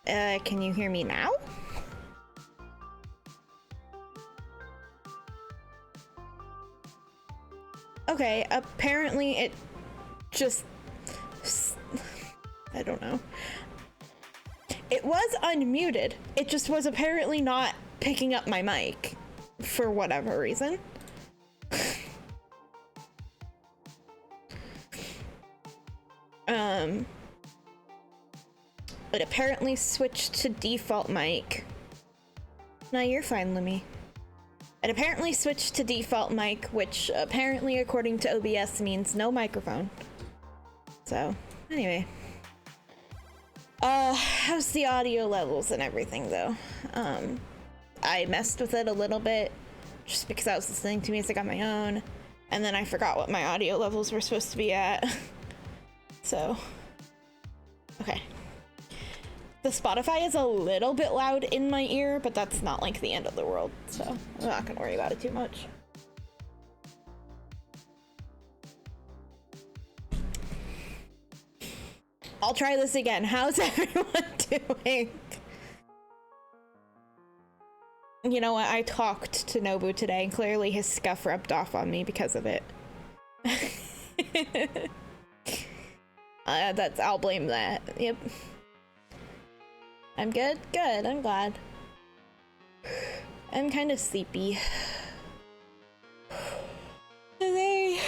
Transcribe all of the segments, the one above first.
Can you hear me now? Okay, apparently it just... I don't know. It was unmuted. It just was apparently not picking up my mic for whatever reason. It apparently switched to default mic. No, you're fine, Lemmy. It apparently switched to default mic, which apparently, according to OBS, means no microphone. So, anyway. How's the audio levels and everything, though? I messed with it a little bit, just because I was listening to music on my own, and then I forgot what my audio levels were supposed to be at. So, okay. The Spotify is a little bit loud in my ear, but that's not like the end of the world, so I'm not gonna worry about it too much. I'll try this again. How's everyone doing? You know what? I talked to Nobu today, and clearly his scuff rubbed off on me because of it. I'll blame that. Yep. I'm good? Good, I'm glad. I'm kind of sleepy. Today,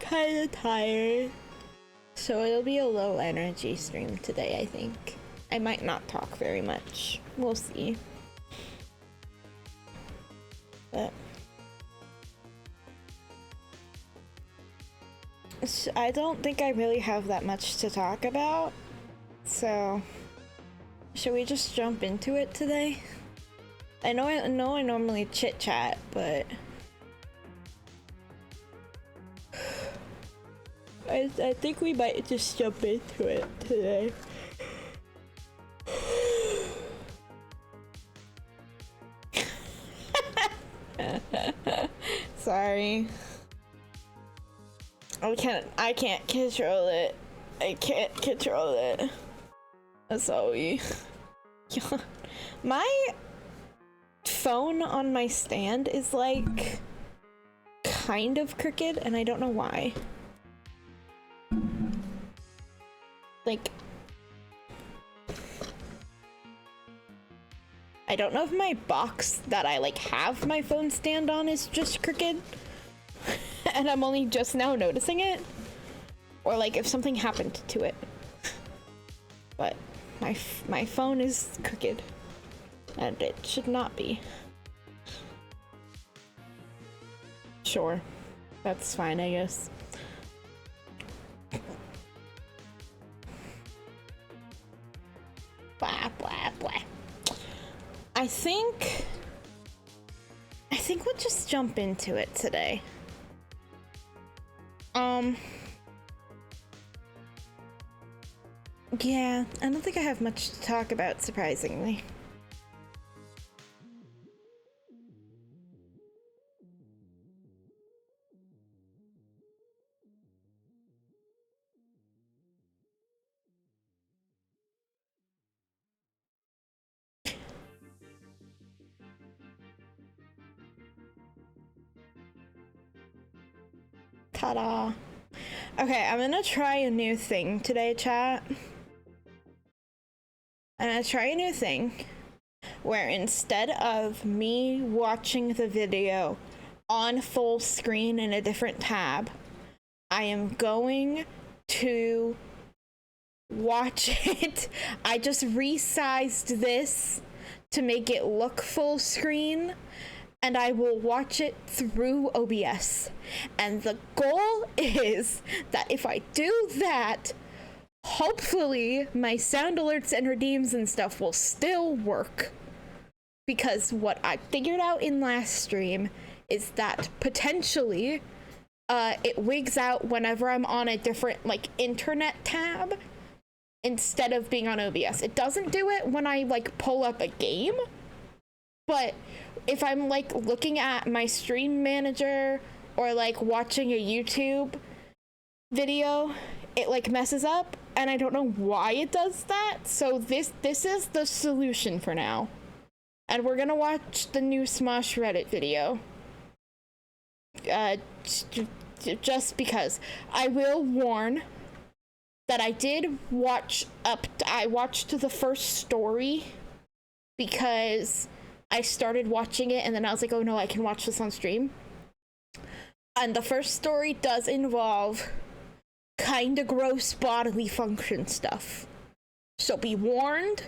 kind of tired. So it'll be a low energy stream today, I think. I might not talk very much. We'll see. But I don't think I really have that much to talk about. So should we just jump into it today? I know I normally chit chat, but I think we might just jump into it today. Sorry. I can't control it. I can't control it. Sorry. My phone on my stand is like kind of crooked, and I don't know why. Like, I don't know if my box that I like have my phone stand on is just crooked and I'm only just now noticing it, or like if something happened to it. But my phone is crooked and it should not be. Sure, that's fine, I guess. Blah blah blah. I think we'll just jump into it today. Yeah, I don't think I have much to talk about, surprisingly. Ta-da. Okay, I'm gonna try a new thing today, chat. I'm gonna try a new thing where instead of me watching the video on full screen in a different tab, I am going to watch it. I just resized this to make it look full screen, and I will watch it through OBS. And the goal is that if I do that, hopefully my sound alerts and redeems and stuff will still work. Because what I figured out in last stream is that potentially it wigs out whenever I'm on a different like internet tab instead of being on OBS. It doesn't do it when I like pull up a game, but if I'm like looking at my stream manager or like watching a YouTube video, it like messes up. and I don't know why it does that. So this is the solution for now. And we're gonna watch the new Smosh Reddit video. Just because. I will warn that I did I watched the first story because I started watching it and then I was like, oh no, I can watch this on stream. And the first story does involve kinda gross bodily function stuff. So be warned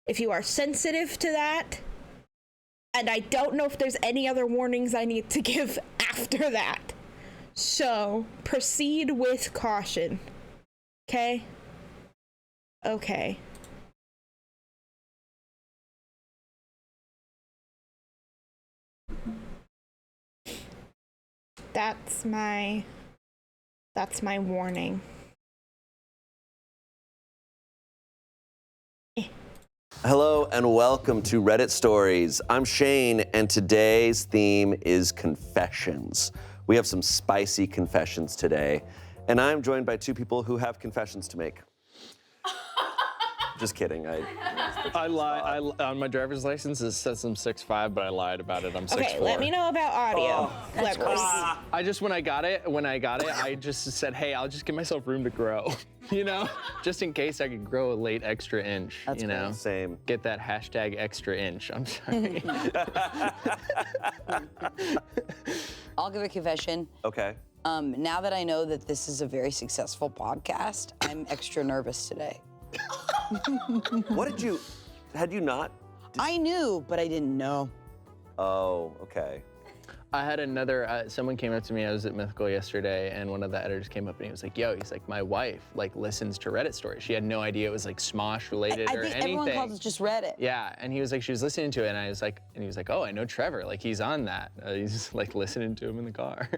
if you are sensitive to that. And I don't know if there's any other warnings I need to give after that. So proceed with caution. Okay? Okay. That's my warning. Hello and welcome to Reddit Stories. I'm Shane and today's theme is confessions. We have some spicy confessions today and I'm joined by two people who have confessions to make. Just kidding. I lied. On my driver's license it says I'm 6'5", but I lied about it. I'm 6'4". Okay, let me know about audio levels. I just when I got it, I just said, hey, I'll just give myself room to grow. You know, just in case I could grow a late extra inch. That's you know, cool. Same. Get that hashtag extra inch. I'm sorry. I'll give a confession. Okay. Now that I know that this is a very successful podcast, I'm extra nervous today. Had you not? I knew, but I didn't know. Oh, okay. I had another, someone came up to me, I was at Mythical yesterday, and one of the editors came up and he was like, yo, he's like, my wife, like, listens to Reddit stories. She had no idea it was, like, Smosh related or anything. I think everyone calls it just Reddit. Yeah, and he was like, she was listening to it, and I was like, and he was like, oh, I know Trevor, like, he's on that. He's just, like, listening to him in the car.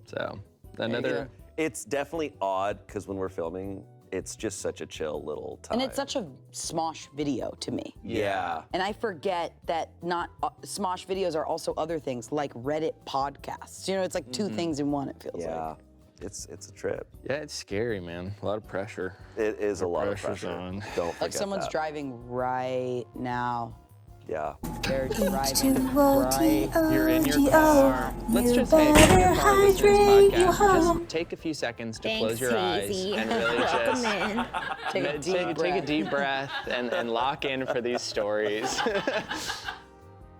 So, another. It's definitely odd, because when we're filming, it's just such a chill little time. And it's such a Smosh video to me. Yeah. And I forget that not Smosh videos are also other things like Reddit podcasts. You know, it's like two things in one, it feels like. Yeah. It's a trip. Yeah, it's scary, man. A lot of pressure. It is a lot of pressure's pressure. on. Don't forget Like someone's that. driving right now. Yeah. They're driving right. You're in your car. Let's just say if you're in your car listening to this podcast, just take a few seconds to close your eyes and really just take a deep breath and lock in for these stories.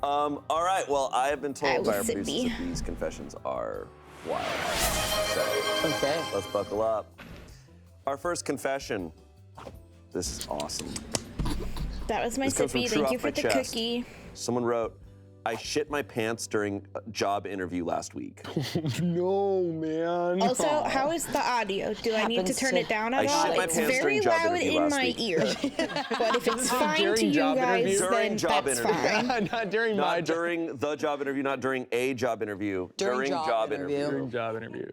All right, well, I have been told by our sippy. producers that these confessions are wild. So, Okay. let's buckle up. Our first confession. This is awesome. That was my This comes from sippy. true Thank you off for my the chest. cookie. Someone wrote, I shit my pants during a job interview last week. No, man. Also, how is the audio? Do I need to Happens turn to- it down I at all? shit my It's pants very during job loud interview in last my week. ear. But if it's fine to during you job guys, interview? then During job that's interview. fine. Not during my Not job. during the job interview, not during a job interview. During job interview. During job interview.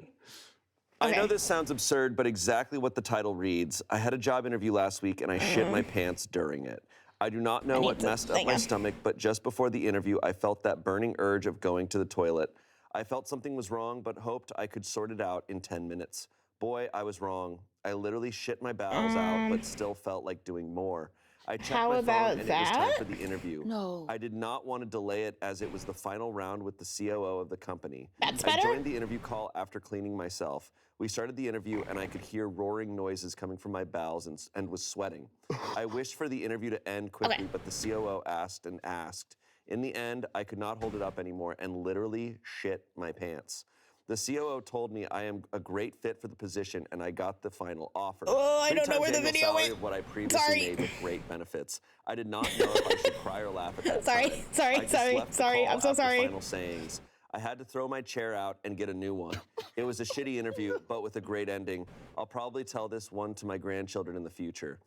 I know Okay. this sounds absurd, but exactly what the title reads. I had a job interview last week and I shit my pants during it. I do not know what messed up my stomach, but just before the interview, I felt that burning urge of going to the toilet. I felt something was wrong, but hoped I could sort it out in 10 minutes. Boy, I was wrong. I literally shit my bowels out, but still felt like doing more. I checked How my about phone and it was time that? for the interview. No. I did not want to delay it as it was the final round with the COO of the company. That's I better? joined the interview call after cleaning myself. We started the interview and I could hear roaring noises coming from my bowels and was sweating. I wished for the interview to end quickly, Okay. but the COO asked and asked. In the end, I could not hold it up anymore and literally shit my pants. The COO told me I am a great fit for the position and I got the final offer. Oh, I 3 don't know times where the annual video salary went. of what I previously Sorry. made with great benefits. I did not know if I should cry or laugh at that Sorry, time. sorry, I just sorry, left the sorry, call I'm so after sorry. Final sayings. I had to throw my chair out and get a new one. It was a shitty interview, but with a great ending. I'll probably tell this one to my grandchildren in the future.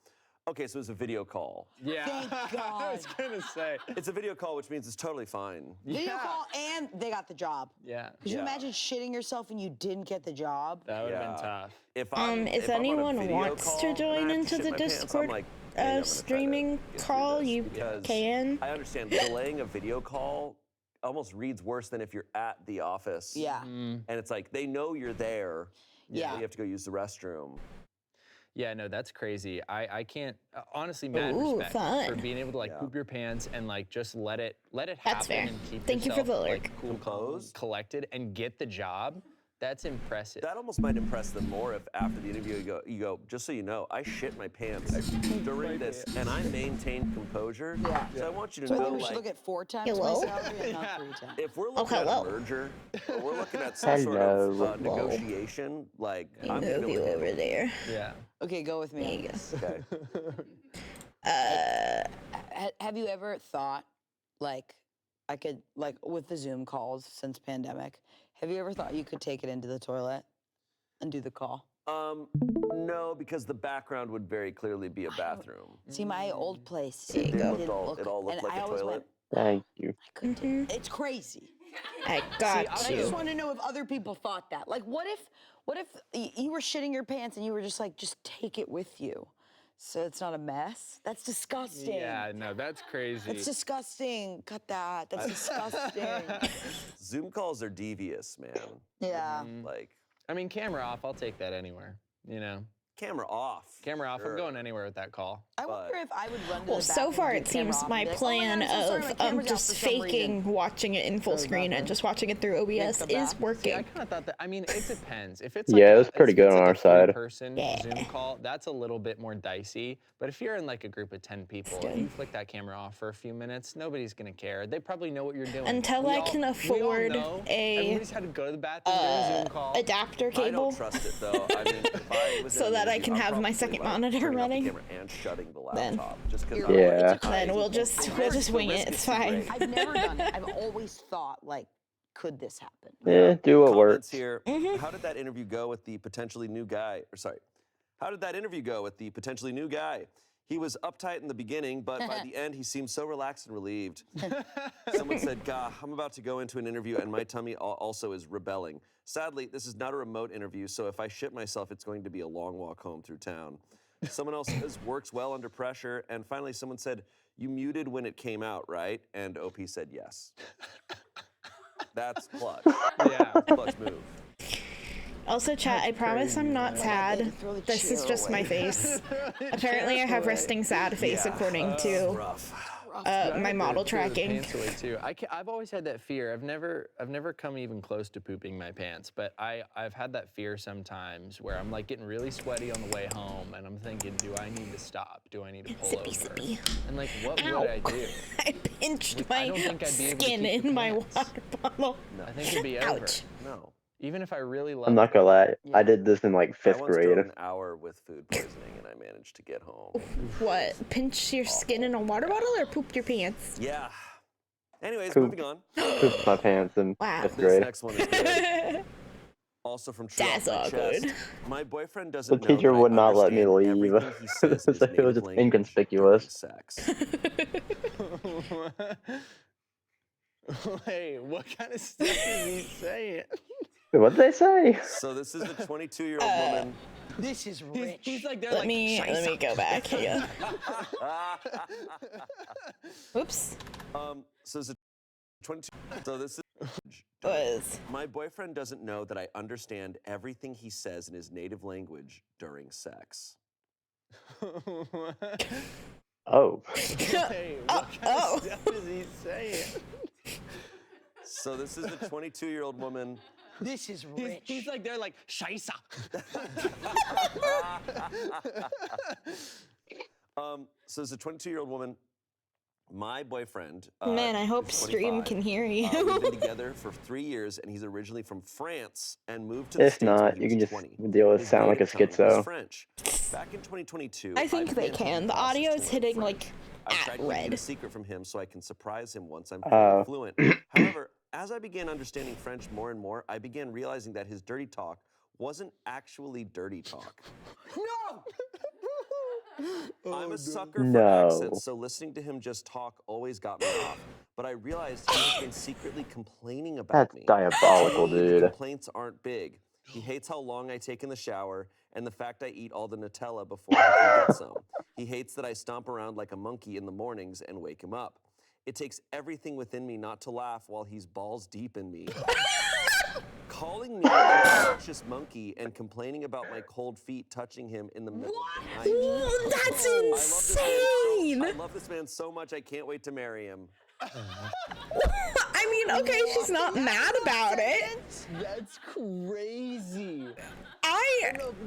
Okay, so it was a video call. Yeah. Thank I God. was gonna say. It's a video call, which means it's totally fine. Video call and they got the job. Yeah. Could you Yeah. imagine shitting yourself and you didn't get the job? That would have Yeah. been tough. If If I'm on a anyone video wants call to and I join have into shit the my pants, I'm Discord like, maybe I'm gonna try to streaming get through call, this you because can. I understand delaying a video call almost reads worse than if you're at the office. Yeah. And it's like they know you're there. Yeah. You have to go use the restroom. Yeah, no, that's crazy. I can't, honestly, mad Ooh, respect fun. for being able to like poop your pants and like just let it happen That's fair. and keep Thank you for yourself the like lurk. cool, calm, collected, and get the job. That's impressive. That almost might impress them more if after the interview you go, just so you know, I shit my pants during this, and I maintained composure. Yeah. So I want you to So I know, think we should like, look at 4 times Hello? my salary and not 3 times. if we're looking at a merger, or we're looking at some sort of negotiation, like, I'm Move gonna you handle over it. there. Yeah. Okay, go with me on this. Okay. Have you ever thought, like, I could, like, with the Zoom calls since pandemic, have you ever thought you could take it into the toilet and do the call? No, because the background would very clearly be a bathroom. See, my old place, It all looked like a toilet. Thank you. I couldn't do it. It's crazy. I got I you. just want to know if other people thought that. Like, what if you were shitting your pants and you were just like, just take it with you, so it's not a mess? That's disgusting. Yeah, no, that's crazy. That's disgusting. Cut that. That's disgusting. Zoom calls are devious, man. Yeah. Like, I mean, camera off, I'll take that anywhere, you know? camera off. Camera off, Sure. I'm going anywhere with that call. I wonder if I would run to Well, the so bathroom far and it do camera seems off my and be like, "Oh plan God, I'm so sorry, my of camera's out just for some faking reason." watching it in full Go to the screen and bathroom. just watching it through OBS come is back. working. I kind of thought that, I mean, it depends. If it's Yeah, like it was pretty good on our side. Person Zoom call, that's a little bit more dicey. But if you're in like a group of 10 people and you flick that camera off for a few minutes, nobody's gonna care. They probably know what you're doing. Until I can afford Everybody's had to go to the bathroom during a Zoom call. adapter I cable don't trust it though. I mean, if I was so in that I an can interview, have I'm my probably, second like, monitor turning off the running. camera and shutting the Then- laptop, just because Yeah. Then we'll just wing it. It's fine. I've never done it. I've always thought, like, could this happen? Yeah, do what Comments works. here. How did that interview go with the potentially new guy? Or sorry, how did that interview go with the potentially new guy? He was uptight in the beginning, but by the end, he seemed so relaxed and relieved. Someone said, "Gah, I'm about to go into an interview, and my tummy also is rebelling. Sadly, this is not a remote interview, so if I shit myself, it's going to be a long walk home through town." Someone else says, "Works well under pressure." And finally, someone said, "You muted when it came out, right?" And OP said, "Yes." That's clutch. Yeah. Clutch move. Also, chat, I promise I'm not sad. This is just my face. Apparently, I have resting sad face according to Rough. my model Throw the tracking. pants away, too. I've always had that fear. I've never come even close to pooping my pants, but I've had that fear sometimes where I'm like getting really sweaty on the way home, and I'm thinking, do I need to stop? Do I need to pull over? Sippy. And like, what Ow. would I do? I pinched I my don't think I'd be able to skin keep the in my pants. water bottle. I think it'd be over. Ouch. No. Even if I really love I'm not gonna lie. I did this in like I 5th once grade. drove an hour with food poisoning, and I managed to get home. What? Pinch your skin in a water bottle or pooped your pants? Yeah. Anyways, Poop. moving on. Pooped my pants in Wow. 5th This grade. next one is good. Also from True That's Off My Chest. awkward. My boyfriend The doesn't know teacher that I would not let me understand leave. everything he says in his So it was native just language inconspicuous. during sex. Wait, what kind of stuff is he saying? What did they say? So this is a 22-year-old woman. This is rich. He's like, they're Let like, me go back. Yeah. Oops. So this is a 22. So this is. Was. My boyfriend doesn't know that I understand everything he says in his native language during sex. Oh. Hey, what kind of stuff is he saying? So this is a 22-year-old woman. This is rich. He's like, they're like, Scheisse. So as a 22-year-old woman, my boyfriend. Man, I hope is stream 25. can hear you. We've been together for 3 years, and he's originally from France and moved to the If States when not, he you was can just 20. deal with His sound like a native tongue was schizo. French. Back in 2022, I think they began taking can. The classes to audio's learn hitting French. like I tried at keeping it a red. secret from him so I can surprise him once I'm Oh. fully fluent. However, as I began understanding French more and more, I began realizing that his dirty talk wasn't actually dirty talk. No! I'm a sucker for No. accents, so listening to him just talk always got me off. But I realized he has been secretly complaining about That's me. diabolical, Truly, the dude. complaints aren't big. He hates how long I take in the shower and the fact I eat all the Nutella before I can get some. He hates that I stomp around like a monkey in the mornings and wake him up. It takes everything within me not to laugh while he's balls deep in me. calling me an obnoxious monkey and complaining about my cold feet touching him in the middle of the night. That's insane! I love this man so much, I can't wait to marry him. I mean, okay, she's not mad about it. That's crazy.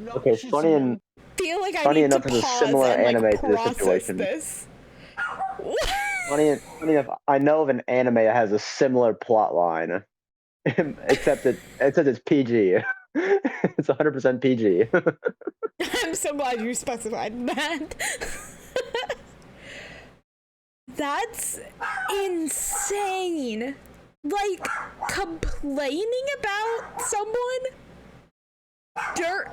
Okay, funny and feel like I funny need enough, to there's a pause similar and, like, anime to this process situation. This. Funny enough, I know of an anime that has a similar plot line, except it's PG. It's 100% PG. I'm so glad you specified that. That's insane. Like, complaining about someone? Huh?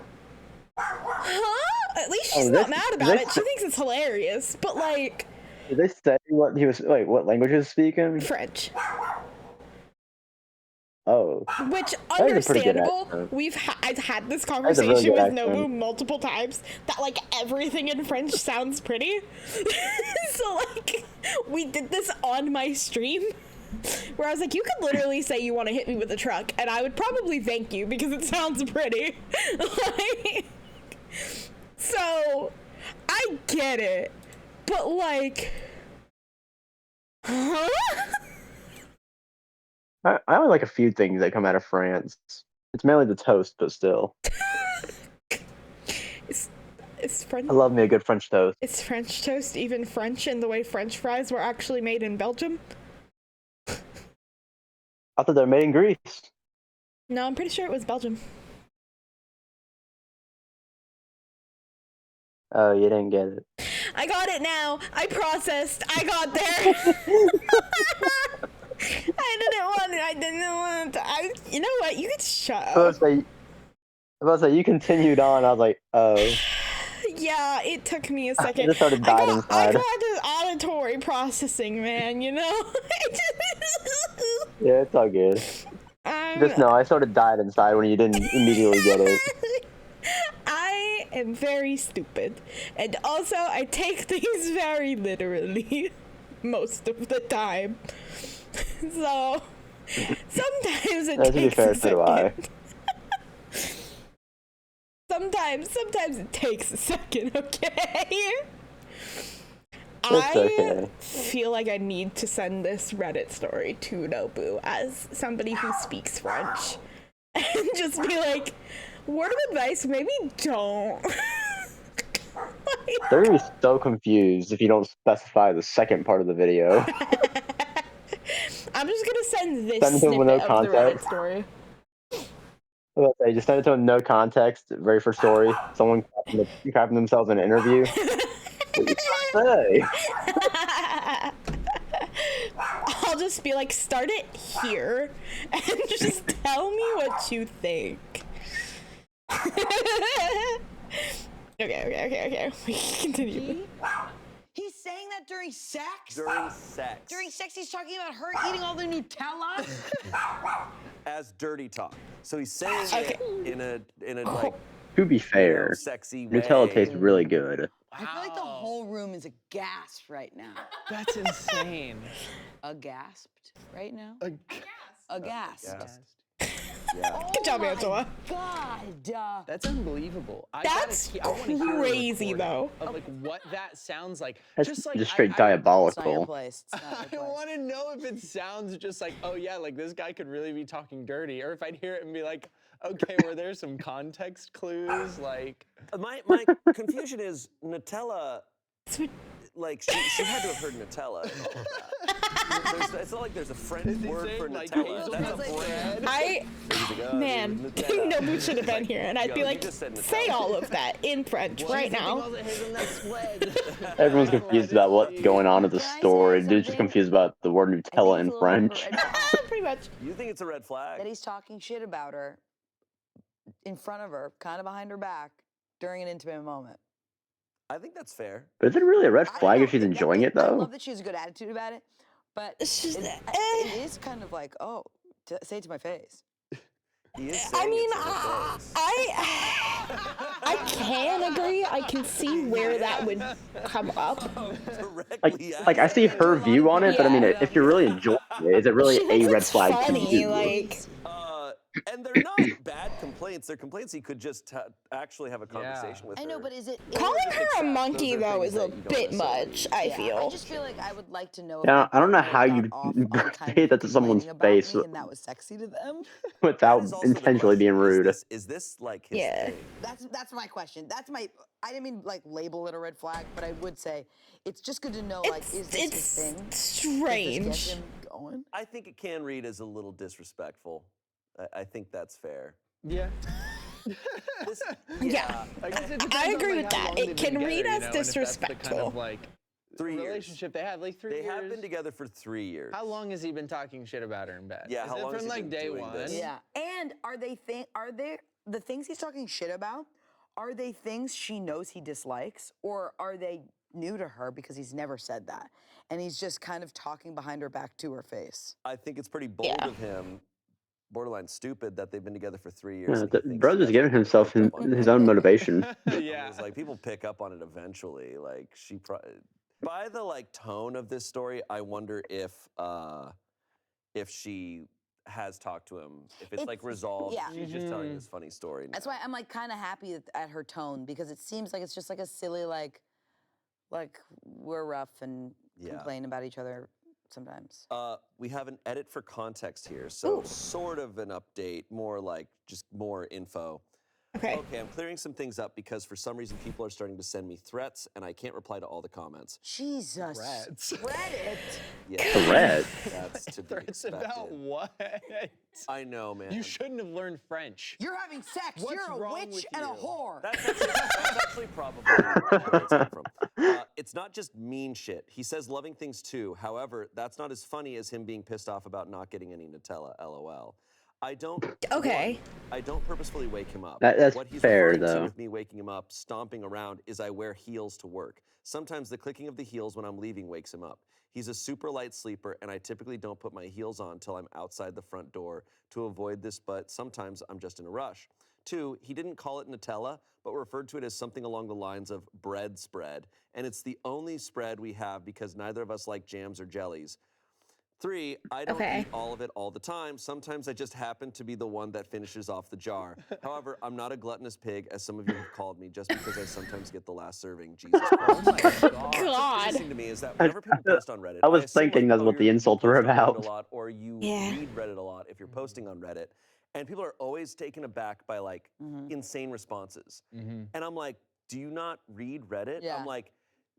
At least she's not mad about it. She thinks it's hilarious. But, like... Did they say what he was, like, what language he was speaking? French. Oh. Which, understandable. I've had this conversation with Nobu multiple times that, like, everything in French sounds pretty. So, like, we did this on my stream where I was like, you could literally say you want to hit me with a truck and I would probably thank you because it sounds pretty. Like, so, I get it. But, like, huh? I only like a few things that come out of France. It's mainly the toast, but still. It's French. I love me a good French toast. Is French toast even French in the way French fries were actually made in Belgium? I thought they're made in Greece. No, I'm pretty sure it was Belgium. Oh, you didn't get it. I got it now. I processed. I got there. I didn't want to. You know what? You could shut up. I was like, you continued on. I was like, oh. Yeah, it took me a second. I just started dying inside. I got this auditory processing, man, you know? Yeah, it's all good. Just know, I sort of died inside when you didn't immediately get it. I am very stupid. And also, I take things very literally most of the time. So, sometimes it takes a second. Sometimes it takes a second, okay? I feel like I need to send this Reddit story to Nobu as somebody who speaks French. And just be like, word of advice, maybe don't. They're gonna be so confused if you don't specify the second part of the video. I'm just gonna send this snippet of the Reddit story. I just send it to them, no context, ready for story. Someone crapping themselves in an interview. What you say? I'll just be like, start it here and just tell me what you think. Okay. We can continue. He's saying that during sex? During sex. During sex, he's talking about her eating all the Nutella? As dirty talk. So he's saying it in a like, to be fair, sexy way. Nutella tastes really good. I feel like the whole room is aghast right now. That's insane. Aghast right now? Aghast. Yeah. Good job, Angela. God. That's unbelievable. That's crazy, though. Of like what that sounds like. That's just like straight diabolical. I want to know if it sounds just like, oh yeah, like this guy could really be talking dirty, or if I'd hear it and be like, okay, were there some context clues? Like, my confusion is Nutella. Like she had to have heard Nutella and all of that. It's not like there's a French word for like Nutella. That's a brand. Man, Nobu should have been here, and I'd be like, say all of that in French right now. Everyone's confused about what's going on at the store. They're just confused about the word Nutella in French. Pretty much. You think it's a red flag? That he's talking shit about her in front of her, kind of behind her back, during an intimate moment. I think that's fair. But is it really a red flag if she's enjoying it, though? I love that she has a good attitude about it, but it is kind of like, oh, say it to my face. I mean, I can agree. I can see where that would come up. Like I see her view on it, but I mean, if you're really enjoying it, is it really a red flag to you? Like, And they're not bad complaints. They're complaints he could just actually have a conversation with her. I know, but is it Calling her a monkey, Those are though, things is a that you don't bit necessarily much, I feel. I just feel like I would like to know if Yeah, my I don't know partner how got you off on kind say of that to someone's complaining about face me and that was sexy to them. That without is also the intentionally being question. rude. Is this like his Yeah. thing? That's my question. That's my. I didn't mean like label it a red flag, but I would say it's just good to know. Like, is this his thing? It's Does this strange. get him going? I think it can read as a little disrespectful. I think that's fair. Yeah. Yeah. I guess it depends I on, agree like, with how that. long It they've can been read together, as you know, and if that's the kind disrespectful. of like 3 years. relationship they had, like 3 years. They have been together for 3 years. How long has he been talking shit about her in bed? Yeah, Is how it long has from he like been day doing one? this? Yeah. And are they the things he's talking shit about? Are they things she knows he dislikes, or are they new to her because he's never said that, and he's just kind of talking behind her back to her face? I think it's pretty bold of him, borderline stupid, that they've been together for 3 years. Yeah, and he thinks bro's he just hasn't giving really himself picked up on his it. own motivation. Yeah. It's like people pick up on it eventually. Like by the like tone of this story, I wonder if she has talked to him, if it's like resolved. yeah. She's just telling this funny story now. That's why I'm like kind of happy at her tone, because it seems like it's just like a silly like we're rough and complain about each other sometimes. We have an edit for context here, so sort of an update, more like just more info. Okay. Okay, I'm clearing some things up because for some reason people are starting to send me threats and I can't reply to all the comments. Jesus. Threats. Reddit. Yeah, Threats? That's to be Threats expected. about what? I know, man. You shouldn't have learned French. You're having sex. What's You're a wrong witch with and a you? whore. That's actually probably where it's come from. It's not just mean shit. He says loving things too. However, that's not as funny as him being pissed off about not getting any Nutella, LOL. I don't purposefully wake him up. That's what he's fair, referring to though. with me waking him up, stomping around, is I wear heels to work. Sometimes the clicking of the heels when I'm leaving wakes him up. He's a super light sleeper, and I typically don't put my heels on until I'm outside the front door to avoid this, but sometimes I'm just in a rush. 2, he didn't call it Nutella, but referred to it as something along the lines of bread spread, and it's the only spread we have because neither of us like jams or jellies. 3, I don't eat all of it all the time. Sometimes I just happen to be the one that finishes off the jar. However, I'm not a gluttonous pig, as some of you have called me, just because I sometimes get the last serving. Jesus Christ. What's interesting to me is that whenever people post on Reddit, I was assume, thinking like, that's what the you insults post were on Reddit about. a lot, or you read Reddit a lot if you're posting on Reddit, and people are always taken aback by like insane responses. And I'm like, do you not read Reddit? Yeah. I'm like,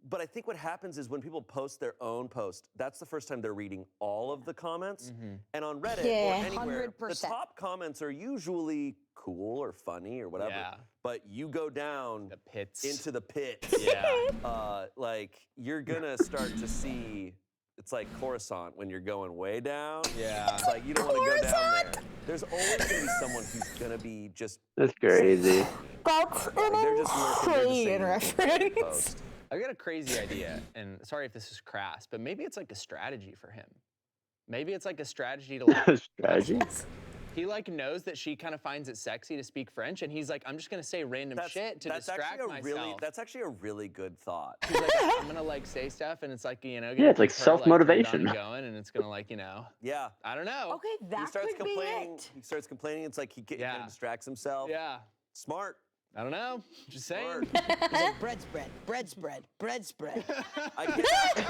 but I think what happens is when people post their own post, that's the first time they're reading all of the comments. And on Reddit or anywhere, 100%. the top comments are usually cool or funny or whatever. Yeah. But you go down The pits. into the pits. Yeah. Like you're gonna start to see. It's like Coruscant when you're going way down. Yeah. It's like you don't want to go down there. There's always gonna be someone who's gonna be just. That's crazy. That's an They're just lurking, they're just saying insane reference. post. I got a crazy idea, and sorry if this is crass, but maybe it's like a strategy for him. Maybe it's like a strategy to like Strategy? he like knows that she kind of finds it sexy to speak French, and he's like, I'm just gonna say random shit to distract myself. That's actually a really good thought. He's like, I'm gonna like say stuff, and it's like, you know, Yeah, it's like keep her, turned on self-motivation. and going, and it's gonna like, you know, Yeah. I don't know. Okay, that He starts could be complaining. it. He starts complaining. It's like he kind of distracts himself. Yeah. Smart. I don't know. Just saying. Smart. He's like, bread spread, bread spread, bread spread. I can't.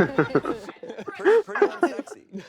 pretty unsexy.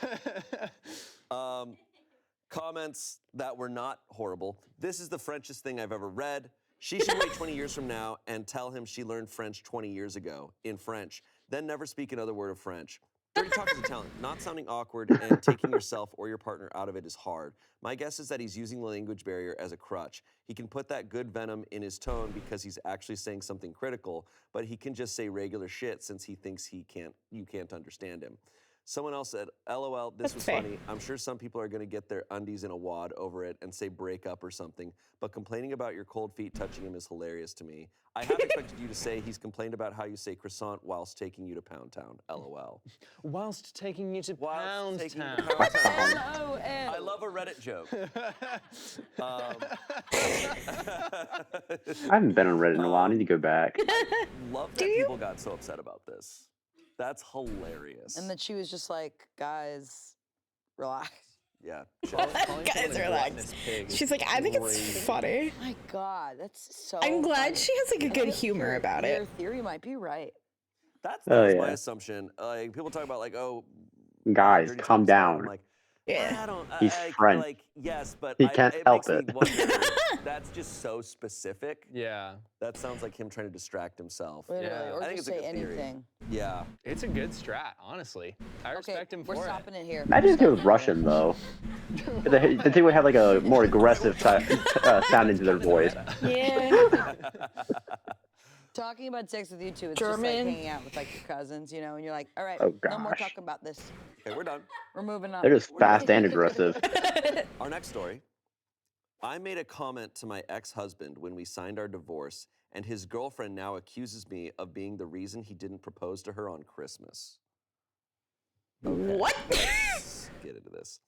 Comments that were not horrible. This is the Frenchest thing I've ever read. She should wait 20 years from now and tell him she learned French 20 years ago in French. Then never speak another word of French. Dirty talk is a talent. Not sounding awkward and taking yourself or your partner out of it is hard. My guess is that he's using the language barrier as a crutch. He can put that good venom in his tone because he's actually saying something critical, but he can just say regular shit since he thinks you can't understand him. Someone else said, LOL, this was funny. I'm sure some people are going to get their undies in a wad over it and say break up or something, but complaining about your cold feet touching him is hilarious to me. I have expected you to say he's complained about how you say croissant whilst taking you to Pound Town, LOL. Whilst taking you to Whilst taking you to Pound Pound Town. LOL. I love a Reddit joke. I haven't been on Reddit in a while. I need to go back. Love that people got so upset about this. That's hilarious. And that she was just like, guys, relax. Yeah. Guys, relax. She's like, I think it's funny. My God, that's so I'm glad funny. she has like a good humor about Your it. theory might be right. That Oh, was yeah. my assumption. Like people talk about like, oh, Guys, dirty calm talk is fine. I'm down. like, Yeah. I don't. He's French. Like yes, but He can't it help makes me it. wonder. That's just so specific. Yeah. That sounds like him trying to distract himself. Literally, Yeah. or I think just it's a say good theory. anything. Yeah. It's a good strat, honestly. I respect him for we're it. stopping it here. Imagine if he was Russian, though. The thing would have like a more aggressive sound into their voice. Yeah. Talking about sex with you two, it's German. just like hanging out with like your cousins, you know, and you're like, all right, Oh, no more gosh. talking about this. Okay, we're done. We're moving on. They're just fast and aggressive. Our next story. I made a comment to my ex-husband when we signed our divorce, and his girlfriend now accuses me of being the reason he didn't propose to her on Christmas. What? Let's get into this.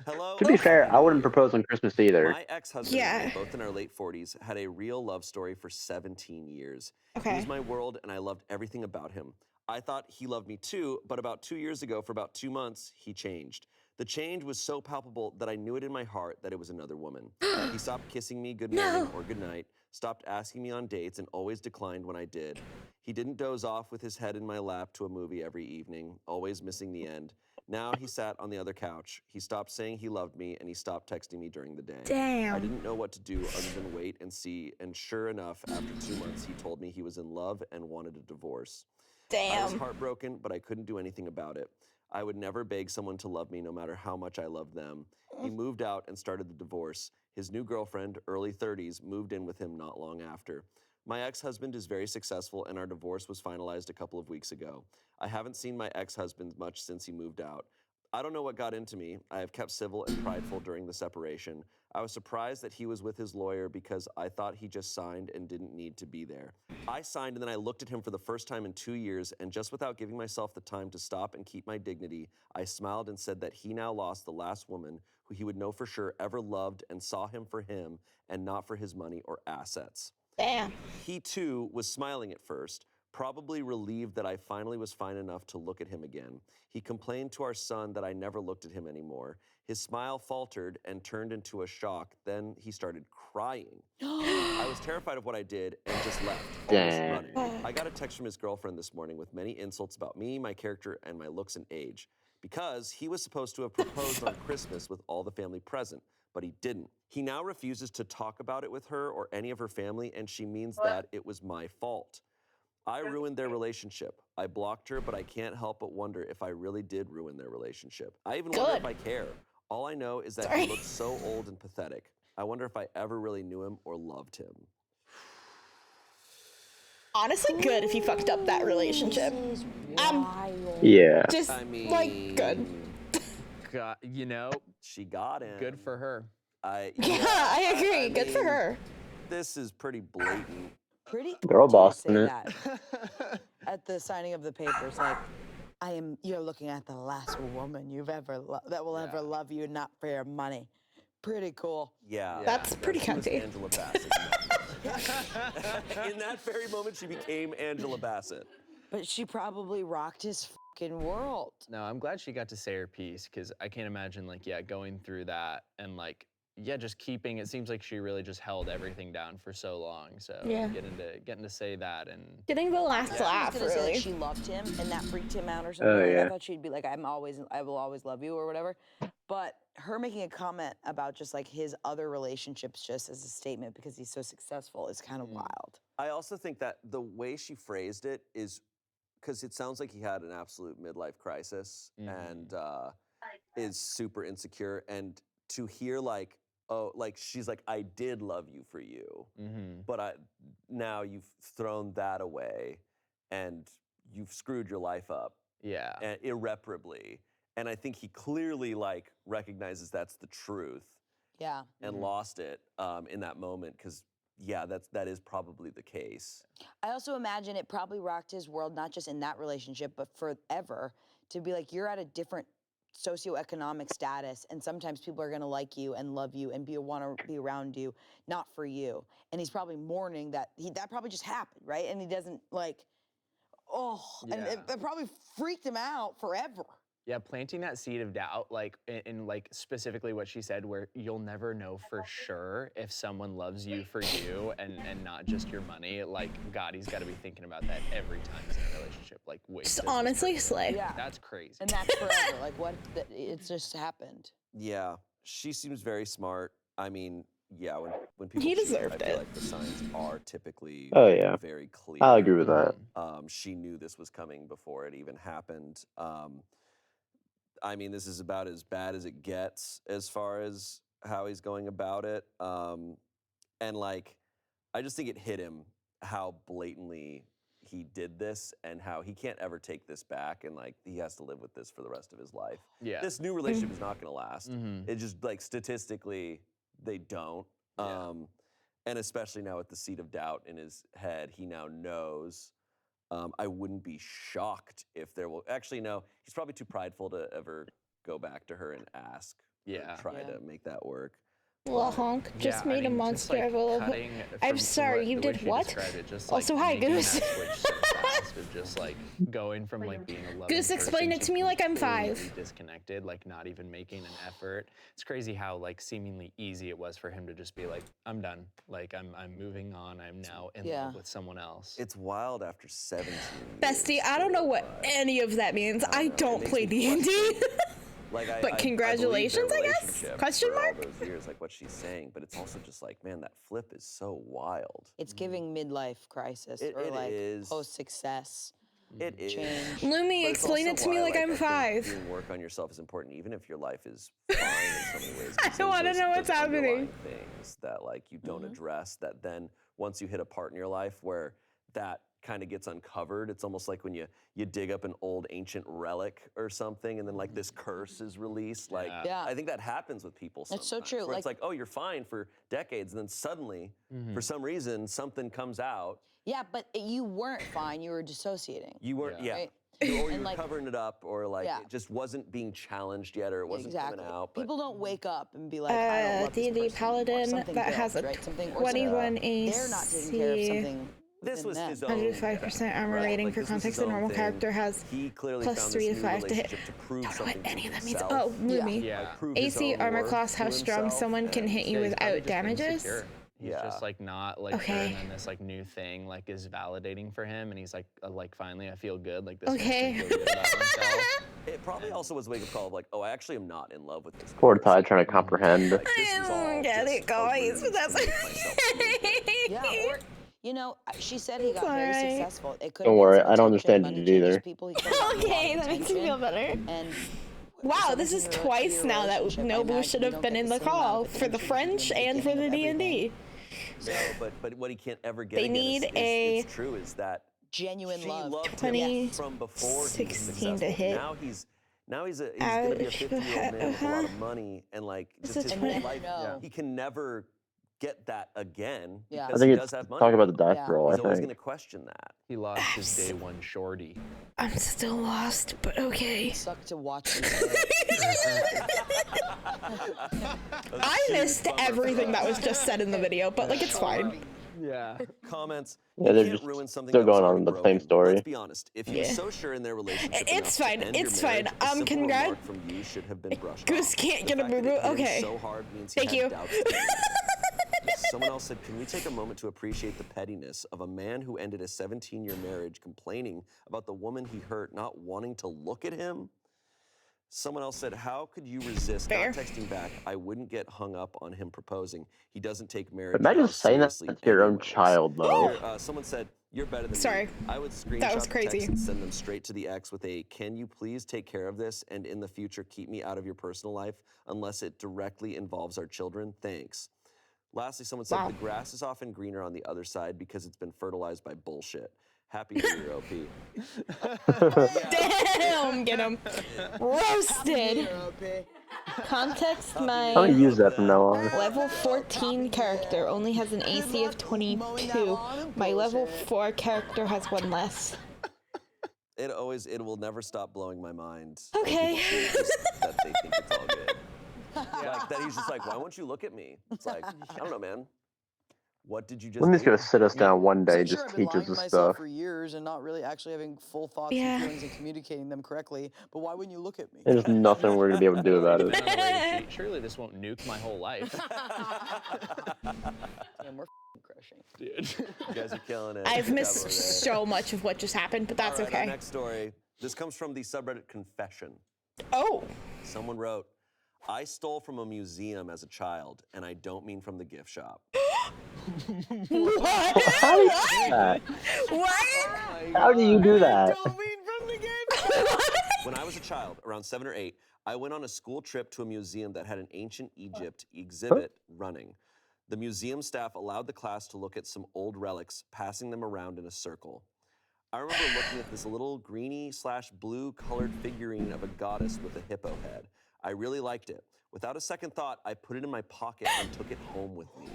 Hello. To be fair, I wouldn't propose on Christmas either. My ex-husband and I, both in our late 40s, had a real love story for 17 years. He was my world, and I loved everything about him. I thought he loved me too, but about 2 years ago, for about 2 months, he changed. The change was so palpable that I knew it in my heart that it was another woman. He stopped kissing me good morning or good night, stopped asking me on dates, and always declined when I did. He didn't doze off with his head in my lap to a movie every evening, always missing the end. Now he sat on the other couch. He stopped saying he loved me, and he stopped texting me during the day. Damn. I didn't know what to do other than wait and see, and sure enough, after 2 months, he told me he was in love and wanted a divorce. I was Damn. heartbroken, but I couldn't do anything about it. I would never beg someone to love me no matter how much I loved them. He moved out and started the divorce. His new girlfriend, early 30s, moved in with him not long after. My ex-husband is very successful, and our divorce was finalized a couple of weeks ago. I haven't seen my ex-husband much since he moved out. I don't know what got into me. I have kept civil and prideful during the separation. I was surprised that he was with his lawyer because I thought he just signed and didn't need to be there. I signed and then I looked at him for the first time in 2 years, and just without giving myself the time to stop and keep my dignity, I smiled and said that he now lost the last woman who he would know for sure ever loved and saw him for him and not for his money or assets. Damn. He too was smiling at first, probably relieved that I finally was fine enough to look at him again. He complained to our son that I never looked at him anymore. His smile faltered and turned into a shock. Then he started crying. I was terrified of what I did and just left, almost running. I got a text from his girlfriend this morning with many insults about me, my character, and my looks and age. Because he was supposed to have proposed on Christmas with all the family present, but he didn't. He now refuses to talk about it with her or any of her family, and she means that it was my fault. I ruined their relationship. I blocked her, but I can't help but wonder if I really did ruin their relationship. I even wonder if I care. All I know is that he looks so old and pathetic. I wonder if I ever really knew him or loved him. Honestly, good if you fucked up that relationship. Yeah. Just, I mean, like, good. God, you know, she got him. good for her. I agree. Good for her. This is pretty blatant. Pretty Girl to boss, say isn't it? that at the signing of the papers, like, you're looking at the last woman you've ever that will ever love you, not for your money. Pretty cool. Yeah. That's pretty She was cunty. Angela Bassett. In that very moment, she became Angela Bassett. But she probably rocked his fucking world. No, I'm glad she got to say her piece, because I can't imagine, like, going through that and, like, just keeping, it seems like she really just held everything down for so long. So getting to say that and Getting the last laugh, I was gonna say really. that she loved him and that freaked him out or something. Like, yeah. I thought she'd be like, I will always love you or whatever. But her making a comment about just like his other relationships just as a statement because he's so successful is kind of wild. I also think that the way she phrased it is because it sounds like he had an absolute midlife crisis and is super insecure. And to hear like, oh, like she's like, I did love you for you, but now you've thrown that away and you've screwed your life up irreparably. And I think he clearly like recognizes that's the truth. Yeah. And lost it in that moment because that is probably the case. I also imagine it probably rocked his world, not just in that relationship, but forever, to be like, you're at a different socioeconomic status, and sometimes people are gonna like you and love you and want to be around you, not for you. And he's probably mourning that that probably just happened, right? And he doesn't like, and it probably freaked him out forever. Yeah, planting that seed of doubt, like in like specifically what she said, where you'll never know for sure if someone loves you for you and not just your money. Like God, he's got to be thinking about that every time he's in a relationship. Like, wait, Just honestly slay. Yeah. that's crazy. And that's forever. Like what? It's just happened. Yeah, she seems very smart. I mean, yeah, when people He cheat, deserved I feel it. like the signs are typically Oh, yeah. very clear. I'll agree with that. She knew this was coming before it even happened. I mean, this is about as bad as it gets as far as how he's going about it. And like, I just think it hit him how blatantly he did this and how he can't ever take this back, and like he has to live with this for the rest of his life. Yeah. This new relationship is not going to last. It just like statistically they don't. And especially now with the seed of doubt in his head, he now knows. I wouldn't be shocked if there will actually no. He's probably too prideful to ever go back to her and ask. Yeah. Or try to make that work. Little honk just made a monster of a little. I'm sorry, you did what? Also, hi, Goose. Just like going from like being a loving Goose, explain it to me like I'm 5. Disconnected, like not even making an effort. It's crazy how like seemingly easy it was for him to just be like, I'm done. Like I'm moving on. I'm now in love with someone else. It's wild after 17 years. Bestie, I don't know what any of that means. I don't play D&D. Like but congratulations, I guess? Question mark? All those years, like what she's saying, but it's also just like, man, that flip is so wild. It's giving midlife crisis or it like is. post-success. It is. Change. Lumi, explain it to me like I'm 5. Doing work on yourself is important, even if your life is fine in so many ways. I want to know what's happening. Things that like you don't address, that then once you hit a part in your life where that kind of gets uncovered, it's almost like when you dig up an old ancient relic or something, and then like this curse is released. Like I think that happens with people sometimes. It's so true. Where it's like, oh, you're fine for decades, and then suddenly, for some reason, something comes out. Yeah, but you weren't fine. You were dissociating. You weren't, Right? Or you were like, covering it up, or like it just wasn't being challenged yet, or it wasn't coming out. But people don't wake up and be like, I don't love this D&D person Paladin anymore. that has a 21 AC. They're not taking care of something. This was his own 105% armor rating for context. The normal character has he clearly plus found 3 to this 5 to hit. to prove Don't know what something any of to that means. himself. Oh, Lumi. Like, prove his AC own armor worth class, to how strong himself, someone can and hit you he's probably without just being damages. insecure. He's just like not like Okay. and then this like new thing like is validating for him, and he's like finally I feel good, like this Okay. makes me feel good about myself. It probably also was a wake-up call of like, oh, I actually am not in love with this. Poor Ty trying to comprehend. Like, this is all I get just it, guys, a but that's ruse to make myself feel good. Yeah, or, you know, she said he got very alright. successful. It could Don't worry, I don't understand it either. Okay, that makes me feel better. And Wow, this is twice now that Nobu should have been in the call for the French and for the D&D. No, but what he can't ever get They again need is true is that genuine she love. loved him from before he was 16 to successful. hit. Now he's gonna be a 50-year-old man with a lot of money, and like just his whole life, he can never get that again because I think he it's does have money. talk about the dice roll. He's I always think. gonna question that. He lost his day one shorty. I'm still lost, but okay. It sucked to watch him. I missed everything that was just said in the video, but like it's fine. Yeah. Comments. Yeah, you they're can't just ruin something still that was going on already with the broken. same story. Let's be honest. If he was so sure in their relationship, It's enough fine, to end your it's fine. marriage, a simple Congrats. remark from you should have been brushed Goose off. can't The get a fact that boo-boo? it hit him Okay. so hard means he Thank had you. doubts in him. Someone else said, can we take a moment to appreciate the pettiness of a man who ended a 17-year marriage complaining about the woman he hurt not wanting to look at him? Someone else said, how could you resist not texting back? I wouldn't get hung up on him proposing. He doesn't take marriage Imagine vows saying that seriously to your own anyways." child, though. Here, someone said, you're better than Sorry. me. I would screenshot That was the crazy. text and send them straight to the ex with a, can you please take care of this and in the future keep me out of your personal life unless it directly involves our children? Thanks. Lastly, someone said, the grass is often greener on the other side because it's been fertilized by bullshit. Happy New Year, OP. Damn, get him. Roasted. Context, I'm my gonna use that from now on. level 14 character only has an AC of 22. My level 4 character has 1 less. It will never stop blowing my mind. Okay. when people do this, that they think it's all good. Like, that he's just like, why won't you look at me? It's like, I don't know, man. What did you just Wendy's do? gonna sit us down one day and Sure, just I've been teach lying us to the myself stuff. for years and not really actually having full thoughts and feelings and communicating them correctly. But why wouldn't you look at me? There's nothing we're gonna be able to do about it. Been on the way to cheat. Surely this won't nuke my whole life. Damn, we're crushing. Dude. You guys are killing it. I've Good missed job over there. so much of what just happened, but that's All right, okay. Our next story. This comes from the subreddit Confession. Oh. Someone wrote, I stole from a museum as a child, and I don't mean from the gift shop. What? How do you do that? What? How do you do that? When I was a child, around 7 or 8, I went on a school trip to a museum that had an ancient Egypt exhibit running. The museum staff allowed the class to look at some old relics, passing them around in a circle. I remember looking at this little greeny/blue colored figurine of a goddess with a hippo head. I really liked it. Without a second thought, I put it in my pocket and took it home with me.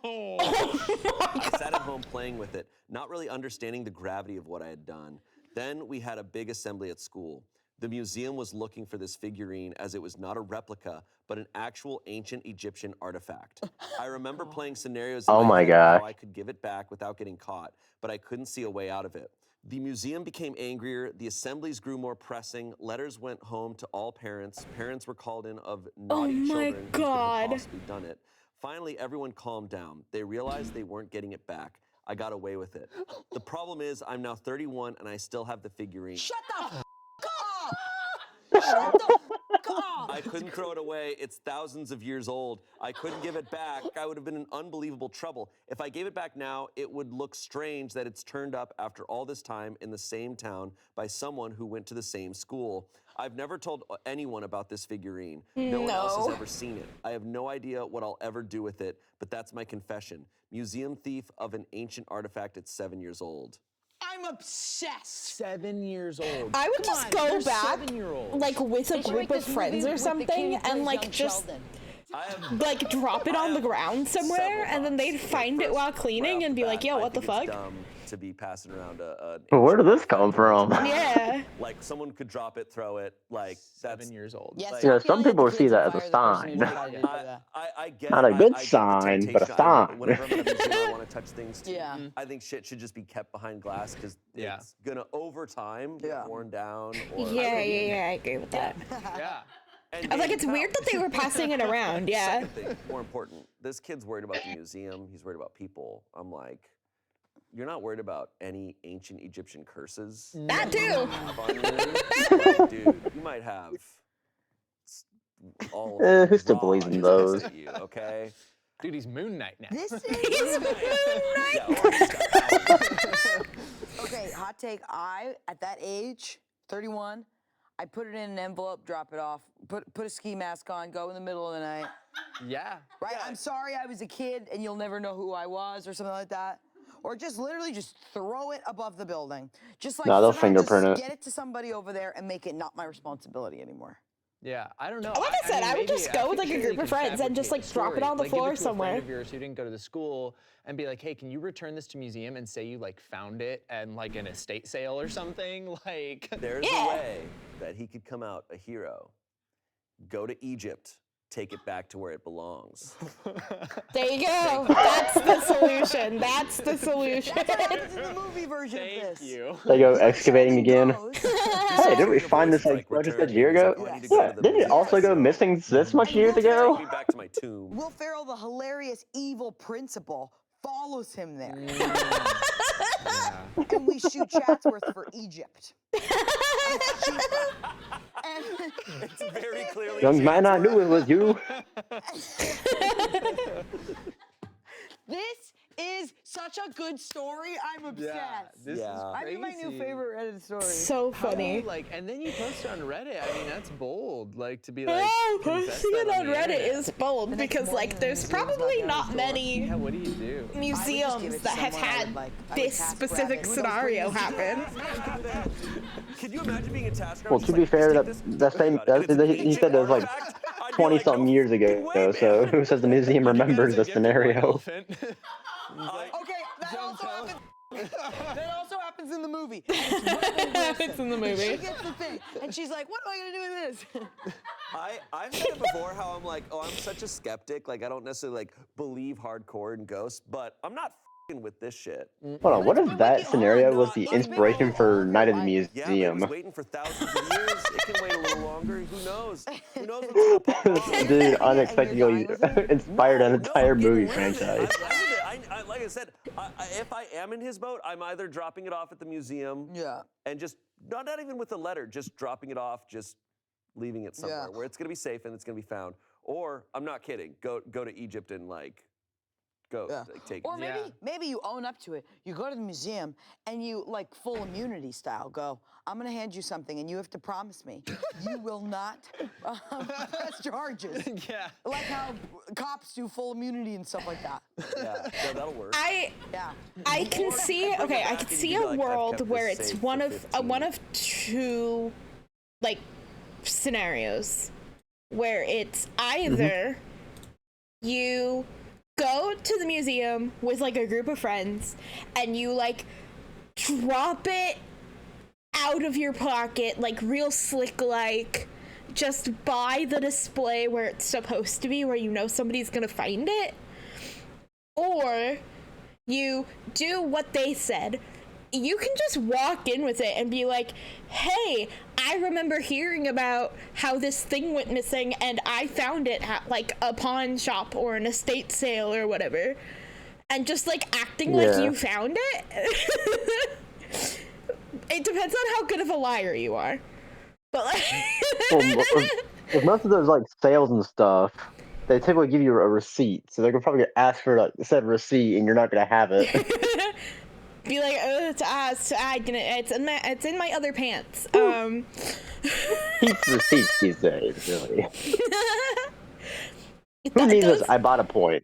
I sat at home playing with it, not really understanding the gravity of what I had done. Then we had a big assembly at school. The museum was looking for this figurine as it was not a replica, but an actual ancient Egyptian artifact. I remember playing scenarios in my head of how I could give it back without getting caught, but I couldn't see a way out of it. The museum became angrier, the assemblies grew more pressing, letters went home to all parents, parents were called in of naughty children who could have possibly done it. Finally, everyone calmed down. They realized they weren't getting it back. I got away with it. The problem is, I'm now 31 and I still have the figurine. Shut the f up! Shut the f up! I couldn't throw it away. It's thousands of years old. I couldn't give it back. I would have been in unbelievable trouble. If I gave it back now, it would look strange that it's turned up after all this time in the same town by someone who went to the same school. I've never told anyone about this figurine. No one else has ever seen it. I have no idea what I'll ever do with it, but that's my confession. Museum thief of an ancient artifact at 7 years old. I'm obsessed. 7 years old. I would just go back, 7-year-olds. like with a group of friends or something, and like just like drop it on the ground somewhere, and then they'd find it while cleaning and be like, "Yo, what the fuck?" It's dumb to be passing around Where did this come from? Yeah. Like someone could drop it, throw it. Like 7 years old. Yes, Like- Yeah, some people see that as a sign. I get Not a I good get the sign, but a temptation. sign. Whenever I'm at a museum, I want to touch things too. Yeah. I think shit should just be kept behind glass because Yeah. it's gonna over time get worn down. Or Yeah, I agree with that. Yeah. And I'm like, it's weird that they were passing it around. Yeah. Second thing, more important, this kid's worried about the museum. He's worried about people. I'm like, you're not worried about any ancient Egyptian curses? That too. Like, dude, you might have all of Who still Ra believes in just those? at you, okay? Dude, he's Moon Knight now. This is Yeah, or he's got powers. okay. Hot take. I at that age, 31, I put it in an envelope, drop it off, put a ski mask on, go in the middle of the night. Yeah. Right. I'm sorry, I was a kid, and you'll never know who I was, or something like that. Or just literally just throw it above the building. Just like No, they'll somehow just fingerprint it. get it to somebody over there and make it not my responsibility anymore. Yeah, I don't know. Like I said, I would maybe- just go with, I'm like, a sure group you of can friends and just, fabricate like, drop it story. on the Like, give floor it to somewhere. A friend of yours who didn't go to the school and be like, hey, can you return this to museum and say you like found it and like an estate sale or something? Like There's a way that he could come out a hero. Go to Egypt, take it back to where it belongs. There you go. That's the solution. That's the solution. That's what happens in the movie version of Thank this. you. They go excavating again. Goes, Hey, didn't we find this like just a year ago? Yeah, didn't it also go missing this much years ago? Take me back to my tomb. Will Ferrell, the hilarious evil principal, follows him there. And we shoot Chatsworth for Egypt. It's cheaper. And It's very clearly Young man, I knew it was you. this is such a good story. I'm obsessed. This Yeah. is I think my new crazy. favorite Reddit story. So How, funny. like, and then you post it on Reddit. I mean, that's bold. Like to be like. Oh, confess posting that it on the Reddit internet. is bold because, like, there's probably not many Yeah, what do you do? museums that have had this specific scenario happen. Can you imagine being a task Well, to be fair, that same he said that was like 20-something years ago. So who says the museum remembers the scenario? Okay, that also happened. That also happens in the movie. Happens in the movie. She gets the thing, and she's like, "What am I gonna do with this?" I've said it before how I'm like, oh, I'm such a skeptic. Like, I don't necessarily like believe hardcore in ghosts, but I'm not f***ing with this shit. Hold on, what if that scenario was the inspiration for Night of the Yeah, but it was Museum? waiting for thousands of years. It can wait a little longer. Who knows? Who knows what's gonna pop off? Dude, unexpectedly inspired an entire movie franchise. Like I said, if I am in his boat, I'm either dropping it off at the museum, and just not even with a letter, just dropping it off, just leaving it somewhere where it's gonna be safe and it's gonna be found. Or I'm not kidding, go to Egypt and like take. Or maybe you own up to it. You go to the museum and you like full immunity style go, I'm gonna hand you something and you have to promise me you will not press charges. Yeah. Like how cops do full immunity and stuff like that. Yeah, that'll work. I can see. Okay, I can see a world where it's one of two, like, scenarios, where it's either you go to the museum with like a group of friends and you like drop it out of your pocket like real slick, like just by the display where it's supposed to be, where you know somebody's gonna find it, or you do what they said. You can just walk in with it and be like, hey, I remember hearing about how this thing went missing and I found it at like a pawn shop or an estate sale or whatever. And just like acting like you found it. It depends on how good of a liar you are. But like with most of those like sales and stuff, they typically give you a receipt. So they're gonna probably ask for like said receipt and you're not gonna have it. Be like, oh, it's in my other pants. Keep receipts these days, really. Who needs this? I bought a point.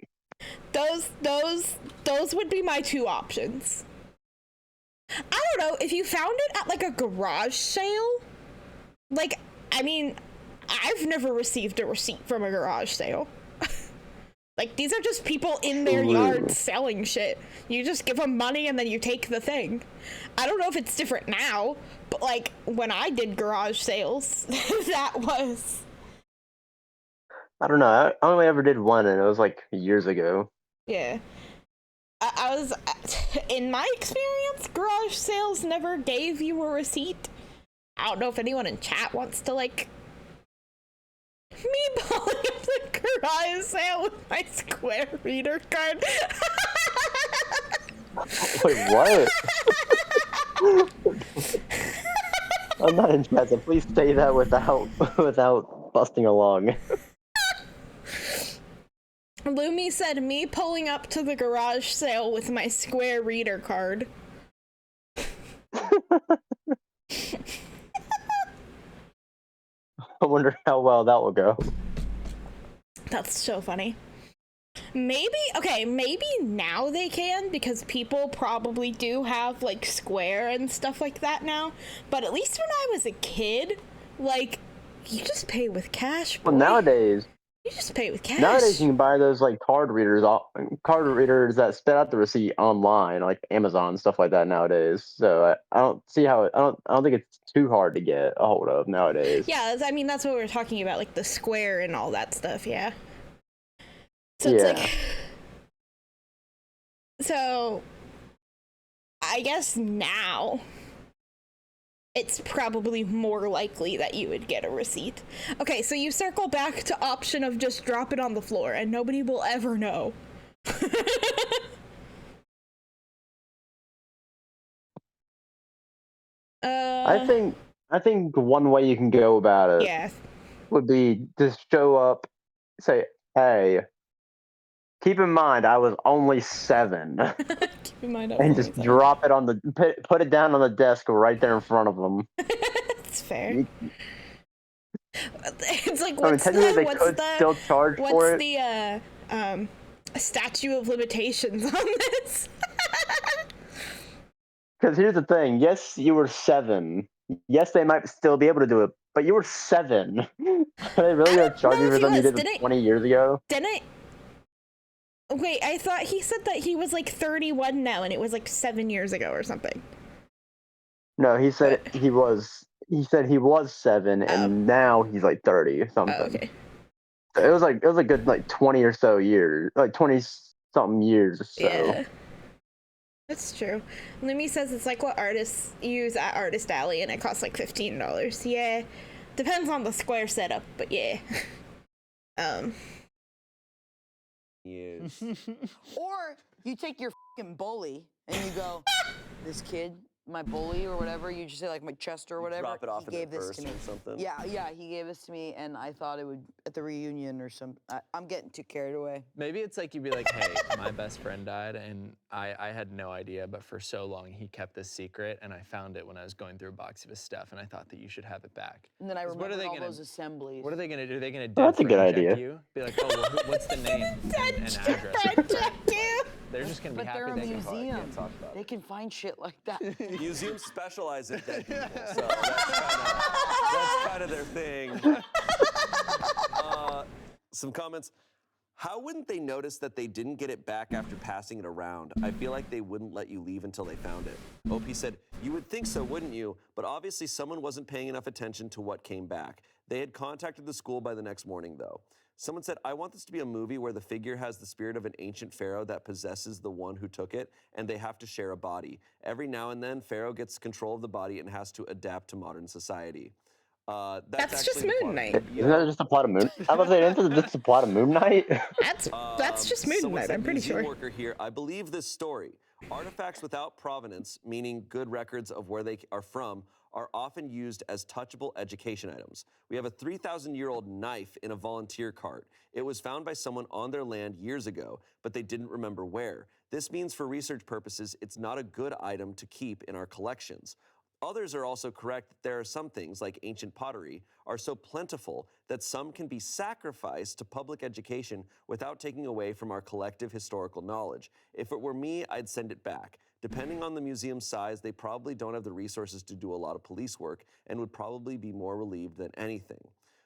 Those would be my two options. I don't know, if you found it at like a garage sale, like, I mean, I've never received a receipt from a garage sale. Like, these are just people in their yard selling shit. You just give them money and then you take the thing. I don't know if it's different now, but like when I did garage sales, that was... I don't know. I only ever did one and it was like years ago. Yeah. I was... In my experience, garage sales never gave you a receipt. I don't know if anyone in chat wants to like... Me pulling up the garage sale with my Square reader card. Wait, what? I'm not interested. Please say that without busting along. Lumi said, me pulling up to the garage sale with my Square reader card. I wonder how well that will go. That's so funny. Maybe now they can, because people probably do have like Square and stuff like that now. But at least when I was a kid, like, you just pay with cash, boy. Well, nowadays you just pay with cash. Nowadays you can buy those like card readers that spit out the receipt online, like Amazon, stuff like that nowadays. So I don't see how I don't think it's too hard to get a hold of nowadays. Yeah, I mean that's what we were talking about, like the Square and all that stuff. Yeah. So it's like, so I guess now it's probably more likely that you would get a receipt. Okay, so you circle back to option of just drop it on the floor and nobody will ever know. I think one way you can go about it would be to show up, say, hey, keep in mind I was only 7. Keep in mind, and just drop it on put it down on the desk right there in front of them. That's fair. It's like, still charge for it. What's the statute of limitations on this? Because here's the thing. Yes, you were 7. Yes, they might still be able to do it, but you were 7. Are they really going to charge you for something you did 20 years ago? Wait, I thought he said that he was like 31 now, and it was like 7 years ago or something. No, he said he was 7, and now he's like 30 or something. Oh, okay. It was a good like 20 or so years, like 20 something years or so. Yeah. That's true. Lemmy says it's like what artists use at Artist Alley, and it costs like $15. Yeah, depends on the square setup, but yeah. Yes. Or you take your fucking bully and you go, this kid, my bully or whatever, you just say like my Chester or whatever. Drop it off he in gave their this purse to me. or something. Yeah, he gave this to me, and I thought it would at the reunion or some. I'm getting too carried away. Maybe it's like you'd be like, hey, my best friend died, and I had no idea, but for so long he kept this secret, and I found it when I was going through a box of his stuff, and I thought that you should have it back. And then I remember all those assemblies. What are they gonna do? Are they gonna That's a good idea. you? Be like, oh, well, what's the name and address? They're just gonna be happy they're a they can museum. talk about They can find shit like that. Museums specialize in dead people, so that's kind of their thing. Some comments. How wouldn't they notice that they didn't get it back after passing it around? I feel like they wouldn't let you leave until they found it. OP said, you would think so, wouldn't you? But obviously someone wasn't paying enough attention to what came back. They had contacted the school by the next morning, though. Someone said, I want this to be a movie where the figure has the spirit of an ancient pharaoh that possesses the one who took it, and they have to share a body. Every now and then, Pharaoh gets control of the body and has to adapt to modern society. That's just Moon Knight. Isn't that just a plot of Moon? I was saying, isn't it just a plot of Moon Knight? That's just Moon Knight. I'm pretty sure. Worker here. I believe this story. Artifacts without provenance, meaning good records of where they are from, are often used as touchable education items. We have a 3,000-year-old knife in a volunteer cart. It was found by someone on their land years ago, but they didn't remember where. This means for research purposes, it's not a good item to keep in our collections. Others are also correct that there are some things, like ancient pottery, are so plentiful that some can be sacrificed to public education without taking away from our collective historical knowledge. If it were me, I'd send it back. Depending on the museum's size, they probably don't have the resources to do a lot of police work and would probably be more relieved than anything.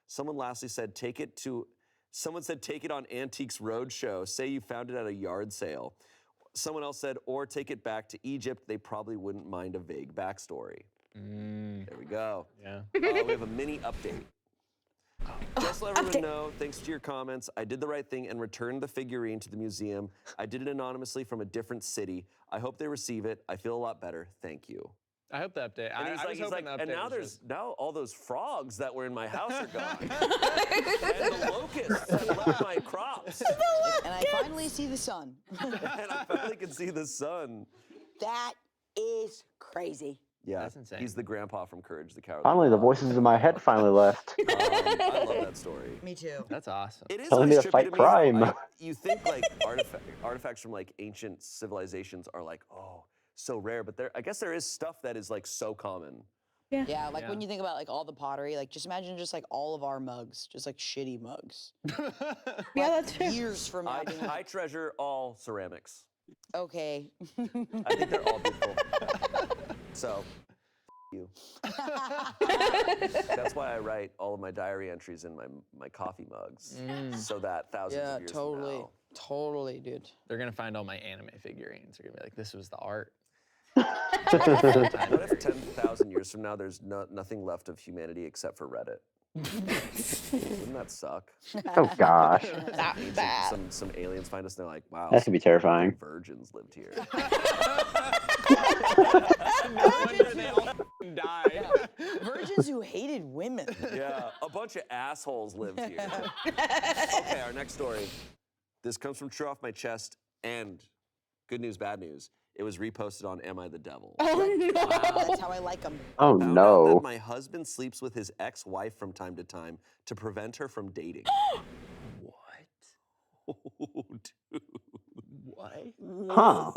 Someone lastly said, someone said, take it on Antiques Roadshow. Say you found it at a yard sale. Someone else said, or take it back to Egypt. They probably wouldn't mind a vague backstory. There we go. Yeah. We have a mini update. Just let everyone know, thanks to your comments, I did the right thing and returned the figurine to the museum. I did it anonymously from a different city. I hope they receive it. I feel a lot better. Thank you. I hope the update. And he's like, and now all those frogs that were in my house are gone. And the locusts that left my crops. And I finally see the sun. And I finally can see the sun. That is crazy. Yeah, that's insane. He's the grandpa from Courage the Cowardly. Finally, the voices in my head finally left. I love that story. Me too. That's awesome. It is Telling me to trippy fight me crime. how you think like artifacts from like ancient civilizations are like, oh, so rare, but I guess there is stuff that is like so common. Yeah, like when you think about like all the pottery, like just imagine just like all of our mugs, just like shitty mugs. Yeah, that's true. Years from now. I treasure all ceramics. Okay. I think they're all beautiful. So, you. That's why I write all of my diary entries in my coffee mugs, so that thousands of years from now. Totally, dude. They're gonna find all my anime figurines. They're gonna be like, this was the art. What if 10,000 years from now there's nothing left of humanity except for Reddit? Wouldn't that suck? Oh gosh, Not bad. Some aliens find us and they're like, wow, that could be terrifying. virgins lived here. No wonder they all died. Virgins who hated women. Yeah, a bunch of assholes lived here. Okay, our next story. This comes from True Off My Chest, and good news, bad news. It was reposted on Am I the Devil? Oh no! That's how I like them. Oh Found out no. that my husband sleeps with his ex-wife from time to time to prevent her from dating. What? Oh, dude. What? Huh.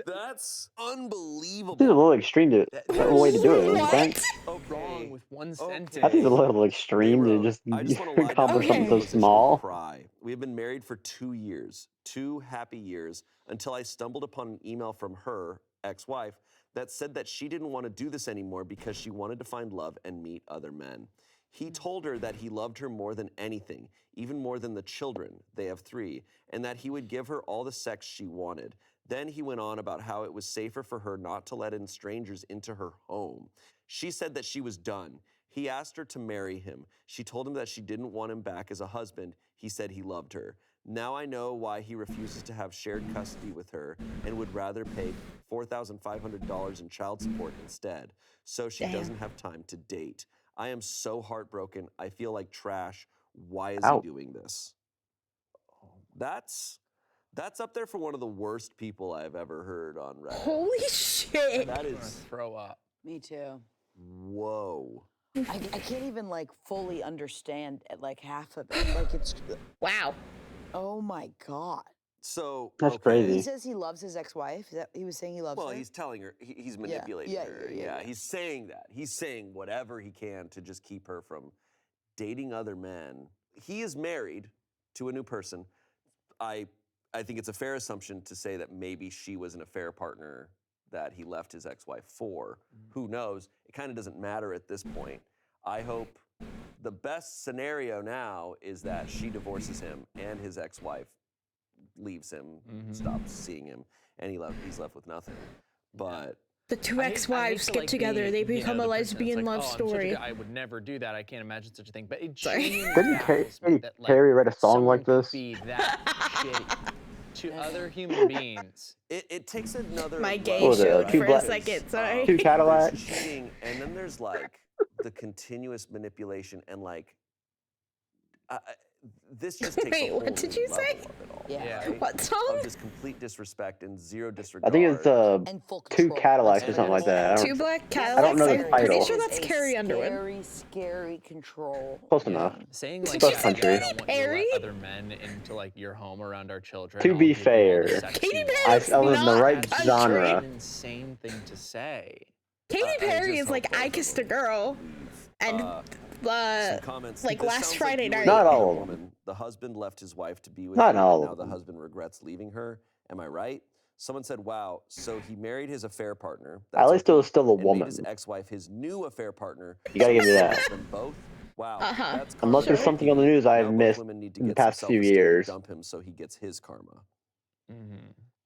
That's unbelievable. This is a little extreme to way to do it, don't you think? Wrong with one sentence. I think it's a little extreme to just accomplish something so small. Cry. We have been married for 2 years, 2 happy years, until I stumbled upon an email from her ex-wife that said that she didn't want to do this anymore because she wanted to find love and meet other men. He told her that he loved her more than anything, even more than the children, they have 3, and that he would give her all the sex she wanted. Then he went on about how it was safer for her not to let in strangers into her home. She said that she was done. He asked her to marry him. She told him that she didn't want him back as a husband. He said he loved her. Now I know why he refuses to have shared custody with her and would rather pay $4,500 in child support instead, so she doesn't have time to date. I am so heartbroken. I feel like trash. Why is he doing this? That's up there for one of the worst people I've ever heard on Reddit. Holy shit. That is throw up. Me too. Whoa. I can't even like fully understand like half of it. Like it's wow. Oh my God. So that's crazy. He says he loves his ex-wife. Is that he was saying he loves her? Well, he's telling her he's manipulating her. Yeah, he's saying that. He's saying whatever he can to just keep her from dating other men. He is married to a new person. I think it's a fair assumption to say that maybe she was an affair partner that he left his ex-wife for. Who knows? It kind of doesn't matter at this point. I hope the best scenario now is that she divorces him and his ex-wife leaves him, stops seeing him, and he's left with nothing. But the two ex-wives get together, they become a lesbian love story. I would never do that. I can't imagine such a thing. But it didn't Carrie write a song like this? Be that shitty to other human beings. It takes another. My gay showed for a second. Sorry. 2 Cadillacs. Cheating, and then there's like the continuous manipulation and like. This just takes Wait, a whole what did you new say? level of it all, Yeah. right? What song? Of just complete disrespect and zero disregard. I think it's and full 2 control. Cadillacs or something like that. 2 black Cadillacs? I don't know the I'm pretty title. sure that's Carrie Underwood. Scary, scary control. Close enough. Saying like, Did you say I don't want you to Perry? let other men into like your home around our children. To be fair, Katy I Perry's was in the not right country. genre. That's an insane thing to say. Katy Perry just is like hope I both Kissed of a Girl, and Some comments. like This last sounds Friday you were night. Not dating all a of them. woman. The husband left his wife to be with Not her, all and of now the them. husband regrets leaving her. Am I right? Someone said, "Wow, so he married his affair partner." At least it was still a and made his woman. ex-wife his new affair partner. You gotta so give me he that. loves them both. Wow, that's Unless there's karma. something on the news I Now have both missed women need to in the get some past few self-esteem to years. dump him so he gets his karma.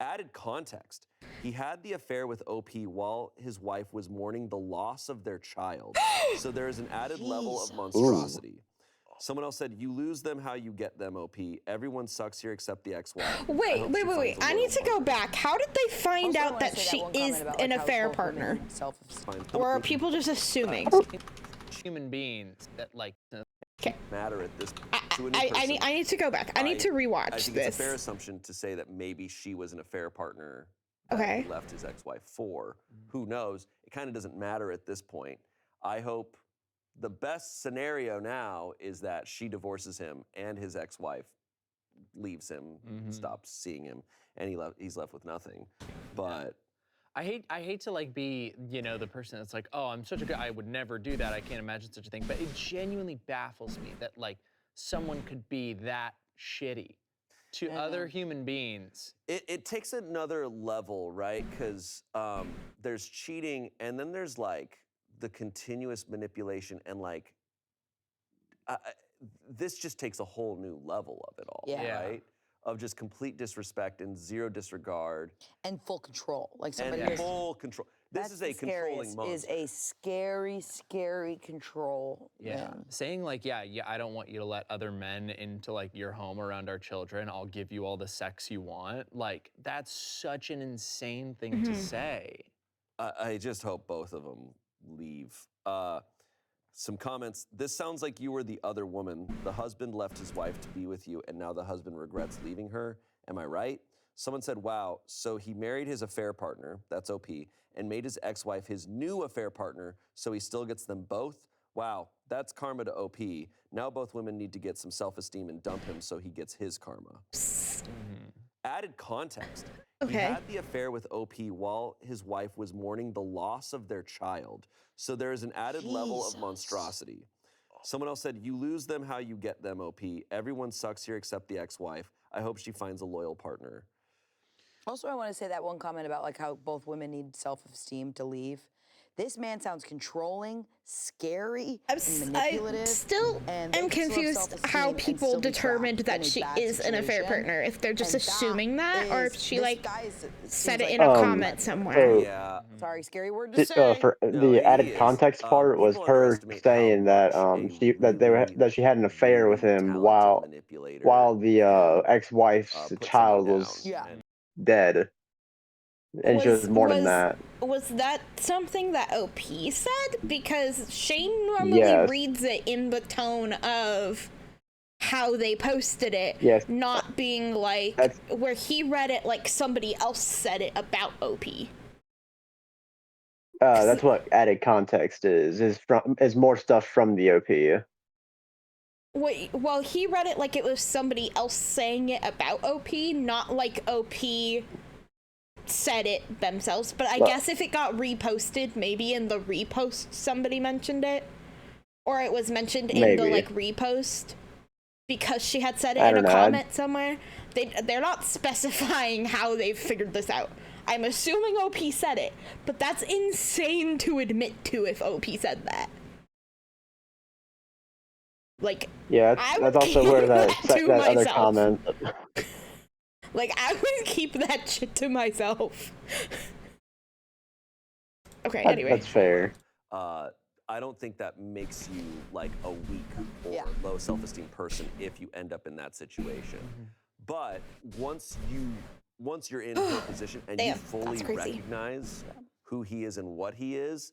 Added context. He had the affair with OP while his wife was mourning the loss of their child. So there is an added level of monstrosity. Someone else said, "You lose them how you get them, OP. Everyone sucks here except the ex-wife." Wait. I need to go back. How did they find out that she is an affair partner? Or are people just assuming? Human beings that like. Matter at this I need to go back. I need to rewatch I think this. it's a fair assumption to say that maybe she was an affair partner that Okay. he left his ex-wife for. Who knows? It kind of doesn't matter at this point. I hope the best scenario now is that she divorces him and his ex-wife leaves him, stops seeing him, and he's left with nothing. But I hate to like be, the person that's like, oh, I'm such a good, I would never do that. I can't imagine such a thing. But it genuinely baffles me that like someone could be that shitty to other human beings. it takes another level, right? Because there's cheating, and then there's like the continuous manipulation, and like this just takes a whole new level of it all, right? Of just complete disrespect and zero disregard. And full control. Like somebody and full control. This is a controlling monster. Is a scary, scary control. Yeah. Man. Saying like, I don't want you to let other men into like your home around our children. I'll give you all the sex you want. Like, that's such an insane thing to say. I just hope both of them leave. Some comments. This sounds like you were the other woman. The husband left his wife to be with you, and now the husband regrets leaving her. Am I right? Someone said, "Wow, so he married his affair partner," that's OP, "and made his ex-wife his new affair partner, so he still gets them both? Wow, that's karma to OP. Now both women need to get some self-esteem and dump him so he gets his karma." Added context. He had the affair with OP while his wife was mourning the loss of their child. So there is an added level of monstrosity. Someone else said, "You lose them how you get them, OP. Everyone sucks here except the ex-wife. I hope she finds a loyal partner." Also, I want to say that one comment about like how both women need self-esteem to leave. This man sounds controlling, scary, I manipulative. still am confused how people determined that she is an affair partner. If they're just assuming that, or if she like said it in a comment somewhere. Yeah. Sorry, scary word to say. For the added context part was her saying that she had an affair with him while the ex-wife's child was dead. And she was mourning that. Was that something that OP said? Because Shane normally reads it in the tone of how they posted it, not being like where he read it like somebody else said it about OP. That's what added context is more stuff from the OP. Wait, well, he read it like it was somebody else saying it about OP, not like OP said it themselves. But I guess if it got reposted, maybe in the repost somebody mentioned it, or it was mentioned in the like repost because she had said it in a comment somewhere. They're not specifying how they've figured this out. I'm assuming OP said it, but that's insane to admit to if OP said that. Like, that's also where that other comment. Like, I would keep that shit to myself. Okay, anyway. That's fair. I don't think that makes you like a weak or low self-esteem person if you end up in that situation. But once you're in her position and you fully recognize who he is and what he is,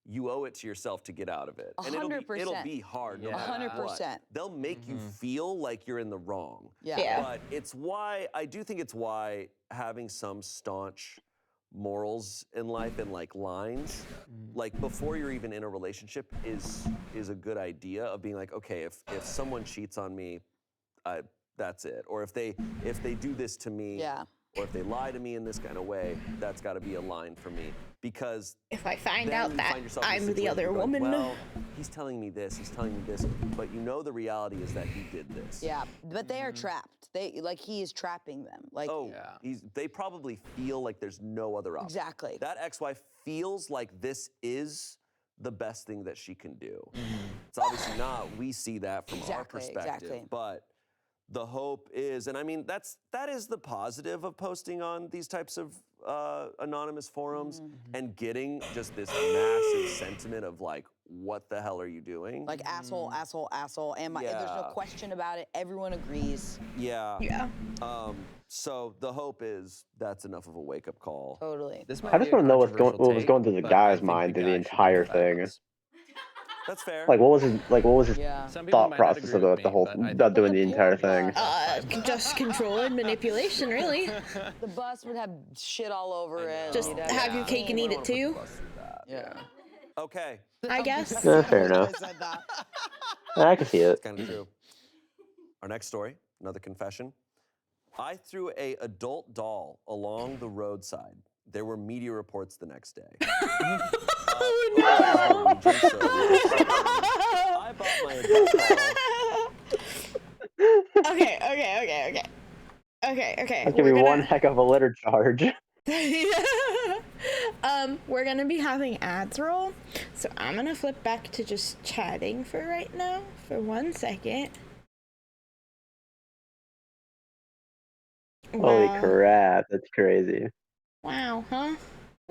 you owe it to yourself to get out of it. 100%. And it'll be hard no matter 100%. what. They'll make you feel like you're in the wrong. But I do think it's why having some staunch morals in life and like lines, like before you're even in a relationship is a good idea of being like, okay, if someone cheats on me, that's it. Or if they do this to me, or if they lie to me in this kind of way, that's got to be a line for me. Because if I find out that I'm the other woman, well, he's telling me this, but you know the reality is that he did this. Yeah, but they are trapped. He is trapping them. Like, they probably feel like there's no other option. Exactly. That ex-wife feels like this is the best thing that she can do. It's obviously not. We see that from our perspective, but the hope is, and I mean, that is the positive of posting on these types of anonymous forums and getting just this massive sentiment of like, what the hell are you doing? Like asshole, asshole, asshole. And there's no question about it. Everyone agrees. Yeah. So the hope is that's enough of a wake-up call. Totally. I just want to know what was going through the guy's mind through the entire thing. That's fair. Like, what was his thought process about doing the entire thing? Just control and manipulation, really. The bus would have shit all over it. Just have your cake and eat it too. Yeah. Okay. I guess. Fair enough. I can see it. It's kind of true. Our next story, another confession. I threw an adult doll along the roadside. There were media reports the next day. Oh no! I bought my adult doll. Okay. That's gonna be one heck of a litter charge. We're gonna be having ads roll, so I'm gonna flip back to just chatting for right now for 1 second. Holy crap, that's crazy. Wow, huh?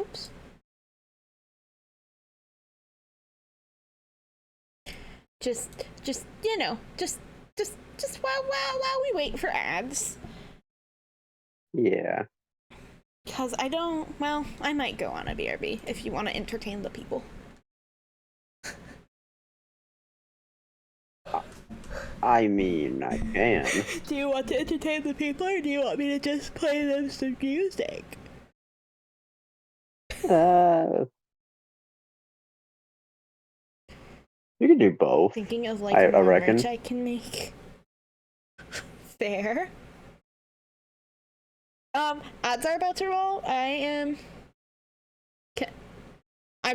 Oops. Just while we wait for ads. Yeah. Because I might go on a BRB if you want to entertain the people. I mean, I can. Do you want to entertain the people, or do you want me to just play them some music? You can do both. Thinking of like I more reckon. merch I can make. Fair. Ads are about to roll. I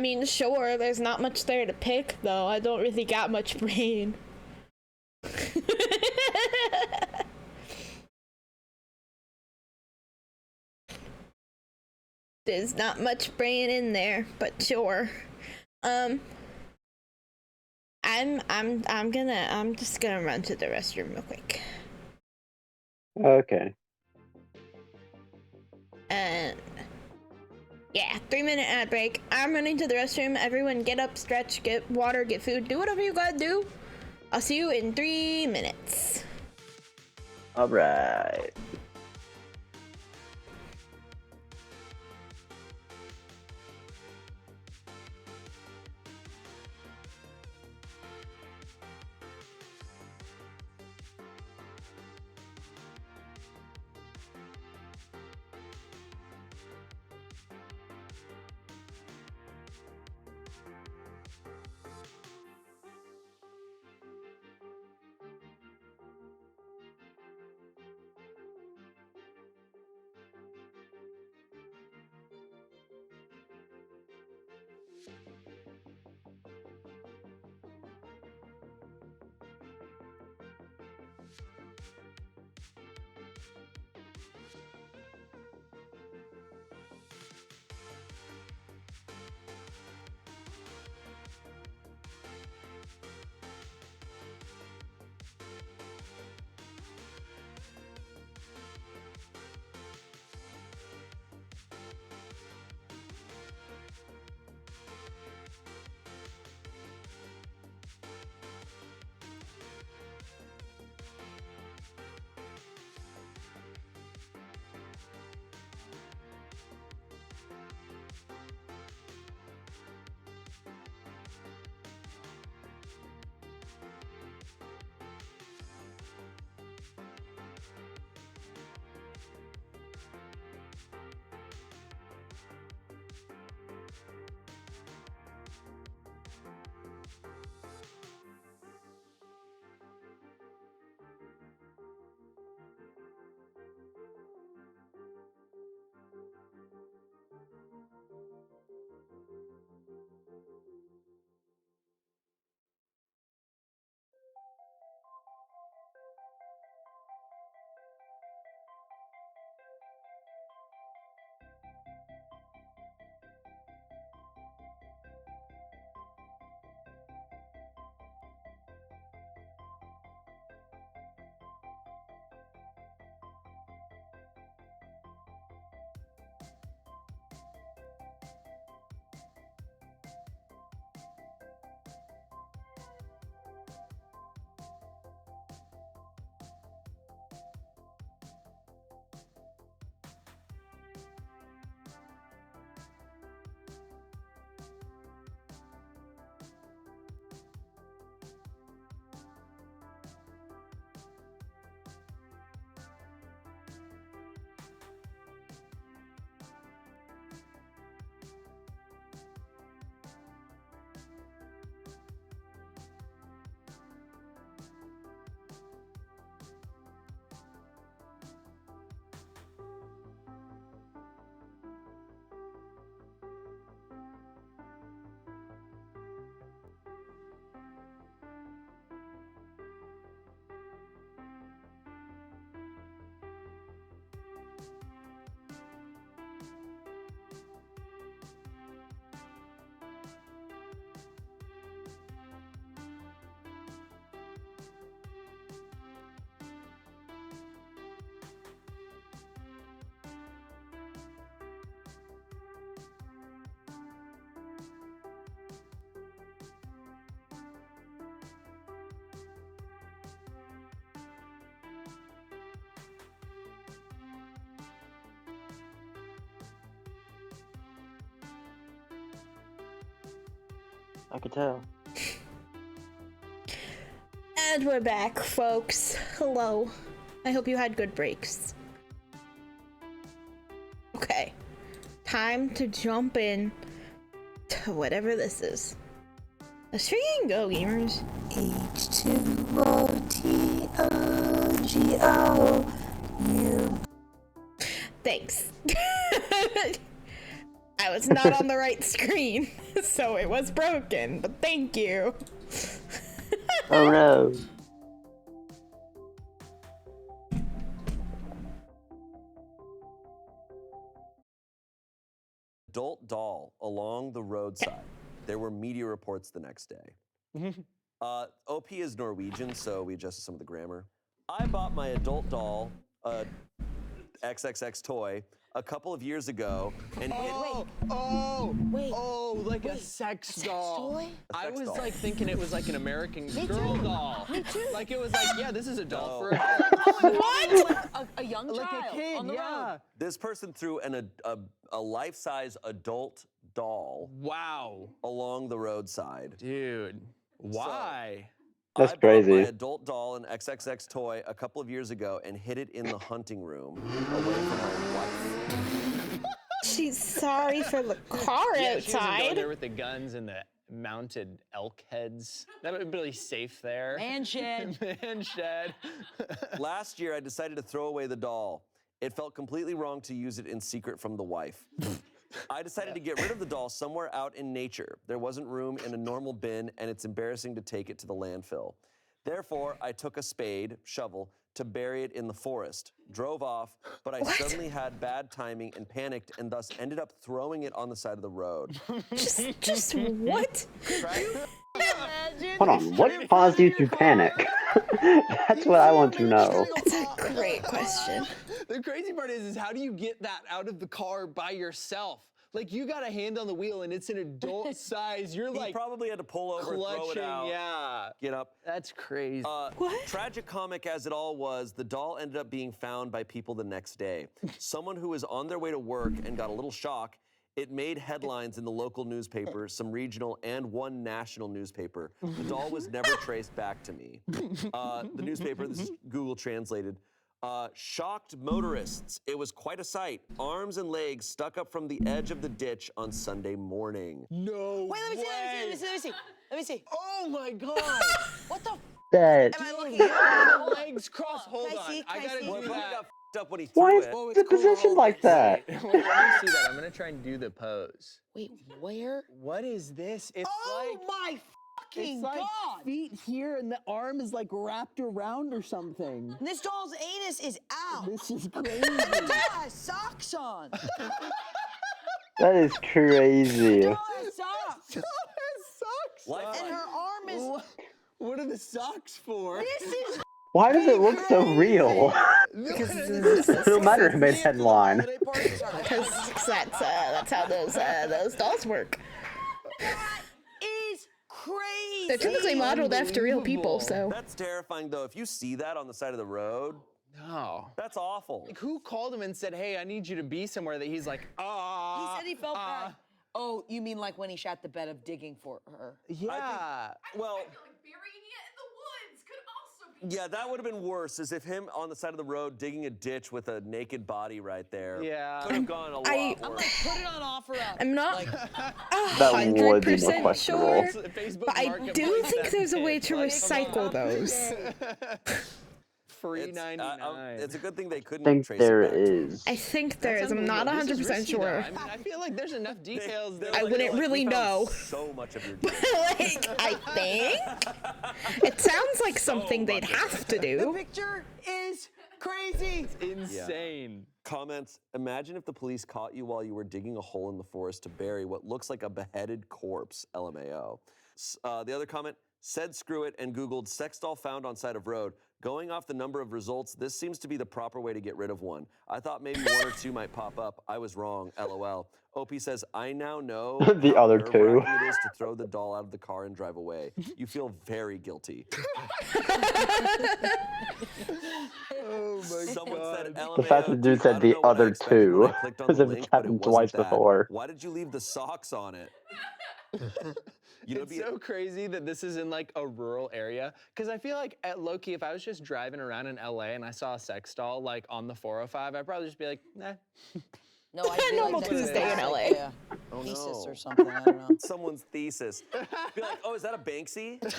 mean, sure, there's not much there to pick, though. I don't really got much brain. There's not much brain in there, but sure. I'm just gonna run to the restroom real quick. Okay. And yeah, 3-minute ad break. I'm running to the restroom. Everyone get up, stretch, get water, get food, do whatever you gotta do. I'll see you in 3 minutes. All right. I could tell. And we're back, folks. Hello. I hope you had good breaks. Okay. Time to jump in to whatever this is. Let's freaking go, gamers. H2OTOGO. Thanks. I was not on the right screen, so it was broken, but thank you. Oh no. Adult doll along the roadside. There were media reports the next day. OP is Norwegian, so we adjusted some of the grammar. I bought my adult doll, XXX toy, a couple of years ago, and like a sex doll. toy? I was doll. like thinking it was like an American Girl doll. Me too. Like it was like, yeah, this is a doll for What? A young like child a kid, on the road. this person threw a life-size adult doll Wow, along the roadside. dude, why? That's I crazy. bought my adult doll, an XXX toy, a couple of years ago and hid it in the hunting room away from my wife. She's sorry for the car Yeah, she doesn't go outside. there with the guns and the mounted elk heads. That would be really safe there. Man shed. Man shed. Last year, I decided to throw away the doll. It felt completely wrong to use it in secret from the wife. I decided to get rid of the doll somewhere out in nature. There wasn't room in a normal bin, and it's embarrassing to take it to the landfill. Therefore, I took a spade, shovel, to bury it in the forest, drove off, but I suddenly had bad timing and panicked, and thus ended up throwing it on the side of the road. Just what? Hold on, what caused you to panic? That's what I want to know. That's a great question. The crazy part is how do you get that out of the car by yourself? Like you got a hand on the wheel and it's an adult size. You're He like probably had to pull over, clutching, throw it out, yeah. get up. That's crazy. What? Tragicomic as it all was, the doll ended up being found by people the next day. Someone who was on their way to work and got a little shock. It made headlines in the local newspaper, some regional, and one national newspaper. The doll was never traced back to me. The newspaper, this is Google translated, shocked motorists. It was quite a sight. Arms and legs stuck up from the edge of the ditch on Sunday morning. No Wait, let me see. Let me see. Oh my God. What the? That. Am I looking at? The legs crossed. Hold Can I on. see? I Can I gotta see? do Well, it probably that. got f***ed up when he Why threw is it. Oh, it's the cool. position like that? Wait, let me see that. I'm gonna try and do the pose. Wait, where? What is this? It's Oh like my fucking It's like god! feet here and the arm is like wrapped around or something. This doll's anus is out. This is crazy. The doll has socks on. That is crazy. The doll has socks. socks. Life- And her arm is. What are the socks for? This is. Why does it look so real? No matter who made headline. Because that's how those dolls work. That is crazy. They're typically modeled after real people, so. That's terrifying, though. If you see that on the side of the road, No. that's awful. Like who called him and said, "Hey, I need you to be somewhere," that he's like, He said he felt bad. Oh, you mean like when he shat the bed of digging for her? Yeah. Well, Like burying it in the woods could also be. yeah, that would have been worse, as if him on the side of the road digging a ditch with a naked body right there. Yeah. Could have gone a lot I'm worse. Like, put it on offer up. I'm not Like, 100% questionable. sure, Facebook but I Marketplace, do think that's there's a it. way to Like, recycle those. Free It's, 99. it's a good thing they couldn't I think trace there it back to me. is. I think there is. I'm not Unbelievable. This is 100% risky, though. sure. I mean, I feel like there's enough details They that were I like, wouldn't "We really found know." So much of your dick. Like, I think. It sounds like something they'd have to the do. picture is crazy. insane. Comments, imagine if the police caught you while you were digging a hole in the forest to bury what looks like a beheaded corpse, LMAO. The other comment, said screw it and Googled sex doll found on side of road. Going off the number of results, this seems to be the proper way to get rid of one. I thought maybe one or two might pop up. I was wrong, LOL. OP says, I now know The how other two. nerve-wracking it is to throw the doll out of the car and drive away. You feel very guilty. Oh my Someone said, LMAO, The fact that the dude I said don't the know what I other expected when I two, clicked on the as if link, it's but it happened wasn't twice that. before. Why did you leave the socks on it? You know, It's so crazy that this is in like a rural area. Because I feel like at low-key, if I was just driving around in LA and I saw a sex doll like on the 405, I'd probably just be like, nah. No, I feel Normal like that's Tuesday in like LA. a Oh, thesis no. or something. I don't know. Someone's thesis. Be like, oh, is that a Banksy? Is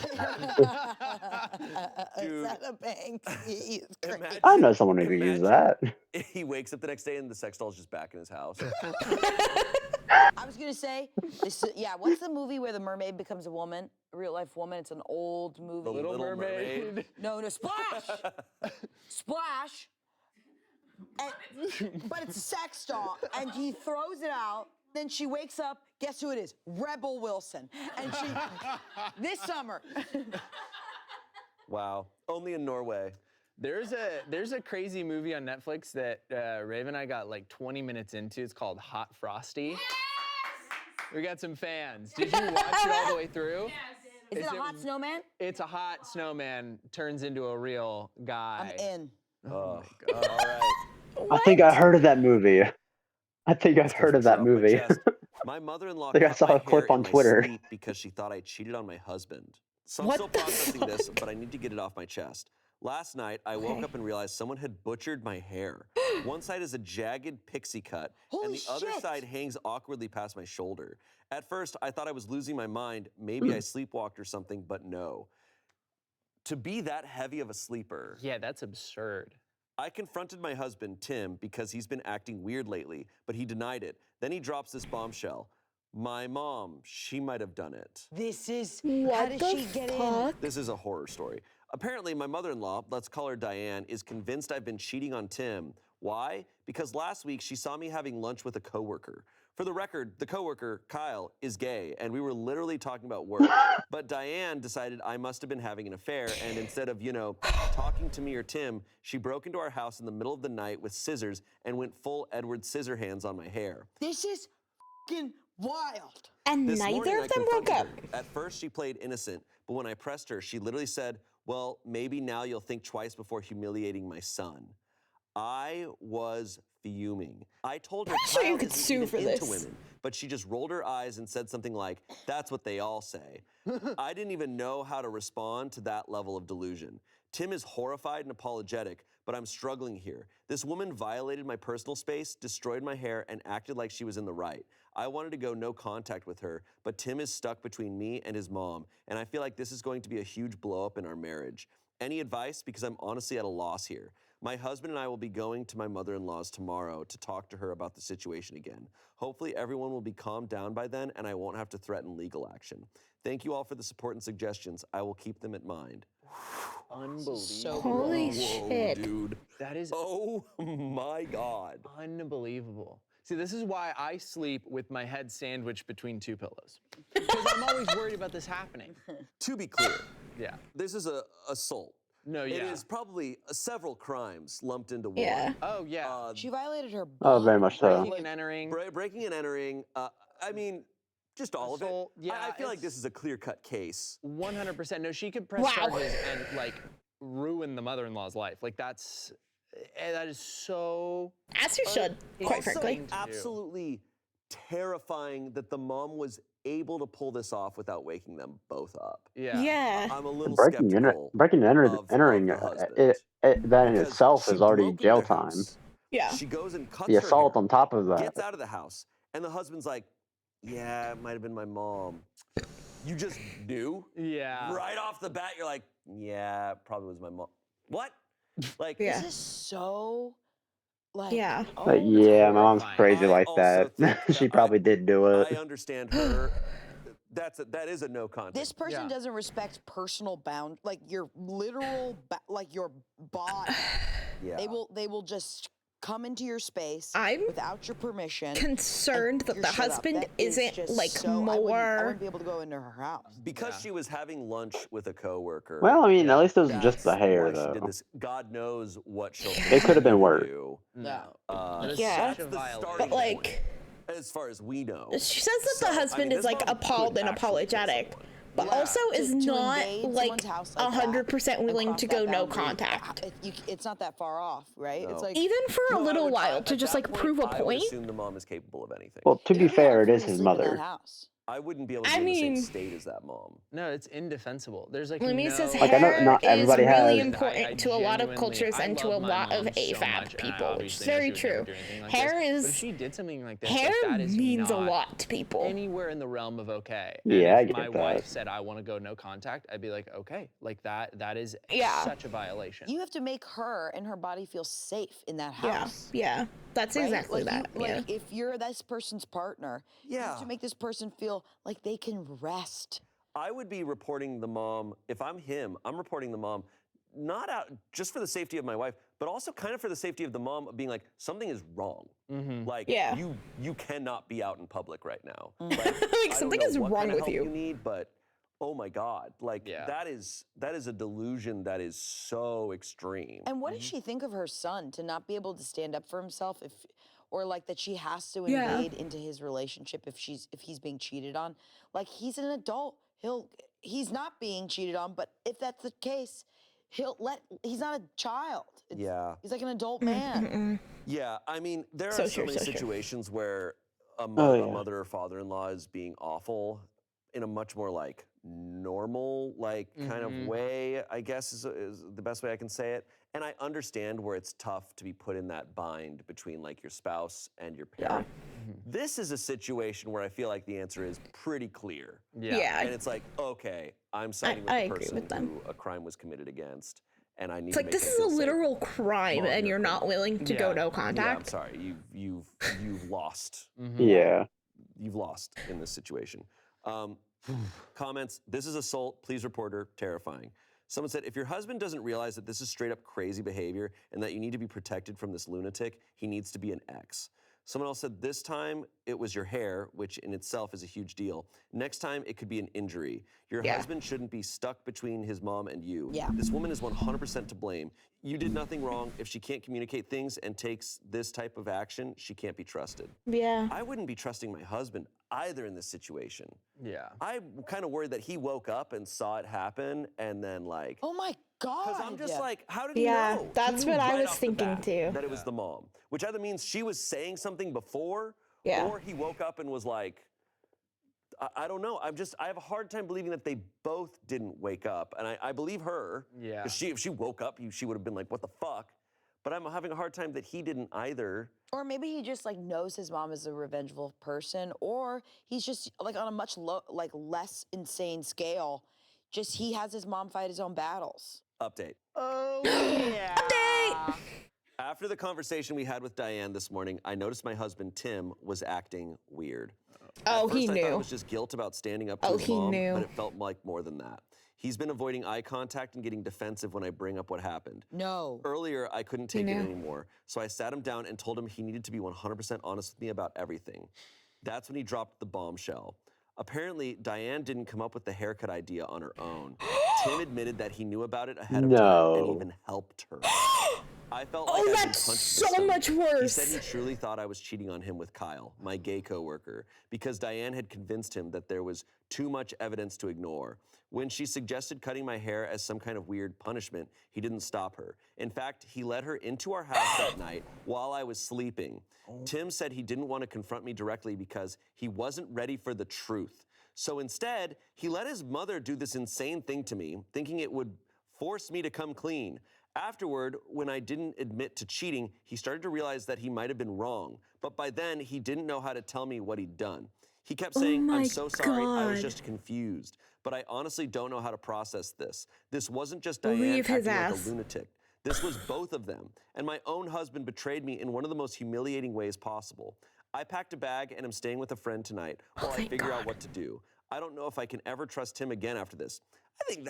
that a bank? Imagine, I know someone who could use that. he wakes up the next day and the sex doll's just back in his house. I was gonna say, this, yeah. What's the movie where the mermaid becomes a woman, a real life woman? It's an old movie. The Little Mermaid. No, Splash. Splash. And, but it's a sex doll, and he throws it out. Then she wakes up, Guess who it is? Rebel Wilson. And she, this summer. Wow. Only in Norway. There's a crazy movie on Netflix that Raven and I got like 20 minutes into. It's called Hot Frosty. Yes! We got some fans. Did you watch it all the way through? Yes. Is it a hot snowman? It's a hot snowman turns into a real guy. I'm in. Oh my God. All right. I think I heard of that movie. I think I've heard of that Off my movie. chest. My mother-in-law I think I cut saw my a clip hair on in my Twitter. sleep because she thought I cheated on my husband. So I'm What still the processing fuck? this, but I need to get it off my chest. Last night, I woke up and realized someone had butchered my hair. One side is a jagged pixie cut, Holy and the other shit. side hangs awkwardly past my shoulder. At first, I thought I was losing my mind. Maybe I sleepwalked or something, but no. To be that heavy of a sleeper. Yeah, that's absurd. I confronted my husband, Tim, because he's been acting weird lately, but he denied it. Then he drops this bombshell. My mom, she might have done it. This is, What how did the she get in? fuck? This is a horror story. Apparently, my mother-in-law, let's call her Diane, is convinced I've been cheating on Tim. Why? Because last week she saw me having lunch with a coworker. For the record, the coworker, Kyle, is gay, and we were literally talking about work. But Diane decided I must have been having an affair, and instead of, talking to me or Tim, she broke into our house in the middle of the night with scissors and went full Edward Scissorhands on my hair. This is fucking wild. And This neither morning, of I them broke up. confronted her. At first, she played innocent, but when I pressed her, she literally said, well, maybe now you'll think twice before humiliating my son. I was fuming. I told her Pretty sure you Kyle could isn't sue even for into this. women, but she just rolled her eyes and said something like, that's what they all say. I didn't even know how to respond to that level of delusion. Tim is horrified and apologetic, but I'm struggling here. This woman violated my personal space, destroyed my hair, and acted like she was in the right. I wanted to go no contact with her, but Tim is stuck between me and his mom, and I feel like this is going to be a huge blow up in our marriage. Any advice? Because I'm honestly at a loss here. My husband and I will be going to my mother-in-law's tomorrow to talk to her about the situation again. Hopefully everyone will be calmed down by then and I won't have to threaten legal action. Thank you all for the support and suggestions. I will keep them in mind. Unbelievable. So Holy Whoa, shit. dude. That is Oh my God. unbelievable. See, this is why I sleep with my head sandwiched between two pillows. Because I'm always worried about this happening. To be clear, Yeah. this is a assault. No, yeah. It is probably several crimes lumped into one. Yeah. Oh, yeah. She violated her Oh, very much so. Breaking and entering. Breaking and entering, I mean, just all Assault, of it. yeah, I feel like it's- this is a clear-cut case. 100%. No, she could press Wow. charges and like ruin the mother-in-law's life. Like that is so. As you should, quite Also, frankly. absolutely terrifying that the mom was able to pull this off without waking them both up. Yeah. Yeah. I'm a little Breaking and skeptical. entering the husband. that in Because itself she is already broke into jail their time. house. Yeah. She goes and cuts The her assault hair, on top of that. gets out of the house, and the husband's like, yeah, it might have been my mom. You just knew? Yeah. Right off the bat, you're like, yeah, it probably was my mom. What? Like, Yeah. This is so, like, Yeah. oh, But yeah, my mom's horrifying. crazy I like also that. think She that probably did do it. I understand her. That is a no contact. this person Yeah. doesn't respect personal bound, like your literal, like your body. Yeah. They will just come into your space I'm without your permission. Concerned that You're the shut up. husband That is isn't just like so, I more. wouldn't be able to go into her house. Because Yeah. she was having lunch with a coworker. Well, I mean, Yeah. at least it was just the that's hair, why though. She did this. God knows what she'll. It could have been continue to worse. do. No. Uh, That is Yeah. such a That's the violation. starting But like, point, as far as we know. she says that So, the I husband mean, is this like mom appalled could and actually kill apologetic, someone. but Yeah. also is To not invade like someone's house like that 100% and willing cross to that go no boundary, contact. It's not that far off, right? It's No. like Even for a No, I little would- while at to just that like point, prove a I would point. assume the mom is capable of anything. Well, to be it'd be fair, hard it for is me to his sleep in that mother. house. I wouldn't be able to I be in the mean- same state as that mom. No, it's indefensible. There's like Lemisa's no. Like, I know hair not is everybody really has- important to a lot of genuinely- cultures I and to a love my lot of mom so AFAB much, and I people, which is obviously know very she would never true. do anything like Hair this. is But if she did something like this, hair like, that is means a not lot to people. anywhere in the realm of okay. Yeah, I and if get my that. wife said I want to go no contact, I'd be like, okay, like that is Yeah. such a violation. You have to make her and her body feel safe in that Yeah, house. yeah, that's right? exactly Like, that. you, Yeah. like if you're this person's partner, you have Yeah. to make this person feel like they can rest. I would be reporting the mom, if I'm him, I'm reporting the mom, not out just for the safety of my wife, but also kind of for the safety of the mom of being like, something is wrong. Like, you cannot be out in public right now. Like, something is wrong with you. You need, but oh my God, like that is a delusion that is so extreme. And what does she think of her son to not be able to stand up for himself or like that she has to invade into his relationship if he's being cheated on? Like, he's an adult. He's not being cheated on, but if that's the case, he's not a child. He's like an adult man. Yeah, I mean, there are so many situations where a mother or father-in-law is being awful in a much more like normal, like kind of way, I guess is the best way I can say it. And I understand where it's tough to be put in that bind between like your spouse and your parent. This is a situation where I feel like the answer is pretty clear. And it's like, okay, I'm siding with the person who a crime was committed against. And I need it's like, this is a literal crime and you're not willing to go no contact. Yeah, I'm sorry, you've lost. You've lost in this situation. Comments, this is assault, please report her, terrifying. Someone said, if your husband doesn't realize that this is straight up crazy behavior and that you need to be protected from this lunatic, he needs to be an ex. Someone else said, this time it was your hair, which in itself is a huge deal. Next time it could be an injury. Your husband shouldn't be stuck between his mom and you. This woman is 100% to blame. You did nothing wrong. If she can't communicate things and takes this type of action, she can't be trusted. I wouldn't be trusting my husband either in this situation. I'm kind of worried that he woke up and saw it happen and then like, oh my God. Because I'm just like, how did he know? That's what I was thinking too. That it was the mom, which either means she was saying something before or he woke up and was like, I don't know. I have a hard time believing that they both didn't wake up. And I believe her. If she woke up, she would have been like, what the fuck? But I'm having a hard time that he didn't either. Or maybe he just like knows his mom is a revengeful person, or he's just like on a much less insane scale. Just he has his mom fight his own battles. Update. Oh, yeah. Update! After the conversation we had with Diane this morning, I noticed my husband, Tim, was acting weird. Oh, At first, he I knew. thought it was just guilt about standing up to his mom, but it felt like more than that. He's been avoiding eye contact and getting defensive when I bring up what happened. Earlier, I couldn't take it anymore, so I sat him down and told him he needed to be 100% honest with me about everything. That's when he dropped the bombshell. Apparently, Diane didn't come up with the haircut idea on her own. Tim admitted that he knew about it ahead of time and even helped her. I felt like I'd been punched so much worse. He said he truly thought I was cheating on him with Kyle, my gay coworker, because Diane had convinced him that there was too much evidence to ignore. When she suggested cutting my hair as some kind of weird punishment, he didn't stop her. In fact, he led her into our house that night while I was sleeping. Tim said he didn't want to confront me directly because he wasn't ready for the truth. So instead, he let his mother do this insane thing to me, thinking it would force me to come clean. Afterward, when I didn't admit to cheating, he started to realize that he might have been wrong. But by then, he didn't know how to tell me what he'd done. He kept saying, I'm so sorry, I was just confused. But I honestly don't know how to process this. This wasn't just Diane acting like a lunatic. This was both of them. And my own husband betrayed me in one of the most humiliating ways possible. I packed a bag and I'm staying with a friend tonight while I figure out what to do. I don't know if I can ever trust him again after this. I think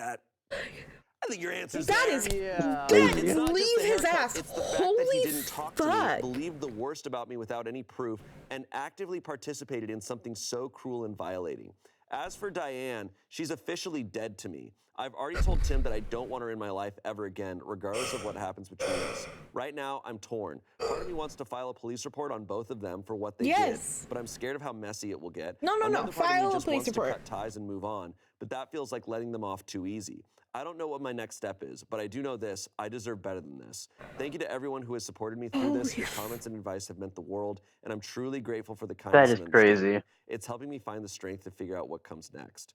your answer's that there. Is It's not leave just the his haircut, ass. It's the fact that he didn't talk to me, believed the worst about me without any proof, and actively participated in something so cruel and violating. As for Diane, she's officially dead to me. I've already told Tim that I don't want her in my life ever again, regardless of what happens between us. Right now, I'm torn. Part of me wants to file a police report on both of them for what they did, but I'm scared of how messy it will get. No, file a police report. To cut ties and move on, but that feels like letting them off too easy. I don't know what my next step is, but I do know this. I deserve better than this. Thank you to everyone who has supported me through this. Your comments and advice have meant the world, and I'm truly grateful for the kindness and understanding. That is crazy. It's helping me find the strength to figure out what comes next.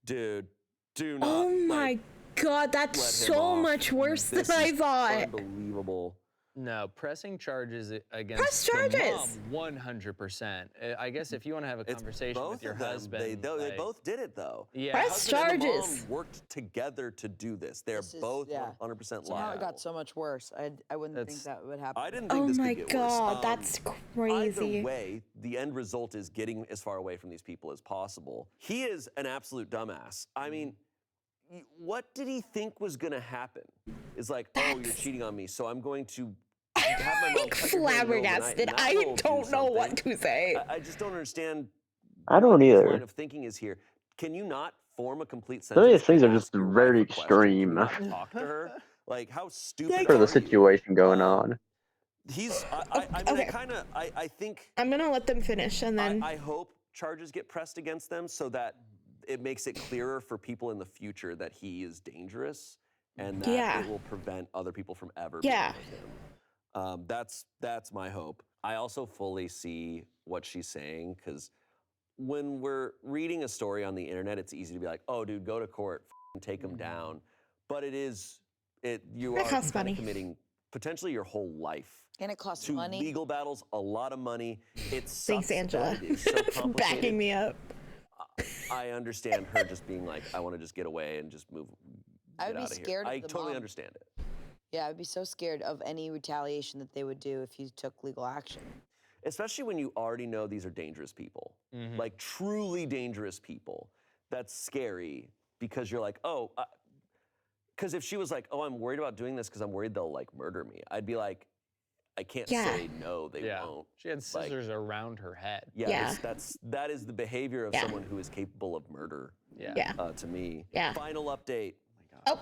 Dude, do not. Oh my God, that's so much worse than I thought. Unbelievable. No, pressing charges against the mom, 100%. I guess if you want to have a conversation with your husband. They both did it, though. Yeah. Press charges. charges. And the mom worked together to do this. They're both 100% liable. Somehow it got so much worse. I wouldn't think that would happen. I didn't think this could get worse. Oh my God, that's crazy. Either way, the end result is getting as far away from these people as possible. He is an absolute dumbass. I mean, what did he think was gonna happen? Is like, oh, you're cheating on me, so I'm going to have my mom cut your hair in the middle of the night, flabbergasted. and I that'll do don't know what something. to say. I just don't understand. I don't what his either. line of thinking is here. Can you not form a complete Some of sentence? these things and are just ask your wife very a question? Can you extreme not talk to her? Like, how stupid for are the you? situation going on. He's. I mean, I think. I'm gonna let them finish, and then I hope charges get pressed against them so that it makes it clearer for people in the future that he is dangerous and that it will prevent other people from ever being with him. That's my hope. I also fully see what she's saying, because when we're reading a story on the internet, it's easy to be like, oh, dude, go to court, take him down. But you are kind of committing potentially your whole life. And it costs to money. Legal battles, a lot of money. It sucks. Thanks, Angela, It is so complicated. backing me up. I understand her just being like, I want to just get away and just move. I would be scared of I the totally mom. understand it. Yeah, I'd be so scared of any retaliation that they would do if you took legal action. Especially when you already know these are dangerous people, like truly dangerous people. That's scary, because you're like, oh, because if she was like, oh, I'm worried about doing this because I'm worried they'll like murder me, I'd be like, I can't say no, they won't. She had scissors around her head. That is the behavior of someone who is capable of murder. To me. Final update. Oh,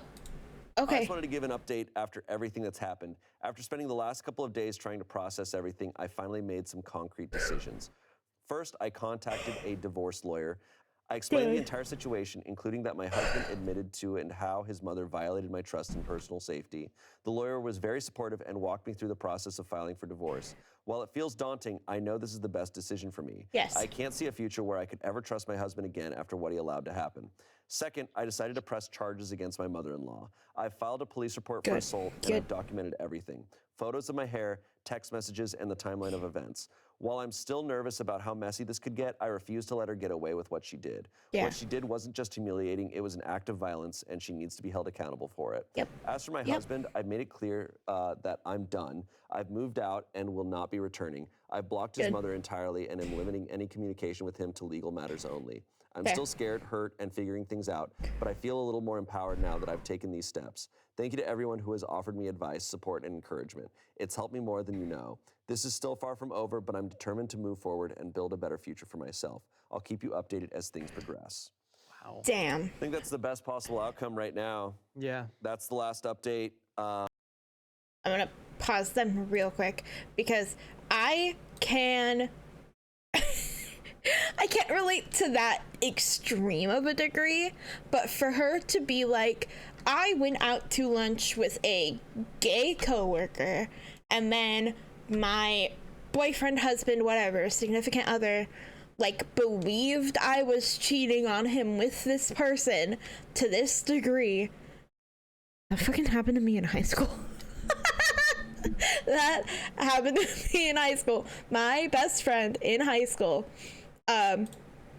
okay. I just wanted to give an update after everything that's happened. After spending the last couple of days trying to process everything, I finally made some concrete decisions. First, I contacted a divorce lawyer. I explained the entire situation, including that my husband admitted to and how his mother violated my trust and personal safety. The lawyer was very supportive and walked me through the process of filing for divorce. While it feels daunting, I know this is the best decision for me. Yes. I can't see a future where I could ever trust my husband again after what he allowed to happen. Second, I decided to press charges against my mother-in-law. I filed a police report for assault, and I've documented everything. Photos of my hair, text messages, and the timeline of events. While I'm still nervous about how messy this could get, I refuse to let her get away with what she did. What she did wasn't just humiliating, it was an act of violence, and she needs to be held accountable for it. As for my husband, I've made it clear that I'm done. I've moved out and will not be returning. I've blocked his mother entirely and am limiting any communication with him to legal matters only. I'm still scared, hurt, and figuring things out, but I feel a little more empowered now that I've taken these steps. Thank you to everyone who has offered me advice, support, and encouragement. It's helped me more than you know. This is still far from over, but I'm determined to move forward and build a better future for myself. I'll keep you updated as things progress. Wow. Damn. I think that's the best possible outcome right now. Yeah. That's the last update. I'm gonna pause them real quick because I can't relate to that extreme of a degree, but for her to be like, I went out to lunch with a gay coworker, and then my boyfriend, husband, whatever, significant other, like, believed I was cheating on him with this person to this degree. That fucking happened to me in high school. That happened to me in high school. My best friend in high school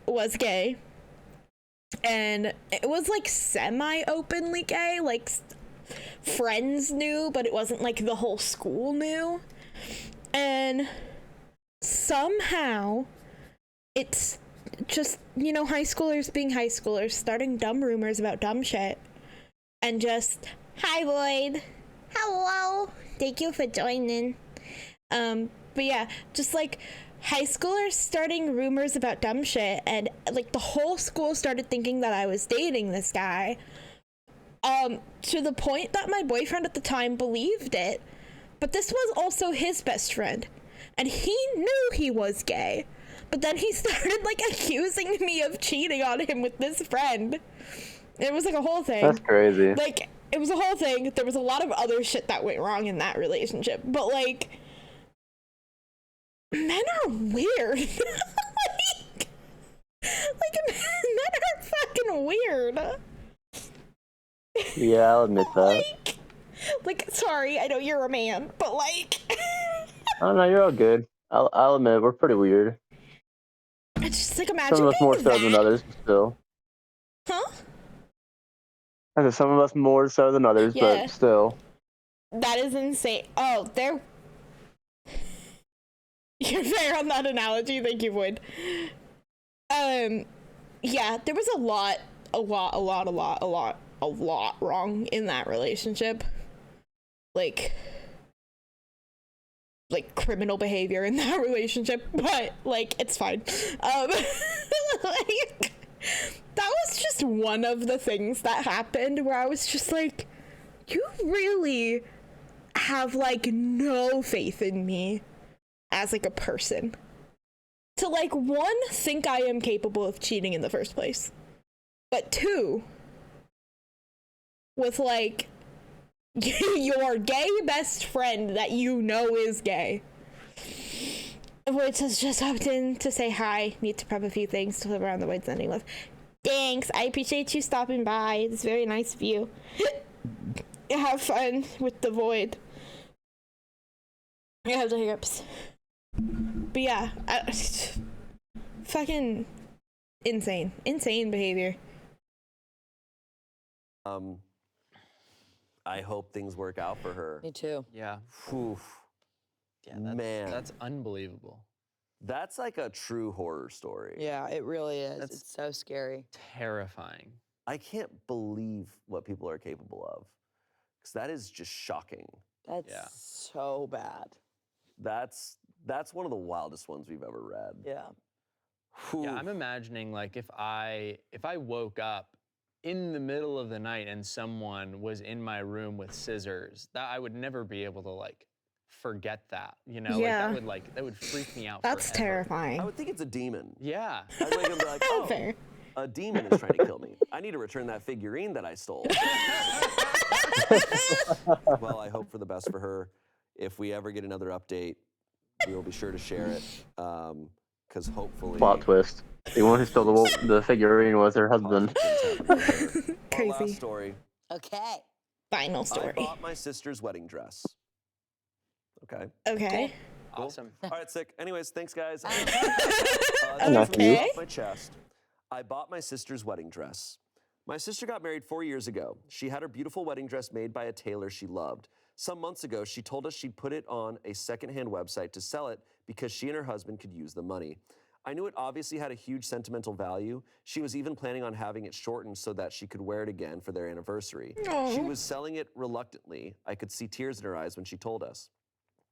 was gay, and it was like semi-openly gay, like friends knew, but it wasn't like the whole school knew. And somehow it's just, you know, high schoolers being high schoolers, starting dumb rumors about dumb shit, and just, hi Lloyd, hello, thank you for joining. But yeah, just like high schoolers starting rumors about dumb shit, and like the whole school started thinking that I was dating this guy, to the point that my boyfriend at the time believed it. But this was also his best friend, and he knew he was gay, but then he started like accusing me of cheating on him with this friend. It was like a whole thing. That's crazy. Like, it was a whole thing. There was a lot of other shit that went wrong in that relationship, but like, men are weird. like men are fucking weird. Yeah, I'll admit that. Like, sorry, I know you're a man, but like, Oh no, you're all good. I'll admit we're pretty weird. it's just like, imagine Some of us more being so than that. others, but still. Huh? I said some of us more so than others, Yeah. but still. That is insane. Oh, there. You're fair on that analogy. Thank you, Wood. Yeah, there was a lot a lot wrong in that relationship. Like criminal behavior in that relationship, but like it's fine. Like that was just one of the things that happened where I was just like, you really have like no faith in me as like a person to like, one, think I am capable of cheating in the first place, but two, with like your gay best friend that you know is gay, which has just hopped in to say hi, need to prep a few things to live around the woods ending with. Thanks, I appreciate you stopping by. It's very nice of you. Have fun with the void. I have the hiccups. But yeah, fucking insane behavior. I hope things work out for her. Me too. Yeah. Oof. Yeah, Man. That's unbelievable. That's like a true horror story. Yeah, it really is. That's it's so scary. Terrifying. I can't believe what people are capable of, because that is just shocking. That's so bad. That's one of the wildest ones we've ever read. Yeah. Whew. Yeah, I'm imagining like if I woke up in the middle of the night and someone was in my room with scissors, that I would never be able to like forget that, you know? Yeah. That would freak me out. That's forever. terrifying. I would think it's a demon. Yeah. I'd wake up and be like, oh, Fair. a demon is trying to kill me. I need to return that figurine that I stole. Well, I hope for the best for her. If we ever get another update, we will be sure to share it. Because hopefully... Plot twist. The one who stole the figurine was her husband. Crazy. Our last story. Okay. Final story. I bought my sister's wedding dress. Okay. Okay. Cool. Awesome. All right, sick. Anyways, thanks, guys. Okay. Off my chest. I bought my sister's wedding dress. My sister got married 4 years ago. She had her beautiful wedding dress made by a tailor she loved. Some months ago, she told us she'd put it on a secondhand website to sell it because she and her husband could use the money. I knew it obviously had a huge sentimental value. She was even planning on having it shortened so that she could wear it again for their anniversary. Aww. She was selling it reluctantly. I could see tears in her eyes when she told us.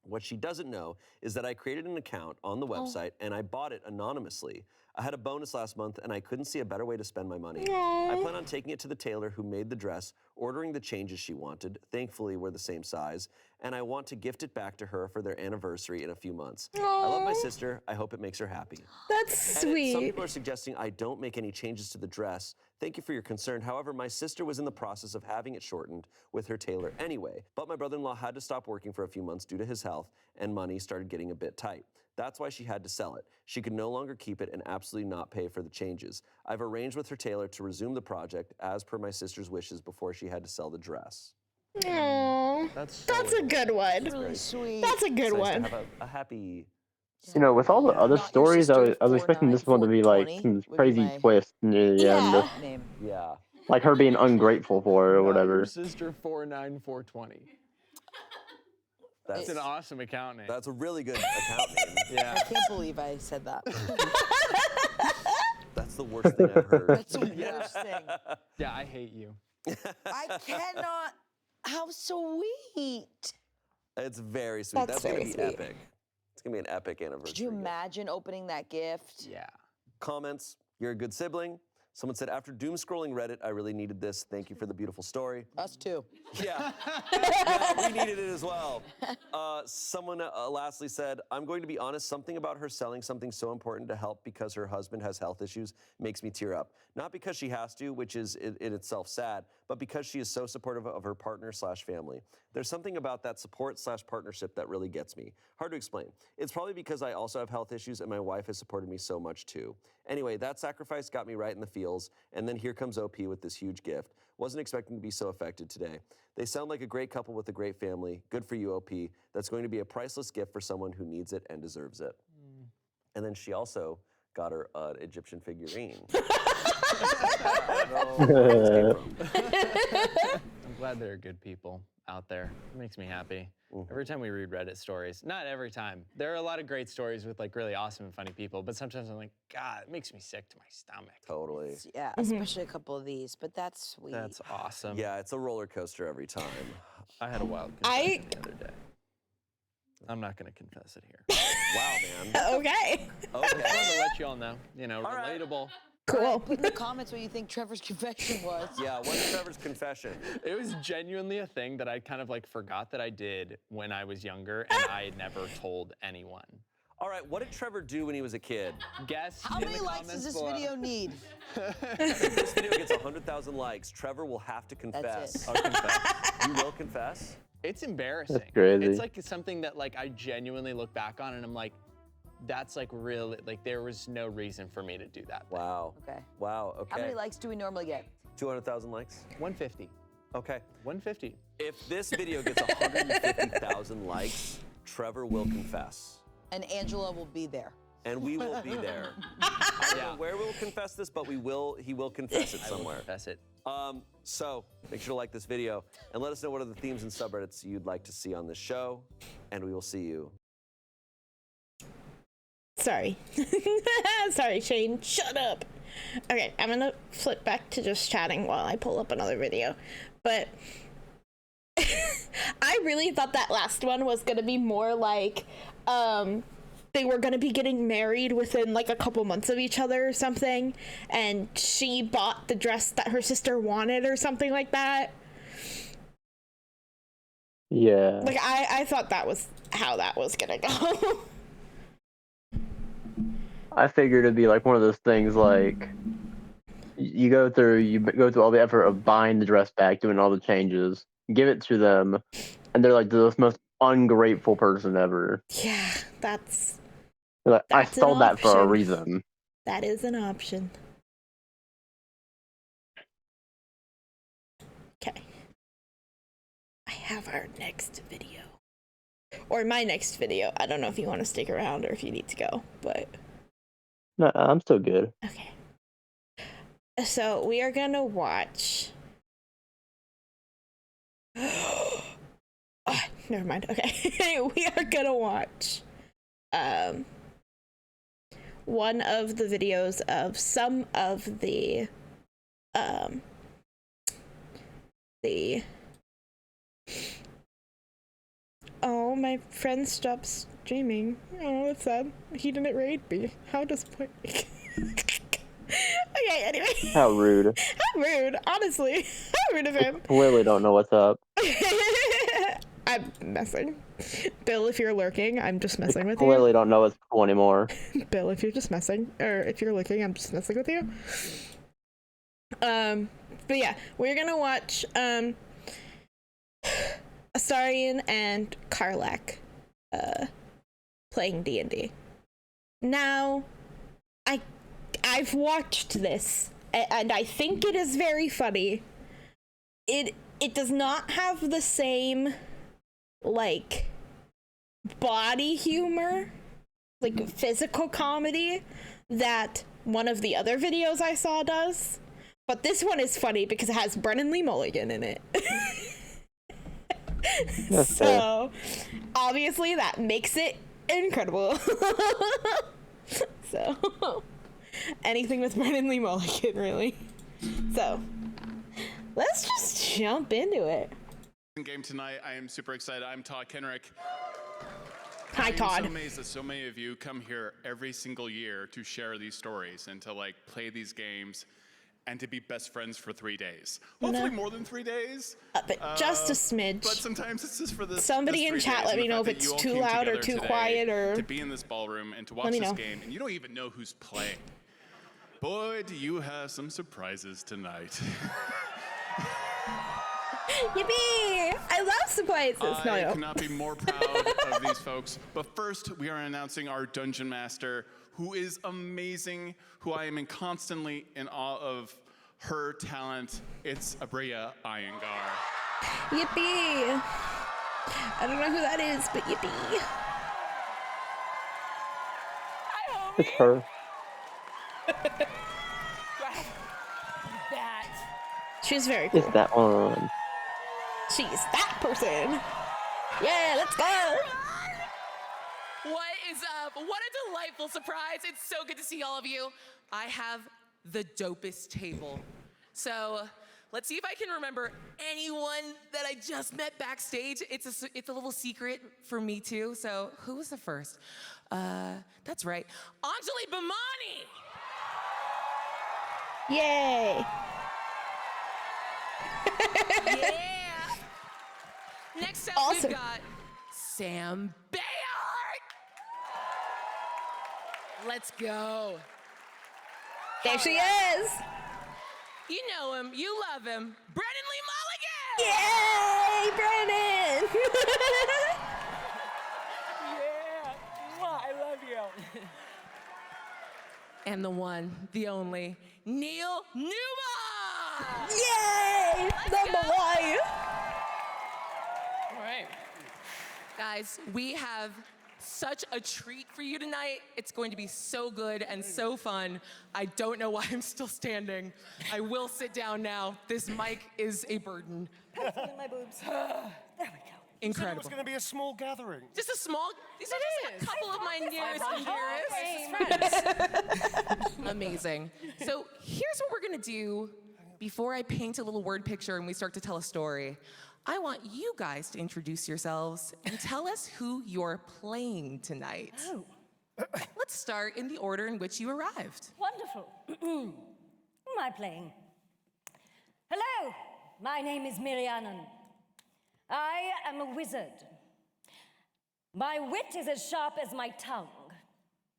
What she doesn't know is that I created an account on the website and I bought it anonymously. I had a bonus last month and I couldn't see a better way to spend my money. I plan on taking it to the tailor who made the dress, ordering the changes she wanted. Thankfully, we're the same size. And I want to gift it back to her for their anniversary in a few months. I love my sister. I hope it makes her happy. That's Edit, sweet. some people are suggesting I don't make any changes to the dress. Thank you for your concern. However, my sister was in the process of having it shortened with her tailor anyway. But my brother-in-law had to stop working for a few months due to his health, and money started getting a bit tight. That's why she had to sell it. She could no longer keep it and absolutely not pay for the changes. I've arranged with her tailor to resume the project as per my sister's wishes before she had to sell the dress. Aww. That's a good one. Really sweet. That's a good It's nice one. to have a happy... You know, with all the other Not your stories, I sister, was expecting this one to be like 49, some 420 crazy would be my- twist near the end. Yeah. Name. Yeah. Like her being ungrateful for it or Not whatever. Your sister 49420. That's an awesome account name. That's a really good account name. Yeah. I can't believe I said that. That's the worst thing I've heard. That's the worst thing. Yeah, I hate you. I cannot. How sweet. It's very sweet. That's That's gonna very be sweet. epic. It's gonna be an epic anniversary. Could you gift. imagine opening that gift? Yeah. Comments, you're a good sibling. Someone said, after doom scrolling Reddit, I really needed this. Thank you for the beautiful story. Us too. Yeah, yeah, we needed it as well. Someone lastly said, I'm going to be honest, something about her selling something so important to help because her husband has health issues makes me tear up. Not because she has to, which is in itself sad, but because she is so supportive of her partner / family. There's something about that support / partnership that really gets me. Hard to explain. It's probably because I also have health issues and my wife has supported me so much too. Anyway, that sacrifice got me right in the feels, and then here comes OP with this huge gift. Wasn't expecting to be so affected today. They sound like a great couple with a great family. Good for you, OP. That's going to be a priceless gift for someone who needs it and deserves it. And then she also got her Egyptian figurine. I don't know where this came from. I'm glad there are good people out there. It makes me happy. Every time we read Reddit stories, not every time. There are a lot of great stories with like really awesome and funny people, but sometimes I'm like, God, it makes me sick to my stomach. Totally. Yeah, especially a couple of these, but that's sweet. That's awesome. Yeah, it's a roller coaster every time. I had a wild confession the other day. I'm not gonna confess it here. Wow, man. Okay. I wanted to let you all know, relatable. Cool. Put in the comments what you think Trevor's confession was. Yeah, what's Trevor's confession? It was genuinely a thing that I kind of like forgot that I did when I was younger, and I had never told anyone. All right, what did Trevor do when he was a kid? Guess How in many the likes does comments this below. video need? If this video gets 100,000 likes, Trevor will have to confess. That's it. I'll confess. You will confess? It's embarrassing. That's crazy. It's like something that like I genuinely look back on and I'm like, that's like really, like there was no reason for me to do that. Wow. Okay. Wow, okay. How many likes do we normally get? 200,000 likes? 150. Okay. 150. If this video gets 150,000 likes, Trevor will confess. And Angela will be there. And we will be there. I don't know where we'll confess this, but he will confess it I will somewhere. confess it. So make sure to like this video and let us know what are the themes and subreddits you'd like to see on this show, and we will see you. Sorry. Sorry, Shane. Shut up. Okay, I'm gonna flip back to just chatting while I pull up another video. But I really thought that last one was gonna be more like, they were gonna be getting married within like a couple months of each other or something, and she bought the dress that her sister wanted or something like that. Yeah. Like I thought that was how that was gonna go. I figured it'd be like one of those things like you go through all the effort of buying the dress back, doing all the changes, give it to them, and they're like the most ungrateful person ever. Yeah, that's Like, I an stole that for a option. reason. That is an option. Okay. I have our next video. Or my next video. I don't know if you want to stick around or if you need to go, but... No, I'm still good. Okay. So, we are gonna watch... Oh, never mind. Okay. We are gonna watch... one of the videos of some of the oh, my friend stopped streaming. Oh, that's sad. He didn't raid me. How disappointing. Okay, anyway. How rude. How rude, honestly. How rude of him. Clearly don't know what's up. I'm messing. Bill, if you're lurking, I'm just messing with you. Clearly don't know what's cool anymore. Bill, if you're just messing, or if you're looking, I'm just messing with you. But yeah, we're gonna watch Astarion and Karlach playing D&D. Now, I've watched this, and I think it is very funny. It does not have the same, like, body humor, like physical comedy that one of the other videos I saw does. But this one is funny because it has Brennan Lee Mulligan in it. So, obviously that makes it incredible. So, anything with Brennan Lee Mulligan, really. So, let's just jump into it. Game tonight, I am super excited. I'm Todd Kenrick. Hi, Todd. I'm so amazed that so many of you come here every single year to share these stories and to like play these games and to be best friends for 3 days. Hopefully more than 3 days. But just a smidge. But sometimes it's just for this. Somebody in chat, let me know if it's too loud or too quiet or... To be in this ballroom and to watch this game, and you don't even know who's playing. Boy, do you have some surprises tonight. Yippee! I love surprises. I cannot be more proud of these folks. But first, we are announcing our Dungeon Master, who is amazing, who I am constantly in awe of her talent. It's Abria Iyengar. Yippee! I don't know who that is, but yippee. It's her. She's very cool. It's that one. she's that person. Yeah, let's go. What is up? What a delightful surprise. It's so good to see all of you. I have the dopest table. So let's see if I can remember anyone that I just met backstage. It's a little secret for me too. So who was the first? That's right, Anjali Bhimani. Yay. Yeah. Next up, awesome. We've got Sam Bayard. Let's go. There she is. You know him, you love him, Brennan Lee Mulligan. Yay, Brennan. Yeah, I love you. And the one, the only, Neil Newman. Yay, number one. All right. Guys, we have such a treat for you tonight. It's going to be so good and so fun. I don't know why I'm still standing. I will sit down now. This mic is a burden. Pencil in my boobs. There we go. Incredible. It was going to be a small gathering. Just a small, these are just a couple of my nearest and dearest. Amazing. So here's what we're gonna do before I paint a little word picture and we start to tell a story. I want you guys to introduce yourselves and tell us who you're playing tonight. Oh. Let's start in the order in which you arrived. Wonderful. Who am I playing? Hello, my name is Mirianan. I am a wizard. My wit is as sharp as my tongue.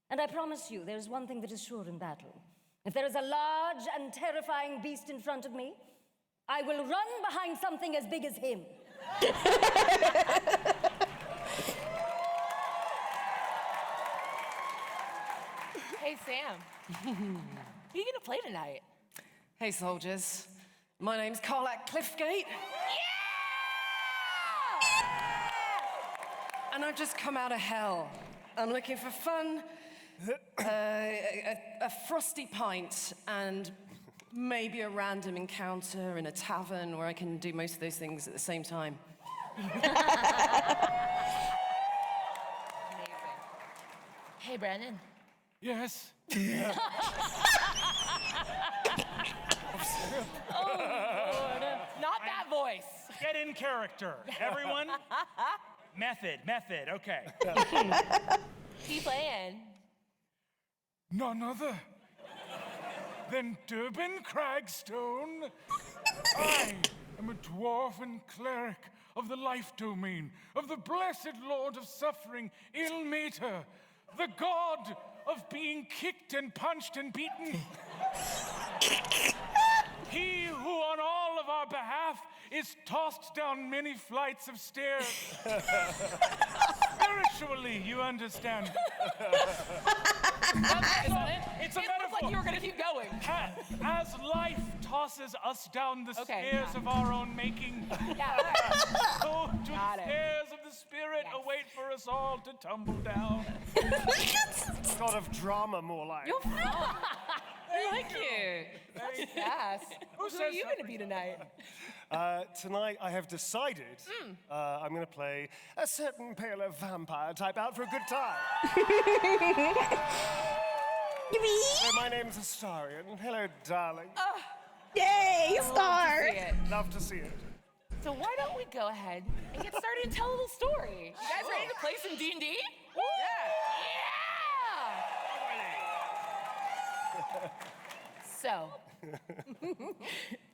And I promise you, there is one thing that is sure in battle. If there is a large and terrifying beast in front of me, I will run behind something as big as him. Hey, Sam. Who are you gonna play tonight? Hey, soldiers. My name's Karlak Cliffgate. And I've just come out of hell. I'm looking for fun, a frosty pint, and maybe a random encounter in a tavern where I can do most of those things at the same time. Amazing. Hey, Brandon. Yes. Oh, Lord. Not that voice. Get in character, everyone. Method, okay. Who you playing? None other than Durbin Cragstone. I am a dwarven cleric of the life domain of the blessed Lord of Suffering, Ilmater, the god of being kicked and punched and beaten. He who on all of our behalf is tossed down many flights of stairs. Spiritually, you understand. It's a metaphor. Like you were gonna keep going. As life tosses us down the stairs of our own making, so to the stairs of the spirit await for us all to tumble down. Sort of drama, more like. I like you. That's fast. Who are you going to be tonight? Tonight I have decided I'm going to play a certain paler vampire type out for a good time. My name's Astarion. Hello, darling. Yay, Star! Love to see it. So why don't we go ahead and get started and tell a little story? You guys ready to play some D&D? Yeah! So,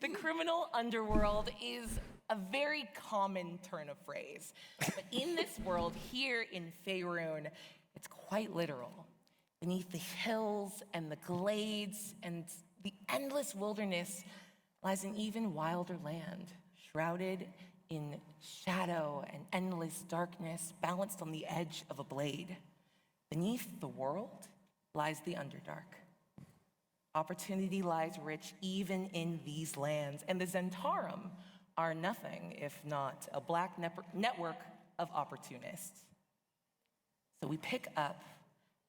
the criminal underworld is a very common turn of phrase. But in this world, here in Faerun, it's quite literal. Beneath the hills and the glades and the endless wilderness lies an even wilder land, shrouded in shadow and endless darkness, balanced on the edge of a blade. Beneath the world lies the Underdark. Opportunity lies rich even in these lands, and the Zentarum are nothing if not a black network of opportunists. So we pick up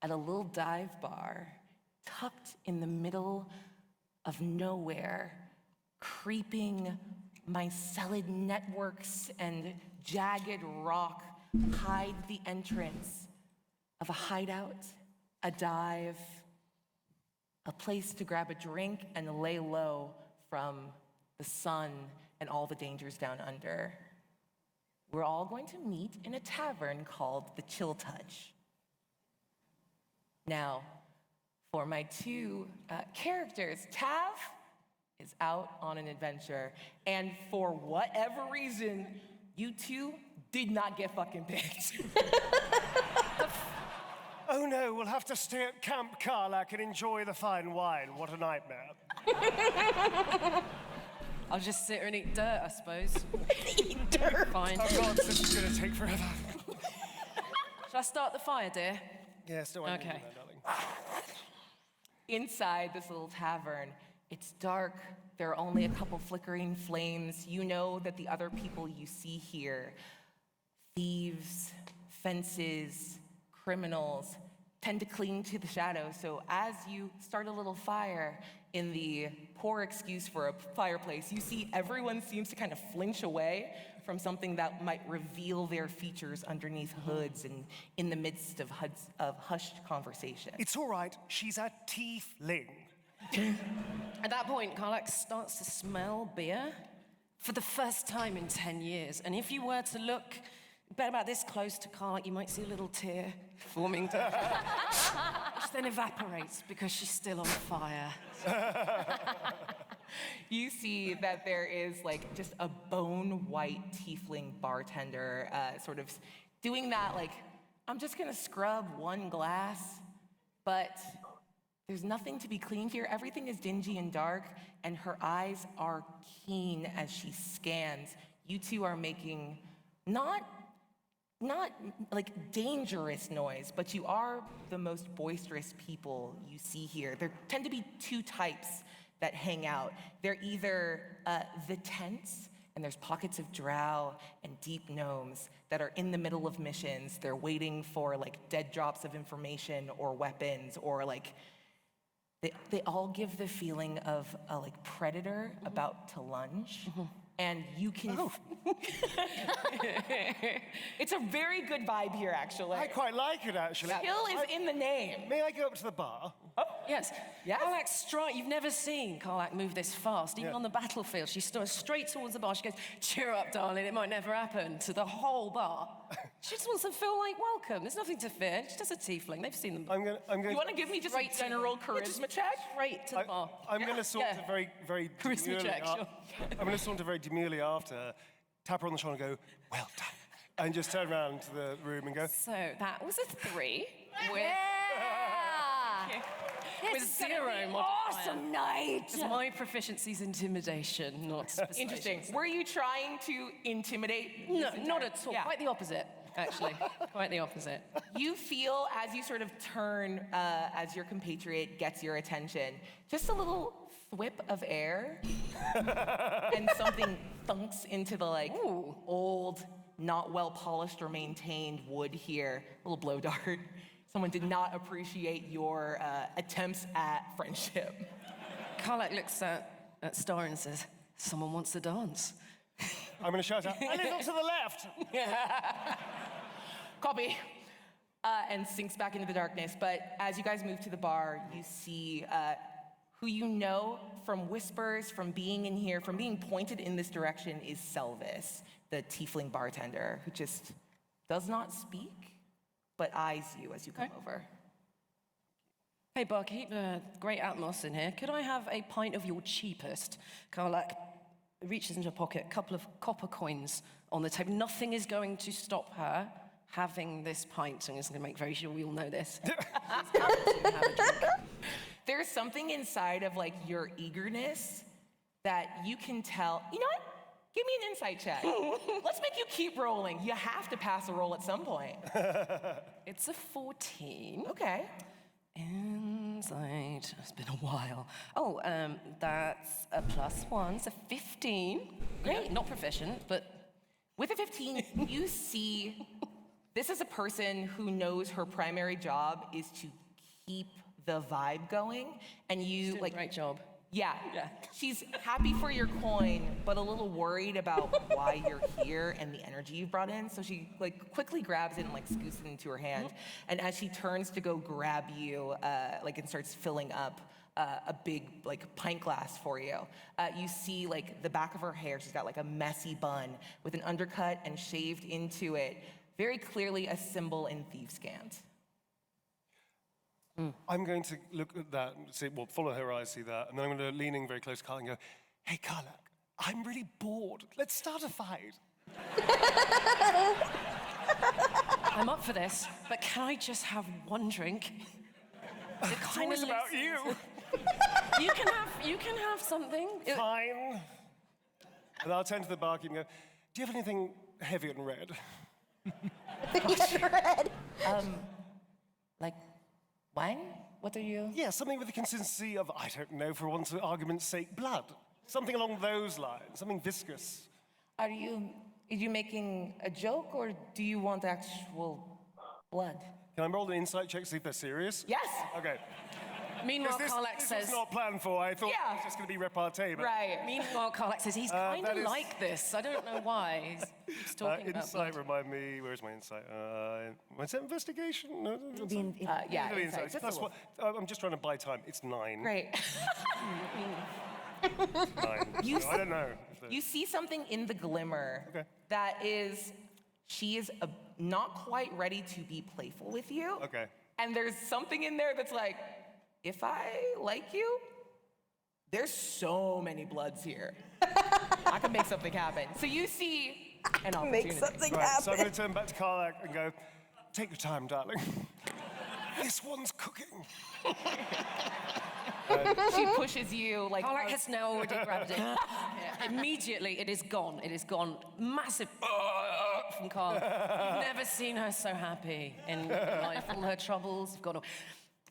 at a little dive bar tucked in the middle of nowhere, creeping mycelid networks and jagged rock hide the entrance of a hideout, a dive, a place to grab a drink and lay low from the sun and all the dangers down under. We're all going to meet in a tavern called the Chill Touch. Now, for my two characters, Tav is out on an adventure, and for whatever reason, you two did not get fucking picked. Oh no, we'll have to stay at Camp Karlak and enjoy the fine wine. What a nightmare. I'll just sit here and eat dirt, I suppose. Eat dirt? Fine. Oh God, this is gonna take forever. Shall I start the fire, dear? Yes, don't worry. Okay. Darling. Inside this little tavern, it's dark. There are only a couple flickering flames. You know that the other people you see here, thieves, fences, criminals, tend to cling to the shadows. So as you start a little fire in the poor excuse for a fireplace, you see everyone seems to kind of flinch away from something that might reveal their features underneath hoods and in the midst of hushed conversation. It's all right. She's a tiefling. At that point, Karlak starts to smell beer for the first time in 10 years. And if you were to look about this close to Karlak, you might see a little tear forming, which then evaporates because she's still on fire. You see that there is like just a bone-white tiefling bartender sort of doing that, like, I'm just gonna scrub one glass, but there's nothing to be cleaned here. Everything is dingy and dark, and her eyes are keen as she scans. You two are making not like dangerous noise, but you are the most boisterous people you see here. There tend to be two types that hang out. They're either the tense, and there's pockets of drow and deep gnomes that are in the middle of missions. They're waiting for like dead drops of information or weapons, or like they all give the feeling of a like predator about to lunge. And you can... It's a very good vibe here, actually. I quite like it, actually. Skill is in the name. May I go up to the bar? Oh, yes. Karlak strike. You've never seen Karlak move this fast. Even on the battlefield, she stood straight towards the bar. She goes, cheer up, darling, it might never happen, to the whole bar. She just wants to feel like welcome. There's nothing to fear. She's just a tiefling. They've seen them. I'm going You want to give me just a general charisma check? Straight to the bar. I'm going to saunter very Charisma demurely. check, sure. I'm going to saunter very demurely after, tap her on the shoulder and go, well done. And just turn around to the room and go, So that was a 3 with... This With is gonna 0 be an modifier. awesome night. Because my proficiency's intimidation, not persuasion. Interesting. Were you trying to intimidate? No, not at all. Yeah. Quite the opposite, actually. Quite the opposite. You feel as you sort of turn, as your compatriot gets your attention, just a little thwip of air, and something thunks into the like old, not well polished or maintained wood here. A little blow dart. Someone did not appreciate your attempts at friendship. Karlak looks at Star and says, someone wants to dance. I'm going to shout out, a little to the left. Copy. And sinks back into the darkness. But as you guys move to the bar, you see who you know from whispers, from being in here, from being pointed in this direction is Selvis, the tiefling bartender, who just does not speak, but eyes you as you come over. Hey, barkeep, great atmos in here. Could I have a pint of your cheapest? Karlak reaches into a pocket, a couple of copper coins on the table. Nothing is going to stop her having this pint. So I'm just going to make very sure we all know this. There's something inside of like your eagerness that you can tell. You know what? Give me an insight check. Let's make you keep rolling. You have to pass a roll at some point. It's a 14. Okay. Insight. It's been a while. Oh, that's a +1, so 15. Great. Not proficient, but with a 15, you see this is a person who knows her primary job is to keep the vibe going, and you she's doing a great job. Yeah. She's happy for your coin, but a little worried about why you're here and the energy you've brought in. So she like quickly grabs it and like scoots it into her hand. And as she turns to go grab you, and starts filling up a big like pint glass for you, you see like the back of her hair. She's got like a messy bun with an undercut and shaved into it. Very clearly a symbol in thieves' cant. I'm going to look at that and see, well, follow her eyes, see that, and then I'm going to lean in very close to Carla and go, hey, Carla, I'm really bored. Let's start a fight. I'm up for this, but can I just have one drink? It's always about you. You can have something. Fine. And I'll turn to the barkeep and go, do you have anything heavy and red? Red. Like wine? What are you? Yeah, something with the consistency of, I don't know, for one's argument's sake, blood. Something along those lines, something viscous. Are you making a joke or do you want actual blood? Can I roll an insight check to see if they're serious? Yes. Okay. Meanwhile, Karlak This says... was not planned for. I thought it was just going to be repartee. But Right. Meanwhile, Karlak says he's kind of like this. I don't know why. He's talking about insight, blood. remind me, where's my insight? Was that investigation? No, It'll be insight. Just Plus a what? I'm just trying to buy time. It's 9. Great. 9. I don't know. You see something in the glimmer that is, she is not quite ready to be playful with you. Okay. And there's something in there that's like, if I like you, there's so many bloods here. I can make something happen. So you see an opportunity. Make something Right, happen. so I'm going to turn back to Karlak and go, take your time, darling. This one's cooking. She pushes you like... Karlak has now already grabbed it. Immediately, it is gone. It is gone. Massive from Karlak. You've never seen her so happy in life. All her troubles have gone.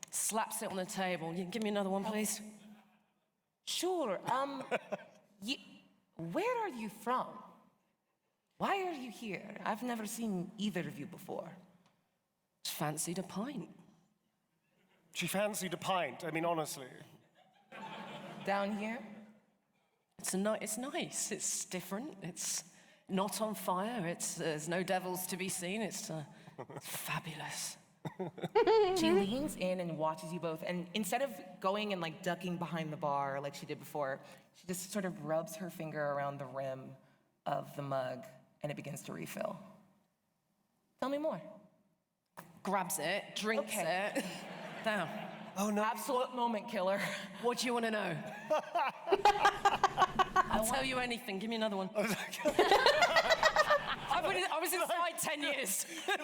Slaps it on the table. You can give me another one, please? Sure. Where are you from? Why are you here? I've never seen either of you before. Just fancied a pint. She fancied a pint, I mean, honestly. Down here? It's nice. It's different. It's not on fire. There's no devils to be seen. It's fabulous. She leans in and watches you both, and instead of going and like ducking behind the bar like she did before, she just sort of rubs her finger around the rim of the mug, and it begins to refill. Tell me more. Grabs it, drinks it. Down. Oh no. Absolute moment killer. What do you want to know? I'll tell you anything. Give me another one. I was inside 10 years. Can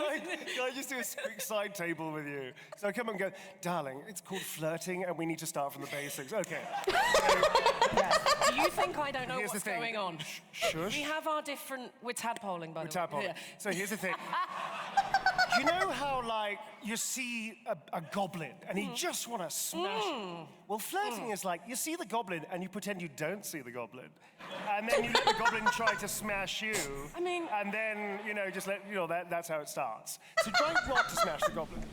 I just do a quick side table with you? So I come and go, darling, it's called flirting and we need to start from the basics. Okay. Do you think I don't know Here's the what's thing. going on? Shush. We have our different... We're tadpoling, by the way. Tadpole. Yeah. So here's the thing. You know how, like, you see a goblin and you just want to smash it? Well, flirting is like, you see the goblin and you pretend you don't see the goblin. And then you let the goblin try to smash you. I mean... And then, just let, that's how it starts. So try not to smash the goblin.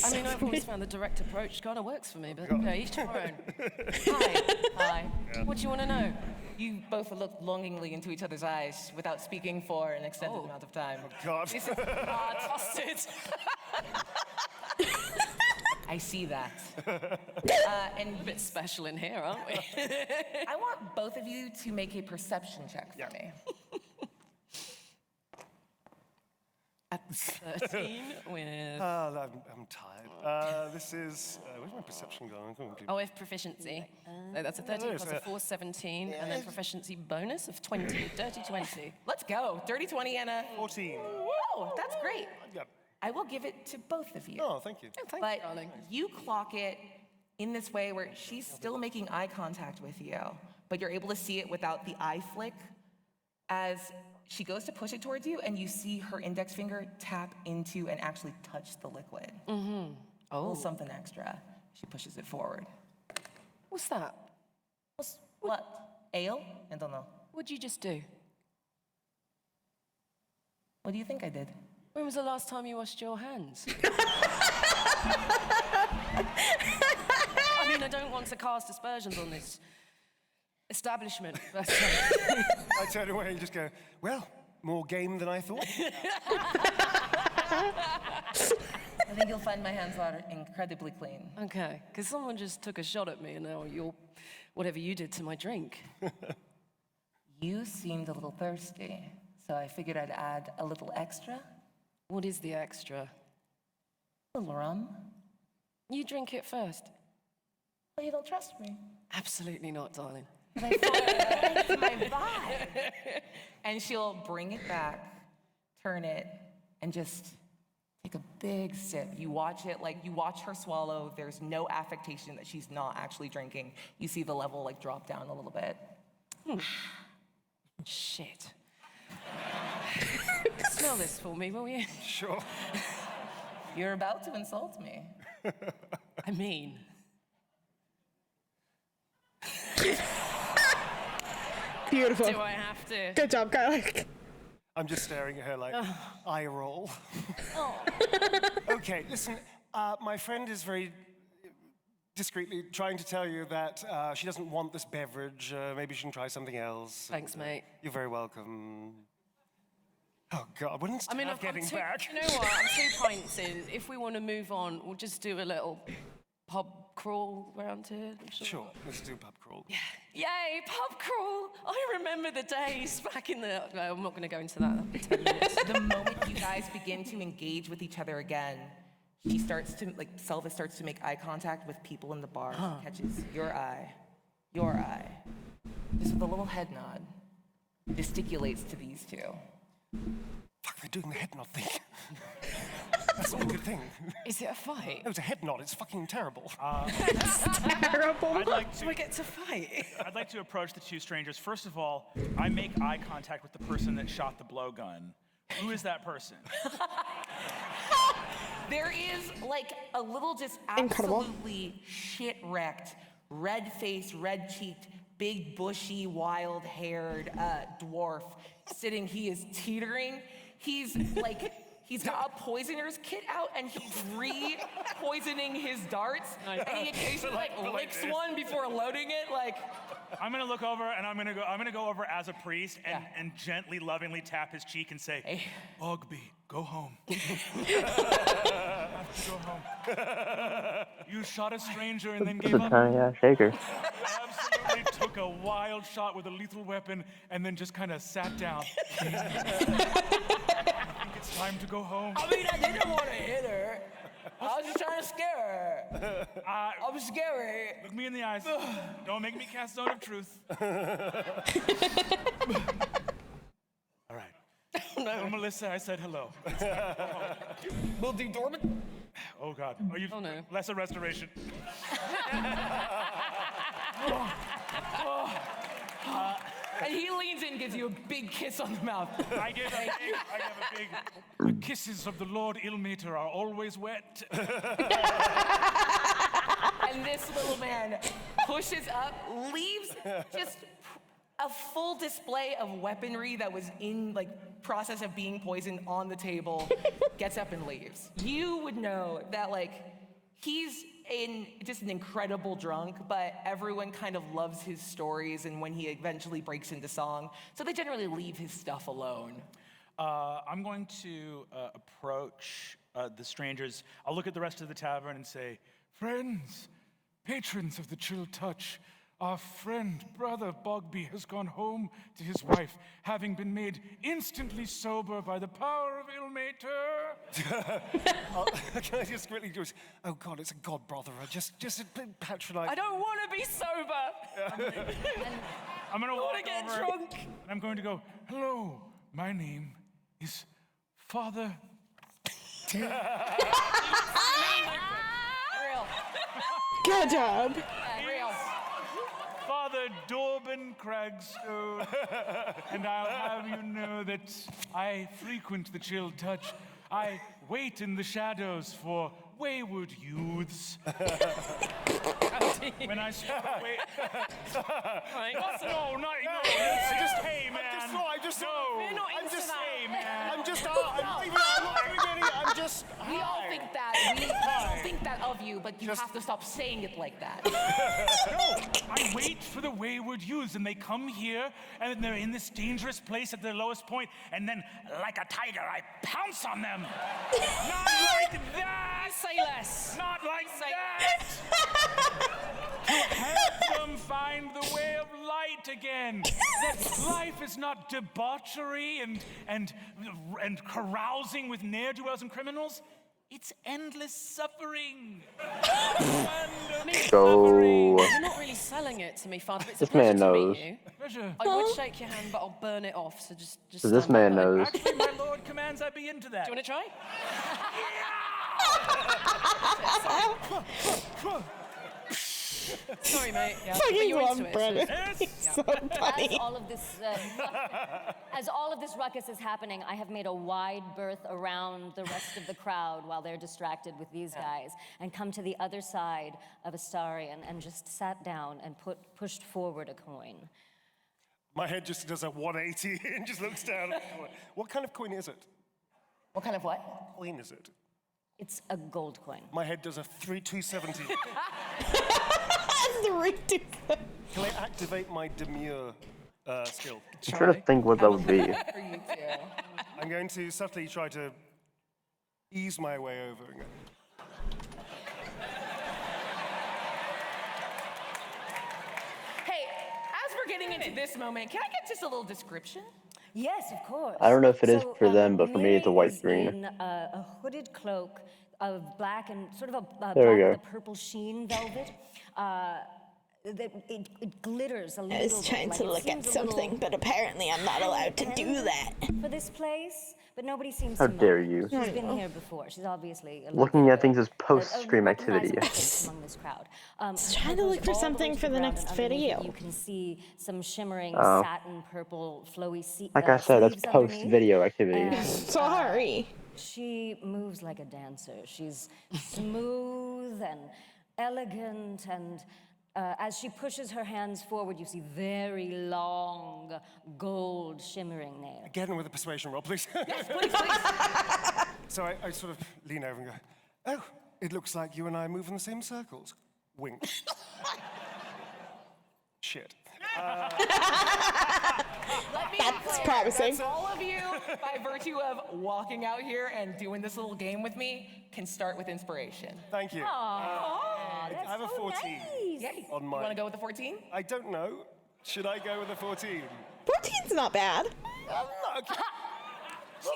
I've always found the direct approach kind of works for me, but each to their own. Hi. Yeah. What do you want to know? You both look longingly into each other's eyes without speaking for an extended amount of time. Oh, God. This is Busted. I see that. And a bit special in here, aren't we? I want both of you to make a perception check for me. At 13 with... I'm tired. This is... where's my perception going? Oh, with proficiency. So that's a 13 plus a 4, 17, and then proficiency bonus of 20, dirty 20. Let's go. Dirty 20 and a... 14. Whoa, that's great. Yep. I will give it to both of you. Oh, thank you. Thank But you, darling. you clock it in this way where she's still making eye contact with you, but you're able to see it without the eye flick as she goes to push it towards you, and you see her index finger tap into and actually touch the liquid. Mm-hmm. A little something extra. She pushes it forward. What's that? What? Ale? I don't know. What'd you just do? What do you think I did? When was the last time you washed your hands? mean, I don't want to cast aspersions on this establishment. But, I turn away and just go, well, more game than I thought. I think you'll find my hands are incredibly clean. Okay, because someone just took a shot at me, and now whatever you did to my drink. You seemed a little thirsty, so I figured I'd add a little extra. What is the extra? A little rum. You drink it first. Well, you don't trust me. Absolutely not, darling. But I thought it's my vibe. And she'll bring it back, turn it, and just take a big sip. You watch her swallow. There's no affectation that she's not actually drinking. You see the level drop down a little bit. Shit. Smell this for me, will you? Sure. You're about to insult me. I mean... Beautiful. Do I have to? Good job, Kylie. I'm just staring at her like, eye roll. Oh. Okay, listen, my friend is very discreetly trying to tell you that she doesn't want this beverage. Maybe she can try something else. Thanks, mate. You're very welcome. Oh, God, when's Stab I'm getting back? You know what? I'm 2 pints in. If we want to move on, we'll just do a little pub crawl around here. Sure, let's do pub crawl. Yeah. Yay, pub crawl! I remember the days back in the... No, I'm not going to go into that. That'll be 10 minutes. The moment you guys begin to engage with each other again, she starts to, Selva starts to make eye contact with people in the bar. She catches your eye, just with a little head nod, gesticulates to these two. Fuck, they're doing the head nod thing. That's not a good thing. Is it a fight? No, it's a head nod. It's fucking terrible. It's terrible. Do I get to fight? I'd like to approach the two strangers. First of all, I make eye contact with the person that shot the blowgun. Who is that person? There is a little just absolutely shit-wrecked, red-faced, red-cheeked, big, bushy, wild-haired dwarf sitting. He is teetering. He's got a poisoner's kit out, and he's re-poisoning his darts. And he occasionally licks one before loading it. I'm gonna look over, and I'm gonna go over as a priest and gently, lovingly tap his cheek and say, "Hey, Ogby, go home. I have to go home. You shot a stranger and then gave up. Yeah, shaker. Absolutely took a wild shot with a lethal weapon and then just kind of sat down. I think it's time to go home." I mean, I didn't want to hit her. I was just trying to scare her. I was scary. Look me in the eyes. Don't make me cast Zone of Truth. All right. Well, Melissa, I said hello. Will D. Dorman? Oh, God. Are you lesser restoration? And he leans in and gives you a big kiss on the mouth. I give a big... The kisses of the Lord Ilmater are always wet. And this little man pushes up, leaves just a full display of weaponry that was in process of being poisoned on the table, gets up and leaves. You would know that he's just an incredible drunk, but everyone kind of loves his stories and when he eventually breaks into song, so they generally leave his stuff alone. I'm going to approach the strangers. I'll look at the rest of the tavern and say, "Friends, patrons of the Chill Touch, our friend, brother Bogby has gone home to his wife, having been made instantly sober by the power of Ilmater." Can I just quickly just, oh God, it's a god brother. Just a bit patronizing. I don't want to be sober. I'm going to walk get over drunk. and I'm going to go, "Hello, my name is Father..." Real. Good job. Real. Father Dorban Cragstone, and I'll have you know that I frequent the Chill Touch. I wait in the shadows for wayward youths. When I wait. No, not you. Just hey, man. I'm just We're not into that. Hey, man. I'm not everybody. just. We all think that. We all think that of you, but you have to stop saying it like that. No, I wait for the wayward youths, and they come here, and they're in this dangerous place at their lowest point, and then, like a tiger, I pounce on them. Not like that! Say less. Not like that! To help them find the way of light again. That life is not debauchery and carousing with ne'er-do-wells and criminals. It's endless suffering. Go. You're not really selling it to me, Father. It's a This man pleasure to knows. meet you. Pleasure. I would shake your hand, but I'll burn it off. So just. So this stand back man behind me. knows. Actually, my lord commands I be into that. Do you want to try? Sorry, mate. Yeah. But Fucking you're love into it, Brennan. so- It's so funny. As all of this ruckus is happening, I have made a wide berth around the rest of the crowd while they're distracted with these guys, and come to the other side of Astarion and just sat down and pushed forward a coin. My head just does a 180 and just looks down. What kind of coin is it? What kind of what? Coin is it? It's a gold coin. My head does a 270. Can I activate my demure skill? I'm trying to think what that would be. I'm going to subtly try to ease my way over. And go, Hey, as we're getting into this moment, can I get just a little description? Yes, of course. I don't know if it is for them, but for me, it's a white is green. in a hooded cloak of black and sort of a black There we go. with a purple sheen velvet. It glitters a little. I was trying bit, to like it look at seems a little something, but apparently I'm not allowed to do that. for this place, but nobody seems How to know. dare you. She's been here before. She's obviously a Looking at things as a post-stream activity. recognizable face among this crowd. trying to It look goes for all the way something to for the ground, next and underneath it video. You can see some shimmering Oh. satin purple flowy Like I said, that's sleeves underneath. post-video activity. And, Sorry. she moves like a dancer. She's smooth and elegant, and as she pushes her hands forward, you see very long, gold shimmering nails. Again with a persuasion roll, please. Yes, please, please. So I sort of lean over and go, oh, it looks like you and I move in the same circles. Wink. Shit. Let me That's be clear, promising. All of you, by virtue of walking out here and doing this little game with me, can start with inspiration. Thank you. Aw, I have a 14 Yay. on You my. want to go with the 14? I don't know. Should I go with a 14? 14's not bad. Okay.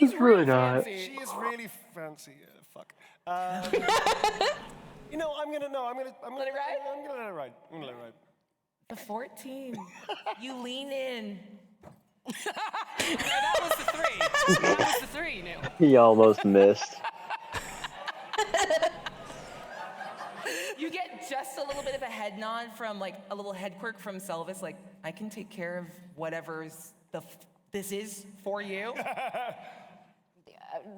It's really not. She is really fancy. Fuck. You know, I'm gonna Let it ride? I'm gonna let it ride. I'm gonna let it ride. The 14. You lean in. No, that was the 3. That was the 3, Neil. He almost missed. You get just a little bit of a head nod from, like, a little head quirk from Selvis, like, I can take care of whatever's this is for you.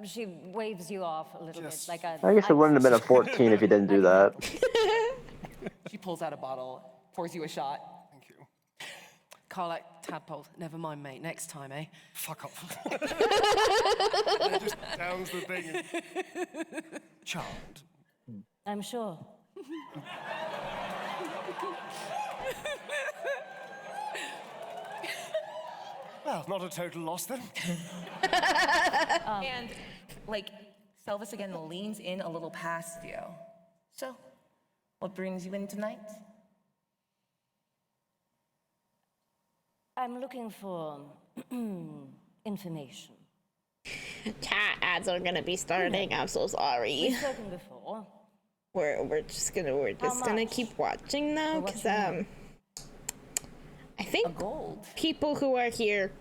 She waves you off a little bit, like a. I guess it wouldn't have been a 14 if you didn't do that. She pulls out a bottle, pours you a shot. Thank you. Carlac tadpole. Never mind, mate. Next time, eh? Fuck off. And just downs the thing. And... Charmed. I'm sure. Well, not a total loss then. And, like, Selvis again leans in a little past you. So, what brings you in tonight? I'm looking for information. Chat ads are gonna be starting. I'm so sorry. We've spoken before. We're just gonna much? keep watching though, For what cause you need? I think A gold. people who are here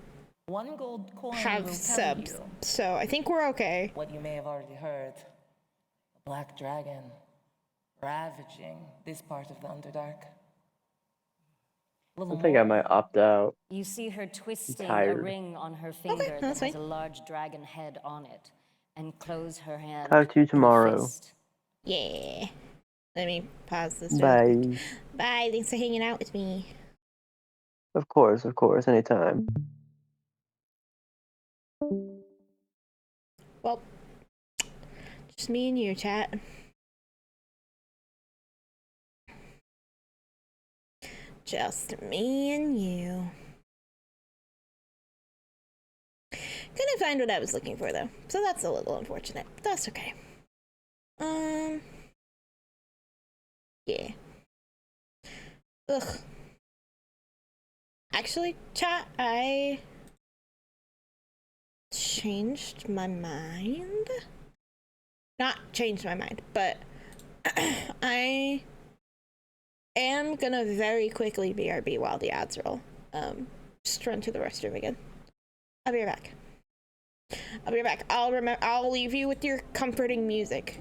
1 gold coin have will tell subs, you so I think we're okay. what you may have already heard. A black dragon ravaging this part of the Underdark. I think I might opt out. You see her twisting a tired. ring on her finger that that's has fine. a large dragon head on it, and close her hand. Talk to you in a tomorrow. fist. Yeah. Let me pause this. Bye. Bye. Thanks for hanging out with me. Of course, anytime. Well, Just me and you, chat. Just me and you. Couldn't find what I was looking for though, so that's a little unfortunate. But that's okay. Yeah. Ugh. Actually, chat, I changed my mind. Not changed my mind, but I am gonna very quickly BRB while the ads roll. Just run to the restroom again. I'll be right back. I'll be right back. I'll leave you with your comforting music.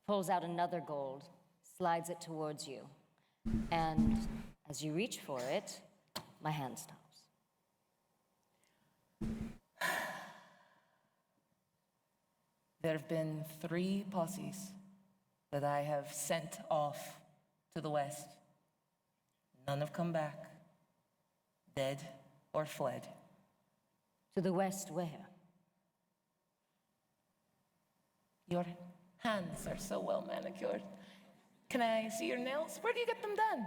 pulls out another gold, slides it towards you. And as you reach for it, my hand stops. There have been 3 posses that I have sent off to the west. None have come back, dead or fled. To the west where? Your hands are so well manicured. Can I see your nails? Where do you get them done?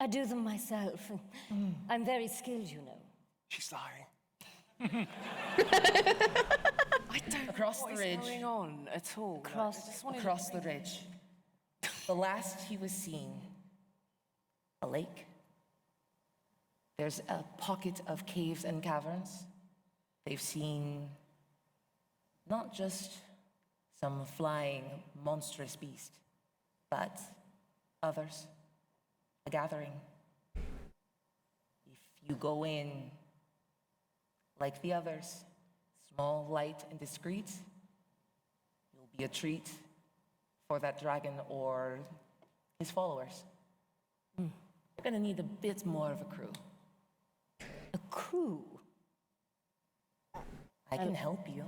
I do them myself. I'm very skilled, you know. She's lying. I don't Across know the what ridge. is going on at all. Across the ridge. The last he was seen, a lake. There's a pocket of caves and caverns. They've seen not just some flying monstrous beast, but others, a gathering. If you go in like the others, small, light, and discreet, you'll be a treat for that dragon or his followers. You're gonna need a bit more of a crew. A crew? I can help you.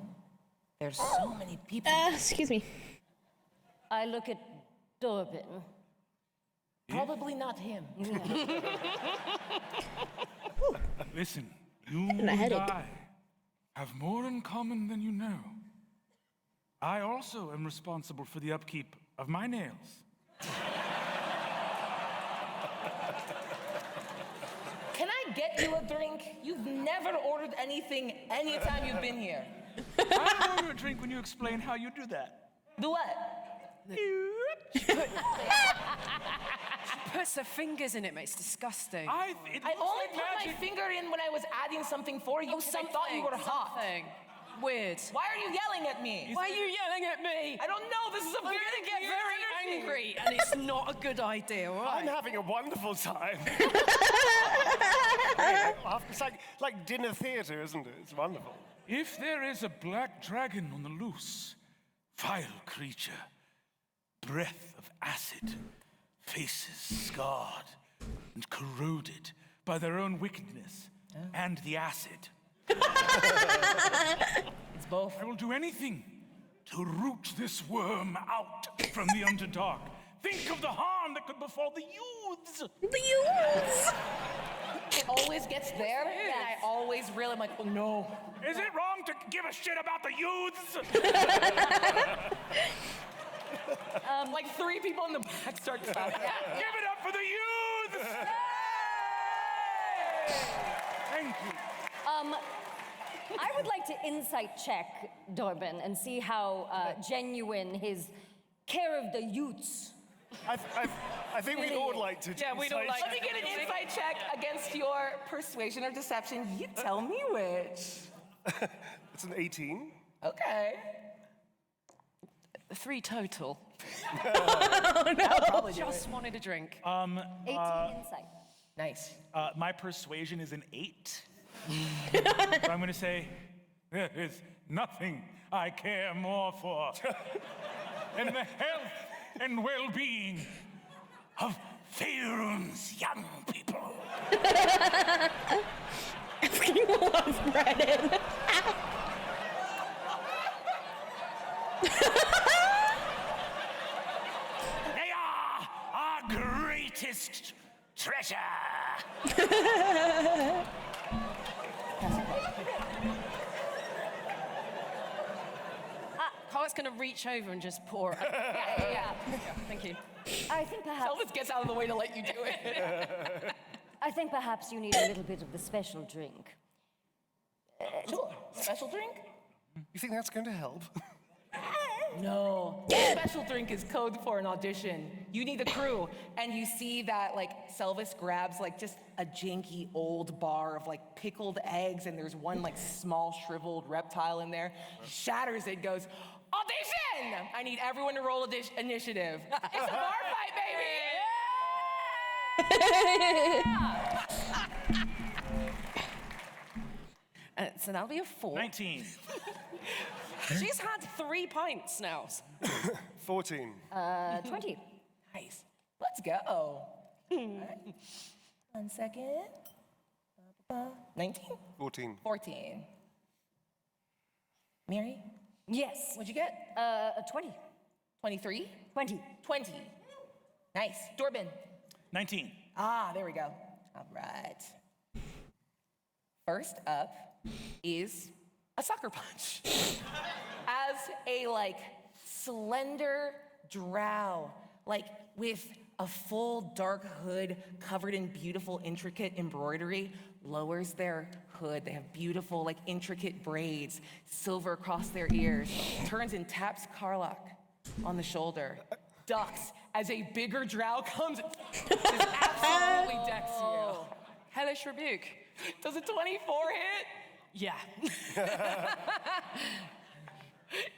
There's so many people. Excuse me. I look at Dorbin. Probably not him. Listen, you And a and headache. I have more in common than you know. I also am responsible for the upkeep of my nails. Can I get you a drink? You've never ordered anything anytime you've been here. I'll order a drink when you explain how you do that. Do what? She puts her fingers in it, mate. It's disgusting. I only put my finger in when I was adding something for you because I thought you were hot. Something. Weird. Why are you yelling at me? Why are you yelling at me? I don't know. This is a I'm very gonna get weird very energy. angry, and it's not a good idea, all right? I'm having a wonderful time. It's like dinner theatre, isn't it? It's wonderful. If there is a black dragon on the loose, vile creature, breath of acid, faces scarred and corroded by their own wickedness and the acid. It's both. I will do anything to root this worm out from the Underdark. Think of the harm that could befall the youths. The youths! It always gets there, and I always really am like, oh no. Is it wrong to give a shit about the youths? Like 3 people in the back start clapping. Give it up for the youths! Thank you. I would like to insight check Dorbin and see how genuine his care of the youths. I think we'd all like to. Yeah, we don't like. Let me get an insight check against your persuasion or deception. You tell me which. It's an 18. Okay. 3 total. Oh no! I just wanted a drink. 18 insight. Nice. My persuasion is an 8. So I'm going to say, there is nothing I care more for than the health and well-being of Faerun's young people. I freaking love Reddit. They are our greatest treasure. Carl's gonna reach over and just pour. Yeah. Thank you. I think perhaps. Elvis gets out of the way to let you do it. I think perhaps you need a little bit of the special drink. Sure. Special drink? You think that's going to help? No. Special drink is code for an audition. You need a crew. And you see that, like, Selvis grabs, like, just a janky old bar of, like, pickled eggs, and there's one, like, small shriveled reptile in there. He shatters it, goes, audition! I need everyone to roll initiative. It's a bar fight, baby! So that'll be a 4. 19. She's had 3 pints now. 14. 20. Nice. Let's go. Right. 1 second. 19? 14. 14. Mary? Yes. What'd you get? 20. 23? 20. 20. Nice. Dorbin? 19. Ah, there we go. All right. First up is a sucker punch. As a slender drow, with a full dark hood covered in beautiful intricate embroidery, lowers their hood. They have beautiful intricate braids, silver across their ears, turns and taps Karlach on the shoulder, ducks as a bigger drow comes, just absolutely decks you. Hellish rebuke. Does a 24 hit? Yeah.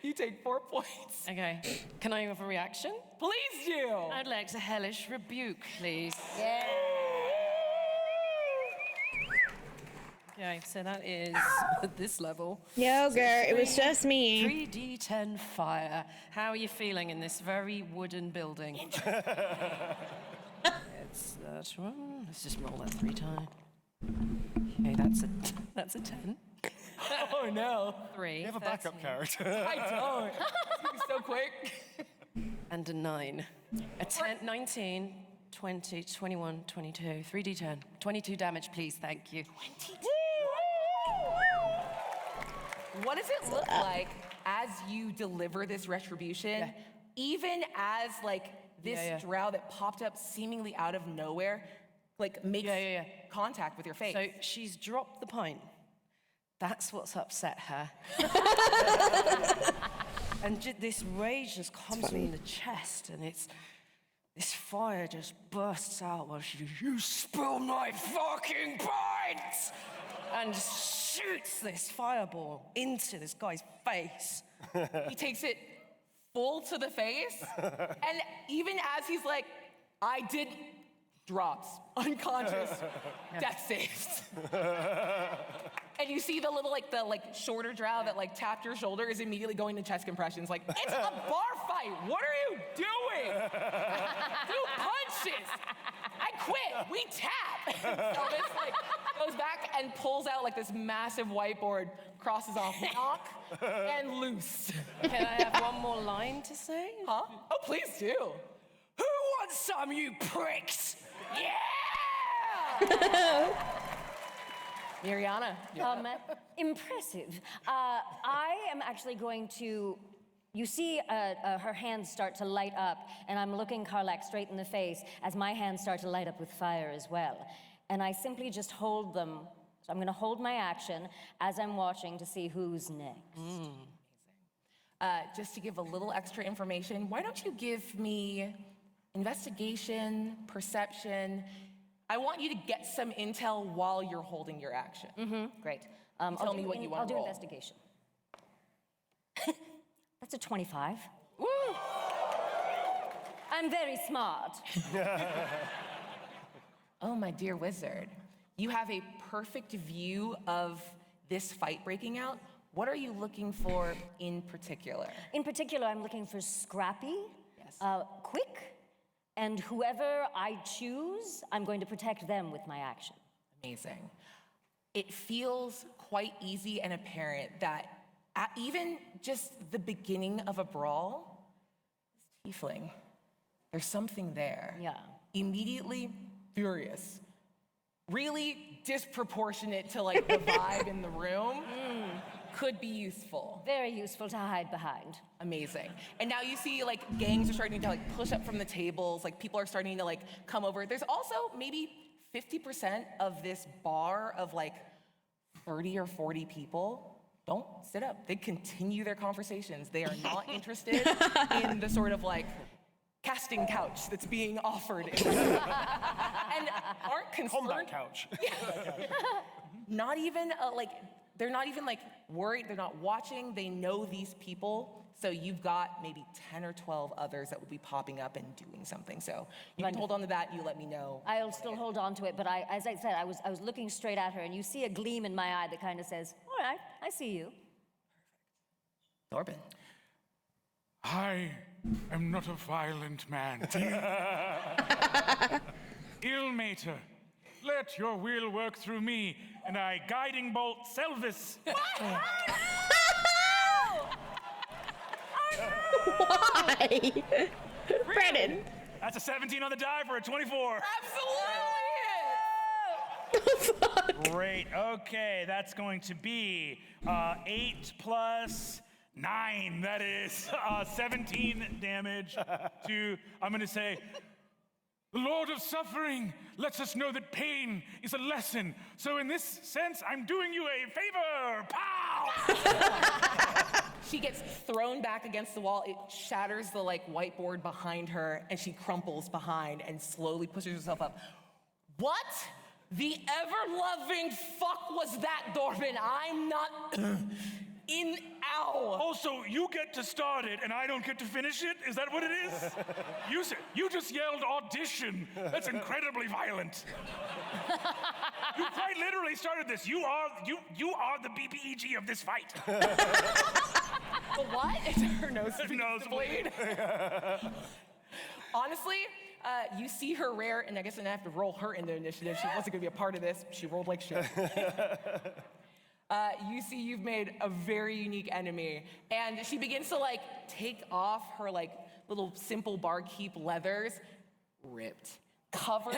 You take 4 points. Okay. Can I have a reaction? Please do. I'd like to hellish rebuke, please. Yeah. Okay, so that is at this level. Yogurt, it was just me. 3d10 fire. How are you feeling in this very wooden building? It's that one. Let's just roll that 3 times. Okay, that's a 10. Oh no. 3. You have a backup character. I don't. It's so quick. And a 9. A 10, 19, 20, 21, 22, 3d10. 22 damage, please, thank you. 22. What does it look like as you deliver this retribution? Yeah. Even as this drow that popped up seemingly out of nowhere, makes contact with your face. So she's dropped the pint. That's what's upset her. And this rage just comes me in the chest, and this fire just bursts out while she goes, "You spill my fucking pint!" and shoots this fireball into this guy's face. He takes it full to the face, and even as he's like, "I did," drops, unconscious, death saves. And you see the little, shorter drow that, tapped your shoulder is immediately going to chest compressions, it's a bar fight, what are you doing? Do punches, I quit, we tap. So this, goes back and pulls out, this massive whiteboard, crosses off knock and loose. Can I have one more line to say? Huh? Oh, please do. Who wants some, you pricks? Yeah! Mariana. Impressive. I am actually going to, you see her hands start to light up, and I'm looking Karlach straight in the face as my hands start to light up with fire as well. And I simply just hold them. So I'm going to hold my action as I'm watching to see who's next. Just to give a little extra information, why don't you give me investigation, perception? I want you to get some intel while you're holding your action. Great. Tell me what you want to roll. I'll do investigation. That's a 25. Woo! I'm very smart. Oh, my dear wizard. You have a perfect view of this fight breaking out. What are you looking for in particular? In particular, I'm looking for scrappy, quick, and whoever I choose, I'm going to protect them with my action. Amazing. It feels quite easy and apparent that at even just the beginning of a brawl, this tiefling, there's something there. Yeah. Immediately furious. Really disproportionate to the vibe in the room. Could be useful. Very useful to hide behind. Amazing. And now you see gangs are starting to push up from the tables, people are starting to come over. There's also maybe 50% of this bar of 30 or 40 people don't sit up. They continue their conversations. They are not interested in the sort of casting couch that's being offered. And aren't concerned. Combat couch. Not even they're not even worried, they're not watching, they know these people. So you've got maybe 10 or 12 others that will be popping up and doing something. So you can hold on to that, you let me know. I'll still hold on to it, but as I said, I was looking straight at her, and you see a gleam in my eye that kind of says, all right, I see you. Thorben. I am not a violent man. Ill-mater, let your will work through me, and I guiding bolt Selvis. Why? Brandon. That's a 17 on the die for a 24. Absolutely. Great. Okay, that's going to be 8 plus 9. That is 17 damage to, I'm going to say, the Lord of Suffering lets us know that pain is a lesson. So in this sense, I'm doing you a favor. Pow! She gets thrown back against the wall. It shatters the whiteboard behind her, and she crumples behind and slowly pushes herself up. What the ever-loving fuck was that, Thorben? I'm not in ow. Also, you get to start it and I don't get to finish it? Is that what it is? You just yelled audition. That's incredibly violent. You quite literally started this. You are the BBEG of this fight. The what? Her nose begins to bleed. Honestly, you see her rare, and I guess I'm gonna have to roll her in the initiative. She wasn't gonna be a part of this. She rolled like shit. You see you've made a very unique enemy, and she begins to take off her little simple barkeep leathers, ripped, covered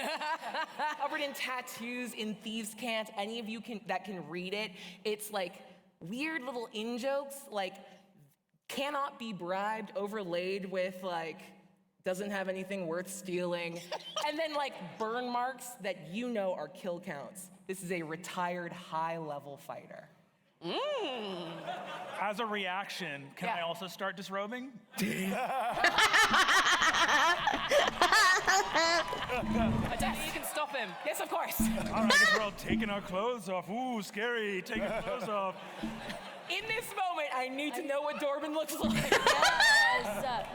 in tattoos, in thieves' cant. Any of you that can read it, it's weird little in-jokes, cannot be bribed, overlaid with doesn't have anything worth stealing, and then burn marks that are kill counts. This is a retired high-level fighter. As a reaction, can I also start disrobing? Yes, you can stop him. Yes, of course. All right, I guess we're all taking our clothes off. Ooh, scary, taking clothes off. In this moment, I need to know what Thorben looks like. Yes.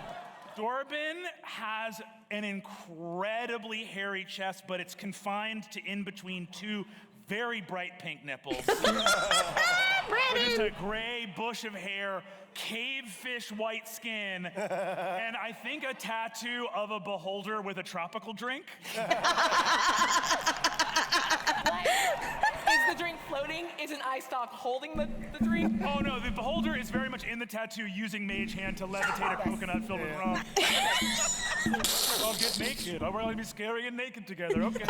Thorben has an incredibly hairy chest, but it's confined to in between 2 very bright pink nipples. Just a gray bush of hair, cavefish white skin, and I think a tattoo of a beholder with a tropical drink. Is the drink floating? Is an eye stalk holding the drink? Oh no, the beholder is very much in the tattoo using mage hand to levitate a coconut filled with rum. I'll get naked. We're going to be scary and naked together, okay.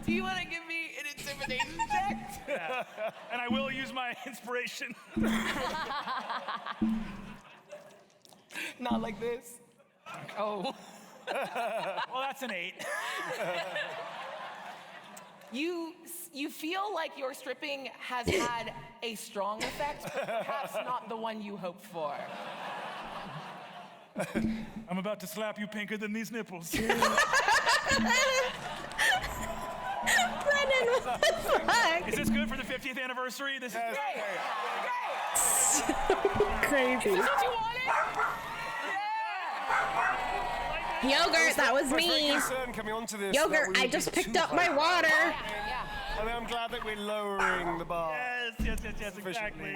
Do you want to give me an intimidation check? Yeah. And I will use my inspiration. Not like this. Oh. Well, that's an 8. You feel like your stripping has had a strong effect, but perhaps not the one you hoped for. I'm about to slap you pinker than these nipples. Brennan, what the fuck? Is this good for the 50th anniversary? This is great. So crazy. Is this what you wanted? Yogurt, that was me. Coming onto this, Yogurt, I just picked up my water. I mean, I'm glad that we're lowering the bar. Yes, exactly.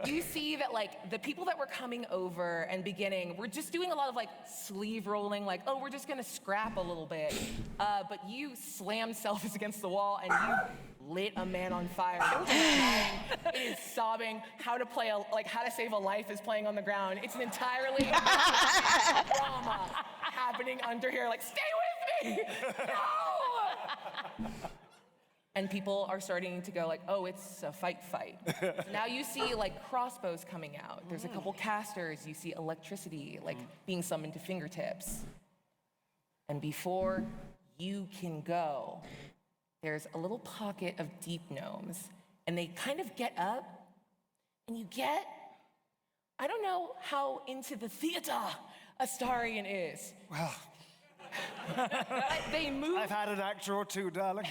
You see that the people that were coming over and beginning, we're just doing a lot of sleeve rolling, oh, we're just gonna scrap a little bit. But you slammed Selvis against the wall and you lit a man on fire. It is sobbing. How to save a life is playing on the ground. It's an entirely drama happening under here. Stay with me! No! And people are starting to go oh, it's a fight. So now you see crossbows coming out. There's a couple casters. You see electricity being summoned to fingertips. And before you can go, there's a little pocket of deep gnomes. And they kind of get up, and you get, I don't know how into the theater Astarion is. Well, they move. I've had an actor or two, darling.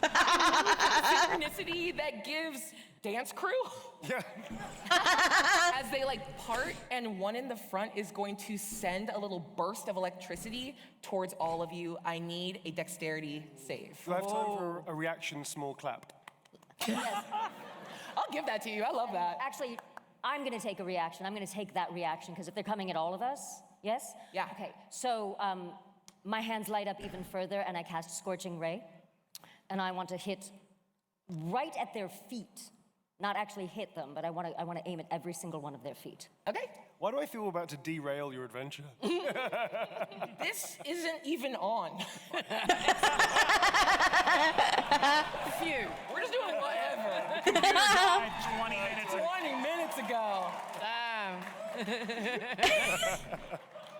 Synchronicity that gives dance crew. Yeah. As they part, and one in the front is going to send a little burst of electricity towards all of you. I need a dexterity save. Do I have time for a reaction small clap? Yes. I'll I'll give that to you. I love that. Actually, I'm gonna take a reaction. I'm gonna take that reaction, because if they're coming at all of us, yes? Yeah. Okay, so my hands light up even further, and I cast Scorching Ray. And I want to hit right at their feet. Not actually hit them, but I want to aim at every single one of their feet. Okay. Why do I feel we're about to derail your adventure? This isn't even on. Phew. We're just doing whatever. 20 minutes ago.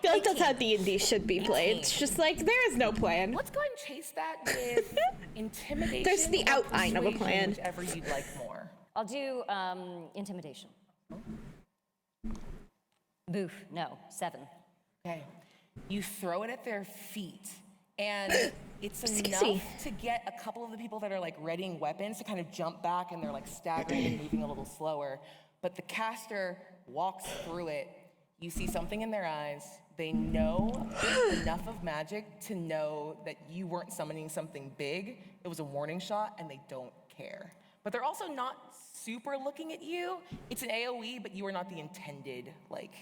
I feel like that's how D&D should be played. It's just like, there is no plan. Let's go ahead and chase that with intimidation. There's the or outline of a persuasion, plan. Whichever you'd like more. I'll do intimidation. Boof, no, 7. Okay. You throw it at their feet, and it's enough to get a couple of the people that are like readying weapons to kind of jump back, and they're like staggering and moving a little slower. But the caster walks through it. You see something in their eyes. They know enough of magic to know that you weren't summoning something big. It was a warning shot, and they don't care. But they're also not super looking at you. It's an AoE, but you are not the intended, like,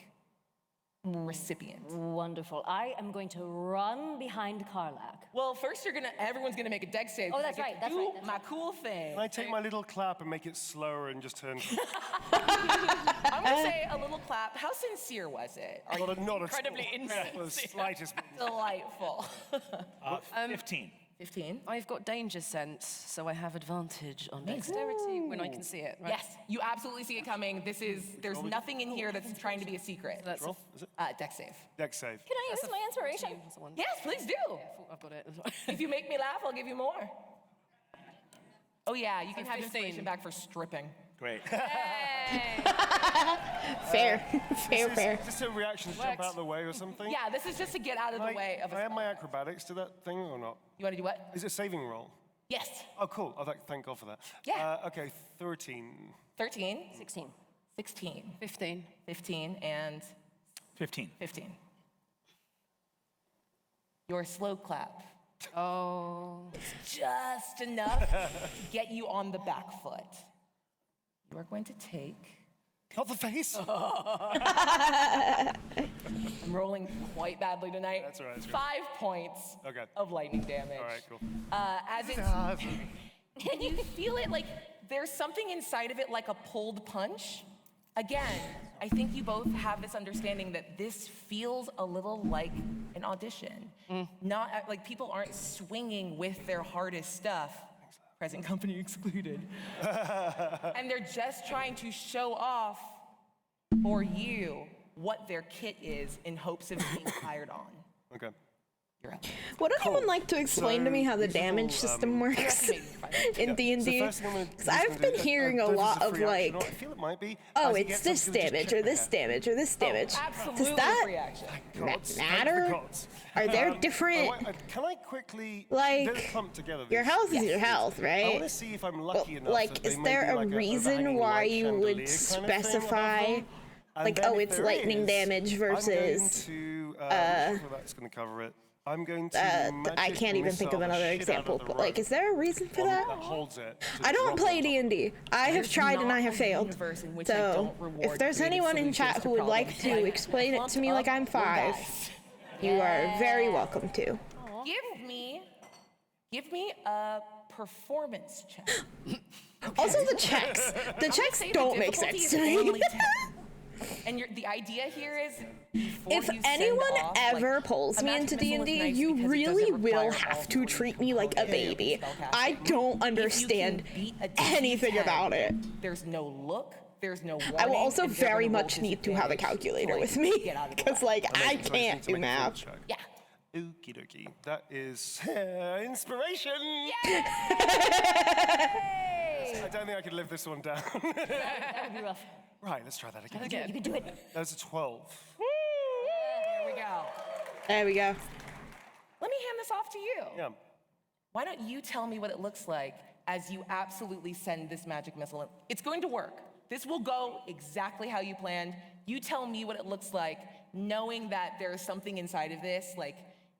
recipient. Wonderful. I am going to run behind Karlak. Well, first everyone's gonna make a dex save. Oh, that's right, that's right. My cool thing. Can I take my little clap and make it slower and just turn? I'm gonna say a little clap. How sincere was it? Are you Not incredibly insincere? the slightest. Delightful. 15. 15. I've got danger sense, so I have advantage on dexterity when I can see it, right? Yes, you absolutely see it coming. There's nothing in here that's trying to be a secret. That's Roll, is it? Dex save. Dex save. Can I use my inspiration? Yes, please do. I've got it. If you make me laugh, I'll give you more. Oh yeah, you can have 15. inspiration back for stripping. Great. Fair. Is this a reaction to jump out of the way or something? Yeah, this is just to get out of the way of Can I a add my acrobatics to that thing or not? You want to do what? Is it a saving roll? Yes. Oh, cool. Thank God for that. Yeah. Okay, 13. 13. 16. 16. 15. 15 and 15. 15. Your slow clap. Oh. It's just enough to get you on the back foot. You are going to take... Not the face. I'm rolling quite badly tonight. That's all right. 5 points of lightning damage. All right, cool. As it's... and you feel it like there's something inside of it like a pulled punch. Again, I think you both have this understanding that this feels a little like an audition. Not like people aren't swinging with their hardest stuff, present company excluded. And they're just trying to show off for you what their kit is in hopes of being hired on. Okay. You're up. Would anyone like to explain to me how the damage system works in D&D? Because I've been hearing a lot of like, I feel it might be. oh, it's this damage or this damage or this damage. Does that matter? Are there different? Can I quickly like clump together? Your health is your health, I right? want to see if I'm lucky enough. Like, is there a reason why you would specify? Like, oh, it's lightning damage versus. That's going to cover it. I'm going to. I can't even think of another example, but like, is there a reason for that? That holds it. I don't play D&D. I have tried and I have failed. So, if there's anyone in chat who would like to explain it to me like I'm 5, you are very welcome to. Give me a performance check. Also, the checks don't make sense to me. And the idea here is, if anyone ever pulls me into D&D, you really will have to treat me like a baby. I don't understand anything about it. There's no look, there's no warning. I will also very much need to have a calculator with me, because like, I can't do math. Yeah. Okie dokie. That is inspiration. Yay! I don't think I could live this one down. That would be rough. Right, let's try that again. You can do it. That's a 12. There we go. There we go. Let me hand this off to you. Yeah. Why don't you tell me what it looks like as you absolutely send this magic missile in? It's going to work. This will go exactly how you planned. You tell me what it looks like, knowing that there is something inside of this, like,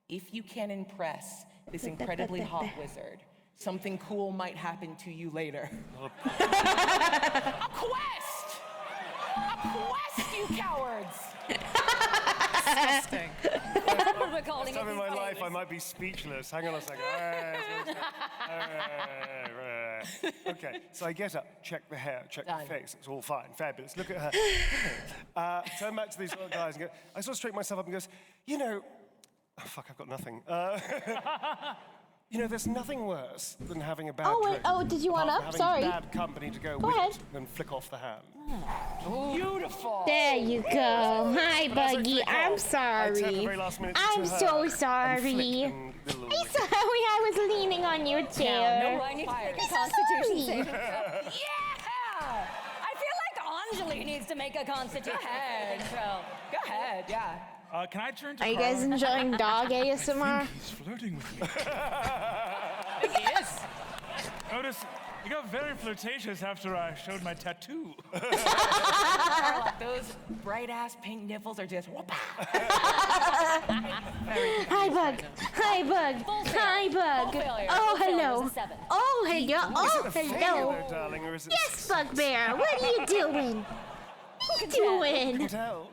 if you can impress this incredibly hot wizard, something cool might happen to you later. quest! A quest, you cowards! Disgusting. That's what we're calling Time it in my these life, days. I might be speechless. Hang on a second. Okay, so I get up, check the hair, check the face. It's all fine, fabulous. Look at her. Turn back to these little guys and go, I sort of straighten myself up and goes, you know, oh, fuck, I've got nothing. You know, there's nothing worse than having a bad drink. Oh, did you want apart up? from Sorry. having bad company to go Go with ahead. it, then flick off the hand. Beautiful. There you go. Hi, But as I Buggy. flick I'm off, I turn the sorry. very last minute to I'm her so and sorry. flick and the little I'm sorry. I was leaning on your chair. No, I need to make a constitution Sorry. saving throw. Yeah! I feel like Anjali needs to make a constitution saving throw. Go ahead, yeah. Can I turn to Are you guys Carl? enjoying dog ASMR? He's flirting with me. He is. Notice, you got very flirtatious after I showed my tattoo. Carla, those bright-ass pink nipples are just whoop. Hi, Bug. Hi, Bug. Hi, Bug. Full failure. Oh, Full failure hello. is a 7. Oh, hello. Oh, Is it a failure, hello. though, darling, or is it Yes, Bugbear. What are you doing? What are you doing? can tell?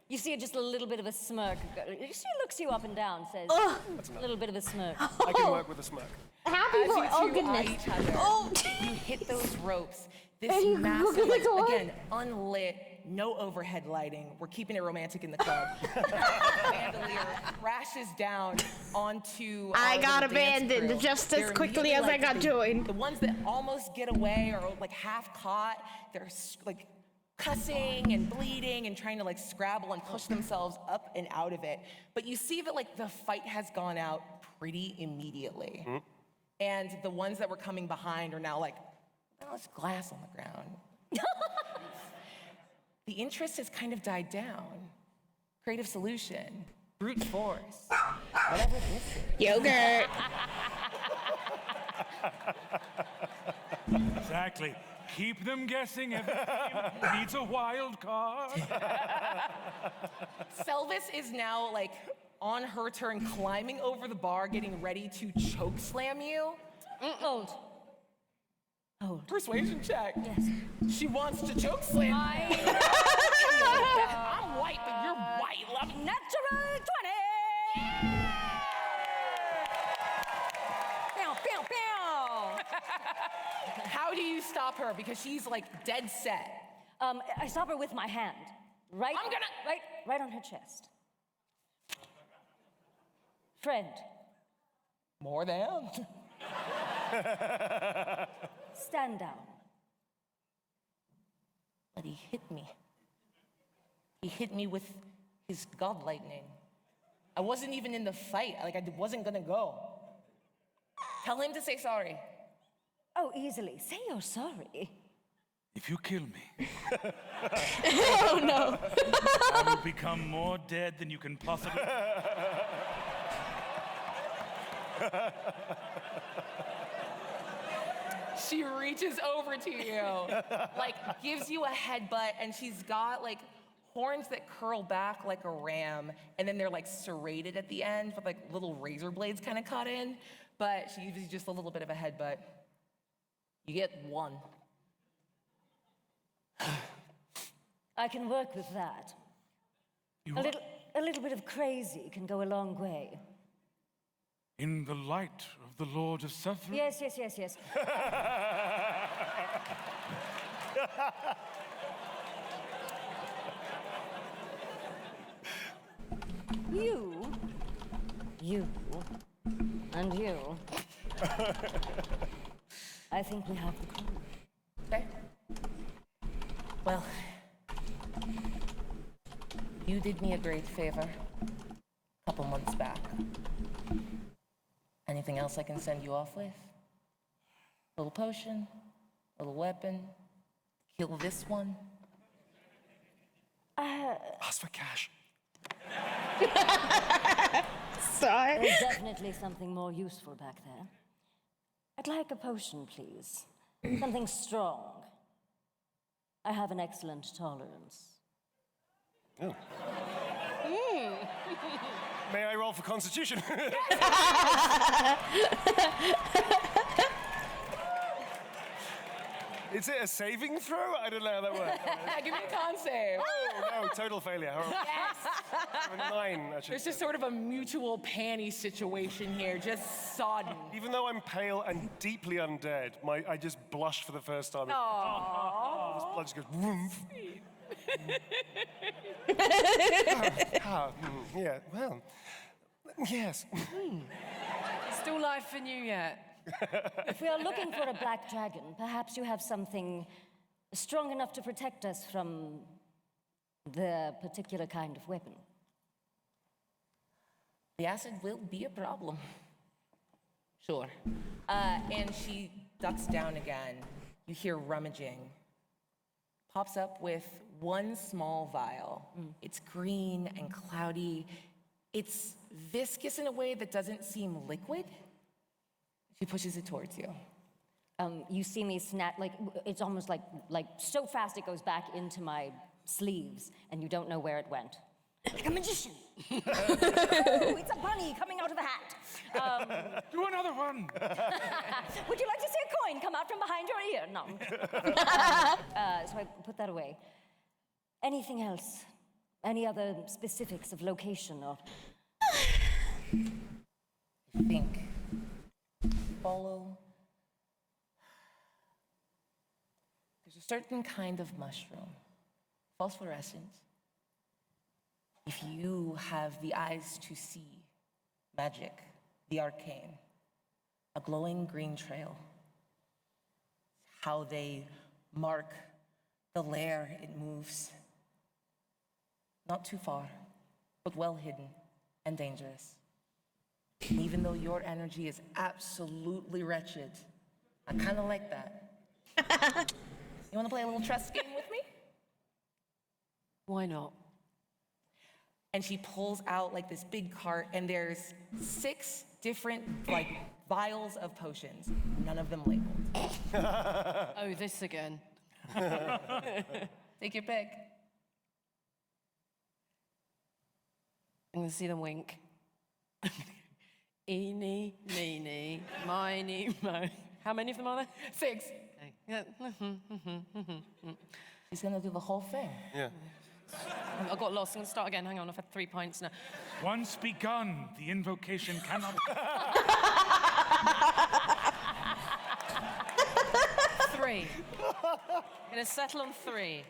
You see just a little bit of a smirk. She looks you up and down, says, Oh. a little bit of a smirk. I can work with a smirk. Happy As boy. you Oh, two goodness. eye each other, Oh. you hit those ropes. This Are you massive, gonna like, go on? again, unlit, no overhead lighting. We're keeping it romantic in the club. Chandelier crashes down onto. I our got little dance abandoned crew. just as They're quickly as immediately, I got the, joined. The ones that almost get away or like half caught, they're like cussing and bleeding and trying to like scrabble and push themselves up and out of it. But you see that like the fight has gone out pretty immediately. Mm-hmm. And the ones that were coming behind are now like, oh, there's glass on the ground. The interest has kind of died down. Creative solution, brute force, whatever this is. Yogurt. Exactly. Keep them guessing. Every team needs a wild card. Selvis is now like on her turn, climbing over the bar, getting ready to choke slam you. Hold. Hold. Persuasion check. Yes. She wants to choke slam. I'm white, but you're white. Love me. natural 20! Pew, pew, pew. How do you stop her? Because she's like dead set. I stop her with my hand. Right, I'm gonna- right on her chest. Friend, More than. stand down. But he hit me. He hit me with his god lightning. I wasn't even in the fight. Like, I wasn't gonna go. Tell him to say sorry. Oh, easily. Say you're sorry. If you kill me, Oh, no. I will become more dead than you can possibly. She reaches over to you, like gives you a headbutt, and she's got like horns that curl back like a ram, and then they're like serrated at the end with like little razor blades kind of cut in. But she gives you just a little bit of a headbutt. You get one. I can work with that. A little bit of crazy can go a long way. In the light of the Lord of Suffering. Yes, yes, yes, yes. You, and you. I think we have the clue. Okay. Well, you did me a great favor a couple months back. Anything else I can send you off with? Little potion, little weapon, kill this one? Ask for cash. Sorry. There's definitely something more useful back there. I'd like a potion, please. Something strong. I have an excellent tolerance. Oh. May I roll for Constitution? Is it a saving throw? I don't know how that works. Give me a con save. Oh, no, total failure. Yes. A 9, actually. There's just sort of a mutual panty situation here, just sodden. Even though I'm pale and deeply undead, I just blushed for the first time. Aww. This blood just goes, woof. Yeah, well, yes. Still life for you yet? If we are looking for a black dragon, perhaps you have something strong enough to protect us from the particular kind of weapon. The acid will be a problem. Sure. And she ducks down again. You hear rummaging. Pops up with one small vial. It's green and cloudy. It's viscous in a way that doesn't seem liquid. She pushes it towards you. You see me snap, like, it's almost like so fast it goes back into my sleeves, and you don't know where it went. Like a magician. Ooh, it's a bunny coming out of a hat. Do another one. Would you like to see a coin come out from behind your ear? No. So I put that away. Anything else? Any other specifics of location or? Think. Follow. There's a certain kind of mushroom, phosphorescent. If you have the eyes to see magic, the arcane, a glowing green trail, how they mark the lair it moves. Not too far, but well hidden and dangerous. And even though your energy is absolutely wretched, I kind of like that. You want to play a little trust game with me? Why not? And she pulls out like this big cart, and there's 6 different like vials of potions, none of them labeled. Oh, this again. Take your pick. I'm gonna see them wink. Eeny, meeny, miny, mo. How many of them are there? 6. Okay. She's gonna do the whole thing. Yeah. I got lost. I'm gonna start again. Hang on, I've had 3 pints now. Once begun, the invocation cannot. 3. Gonna settle on 3.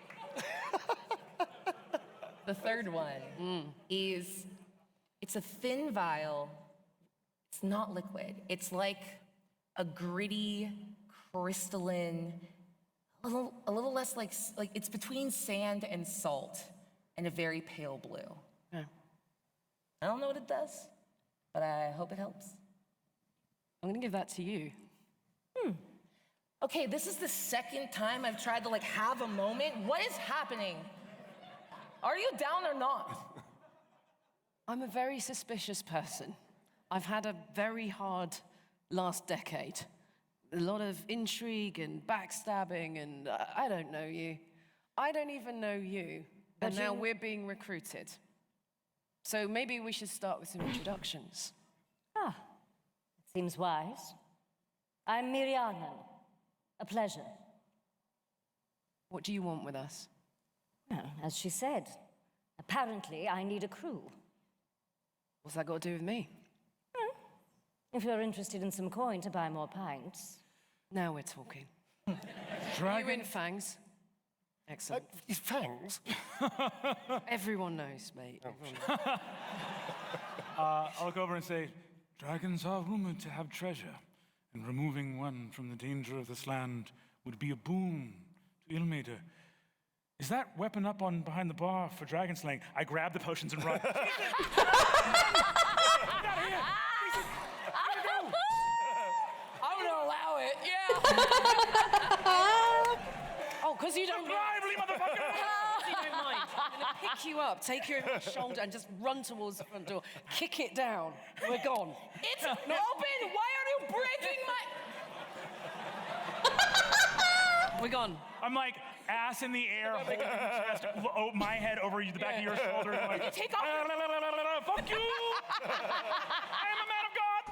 The third one is, it's a thin vial. It's not liquid. It's like a gritty, crystalline, a little less like it's between sand and salt, and a very pale blue. Yeah. I don't know what it does, but I hope it helps. I'm gonna give that to you. Okay, this is the second time I've tried to like have a moment. What is happening? Are you down or not? I'm a very suspicious person. I've had a very hard last decade. A lot of intrigue and backstabbing, and I don't know you. I don't even know you. But And now you- we're being recruited. So maybe we should start with some introductions. Seems wise. I'm Mirianan. A pleasure. What do you want with us? Well, as she said, apparently I need a crew. What's that got to do with me? If you're interested in some coin to buy more pints. Now we're talking. Dragon. You in, Fangs? Excellent. Fangs? Everyone knows, mate. Everyone knows. I'll look over and say, dragons are rumored to have treasure, and removing one from the danger of this land would be a boon to Ilmater. Is that weapon up on behind the bar for dragon slaying? I grab the potions and run. I would allow it, yeah. Oh, because you don't Lively, motherfucker! You don't mind. I'm gonna pick you up, take you over your shoulder, and just run towards the front door. Kick it down. We're gone. It's open! Why are you breaking my... We're gone. I'm like ass in the air, holding your chest, my head over the back of your shoulder. And like, Take off fuck you! I am a man of God!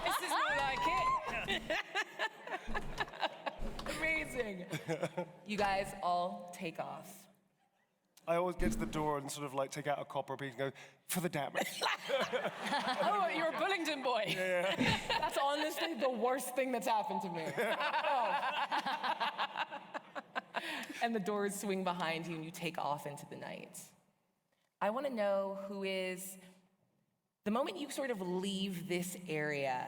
This is more like it. amazing. You guys all take off. I always get to the door and sort of like take out a copper piece and go, for the damage. Oh, you're a Bullingdon boy. Yeah. That's honestly the worst thing that's happened to me. Oh. And the doors swing behind you and you take off into the night. I want to know who is, the moment you sort of leave this area,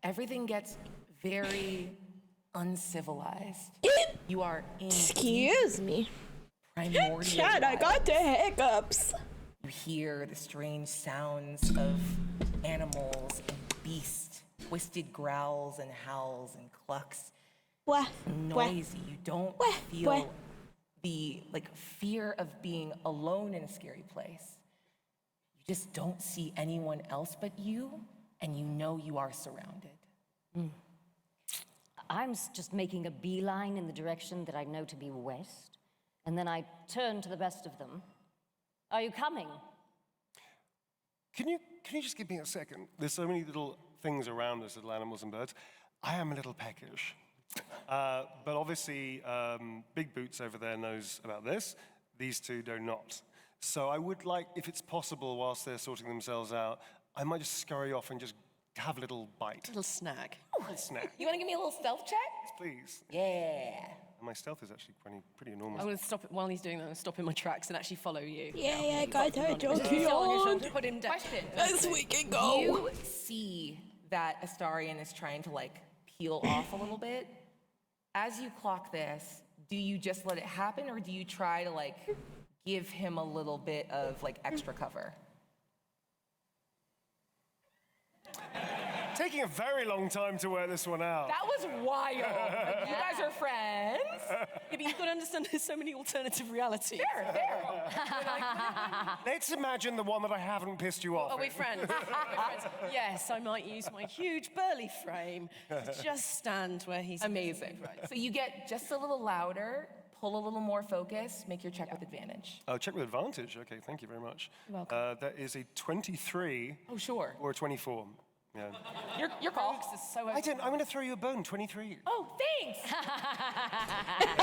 everything gets very uncivilized. You are in Excuse me. primordial Chad, I got the hiccups. You hear the strange sounds of animals and beasts, twisted growls and howls and clucks. Noisy. You don't feel the fear of being alone in a scary place. You just don't see anyone else but you, and you know you are surrounded. I'm just making a beeline in the direction that I know to be west, and then I turn to the best of them. Are you coming? Can you just give me a second? There's so many little things around us, little animals and birds. I am a little peckish. But obviously, Big Boots over there knows about this. These two do not. So I would like, if it's possible, whilst they're sorting themselves out, I might just scurry off and just have a little bite. Little snack. Little snack. You want to give me a little stealth check? Please. Yeah. My stealth is actually pretty enormous. I'm going to stop it while he's doing that. I'm going to stop in my tracks and actually follow you. Yeah, got that Still on your shoulder. Put him down. Question. As we can go. You see that Astarion is trying to peel off a little bit. As you clock this, do you just let it happen, or do you try to give him a little bit of extra cover? Taking a very long time to work this one out. That was wild. You guys are friends. Yeah, but you've got to understand there's so many alternative realities. Fair. Let's imagine the one that I haven't pissed you off. Are we friends? Yes, I might use my huge burly frame to just stand where he's... Amazing. Right. So you get just a little louder, pull a little more focus, make your check with advantage. Oh, check with advantage. Okay, thank you very much. You're welcome. That is a 23. Oh, sure. Or a 24. Yeah. Your call. I'm going to throw you a bone, 23. Oh, thanks.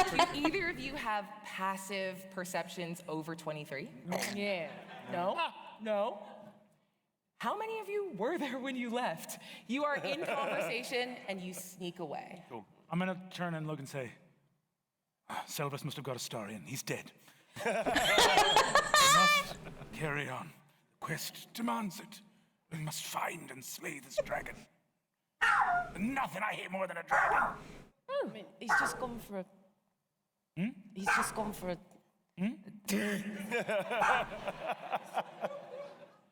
Do either of you have passive perceptions over 23? Yeah. No? No? How many of you were there when you left? You are in conversation and you sneak away. Cool. I'm gonna turn and look and say, Selvus must have got Astarion. He's dead. We must carry on. The quest demands it. We must find and slay this dragon. Nothing I hate more than a dragon. I mean, he's just gone for a... He's just gone for a...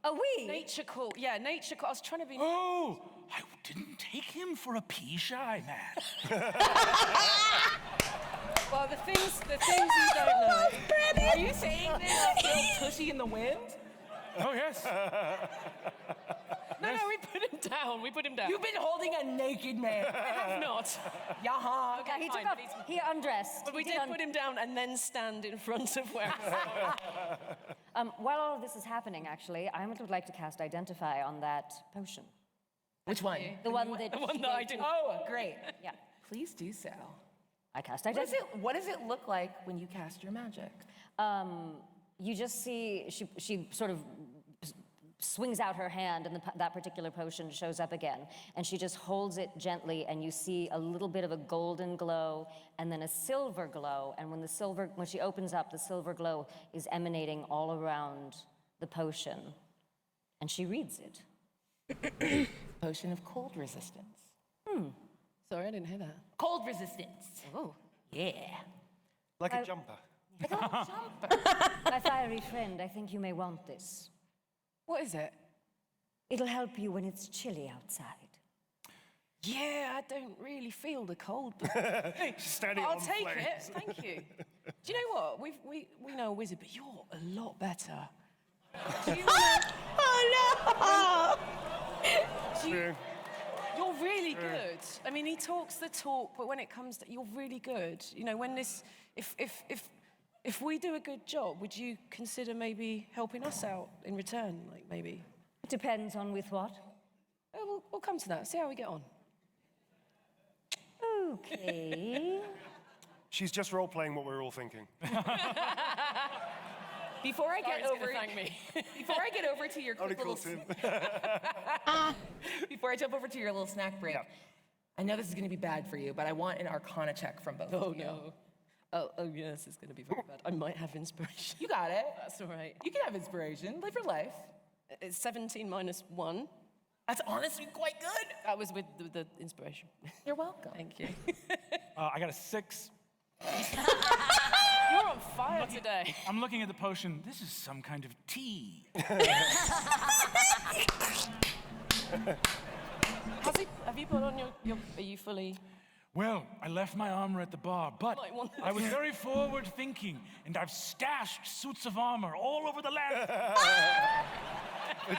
Are we? Nature call. Yeah, nature call. I was trying to be... Oh, I didn't take him for a pea-shy man. Well, the things you don't know... Are you saying this still tushy in the wind? Oh, yes. No, we put him down. We put him down. You've been holding a naked man. I have not. Yaha. Okay, He fine, took off, but he undressed. But we did put him down and then stand in front of where While all of this is happening, actually, I would like to cast Identify on that potion. Which one? The one that... The one that I didn't... Oh, great. Yeah. Please do so. I cast Identify. What does it look like when you cast your magic? You just see, she sort of swings out her hand and that particular potion shows up again. And she just holds it gently and you see a little bit of a golden glow and then a silver glow. And when she opens up, the silver glow is emanating all around the potion. And she reads it. Potion of cold resistance. Sorry, I didn't hear that. Cold resistance. Oh. Yeah. Like a jumper. My fiery friend, I think you may want this. What is it? It'll help you when it's chilly outside. Yeah, I don't really feel the cold. She's standing I'll on take flames. it. Thank you. Do you know what? We know a wizard, but you're a lot better. Do you Oh no! You're really good. I mean, he talks the talk, but when it comes to, you're really good. You know, when this, if we do a good job, would you consider maybe helping us out in return, maybe? It depends on with what. We'll come to that. See how we get on. Okay. She's just role-playing what we're all thinking. Before I get over, thank me. Before I get over to your quick little, before I jump over to your little snack break, I know this is going to be bad for you, but I want an Arcana check from both of you. No. Oh, yeah, this is going to be very bad. I might have inspiration. You got it. That's all right. You can have inspiration. Live your life. It's 17 minus 1. That's honestly quite good. That was with the inspiration. You're welcome. Thank you. I got a 6. You're on fire today. I'm looking at the potion. This is some kind of tea. Have you put on your are you fully... Well, I left my armor at the bar, but I was very forward-thinking, and I've stashed suits of armor all over the land.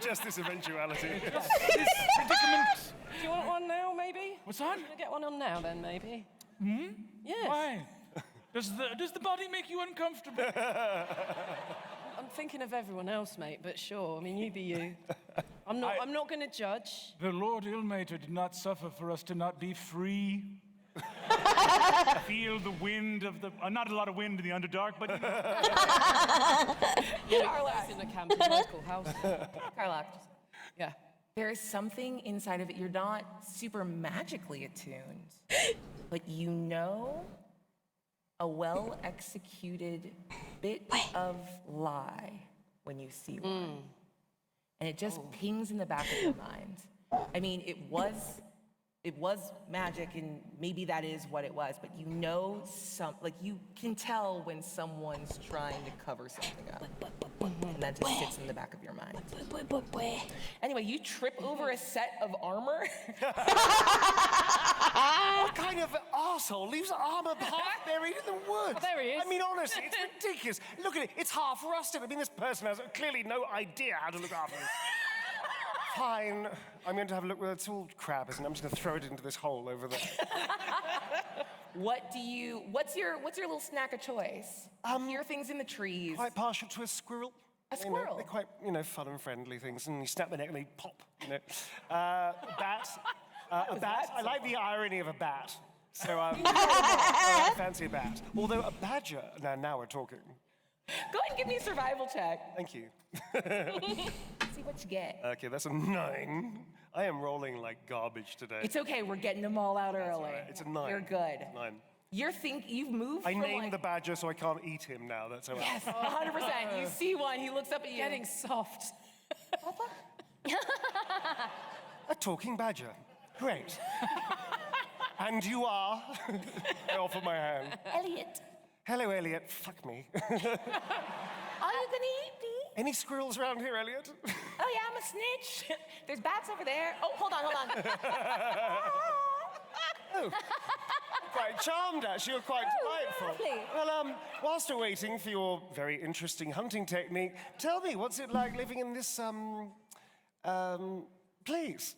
Just this eventuality. This predicament. Do you want one now, maybe? What's on? Can I get one on now, then, maybe? Hmm? Yes. Why? Does the body make you uncomfortable? I'm thinking of everyone else, mate, but sure. I mean, you be you. I'm not going to judge. The Lord Illmater did not suffer for us to not be free. Feel the wind of the... not a lot of wind in the Underdark, but... Carlax in a camping local house. Carlax. Yeah. There is something inside of it. You're not super magically attuned, but you know a well-executed bit of lie when you see one. And it just pings in the back of your mind. I mean, it was magic, and maybe that is what it was, but you know you can tell when someone's trying to cover something up. And that just sits in the back of your mind. Anyway, you trip over a set of armor. What kind of arsehole leaves armor half buried in the woods? Oh, there he is. I mean, honestly, it's ridiculous. Look at it, it's half rusted. I mean, this person has clearly no idea how to look after it. Fine, I'm going to have a look where it's all crap, isn't it? I'm just going to throw it into this hole over there. What's your little snack of choice? Hear things in the trees. Quite partial to a squirrel. A squirrel? They're quite, fun and friendly things, and you snap their neck and they pop, A bat. A bat. I like the irony of a bat. So, I fancy a bat. Although a badger, now we're talking. Go ahead and give me a survival check. Thank you. See what you get. Okay, that's a 9. I am rolling like garbage today. It's okay, we're getting them all out early. Right. It's a 9. You're good. 9. You've moved I from named the badger so I can't eat him now, that's all right. Yes, 100%. You see one, he looks up at you. Getting soft. A talking badger. Great. And you are? I offer my hand. Elliot. Hello, Elliot. Fuck me. Are you gonna eat me? Any squirrels around here, Elliot? Oh yeah, I'm a snitch. There's bats over there. Oh, hold on. Oh. Quite charmed, actually. You're quite delightful. Lovely. Well, whilst we're waiting for your very interesting hunting technique, tell me, what's it like living in this, place?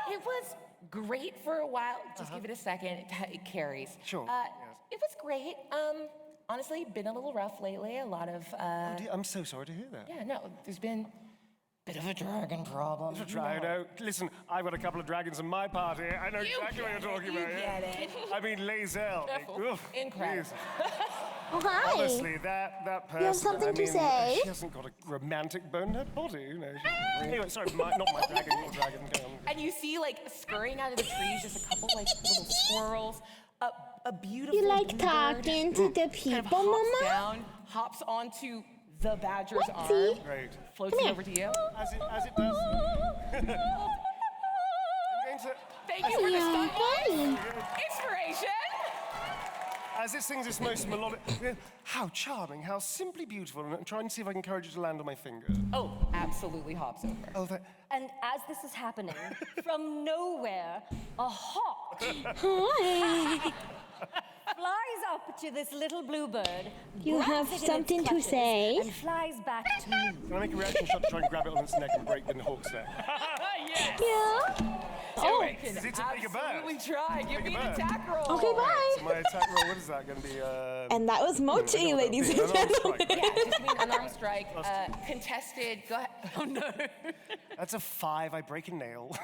It was great for a while. Just give it a second. It carries. Sure. It was great. Honestly, been a little rough lately. A lot of. Oh dear, I'm so sorry to hear that. Yeah, no, there's been a bit of a dragon problem. I know. Listen, I've got a couple of dragons in my party. I know exactly what you're talking about. You get it. I mean, Lae'zel. Incredible. Oh, hi. Honestly, that person. You have something to say? She hasn't got a romantic bone in her body, Anyway, sorry, not my dragon, your dragon. And you see, scurrying out of the trees, just a couple, little squirrels. A beautiful You like blue talking bird to the people, kind of hops Mama? down, hops onto the badger's Whatsie? arm, Great. floats it over to you. As it does. I'm going to... Thank you for the stunt voice. Inspiration. As it sings its most melodic... How charming, how simply beautiful. And I'm trying to see if I can encourage it to land on my finger. Oh, absolutely hops over. Oh, that... And as this is happening, from nowhere, a hawk flies up to this little bluebird. You have something to say? And flies back to me. Can I make a reaction shot to try and grab it on its neck and break the hawk's neck? Yes. Yeah. Oh, Is it a bigger bird? absolutely try. Give me Bigger an bird. attack roll. Okay, bye. So my attack roll, what is that going to be? And that was Mochi, ladies and gentlemen. Yeah, just mean unarmed strike. Contested. Go ahead. Oh no. That's a 5. I break a nail.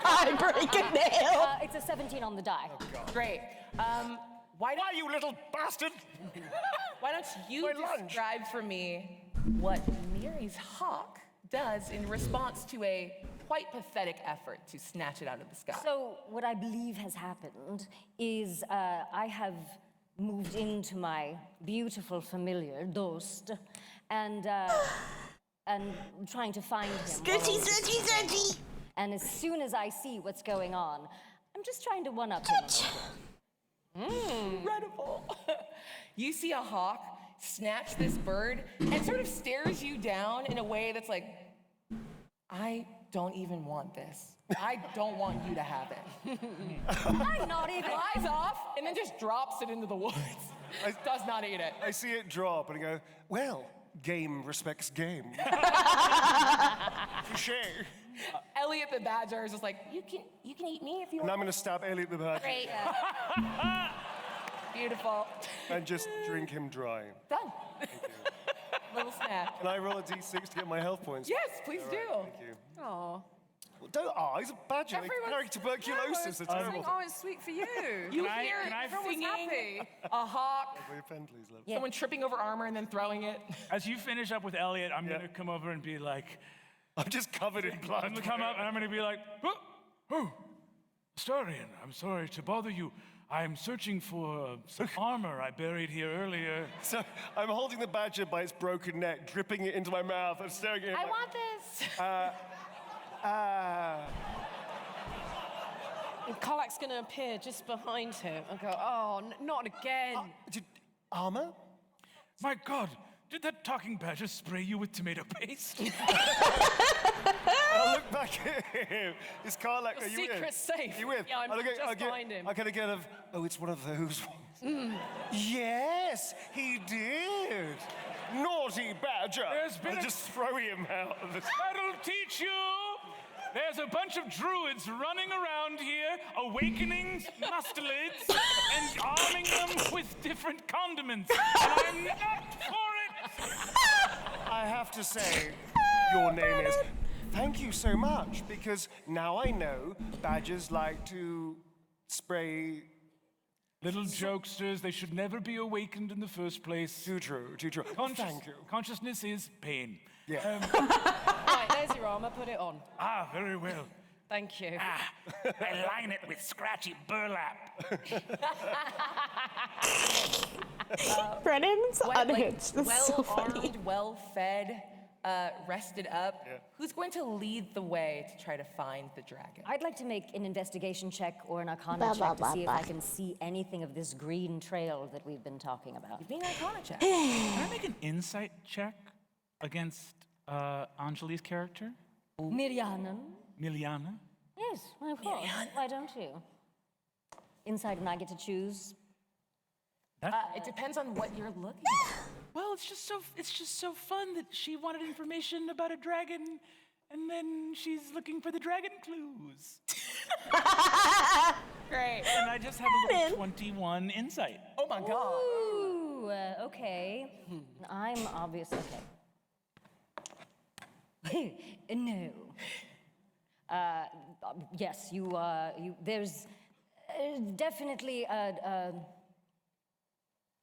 I break a nail. It's a 17 on the die. Great. Why you little bastard? Why don't you describe for me what Mary's hawk does in response to a quite pathetic effort to snatch it out of the sky? So what I believe has happened is I have moved into my beautiful familiar Dost, and trying to find him. Searchy. And as soon as I see what's going on, I'm just trying to one-up him. Incredible. You see a hawk snatch this bird and sort of stares you down in a way that's like, I don't even want this. I don't want you to have it. I'm not even. Flies off and then just drops it into the woods. Does not eat it. I see it drop and I go, well, game respects game. Touché. Elliot the badger is just like, you can eat me if you want. And I'm gonna stab Elliot the badger. Great. Beautiful. And just drink him dry. Done. Little snack. Can I roll a d6 to get my health points? Yes, please do. Thank you. Oh. Well, don't, he's a badger. They carry tuberculosis. It's terrible. Oh, it's sweet for you. You hear everyone's happy. A hawk. Someone tripping over armor and then throwing it. As you finish up with Elliot, I'm gonna come over and be like, I'm just covered in blood. I'm gonna come up and I'm gonna be like, Astarion, I'm sorry to bother you. I'm searching for some armor I buried here earlier. So I'm holding the badger by its broken neck, dripping it into my mouth and staring at it. I want this. And Karlach's gonna appear just behind him and go, oh, not again. Armor? My God, did that talking badger spray you with tomato paste? I'll look back at him. Is Karlach, Your are you secret with? safe. You with? Yeah, I'm just behind him. I kind of get of, oh, it's one of those ones. Yes, he did. Naughty badger. I'll just throw him out of the... That'll teach you. There's a bunch of druids running around here, awakening mustelids and arming them with different condiments. And I'm not for it. I have to say, your name is... Thank you so much, because now I know badgers like to spray... Little jokesters, they should never be awakened in the first place. Too true. Thank you. Consciousness is pain. Yeah. Right, there's your armor, put it on. Ah, very well. Thank you. I line it with scratchy burlap. Brennan's unhinged. This is so funny. Well-armed, well-fed, rested up. Yeah. Who's going to lead the way to try to find the dragon? I'd like to make an investigation check or an arcana check to see if I can see anything of this green trail that we've been talking about. Give me an arcana check. Can I make an insight check against Anjali's character? Miryanan. Miliana? Yes, of course. Why don't you? Insight and I get to choose. It depends on what you're looking for. Well, it's just so fun that she wanted information about a dragon, and then she's looking for the dragon clues. Great. And I just have a little 21 insight. Oh my God. Ooh, okay. I'm obvious. Okay. No. Yes, you. There's definitely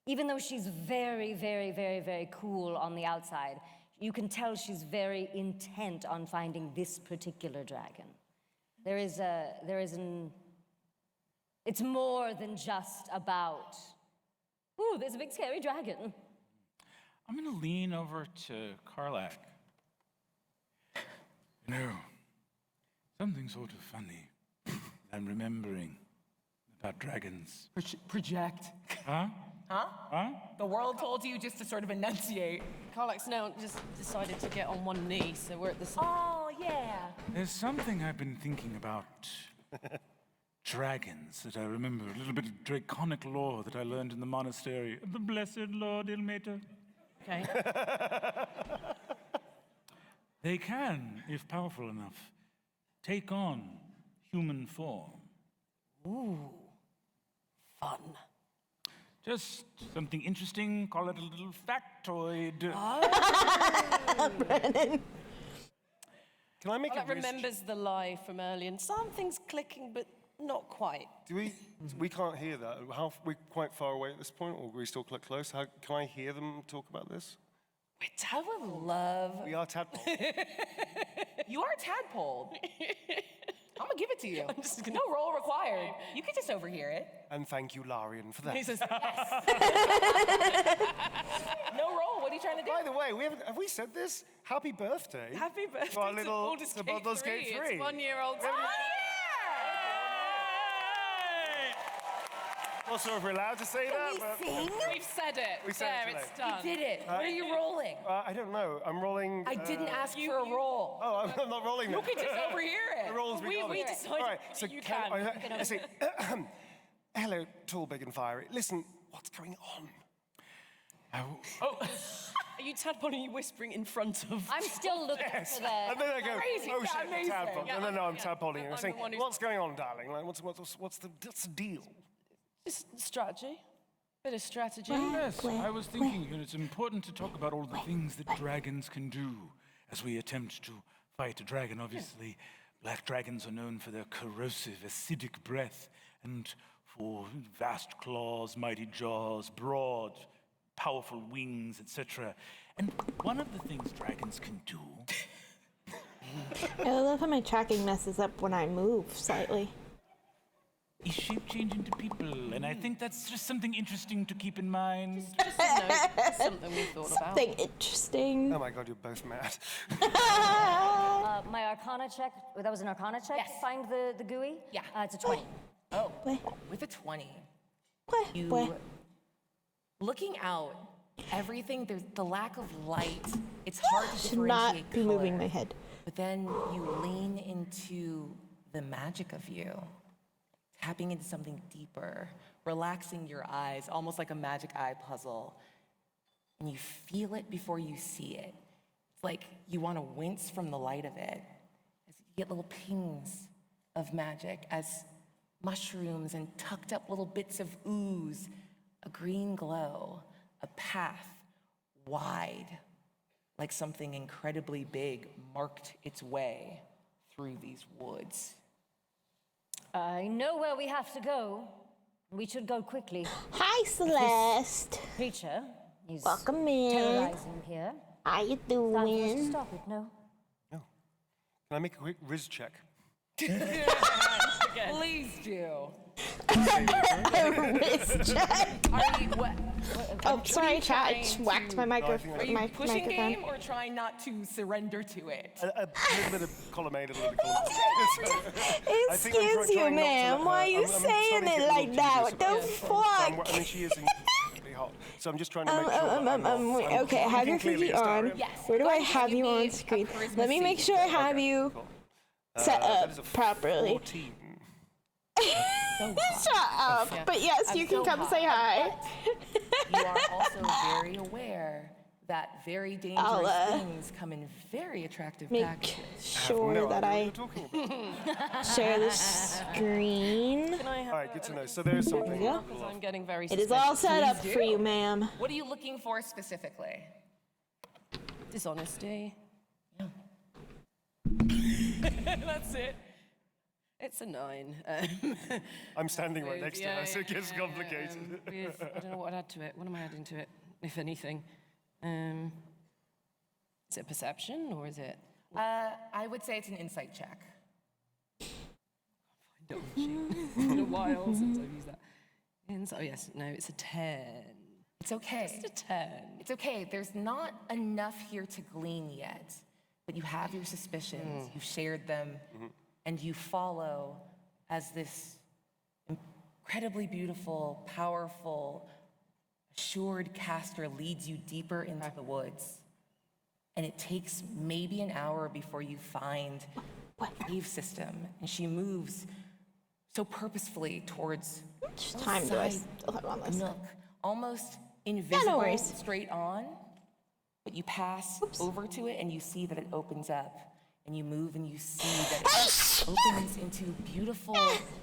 even though she's very, very, very, very cool on the outside, you can tell she's very intent on finding this particular dragon. It's more than just about, ooh, there's a big scary dragon. I'm gonna lean over to Karlach. You know, something sort of funny I'm remembering about dragons. Project. Huh? Huh? Huh? The world told you just to sort of enunciate. Karlach's now just decided to get on one knee, so we're at the same. Oh, yeah. There's something I've been thinking about. Dragons that I remember, a little bit of draconic lore that I learned in the monastery of the Blessed Lord Ilmater. Okay. They can, if powerful enough, take on human form. Ooh, fun. Just something interesting, call it a little factoid. Brennan. Can I make Karlach remembers the lie from earlier, and something's clicking, but Not quite. We can't hear that. We're quite far away at this point, or are we still quite close? Can I hear them talk about this? I would love... We are tadpoles. You are tadpole. I'm gonna give it to you. No roll required. You can just overhear it. And thank you, Larian, for that. He says, yes. No roll. What are you trying to do? By the way, have we said this? Happy birthday. Happy birthday to our little Baldur's Gate 3. It's 1 year old. Not sure if we're allowed to say that. We've said it. We said it it's today. done. You did it. What are you rolling? I don't know. I'm rolling. I didn't ask for a roll. Oh, I'm not rolling. You can just overhear it. The roll's We decided. All right, so you can. I say, hello, tall, big, and fiery. Listen, what's going on? Are you tadpole? Are you whispering in front of? I'm still looking for the. And then I go, Crazy, oh shit, amazing. tadpole. Yeah, No, I'm tadpoling. I'm saying, the one who's- what's going on, darling? Like, what's the deal? Just strategy. Bit of strategy. Yes, I was thinking it's important to talk about all the things that dragons can do as we attempt to fight a dragon. Obviously, black dragons are known for their corrosive, acidic breath and for vast claws, mighty jaws, broad, powerful wings, etc. And one of the things dragons can do... I love how my tracking messes up when I move slightly. Is shape-change into people, and I think that's just something interesting to keep in mind. Just a note, just something we thought about. Something interesting. Oh my god, you're both mad. My Arcana check. That was an Arcana check. Yes. To find the GUI. Yeah. It's a 20. Oh, with a 20. You looking out, everything, there's the lack of light. It's hard to Should differentiate not be color, moving my head. But then you lean into the magic of you, tapping into something deeper, relaxing your eyes, almost like a magic eye puzzle. And you feel it before you see it. It's like you want to wince from the light of it. As you get little pings of magic, as mushrooms and tucked up little bits of ooze, a green glow, a path wide, like something incredibly big marked its way through these woods. I know where we have to go. We should go quickly. Hi, Celeste. Creature is Welcome in. terrorizing here. How you Time for us to doing? stop it, no? Can I make a quick Riz check? Please do. Wrist check. Are you, Oh, sorry, chat. I just whacked my Are microphone. you pushing microphone. game or trying not to surrender to it? A little bit of column A, a little bit of column B. I think I'm Excuse you, trying not to ma'am. let Why are her- you I'm starting saying to it get a little like that? dubious What the about it. fuck? I mean, she is incredibly hot. So I'm just trying to make sure that I'm not- Okay, have your clearly cookie a star. on. Where do I have you on screen? Let me make sure I have you set That is up a properly. 14. Shut up. Yeah. But yes, you can so come hot. say hi. You are also very aware that very dangerous I'll, things come in very attractive Make packages. sure that I share the screen. All right, good to know. So there is something. There you go. Because I'm getting very It is all set up Please for do. you, ma'am. What are you looking for specifically? Dishonesty. That's it. It's a 9. I'm standing right With- next to yeah, her, so it gets yeah, complicated. with- I don't know what I'd add to it. What am I adding to it, if anything? Is it perception or is it? I would say it's an insight check. It's been a while since I've used that. Oh yes, no, it's a 10. It's okay. Just a 10. It's okay. There's not enough here to glean yet, but you have your suspicions. You've shared them, and you follow as this incredibly beautiful, powerful, assured caster leads you deeper into the woods. And it takes maybe an hour before you find a cave system, and she moves so purposefully towards Which time do I side still have on this? nook, almost invisible, worries. straight on, but you pass over to it and you see that it opens up, and you move and you see that it opens into beautiful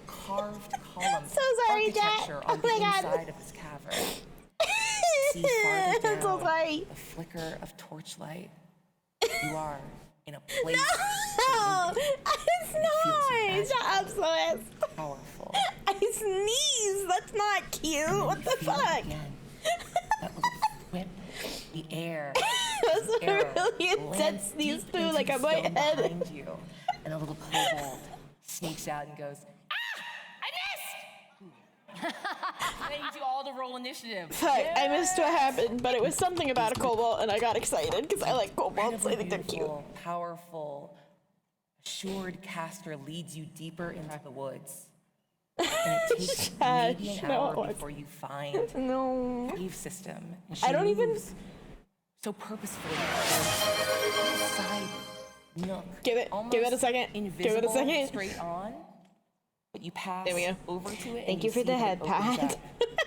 carved columns, So sorry, Jack. architecture Oh on my the God. inside of this cavern. See farther I'm so down, sorry. the flicker of torchlight. You are in a place No, it's not. Shut up, Celeste. powerful. sneeze. That's not cute. What the fuck? That little whip, the air. That's a really intense sneeze too, like on my head. Behind you, and a little kobold sneaks out and goes, I missed! And then you do all the roll initiative. Fuck, I missed what happened, but it was something about a kobold, and I got excited because I like kobolds. I think they're cute. Powerful, assured caster leads you deeper into the woods. And it takes maybe an hour before you find the cave system. And I don't even. So purposefully. Side nook. Give it a second. Give it a second. Straight on. But you pass there we go. over to it. Thank you for the head pat.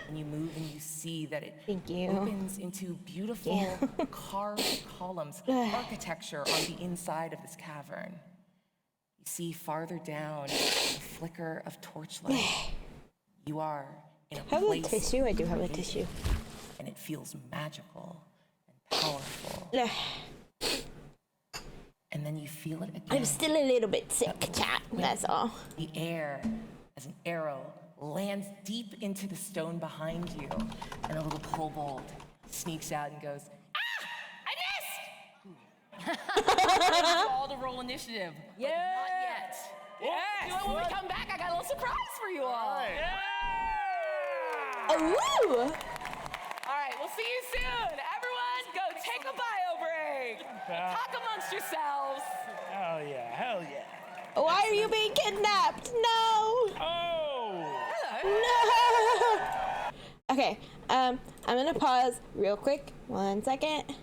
And you move and you see that it Thank you. opens into beautiful carved columns, architecture on the inside of this cavern. You see farther down the flicker of torchlight. You are in a place. Have a tissue? I do have a tissue. And it feels magical and powerful. And then you feel it again. I'm still a little bit sick, chat. That's all. The air, as an arrow, lands deep into the stone behind you, and a little kobold sneaks out and goes, I missed! All the roll initiative. But not yet. Yes! When we come back, I got a little surprise for you all. Woo! All right, we'll see you soon. Everyone, go take a bio break. Talk amongst yourselves. Hell yeah, hell yeah. Why are you being kidnapped? No! Oh! No! Okay, I'm gonna pause real quick. 1 second.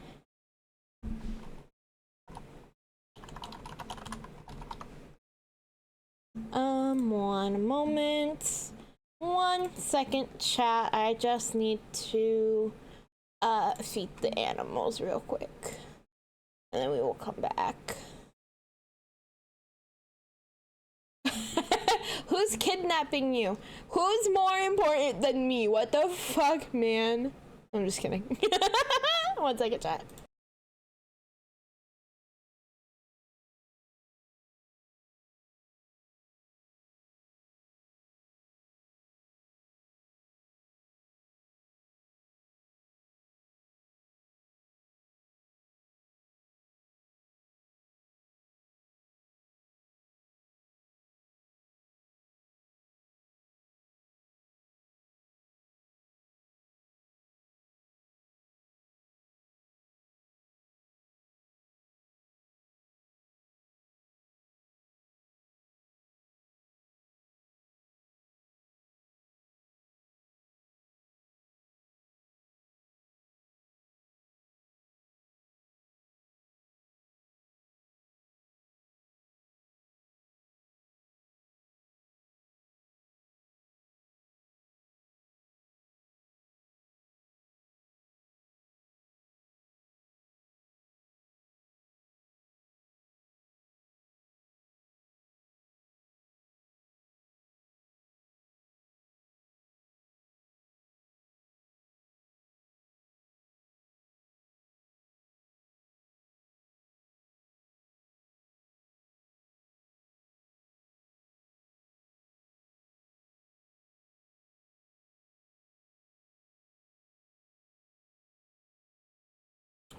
One moment. 1 second, chat. I just need to feed the animals real quick. And then we will come back. Who's kidnapping you? Who's more important than me? What the fuck, man? I'm just kidding. 1 second, chat.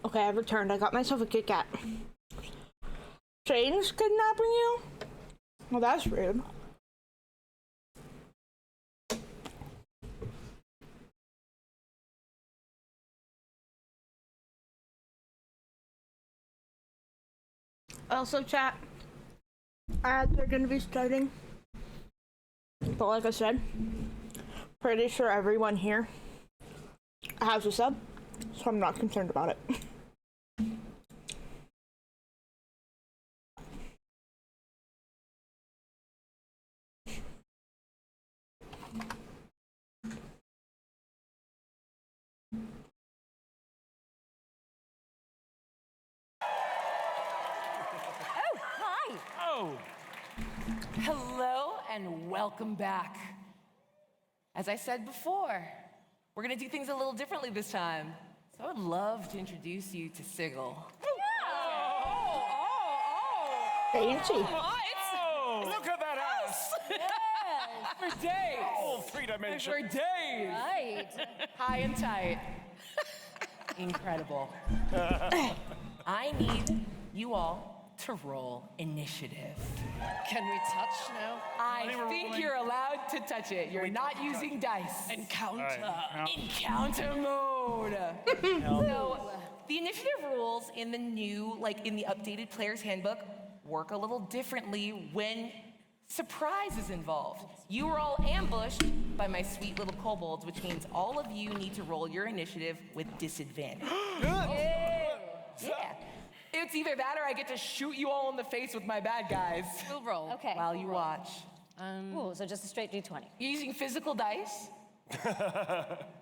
Okay, I've returned. I got myself a Kit Kat. Shane's kidnapping you? Well, that's rude. Also, chat, ads are gonna be starting. But like I said, pretty sure everyone here has a sub, so I'm not concerned about it. Hello and welcome back. As I said before, we're gonna do things a little differently this time. So I would love to introduce you to Sigil. Fancy. Look at that ass! For days. Oh, 3 dimensions. For days. Right. High and tight. Incredible. I need you all to roll initiative. Can we touch now? I think you're allowed to touch it. You're not using dice. Encounter. Encounter mode. So the initiative rules in the new, in the updated player's handbook, work a little differently when surprise is involved. You were all ambushed by my sweet little kobolds, which means all of you need to roll your initiative with disadvantage. Yeah. It's either that or I get to shoot you all in the face with my bad guys. We'll roll. Okay. While you watch. Ooh, so just a straight D20. You're using physical dice?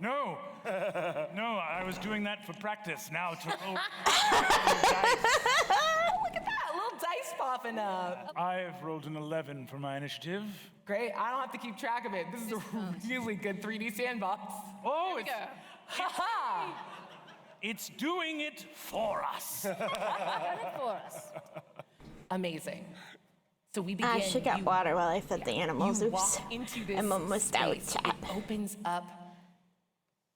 No, I was doing that for practice. Now to roll. Oh, look at that, a little dice popping up. I've rolled an 11 for my initiative. Great, I don't have to keep track of it. This is a really good 3D sandbox. Oh, it's, Ha-ha! it's doing it for us. Done it for us. Amazing. So we begin. I should get water while I fed the animals. You Oops. walk into this I'm almost out, space. chat. It opens up,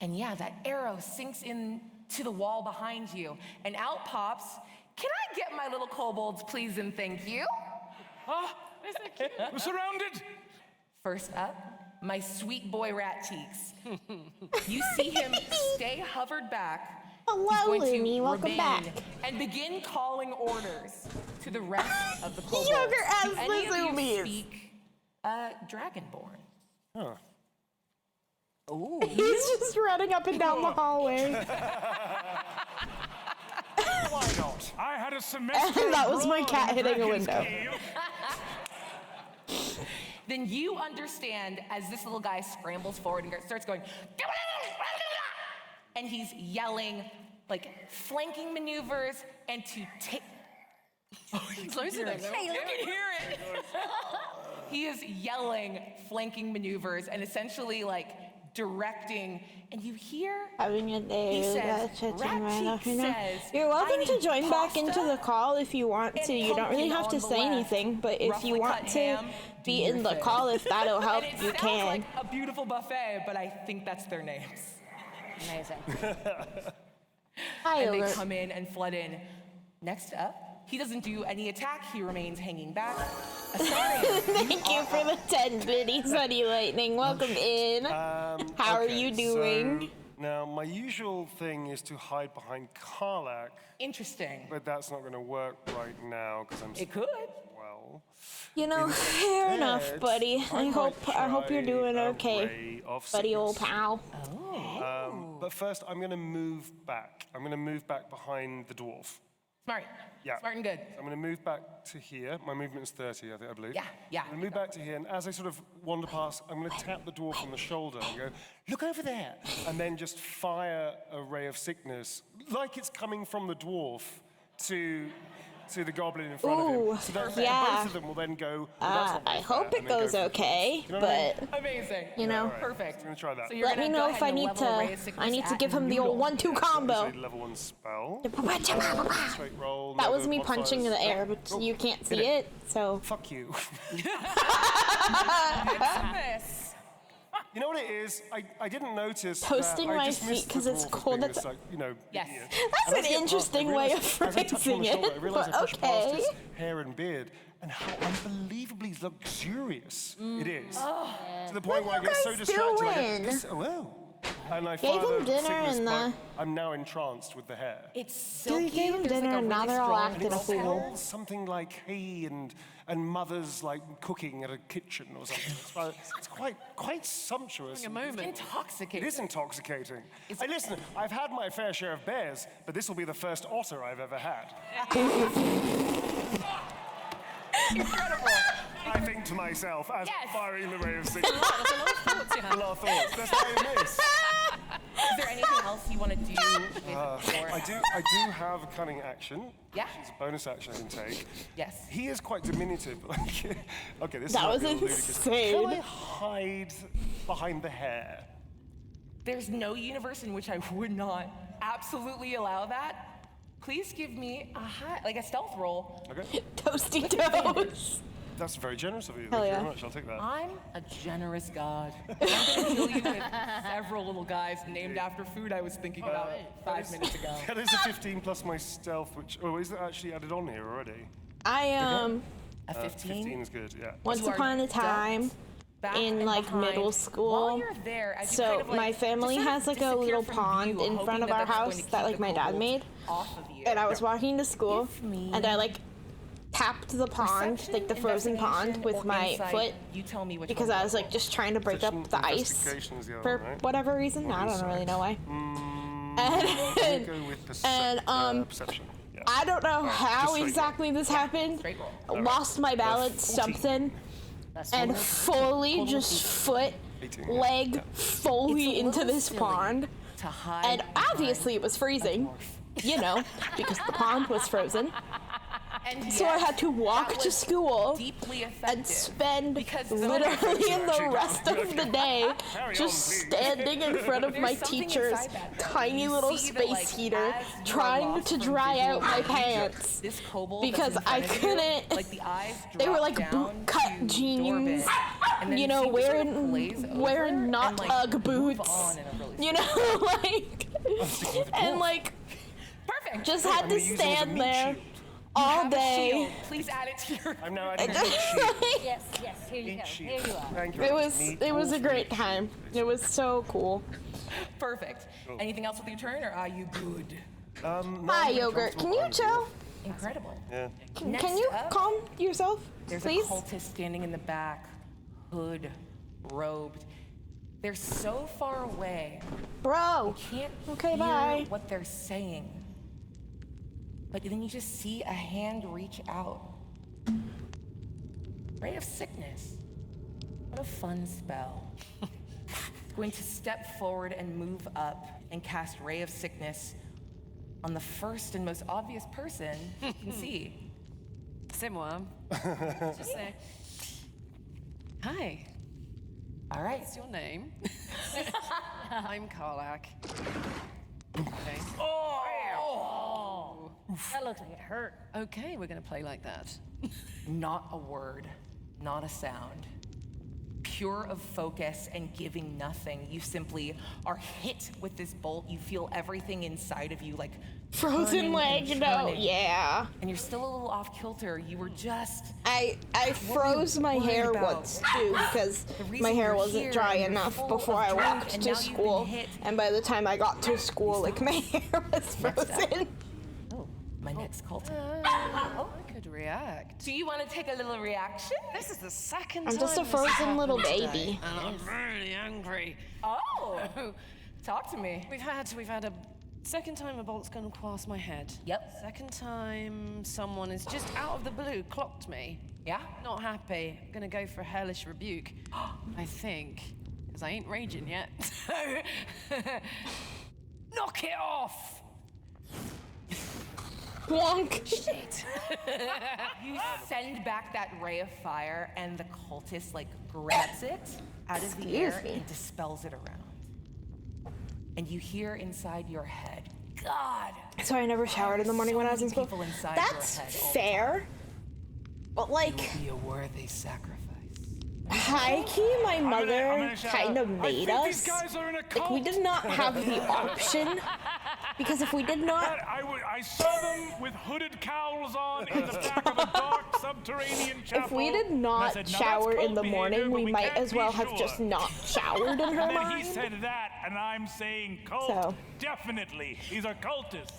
and yeah, that arrow sinks in to the wall behind you, and out pops. Can I get my little kobolds, please, and thank you? We're surrounded. First up, my sweet boy Rat Cheeks. You see him stay hovered back. Hello, He's going to Looney. Welcome remain back. and begin calling orders to the rest of the kobolds. Yogurt as Do any the of you zoomies. speak Dragonborn? Huh. Ooh. He's just running up and down the hallway. Why not? I had a semester. And that was my abroad cat in hitting a Dragon's window. Cave. Then you understand as this little guy scrambles forward and starts going, and he's yelling flanking maneuvers and to take. Oh, he's losing it. You can hear it. He is yelling flanking maneuvers and essentially directing, and you hear. Having a day. He says, Rat Cheek says, You're welcome "I to need join back pasta into the call if you want to. You don't really pumpkin have to on the say left, anything, but if roughly you want cut to ham, be do in your the thing." call, if that'll help, And it you sounds can. like a beautiful buffet, but I think that's their names. Amazing. Hi, And they Yogurt. come in and flood in. Next up, he doesn't do any attack. He remains hanging back. Thank you for the 10 biddies, Honey Lightning. Welcome in. How are you doing? So, now, my usual thing is to hide behind Karlak. Interesting. But that's not going to work right now because I'm. It could. Well. You know, fair enough, buddy. I hope you're doing okay, buddy, old pal. But first, I'm going to move back. I'm going to move back behind the dwarf. Smart. Yeah. Smart and good. I'm going to move back to here. My movement's 30, I believe. Yeah. I'm going to move back to here, and as I sort of wander past, I'm going to tap the dwarf on the shoulder and go, "Look over there," and then just fire a ray of sickness, like it's coming from the dwarf to the goblin in front of him. So that both of them will then go. "Well, that's not I very hope fair," it and then goes go for the okay, dwarf. You know what I mean? but Amazing. you know, All right. Perfect. I'm going to try that. So you're let me gonna know go if ahead I and need level a ray of to. sickness I need to at give him the noodle. old 1-2 combo. It's a level 1 spell. That Straight roll. was me modifiers. punching in the air, but you can't see it, so. Fuck you. You know what it is? I didn't notice. Toasting that I my just feet missed the 'cause it's dwarf as cold being at this, the- Yes. idiot. That's And an as I get interesting past, I way of realised- as I touched him on phrasing the shoulder, it, I realized but I pushed past his okay. hair and beard and how unbelievably luxurious it is. Oh. To the point What where I you get so guys distracted. I doing? go, "Whoa." And I Gave fire him the dinner sickness and bug. I'm now entranced with the hair. It's Dude, silky. you gave him There's dinner a and now really they're all strong acting a smell. fool. Smells something like hay and mother's cooking at a kitchen or something. It's quite sumptuous. Intoxicating. It is intoxicating. Hey, listen, I've had my fair share of bears, but this will be the first otter I've ever had. Incredible. I think to myself as Yes. firing the ray of sickness. There's a lot of thoughts you A have. lot of thoughts. That's why I miss. Is there anything else you want to do with your... I do have a cunning action. Yeah. It's a bonus action I can take. Yes. He is quite diminutive. Okay, this That is was a little ludicrous. insane. Can I hide behind the hair? There's no universe in which I would not absolutely allow that. Please give me a stealth roll. Okay. Toasty toast. That's very generous of you. Hell Thank you yeah. very much. I'll take that. I'm a generous god. I'm gonna kill you with several little guys named after food I was thinking about 5 minutes ago. That is a 15 plus my stealth, which is that actually added on here already? I A 15? 15 is good. Yeah. once You are upon a time back in and like behind. middle While school. you're there, as you So kind of, like, my family just sort has of like a disappear little from pond view, in hoping front of that our that's going house to that keep like the my dad kobold made. off of you. And I was walking to school Give me and I like tapped the pond, perception, like the frozen pond, investigation, with or my insight. foot You tell me which because one I you was like want. just trying to break up the ice Investigation is the other for one, right? whatever reason. Or I don't insight. really know why. I'm gonna go with perception. Yeah. I don't know how just straight exactly this happened. Straight roll. Lost my balance, 14. something, and fully just foot, 18, yeah. leg Yeah. fully It's a into little this silly pond. to hide And behind obviously it was freezing, you know, because the pond was frozen. And So I yes, had to walk that to was school deeply and effective spend because the literally in the Actually, rest of the day Carry just on, please. standing in front of There's my something teacher's inside that, though. tiny You little see that, space like, heater as you are trying lost to from dry visual out my vision, pants this kobold because that's in I front of you, couldn't. like the eyes They were drop like down boot cut to jeans, Dorbin, and then you know, seem to sort of glaze over wearing not and, like, Ugg move boots, on in a really you know, like, and like Perfect. just had to gonna use it as a stand meat there shield. all Have a day. shield. Please add it to your. I'm now adding Just, meat shield. Yes, yes, here you Meat go. shield. Here you are. Thank you It very much. was Meat it was a wolf great meat time. It was so cool. Perfect. Anything else with your turn, or are you good? No, Hi, I'm pretty Yogurt. Can comfortable. you I'm chill? Incredible. Yeah. Can you up, calm yourself, There's please? a cultist standing in the back, hood, robed. They're so far away, Bro. you can't Okay, hear bye. what they're saying. But then you just see a hand reach out. Ray of Sickness. What a fun spell. Going to step forward and move up and cast Ray of Sickness on the first and most obvious person you can see. C'est moi. Just say, hi. All right. What's your name? I'm Karlak. Okay. Oh, that looks like it hurt. Okay, we're gonna play like that. Not a word, not a sound. Pure of focus and giving nothing. You simply are hit with this bolt. You feel everything inside of you like Frozen turning leg, and no, churning. yeah. And you're still a little off kilter. You were just I What were you froze my worried hair about? once too because The reason my hair you're wasn't here dry and you're enough full before of I drink, walked and to now you've been school. hit. And by the time I got to school, like my hair was frozen. my next cult. I could react. Do you want to take a little reaction? This is the second I'm time just a this has frozen little happened baby. today, and I'm really angry. Oh, talk to me. We've had a second time a bolt's gone across my head. Yep. Second time someone is just out of the blue clocked me. Yeah? Not happy. Gonna go for a hellish rebuke. I think. Because I ain't raging yet. So knock it off! Wonk. Shit. You send back that ray of fire, and the cultist like grabs it out of the air Excuse me. and dispels it around. And you hear inside your head, God. So I never showered in the morning when I was in school. People inside That's your head all the fair. But like, Be a worthy sacrifice. high key, my mother gonna shout kind out, of "I made think us. these guys are in a Like cult." we did not have the option because if we did not, I saw them with hooded cowls on in the back of a dark subterranean chapel. if we did and I not said, "Now, that's shower in cult the behavior, morning, but we might can't as well be have sure." just not showered in her And then mind. he said that, and I'm saying cult. So. Definitely, these are cultists.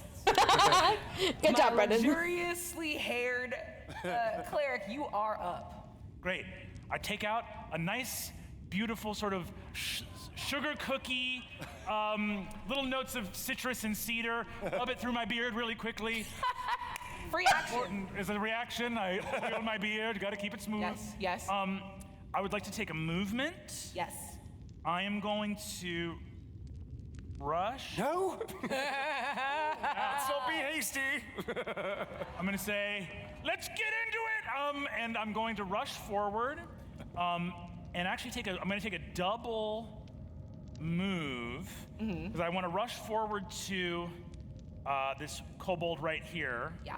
Good job, Brendan. Luxuriously haired cleric, you are up. Great. I take out a nice, beautiful sort of sugar cookie, little notes of citrus and cedar. Rub it through my beard really quickly. Free action. As a reaction, I oil my beard. Got to keep it smooth. Yes, yes. I would like to take a movement. Yes. I am going to rush. No. Let's not be hasty. I'm gonna say, let's get into it. And I'm going to rush forward, and actually I'm gonna take a double move because I want to rush forward to this kobold right here. Yeah.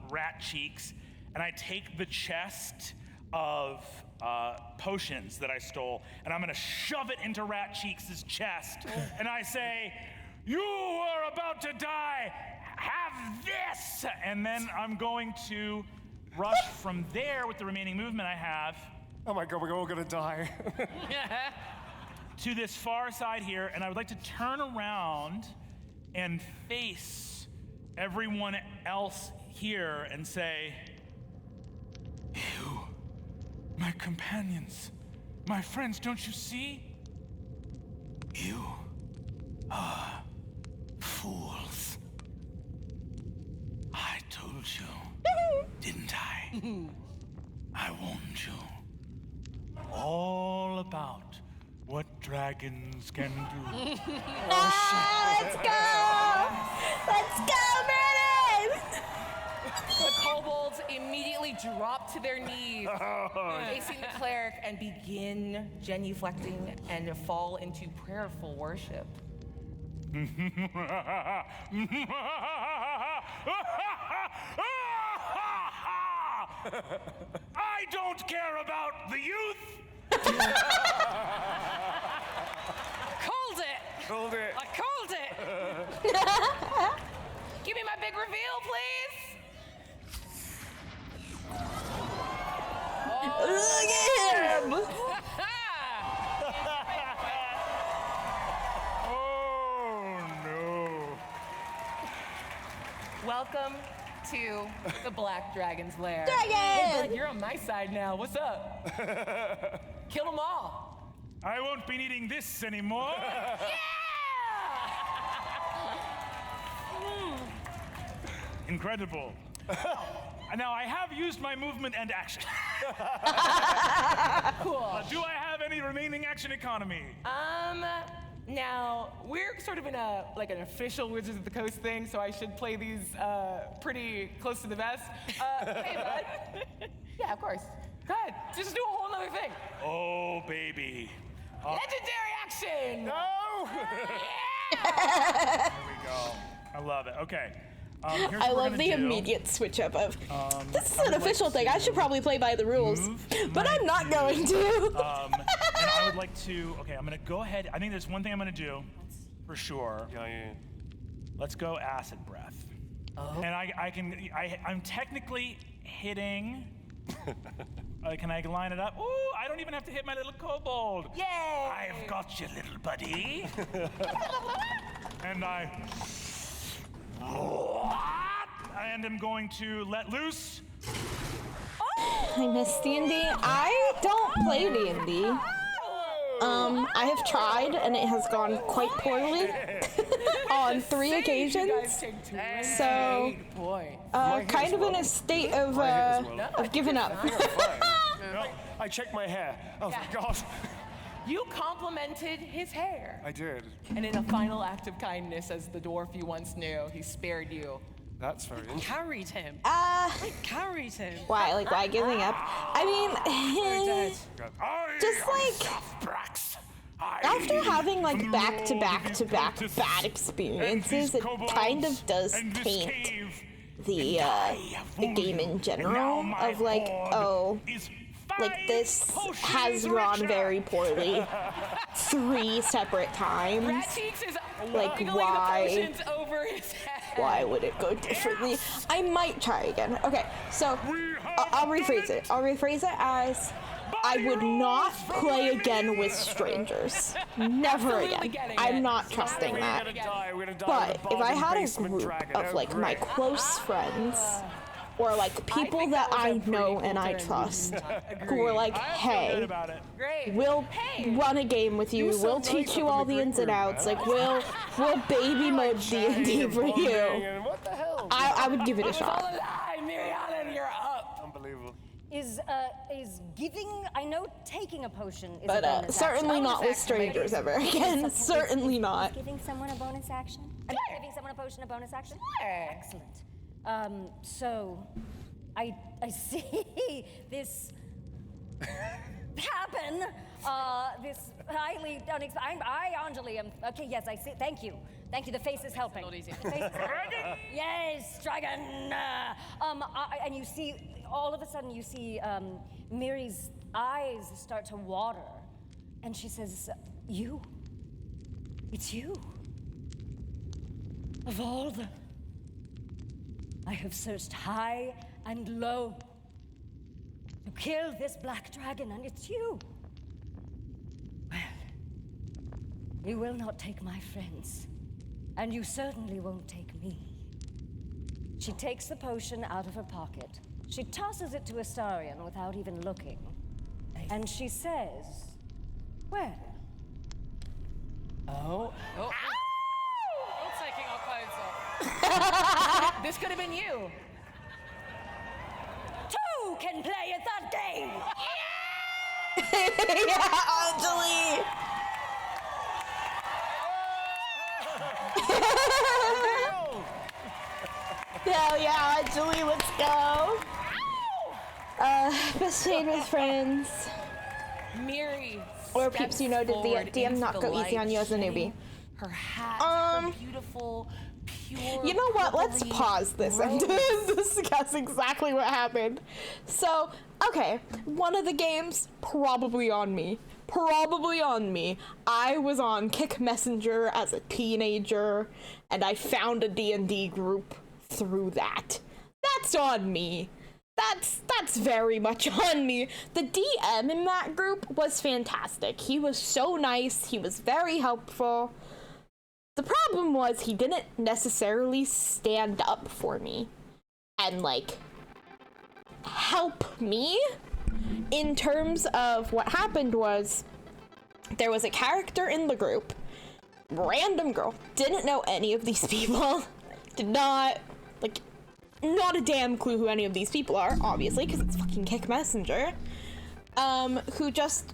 Rat Cheeks, and I take the chest of potions that I stole, and I'm gonna shove it into Rat Cheeks' chest, and I say, "You are about to die, have this!" And then I'm going to rush from there with the remaining movement I have. Oh my God, we're all gonna die. To this far side here, and I would like to turn around and face everyone else here and say, "You, my companions, my friends, don't you see? You are fools. I told you, didn't I? I warned you all about what dragons can do." Let's go! Let's go, Brandon! The kobolds immediately drop to their knees, facing the cleric, and begin genuflecting and fall into prayerful worship. I don't care about the youth. Called it! Called it. I called it! Give me my big reveal, please! Look at him! Oh no. Welcome to the Black Dragon's Lair. Dragon! Hey, Black, you're on my side now. What's up? Kill them all. I won't be needing this anymore. Incredible. Now I have used my movement and action. Cool. Do I have any remaining action economy? Now we're sort of in an official Wizards of the Coast thing, so I should play these pretty close to the vest. Hey, bud. Yeah, of course. Go ahead. Just do a whole nother thing. Oh, baby. Legendary action. No! Yeah! There we go. I love it. Okay. Here's I what we're love gonna the do. immediate switch up of, this is I an would official like thing. I to should probably play by the rules, move but my I'm not going to. And I would like to, okay, I'm gonna go ahead. I think there's one thing I'm gonna do for sure. Yeah. Let's go acid breath. Oh. And I'm technically hitting. Can I line it up? Ooh, I don't even have to hit my little kobold. Yay! I've got you, little buddy. And and I'm going to let loose. I miss D&D. I don't play D&D. I have tried and it has gone quite poorly on 3 occasions. So, kind of in a state of giving up. I checked my hair. Oh, God. You complimented his hair. I did. And in a final act of kindness, as the dwarf you once knew, he spared you. That's very interesting. Carried him. I carried him. Why? Like, why giving up? I mean, just like, after having like back-to-back bad experiences, it kind of does taint the game in general of like, oh, like this has gone very poorly 3 separate times. Rat Cheeks is like, wiggling why? the potions over his head. Why would it go differently? I might try again. Okay, so I'll rephrase it. I'll rephrase it as I would not play again with strangers. Never again. I'm not trusting that. But if I had a group of like my close friends, or like people that I know and I trust, who were like, hey, we'll run a game with you, we'll teach you all the ins and outs, like we'll baby mode D&D for you. I would give it a shot. Miriana, you're up. Unbelievable. Is giving, I know taking a potion is a But bonus certainly action. not with strangers ever again. Certainly not. Is giving someone a bonus action? Giving someone a potion a bonus action? Excellent. So, I see this happen. This highly unexpected. Anjali, okay, yes, I see. Thank you. Thank you. The face is helping. The face is helping. Yes, dragon. And you see all of a sudden you see Miri's eyes start to water, and she says, "You? It's you. Of all the... I have searched high and low to kill this black dragon, and it's you. Well, you will not take my friends, and you certainly won't take me." She takes the potion out of her pocket. She tosses it to Astarion without even looking. And she says, "Well." Oh. Oh. I'm taking our clothes off. This could have been you. Two can play at that game! Yeah, Anjali! Hell yeah, Anjali, let's go! Best shade with friends. Miri. Or peeps, you know, did the DM not go easy on you as a newbie? Her hat, her beautiful, pure. You know what? Let's pause this and discuss exactly what happened. So, okay, one of the games, probably on me. Probably on me. I was on Kick Messenger as a teenager, and I found a D&D group through that. That's on me. That's very much on me. The DM in that group was fantastic. He was so nice. He was very helpful. The problem was he didn't necessarily stand up for me and, like, help me. In terms of what happened was, there was a character in the group, random girl, didn't know any of these people, did not, like, not a damn clue who any of these people are, obviously, because it's fucking Kick Messenger, who just,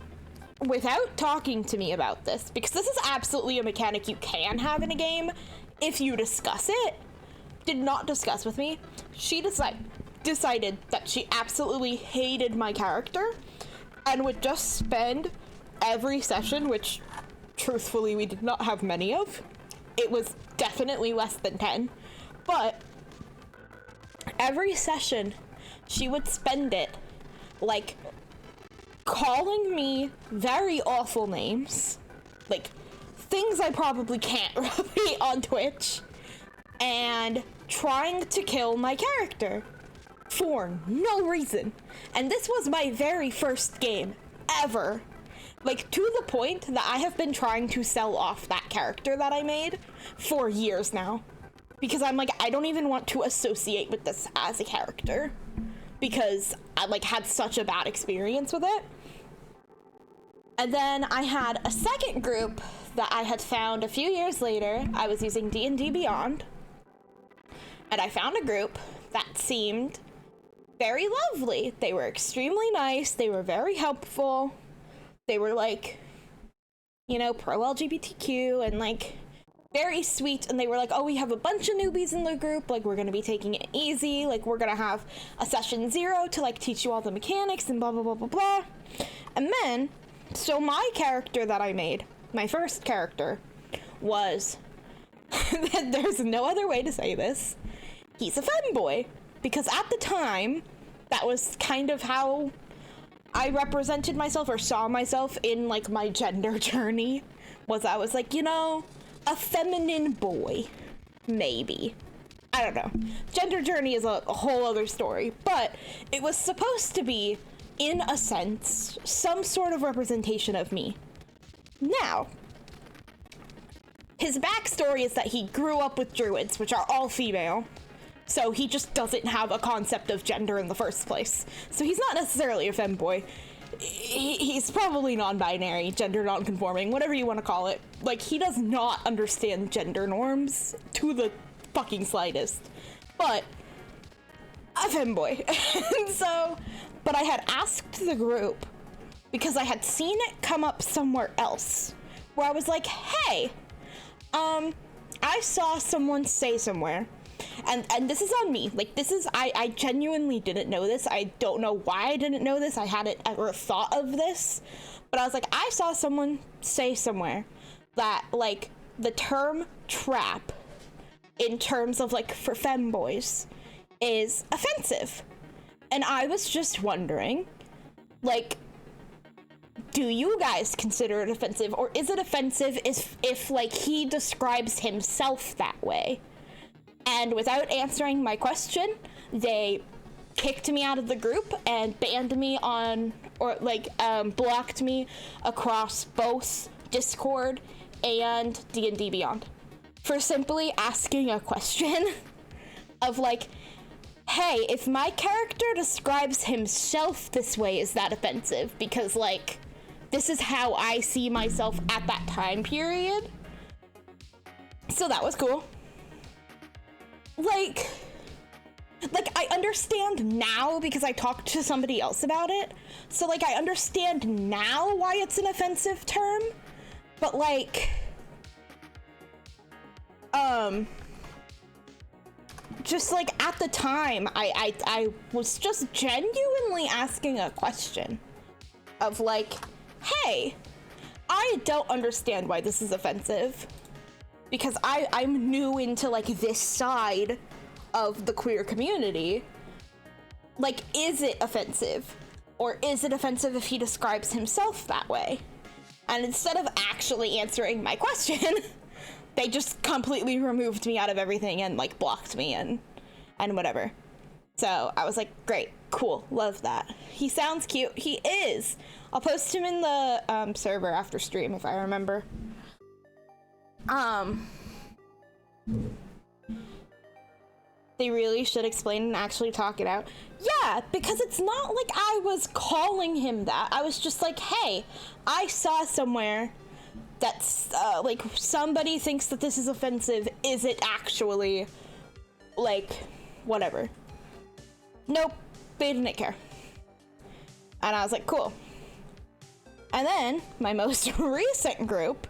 without talking to me about this, because this is absolutely a mechanic you can have in a game if you discuss it, did not discuss with me. She decided that she absolutely hated my character and would just spend every session, which truthfully we did not have many of. It was definitely less than 10, but every session she would spend it like calling me very awful names, like things I probably can't repeat on Twitch, and trying to kill my character for no reason. And this was my very first game ever, like to the point that I have been trying to sell off that character that I made for years now, because I'm like, I don't even want to associate with this as a character because I like had such a bad experience with it. And then I had a second group that I had found a few years later. I was using D&D Beyond, and I found a group that seemed very lovely. They were extremely nice. They were very helpful. They were like, you know, pro-LGBTQ and like very sweet. And they were like, oh, we have a bunch of newbies in the group. Like, we're going to be taking it easy. Like, we're going to have a session 0 to like teach you all the mechanics and blah, blah, blah, blah, blah. And then, so my character that I made, my first character, was, there's no other way to say this, he's a femboy. Because at the time, that was kind of how I represented myself or saw myself in like my gender journey, was I was like, you know, a feminine boy, maybe. I don't know. Gender journey is a whole other story, but it was supposed to be, in a sense, some sort of representation of me. Now, his backstory is that he grew up with druids, which are all female, so he just doesn't have a concept of gender in the first place. So he's not necessarily a femboy. He's probably non-binary, gender non-conforming, whatever you want to call it. Like, he does not understand gender norms to the fucking slightest. But a femboy. And so, but I had asked the group, because I had seen it come up somewhere else, where I was like, hey, I saw someone say somewhere, and this is on me, like, this is, I genuinely didn't know this. I don't know why I didn't know this. I hadn't ever thought of this, but I was like, I saw someone say somewhere that, like, the term trap, in terms of, like, for femboys, is offensive. And I was just wondering, like, do you guys consider it offensive, or is it offensive if like he describes himself that way? And without answering my question, they kicked me out of the group and banned me on, or like blocked me across both Discord and D&D Beyond for simply asking a question of like, hey, if my character describes himself this way, is that offensive? Because like, this is how I see myself at that time period. So that was cool. Like I understand now because I talked to somebody else about it. So like I understand now why it's an offensive term, but like just like at the time I was just genuinely asking a question of like, hey, I don't understand why this is offensive, because I'm new into like this side of the queer community. Like, is it offensive? Or is it offensive if he describes himself that way? And instead of actually answering my question, they just completely removed me out of everything and like blocked me and whatever. So I was like, great, cool, love that. He sounds cute. He is. I'll post him in the server after stream if I remember. They really should explain and actually talk it out. Yeah, because it's not like I was calling him that. I was just like, hey, I saw somewhere that's like somebody thinks that this is offensive. Is it actually? Like, whatever. Nope, they didn't care. And I was like, cool. And then my most recent group,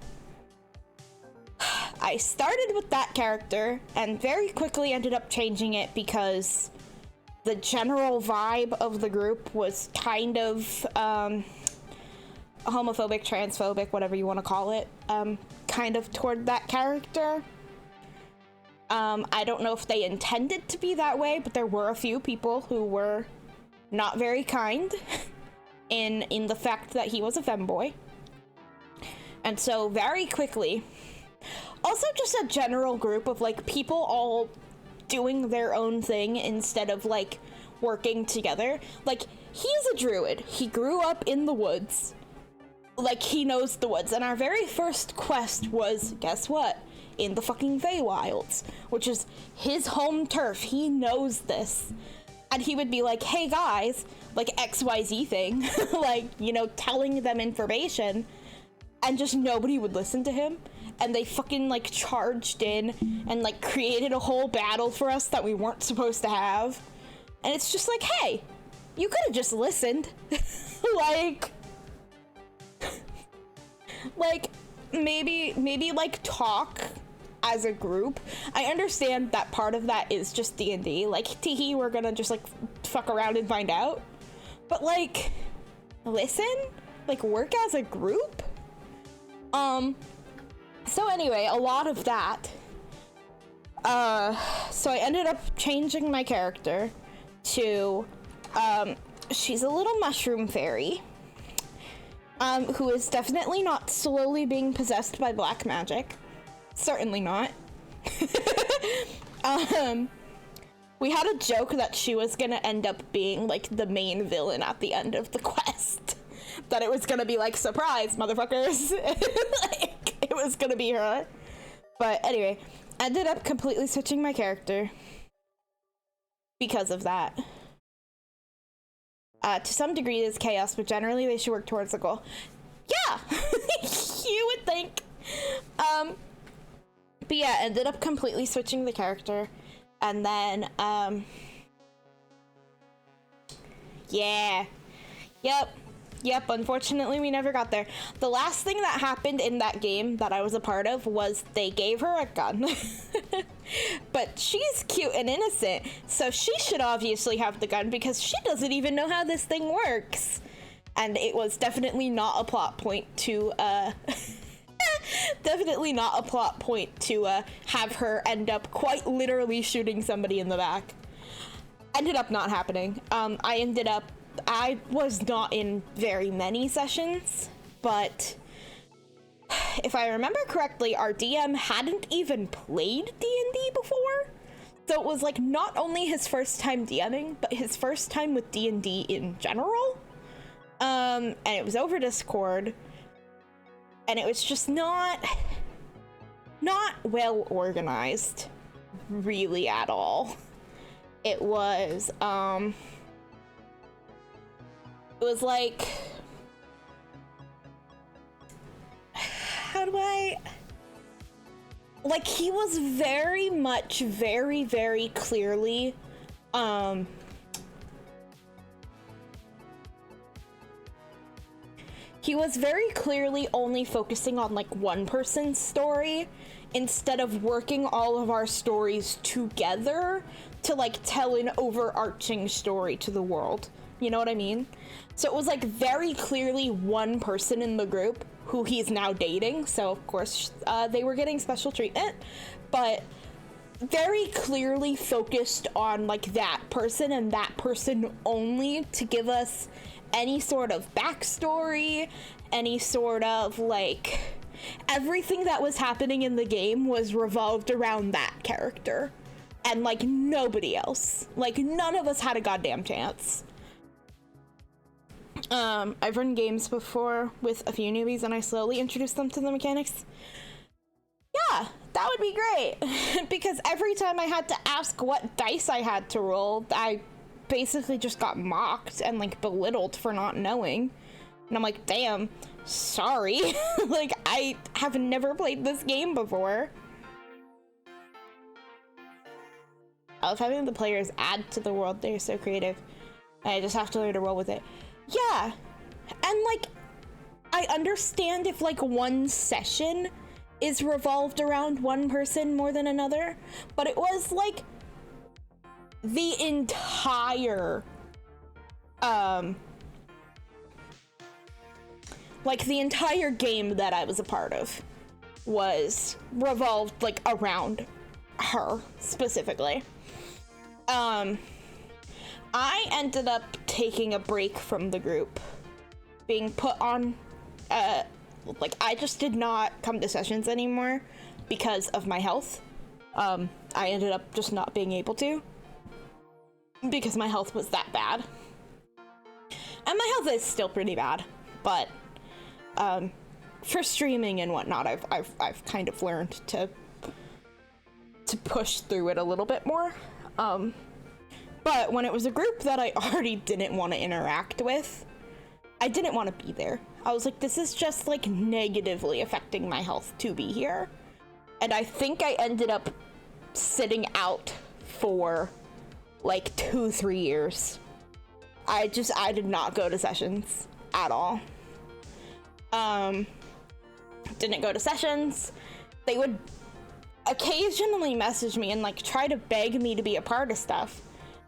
I started with that character and very quickly ended up changing it because the general vibe of the group was kind of homophobic, transphobic, whatever you want to call it, kind of toward that character. I don't know if they intended to be that way, but there were a few people who were not very kind in the fact that he was a femboy. And so very quickly, also just a general group of like people all doing their own thing instead of like working together. Like, he's a druid. He grew up in the woods. Like, he knows the woods. And our very first quest was, guess what? In the fucking Feywilds, which is his home turf. He knows this. And he would be like, hey guys, like XYZ thing, like, you know, telling them information, and just nobody would listen to him. And they fucking like charged in and like created a whole battle for us that we weren't supposed to have. And it's just like, hey, you could have just listened. like maybe like talk as a group. I understand that part of that is just D&D. Like, teehee, we're gonna just like fuck around and find out. But like, listen? Like, work as a group? So anyway, a lot of that. So I ended up changing my character to, she's a little mushroom fairy, who is definitely not slowly being possessed by black magic. Certainly not. We had a joke that she was gonna end up being like the main villain at the end of the quest. That it was gonna be like, surprise, motherfuckers. Like, it was gonna be her. But anyway, ended up completely switching my character because of that. To some degree it is chaos, but generally they should work towards the goal. Yeah, you would think. But yeah, ended up completely switching the character. And then, yeah. Yep, unfortunately we never got there. The last thing that happened in that game that I was a part of was they gave her a gun. But she's cute and innocent, so she should obviously have the gun because she doesn't even know how this thing works. And it was definitely not a plot point to, definitely not a plot point to have her end up quite literally shooting somebody in the back. ended up not happening. I was not in very many sessions, but if I remember correctly, our DM hadn't even played D&D before. So it was like not only his first time DMing, but his first time with D&D in general. And it was over Discord, and it was just not well organized, really, at all. It was like, how do I, like, he was very much, very, very clearly, he was very clearly only focusing on like one person's story instead of working all of our stories together to like tell an overarching story to the world. You know what I mean? So it was like very clearly one person in the group who he's now dating. So of course they were getting special treatment, but very clearly focused on like that person and that person only to give us any sort of backstory, any sort of like, everything that was happening in the game was revolved around that character and like nobody else. Like none of us had a goddamn chance. I've run games before with a few newbies and I slowly introduced them to the mechanics. Yeah, that would be great. Because every time I had to ask what dice I had to roll, I basically just got mocked and like belittled for not knowing. And I'm like, damn, sorry. Like, I have never played this game before. I love having the players add to the world. They're so creative. I just have to learn to roll with it. Yeah. And like, I understand if like one session is revolved around one person more than another, but it was like the entire game that I was a part of was revolved like around her specifically. I ended up taking a break from the group, being put on like, I just did not come to sessions anymore because of my health. I ended up just not being able to because my health was that bad. And my health is still pretty bad, but for streaming and whatnot, I've kind of learned to push through it a little bit more. But when it was a group that I already didn't want to interact with, I didn't want to be there. I was like, this is just like negatively affecting my health to be here. And I think I ended up sitting out for like 2-3 years. I did not go to sessions at all. Didn't go to sessions. They would occasionally message me and like try to beg me to be a part of stuff.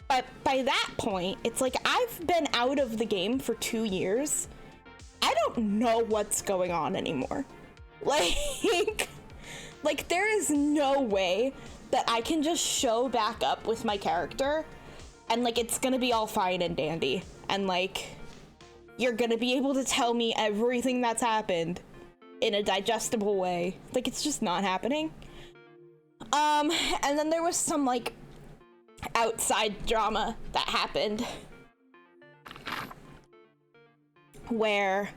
But by that point, it's like, I've been out of the game for 2 years. I don't know what's going on anymore. Like there is no way that I can just show back up with my character and like it's gonna be all fine and dandy. And like, you're gonna be able to tell me everything that's happened in a digestible way. Like, it's just not happening. And then there was some like outside drama that happened where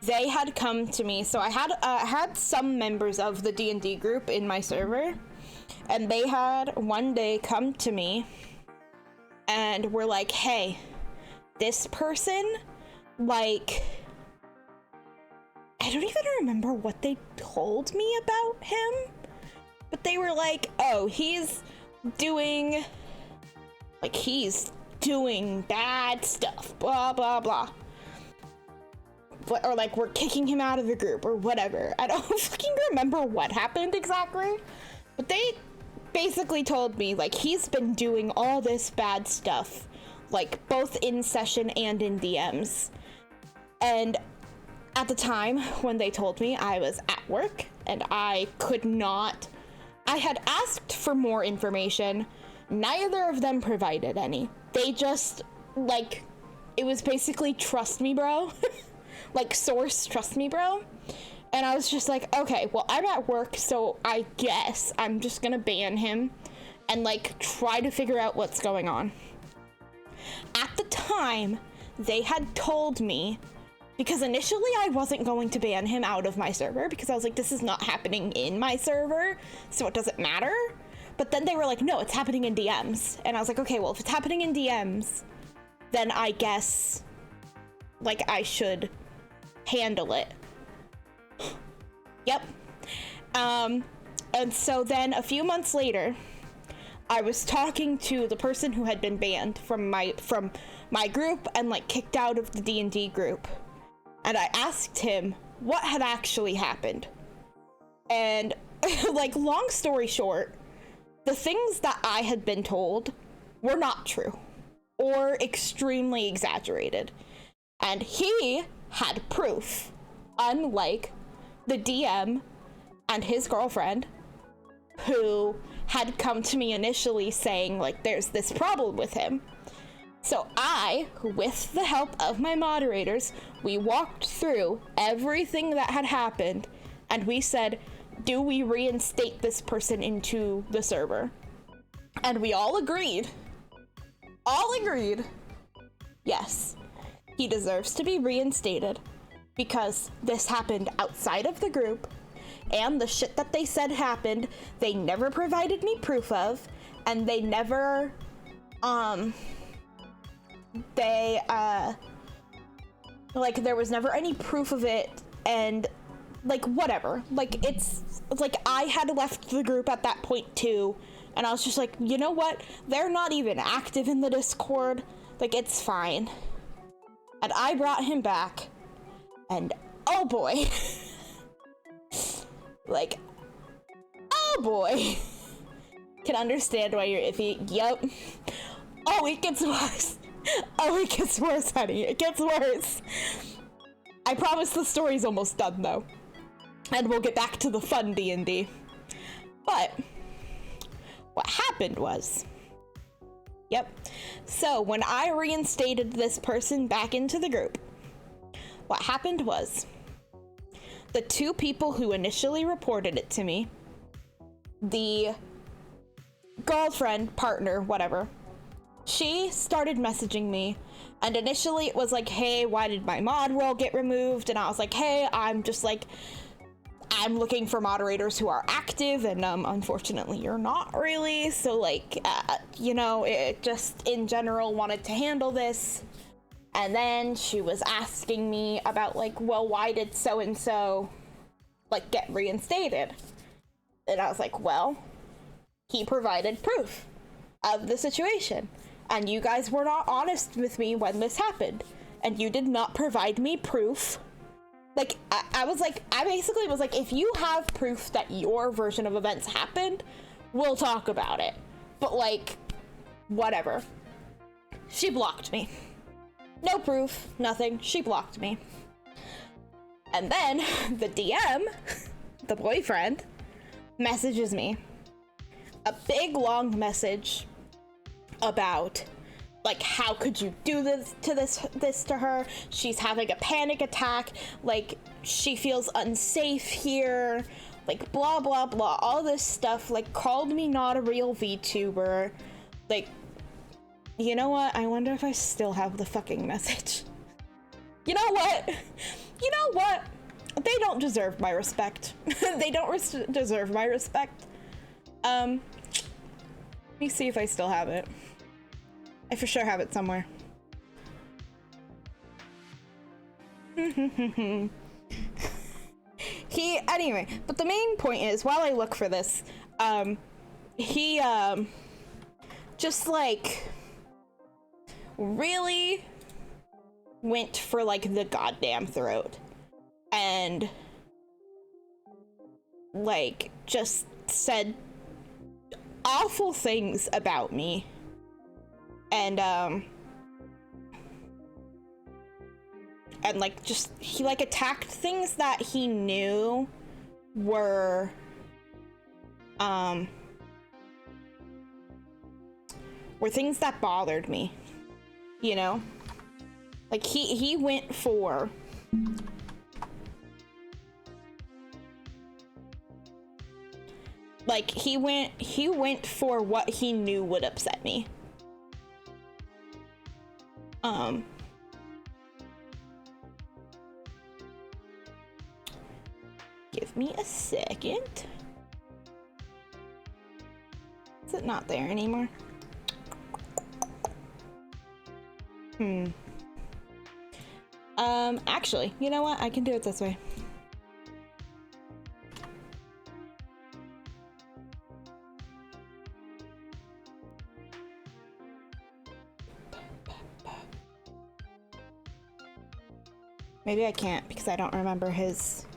they had come to me. So I had some members of the D&D group in my server, and they had one day come to me and were like, hey, this person, like, I don't even remember what they told me about him, but they were like, oh, he's doing bad stuff, blah, blah, blah. Or like, we're kicking him out of the group or whatever. I don't fucking remember what happened exactly, but they basically told me like, he's been doing all this bad stuff, like both in session and in DMs. And at the time when they told me, I was at work and I had asked for more information, Neither of them provided any. They just, like, it was basically trust me, bro. Like, source, trust me, bro. And I was just like, okay, well, I'm at work, so I guess I'm just gonna ban him and, like, try to figure out what's going on. At the time, they had told me, because initially I wasn't going to ban him out of my server because I was like, this is not happening in my server, so it doesn't matter. But then they were like, no, it's happening in DMs. And I was like, okay, well, if it's happening in DMs, then I guess, like, I should handle it. Yep. And so then a few months later, I was talking to the person who had been banned from my group and, like, kicked out of the D&D group. And I asked him what had actually happened. And, like, long story short, the things that I had been told were not true or extremely exaggerated. And he had proof, unlike the DM and his girlfriend, who had come to me initially saying, like, there's this problem with him. So I, with the help of my moderators, we walked through everything that had happened, and we said, do we reinstate this person into the server? And we all agreed. Yes, he deserves to be reinstated because this happened outside of the group, and the shit that they said happened, they never provided me proof of, and they never, like, there was never any proof of it, and, like, whatever. Like, it's like, I had left the group at that point too, and I was just like, you know what? They're not even active in the Discord. Like, it's fine. And I brought him back, and oh boy. Like, oh boy. Can understand why you're iffy. Yup. Oh, it gets worse. Oh, it gets worse, honey. It gets worse. I promise the story's almost done, though. And we'll get back to the fun D&D. But what happened was... Yep. So, when I reinstated this person back into the group, what happened was... the two people who initially reported it to me, the girlfriend, partner, whatever, she started messaging me, and initially it was like, hey, why did my mod role get removed? And I was like, hey, I'm looking for moderators who are active, and unfortunately you're not really, so, like, you know, it just in general wanted to handle this. And then she was asking me about, like, well, why did so-and-so, like, get reinstated? And I was like, well, he provided proof of the situation. And you guys were not honest with me when this happened. And you did not provide me proof. Like, I basically was like, if you have proof that your version of events happened, we'll talk about it. But, like, whatever. She blocked me. No proof, nothing. She blocked me. And then the DM, the boyfriend, messages me a big long message about, like, how could you do this to her? She's having a panic attack. Like, she feels unsafe here. Like, blah, blah, blah. All this stuff. Like, called me not a real VTuber. Like, you know what? I wonder if I still have the fucking message. You know what? You know what? They don't deserve my respect. They don't deserve my respect. Let me see if I still have it. I for sure have it somewhere. Anyway, but the main point is, while I look for this, he, just, like, really went for, like, the goddamn throat. And, like, just said awful things about me. And, like, just, he, like, attacked things that he knew were, were things that bothered me, you know? Like, he went for... Like, he went for what he knew would upset me. Give me a second. Is it not there anymore? Actually, you know what? I can do it this way. Maybe I can't because I don't remember his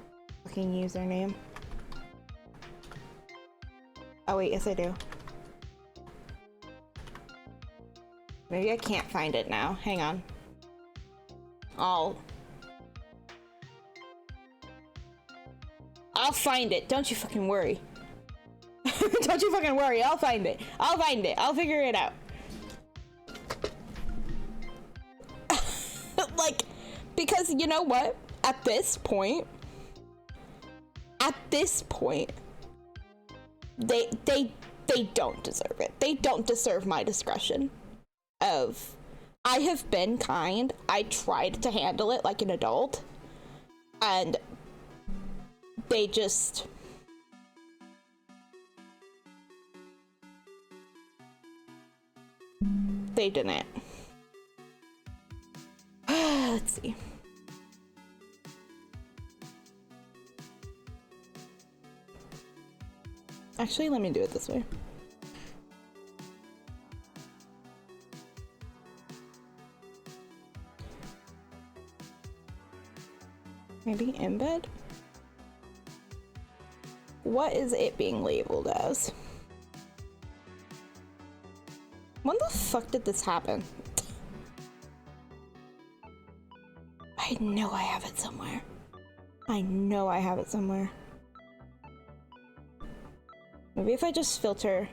fucking username. Oh wait, yes I do. Maybe I can't find it now. Hang on. I'll find it. Don't you fucking worry. Don't you fucking worry. I'll find it. I'll find it. I'll figure it out. Like, because you know what? At this point, they don't deserve it. They don't deserve my discretion. I have been kind. I tried to handle it like an adult, and they just... They didn't. Let's see. Actually, let me do it this way. Maybe embed? What is it being labeled as? When the fuck did this happen? I know I have it somewhere. I know I have it somewhere. Maybe if I just filter...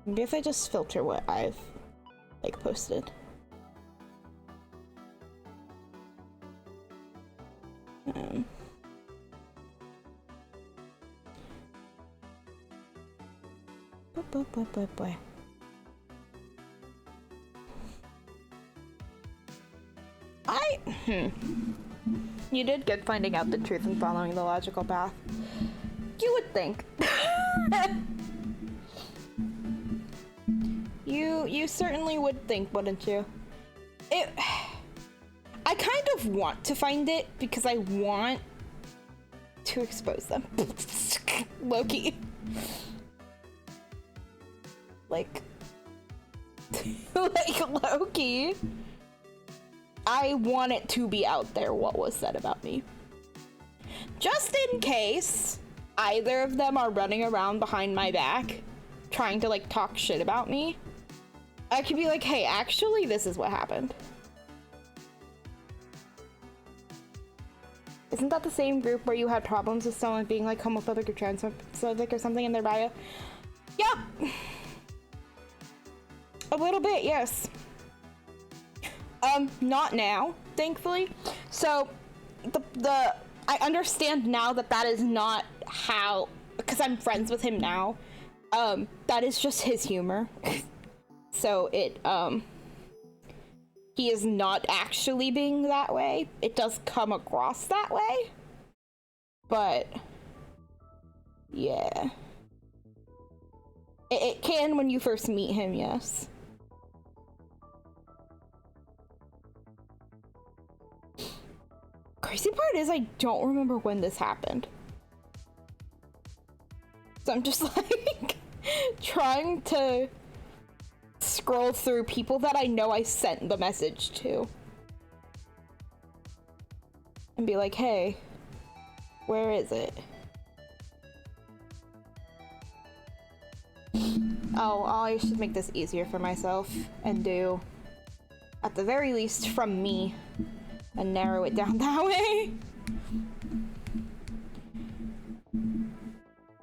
Maybe if I just filter what I've, like, posted. Boy. You did good finding out the truth and following the logical path. You would think. You certainly would think, wouldn't you? I kind of want to find it because I want to expose them. Loki. Like Loki. I want it to be out there what was said about me. Just in case either of them are running around behind my back trying to like talk shit about me, I could be like, hey, actually this is what happened. Isn't that the same group where you had problems with someone being like homophobic or transphobic or something in their bio? Yep. A little bit, yes. Not now, thankfully. So, I understand now that that is not how, because I'm friends with him now, that is just his humor. So he is not actually being that way. It does come across that way. But, yeah. It can when you first meet him, yes. Crazy part is I don't remember when this happened. So I'm just like trying to scroll through people that I know I sent the message to and be like, hey, where is it? Oh, I should make this easier for myself and do, at the very least, from me. And narrow it down that way.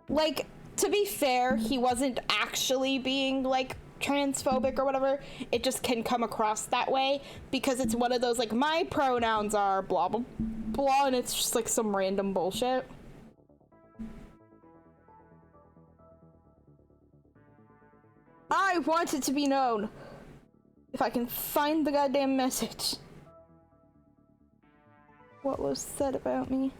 Like, to be fair, he wasn't actually actually being like transphobic or whatever. It just can come across that way because it's one of those like, my pronouns are blah blah blah, and it's just like some random bullshit. I want it to be known. If I can find the goddamn message. What was said about me?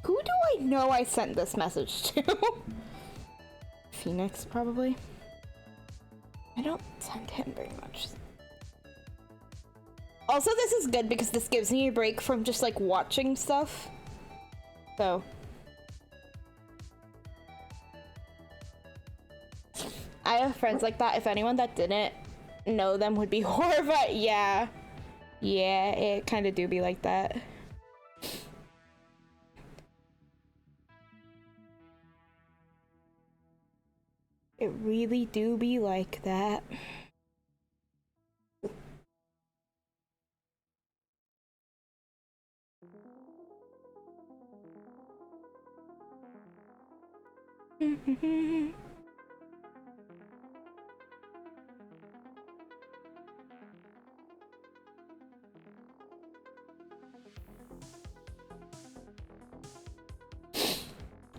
Who do I know I sent this message to? Phoenix, probably. I don't send him very much. Also, this is good because this gives me a break from just like watching stuff. So. I have friends like that. If anyone that didn't know them would be horrified. Yeah. Yeah, it kind of do be like that. It really do be like that.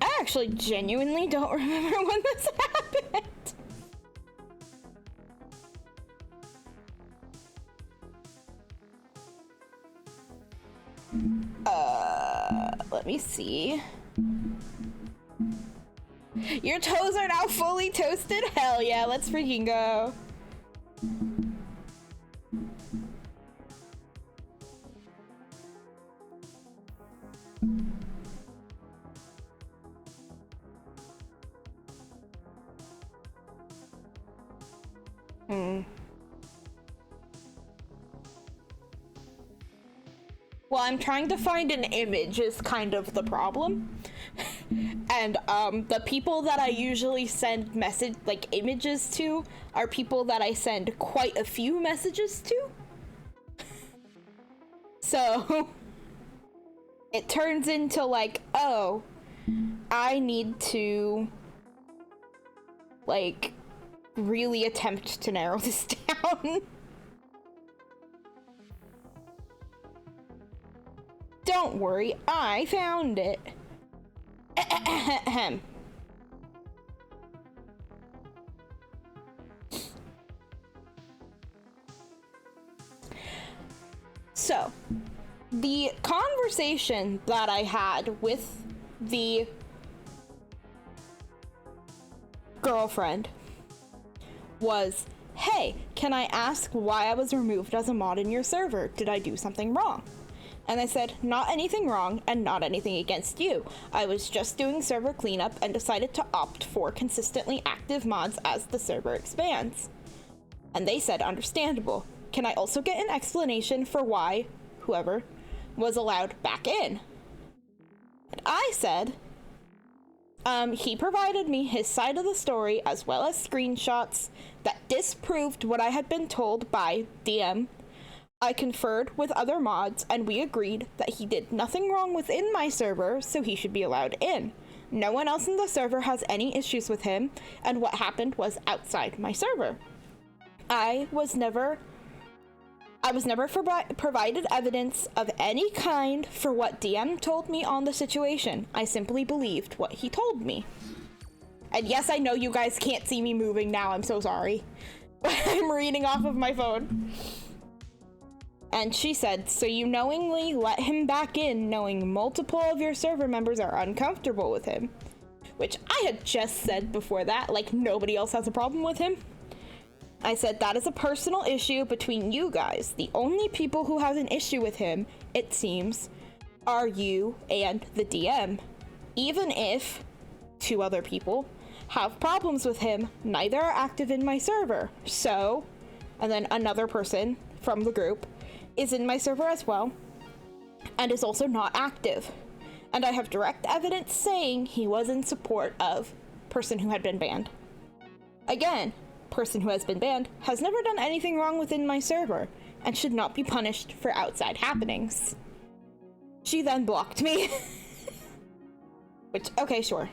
I actually genuinely don't remember when this happened. Let me see. Your toes are now fully toasted? Hell yeah, let's freaking go. Well, I'm trying to find an image is kind of the problem. And the people that I usually send images to are people that I send quite a few messages to. So it turns into like, oh, I need to like really attempt to narrow this down. Don't worry, I found it. So, the conversation that I had with the girlfriend was, hey, can I ask why I was removed as a mod in your server? Did I do something wrong? And I said, not anything wrong and not anything against you. I was just doing server cleanup and decided to opt for consistently active mods as the server expands. And they said, understandable. Can I also get an explanation for why whoever was allowed back in? And I said, he provided me his side of the story as well as screenshots that disproved what I had been told by DM. I conferred with other mods and we agreed that he did nothing wrong within my server, so he should be allowed in. No one else in the server has any issues with him, and what happened was outside my server. I was never provided evidence of any kind for what DM told me on the situation. I simply believed what he told me. And yes, I know you guys can't see me moving now, I'm so sorry. I'm reading off of my phone. And she said, so you knowingly let him back in knowing multiple of your server members are uncomfortable with him. Which I had just said before that, like nobody else has a problem with him. I said that is a personal issue between you guys. The only people who have an issue with him, it seems, are you and the DM. Even if 2 other people have problems with him, neither are active in my server. So, and then another person from the group is in my server as well, and is also not active. And I have direct evidence saying he was in support of person who had been banned. Again, person who has been banned, has never done anything wrong within my server and should not be punished for outside happenings. She then blocked me. Which, okay, sure.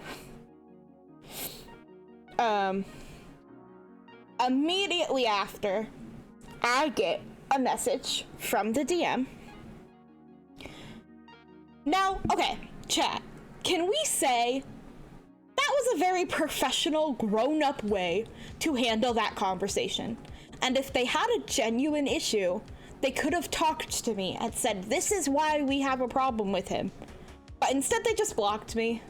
Immediately after, I get a message from the DM. Now, okay, chat, can we say that was a very professional, grown-up way to handle that conversation? And if they had a genuine issue, they could have talked to me and said, this is why we have a problem with him. But instead, they just blocked me.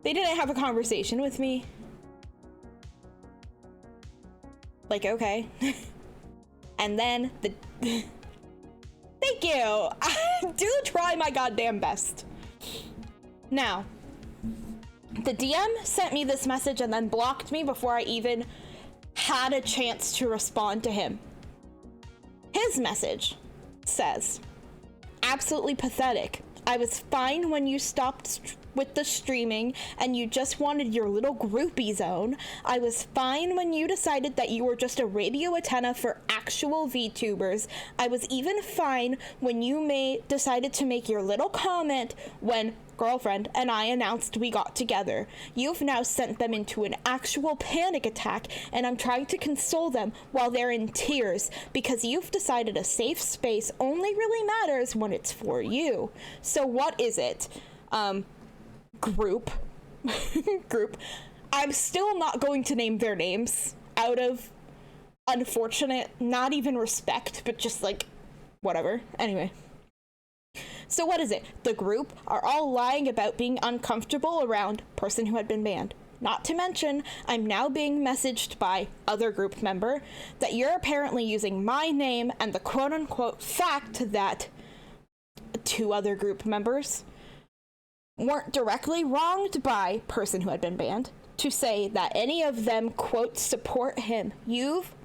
They didn't have a conversation with me. Like, okay. And then the... Thank you! I do try my goddamn best. Now, the DM sent me this message and then blocked me before I even had a chance to respond to him. His message says, absolutely pathetic. I was fine when you stopped with the streaming and you just wanted your little groupie zone. I was fine when you decided that you were just a radio antenna for actual VTubers. I was even fine when you decided to make your little comment when girlfriend and I announced we got together. You've now sent them into an actual panic attack, and I'm trying to console them while they're in tears because you've decided a safe space only really matters when it's for you. So what is it? Group. I'm still not going to name their names out of unfortunate, not even respect, but just like, whatever. Anyway. So what is it? The group are all lying about being uncomfortable around person who had been banned. Not to mention, I'm now being messaged by other group member that you're apparently using my name and the quote-unquote fact that 2 other group members weren't directly wronged by person who had been banned to say that any of them, quote, support him. You've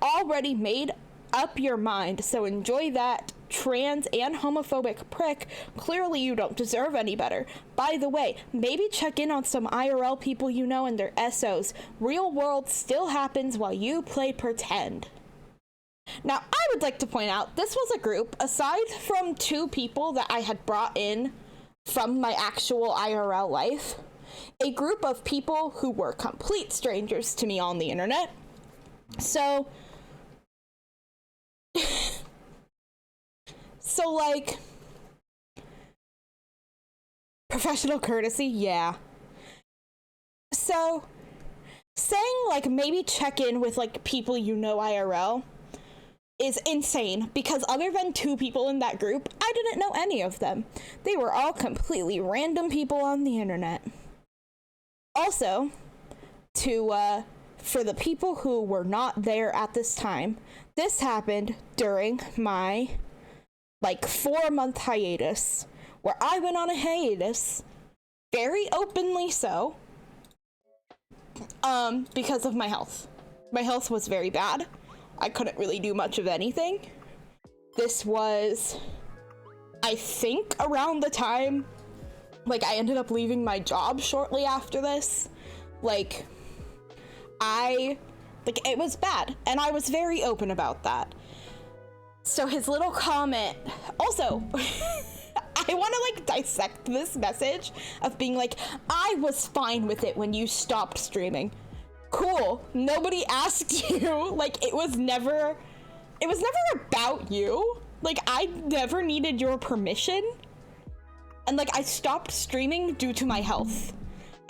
already made up your mind, so enjoy that, trans and homophobic prick. Clearly you don't deserve any better. By the way, maybe check in on some IRL people you know and their SOs. Real world still happens while you play pretend. Now, I would like to point out, this was a group, aside from 2 people that I had brought in from my actual IRL life, a group of people who were complete strangers to me on the internet. So, like, professional courtesy, yeah. So, saying, like, maybe check in with, like, people you know IRL is insane, because other than 2 people in that group, I didn't know any of them. They were all completely random people on the internet. Also, for the people who were not there at this time, this happened during my, like, 4-month hiatus, where I went on a hiatus, very openly so, because of my health. My health was very bad. I couldn't really do much of anything. This was, I think, around the time, like, I ended up leaving my job shortly after this. Like, it was bad, and I was very open about that. So his little comment, also, I want to, like, dissect this message of being like, I was fine with it when you stopped streaming. Cool, nobody asked you. Like, it was never about you. Like, I never needed your permission. And, like, I stopped streaming due to my health.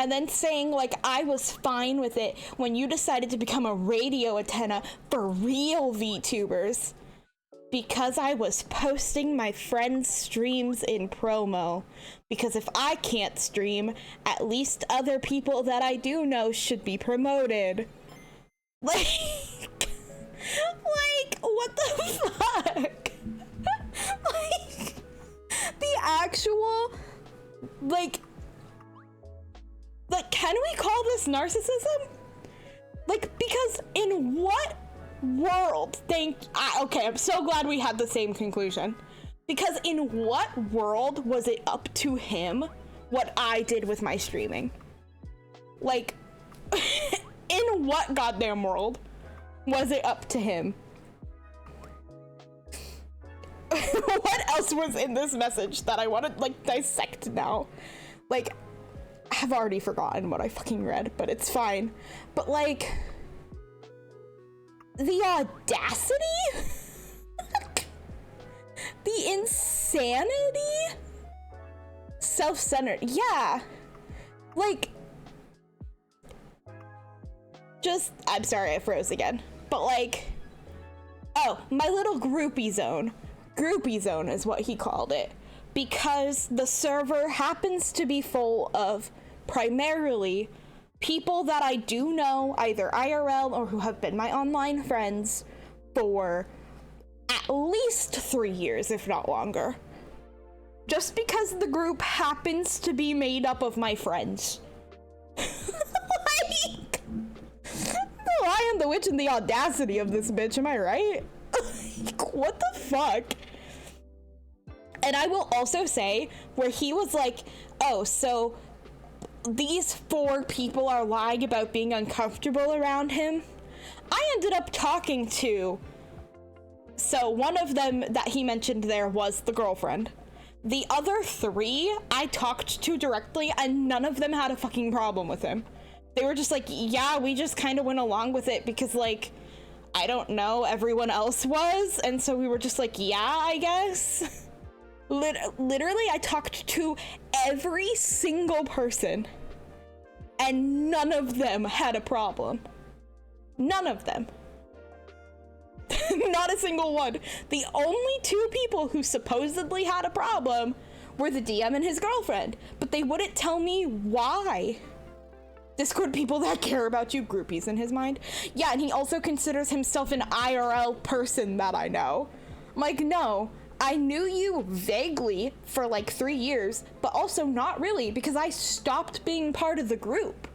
And then saying, like, I was fine with it when you decided to become a radio antenna for real VTubers. Because I was posting my friends' streams in promo. Because if I can't stream, at least other people that I do know should be promoted. Like, what the fuck? Like, the actual, like, can we call this narcissism? Like, because in what world, okay, I'm so glad we had the same conclusion. Because in what world was it up to him what I did with my streaming? Like, in what goddamn world was it up to him? What else was in this message that I want to like dissect now? Like, I've already forgotten what I fucking read, but it's fine. But like, the audacity? The insanity? Self-centered, yeah. Like, just, I'm sorry, I froze again. But like, oh, my little groupie zone. Groupie zone is what he called it. Because the server happens to be full of primarily people that I do know, either IRL or who have been my online friends for at least 3 years, if not longer. Just because the group happens to be made up of my friends. Like, the Lion, the Witch, and the audacity of this bitch, am I right? Like, what the fuck? And I will also say, where he was like, oh, so these 4 people are lying about being uncomfortable around him. I ended up talking to, so one of them that he mentioned there was the girlfriend. The other 3 I talked to directly, and none of them had a fucking problem with him. They were just like, yeah, we just kind of went along with it because, like, I don't know, everyone else was, and so we were just like, yeah, I guess. Literally, I talked to every single person, and none of them had a problem. None of them. Not a single one. The only 2 people who supposedly had a problem were the DM and his girlfriend, but they wouldn't tell me why. Discord people that care about you, groupies in his mind. Yeah, and he also considers himself an IRL person that I know. I'm like, no, I knew you vaguely for like 3 years, but also not really because I stopped being part of the group.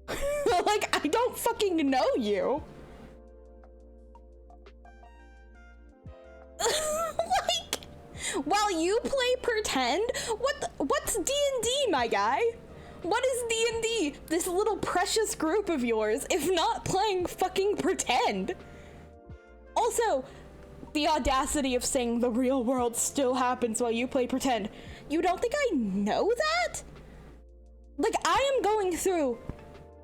Like, I don't fucking know you. Like, while you play pretend, what's D&D, my guy? What is D&D? This little precious group of yours, if not playing fucking pretend. Also, the audacity of saying the real world still happens while you play pretend. You don't think I know that? Like, I am going through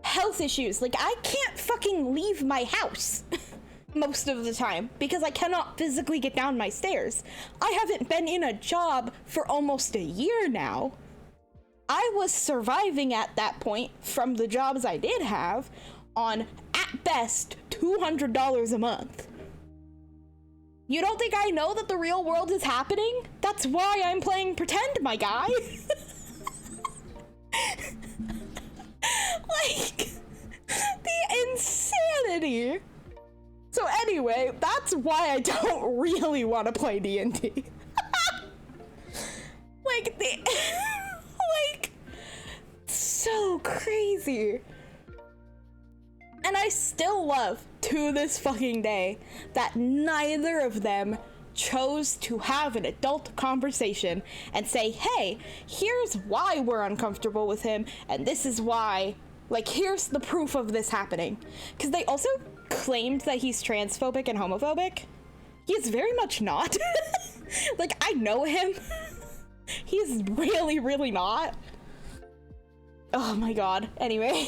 health issues. Like, I can't fucking leave my house. Most of the time, because I cannot physically get down my stairs. I haven't been in a job for almost a year now. I was surviving at that point from the jobs I did have on, at best, $200 a month. You don't think I know that the real world is happening? That's why I'm playing pretend, my guy. Like, the insanity. So anyway, that's why I don't really want to play D&D. Like, like, so crazy. And I still love, to this fucking day, that neither of them chose to have an adult conversation and say, hey, here's why we're uncomfortable with him, and this is why, like, here's the proof of this happening. Because they also claimed that he's transphobic and homophobic. He is very much not. Like, I know him. He's really, really not. Oh my god. Anyway.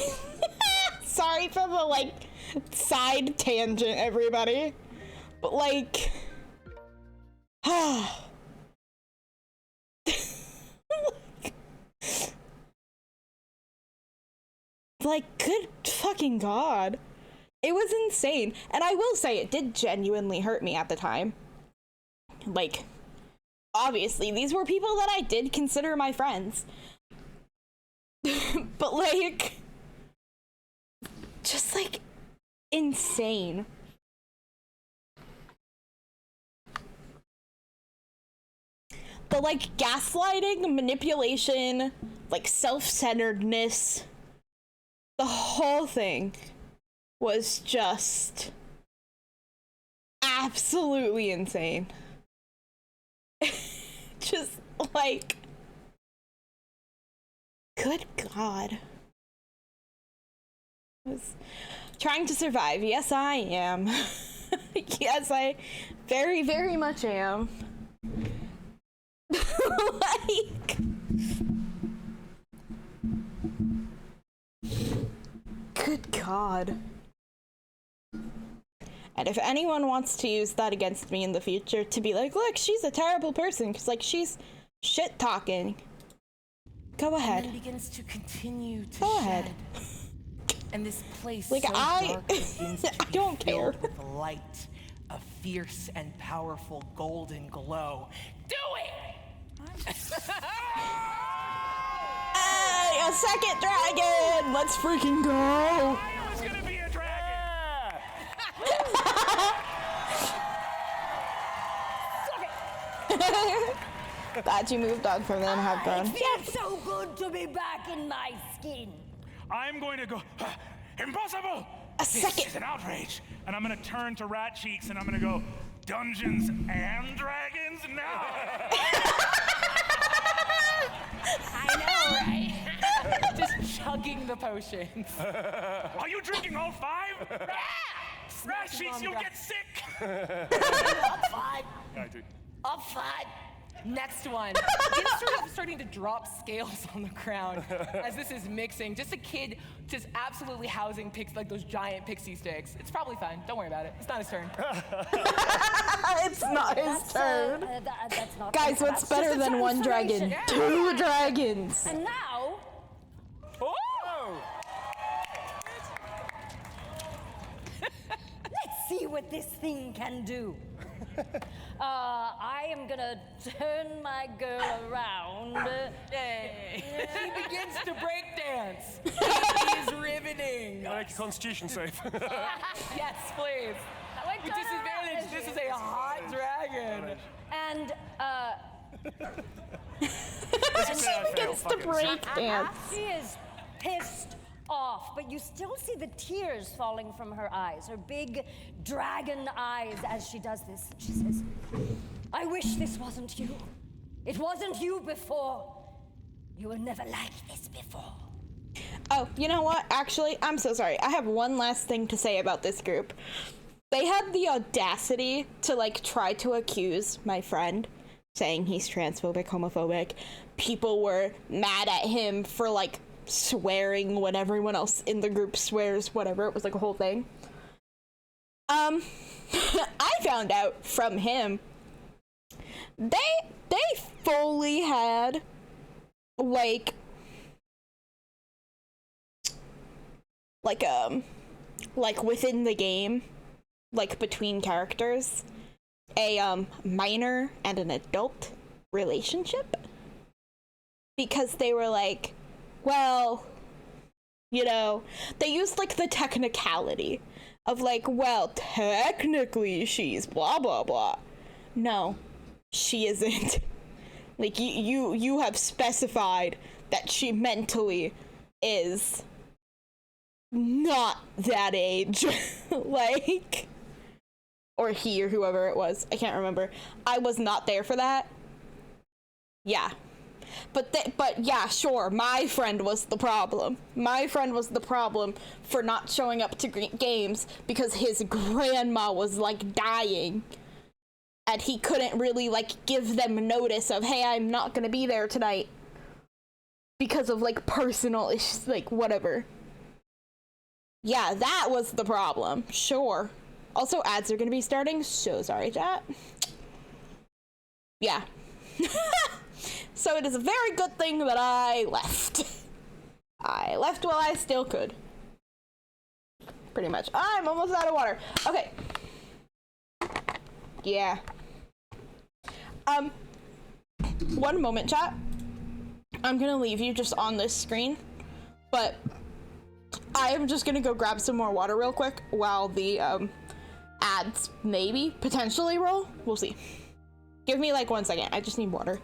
Sorry for the, like, side tangent, everybody. But, like... like, good fucking god. It was insane. And I will say, it did genuinely hurt me at the time. Like, obviously, these were people that I did consider my friends. But, like, just, like, insane. The, like, gaslighting, manipulation, like, self-centeredness, the whole thing was just absolutely insane. Just, like, good god. It was Trying to survive. Yes, I am. Yes, I very, very much am. Like... Good God. And if anyone wants to use that against me in the future to be like, look, she's a terrible person, because, like, she's shit-talking. Go ahead. And then begins to continue to Go shed. ahead. And this place Like, so I dark begins to I don't be care. filled with light, a fierce and powerful golden glow. Do it! Hey, a second dragon! Let's freaking go! It's gonna be a dragon! Glad you moved on from them, have fun. It feels so good to be back in my skin. I'm going to go, impossible! A second. This is an outrage. And I'm gonna turn to Rat Cheeks and I'm gonna go, Dungeons and Dragons now? I know, right? Just chugging the potions. Are you drinking all 5? Yeah! Rat Cheeks, you'll get sick! Up 5. Yeah, dude. Up 5. Next one. It's sort of starting to drop scales on the ground as this is mixing. Just a kid just absolutely housing like those giant pixie sticks. It's probably fine. Don't worry about it. It's not his turn. It's not his turn. That's not Guys, what's that's better just a than one dragon? transformation. 2 dragons. And now, let's see what this thing can do. I am gonna turn my girl around. Yay. She begins to break dance. It is riveting. Make a constitution save. Yes, please. With disadvantage, this is a hot dragon. And, She begins to break dance. she is pissed off, but you still see the tears falling from her eyes, her big dragon eyes as she does this. She says, I wish this wasn't you. It wasn't you before. You were never like this before. Oh, you know what? Actually, I'm so sorry. I have one last thing to say about this group. They had the audacity to, like, try to accuse my friend, saying he's transphobic, homophobic. People were mad at him for, like, swearing when everyone else in the group swears, whatever. It was like a whole thing. I found out from him they fully had like within the game, like between characters, a minor and an adult relationship, because they were like, well, you know, they used like the technicality of like, well, technically she's blah blah blah. No, she isn't. Like, you have specified that she mentally is not that age. Like, or he or whoever it was, I can't remember. I was not there for that. Yeah. But yeah, sure, my friend was the problem. My friend was the problem for not showing up to games because his grandma was, like, dying. And he couldn't really, like, give them notice of, hey, I'm not gonna be there tonight. Because of, like, personal issues, like, whatever. Yeah, that was the problem. Sure. Also, ads are gonna be starting. So sorry, chat. Yeah. So it is a very good thing that I left. I left while I still could. Pretty much. I'm almost out of water. Okay. Yeah. One moment, chat. I'm gonna leave you just on this screen, but I am just gonna go grab some more water real quick while the ads maybe potentially roll. We'll see. Give me like 1 second. I just need water.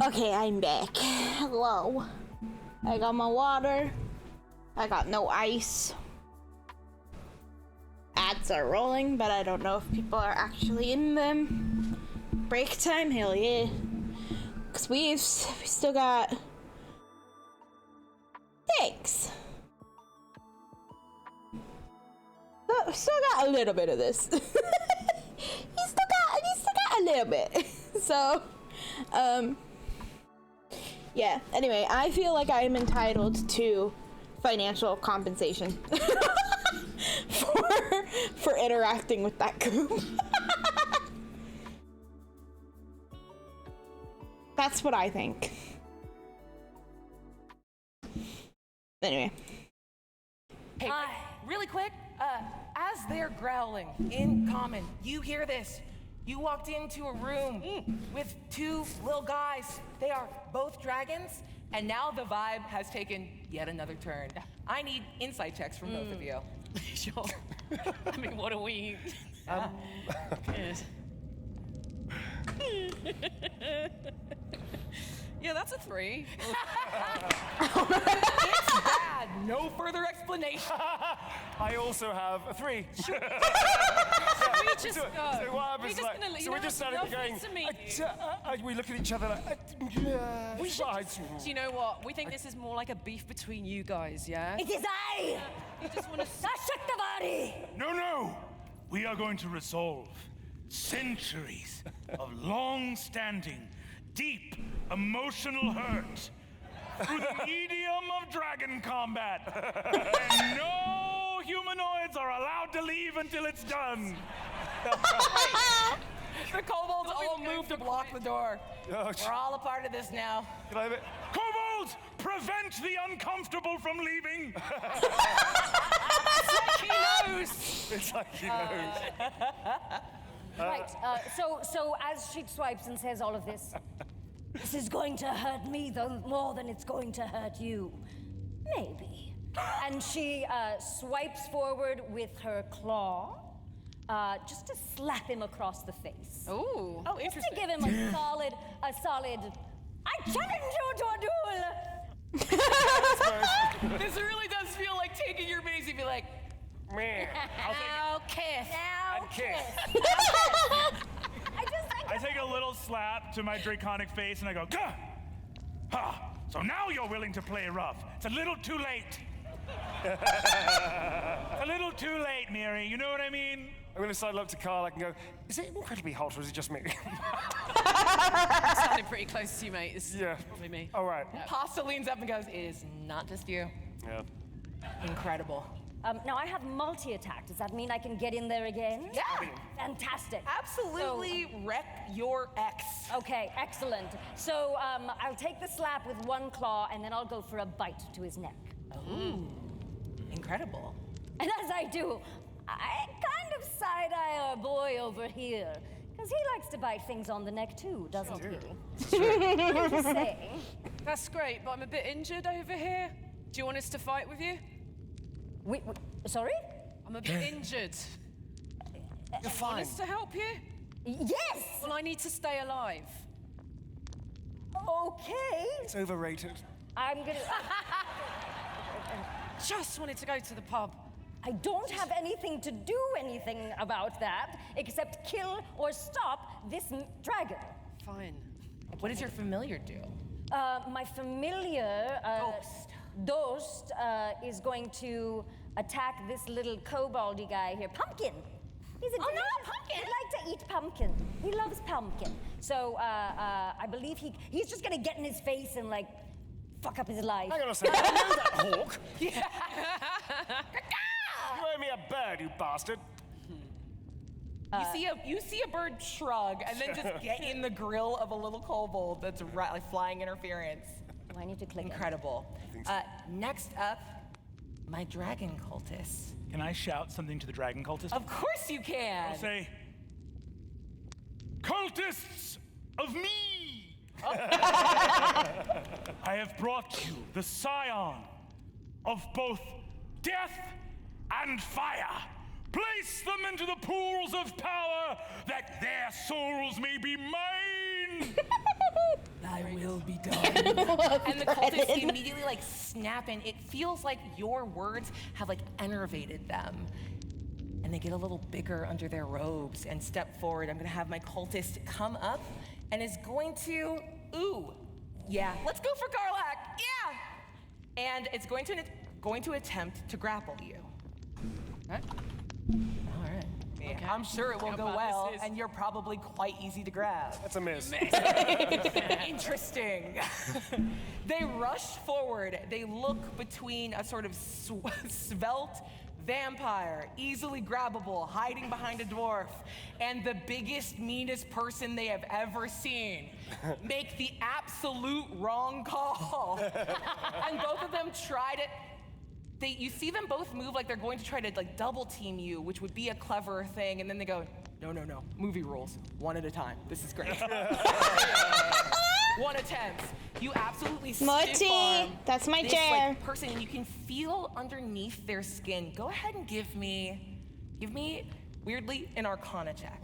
Okay, I'm back. Hello. I got my water. I got no ice. Ads are rolling, but I don't know if people are actually in them. Break time? Hell yeah. Because we still got... Thanks. Still got a little bit of this. He still got a little bit. So, yeah. Anyway, I feel like I am entitled to financial compensation for interacting with that group. That's what I think. Anyway. Hey, really quick, as they're growling in common, you hear this. You walked into a room with two little guys. They are both dragons, and now the vibe has taken yet another turn. I need insight checks from both of you. Sure. I mean, what are we? Yeah, that's a 3. It's bad. No further explanation. I also have a 3. Should we just go? So what happens, We're just like, gonna let so you we're know just it's standing there going, nothing to meet we look at each other like, we should. Do you know what? We think this is more like a beef between you guys, yeah? It is I! You just want to... Sashaktavari! No! We are going to resolve centuries of long-standing, deep, emotional hurt through the medium of dragon combat. And no humanoids are allowed to leave until it's done. The kobolds all move to block the door. We're all a part of this now. Can I have it? Kobolds, prevent the uncomfortable from leaving. It's like he knows. It's like he knows. Right, so as she swipes and says all of this, this is going to hurt me more than it's going to hurt you. Maybe. And she swipes forward with her claw, just to slap him across the face. Ooh. Oh, just interesting. to give him a solid, I challenge you to a duel! This really does feel like taking your mace and be like, now kiss. Now kiss. I take a little slap to my draconic face and I go, gah! Ha! So now you're willing to play rough. It's a little too late. A little too late, Miri. You know what I mean? I'm going to sidle up to Carl. I can go, is it incredibly hot or is it just me? I'm standing pretty close to you, mate. It's probably me. All right. Pasta leans up and goes, it is not just you. Yeah. Incredible. Now I have multi-attack. Does that mean I can get in there again? Yeah. Fantastic. Absolutely wreck your ex. Okay, excellent. So I'll take the slap with one claw and then I'll go for a bite to his neck. Ooh. Incredible. And as I do, I kind of side-eye our boy over here. Because he likes to bite things on the neck too, doesn't he? I'm just saying. That's great, but I'm a bit injured over here. Do you want us to fight with you? Sorry? I'm a bit injured. You're Want fine. us to help you? Yes! Well, I need to stay alive. Okay. It's overrated. I'm gonna... Just wanted to go to the pub. I don't have anything to do anything about that, except kill or stop this dragon. Fine. What does your familiar do? My familiar, Dost, is going to attack this little koboldy guy here. Pumpkin! He's a no, Pumpkin! He'd like to eat pumpkin. He loves pumpkin. So, I believe he's just gonna get in his face and, like, fuck up his life. Hang on a second. I know that hawk. You owe me a bird, you bastard. You see a bird shrug and then just get in the grill of a little kobold that's like flying interference. Do I need to click Incredible. Next up, my dragon cultist. Can I shout something to the dragon cultist? Of course you can. I'll say, cultists of me! I have brought you the scion of both death and fire. Place them into the pools of power that their souls may be mine. Thy will be done. And the cultists immediately like snap in. It feels like your words have like enervated them. And they get a little bigger under their robes and step forward. I'm gonna have my cultist come up and is going to, let's go for Garlac, yeah! And it's going to attempt to grapple you. All right. Okay. I'm sure it will go well, and you're probably quite easy to grab. That's a miss. Interesting. They rush forward. They look between a sort of svelte vampire, easily grabbable, hiding behind a dwarf, and the biggest, meanest person they have ever seen. Make the absolute wrong call. And both of them try to... You see them both move like they're going to try to like double team you, which would be a clever thing, and then they go, no, movie rules, one at a time. This is great. One attempt. You absolutely stiff arm that's my this, chair. like, person, and you can feel underneath their skin. Go ahead and give me, weirdly, an Arcana check.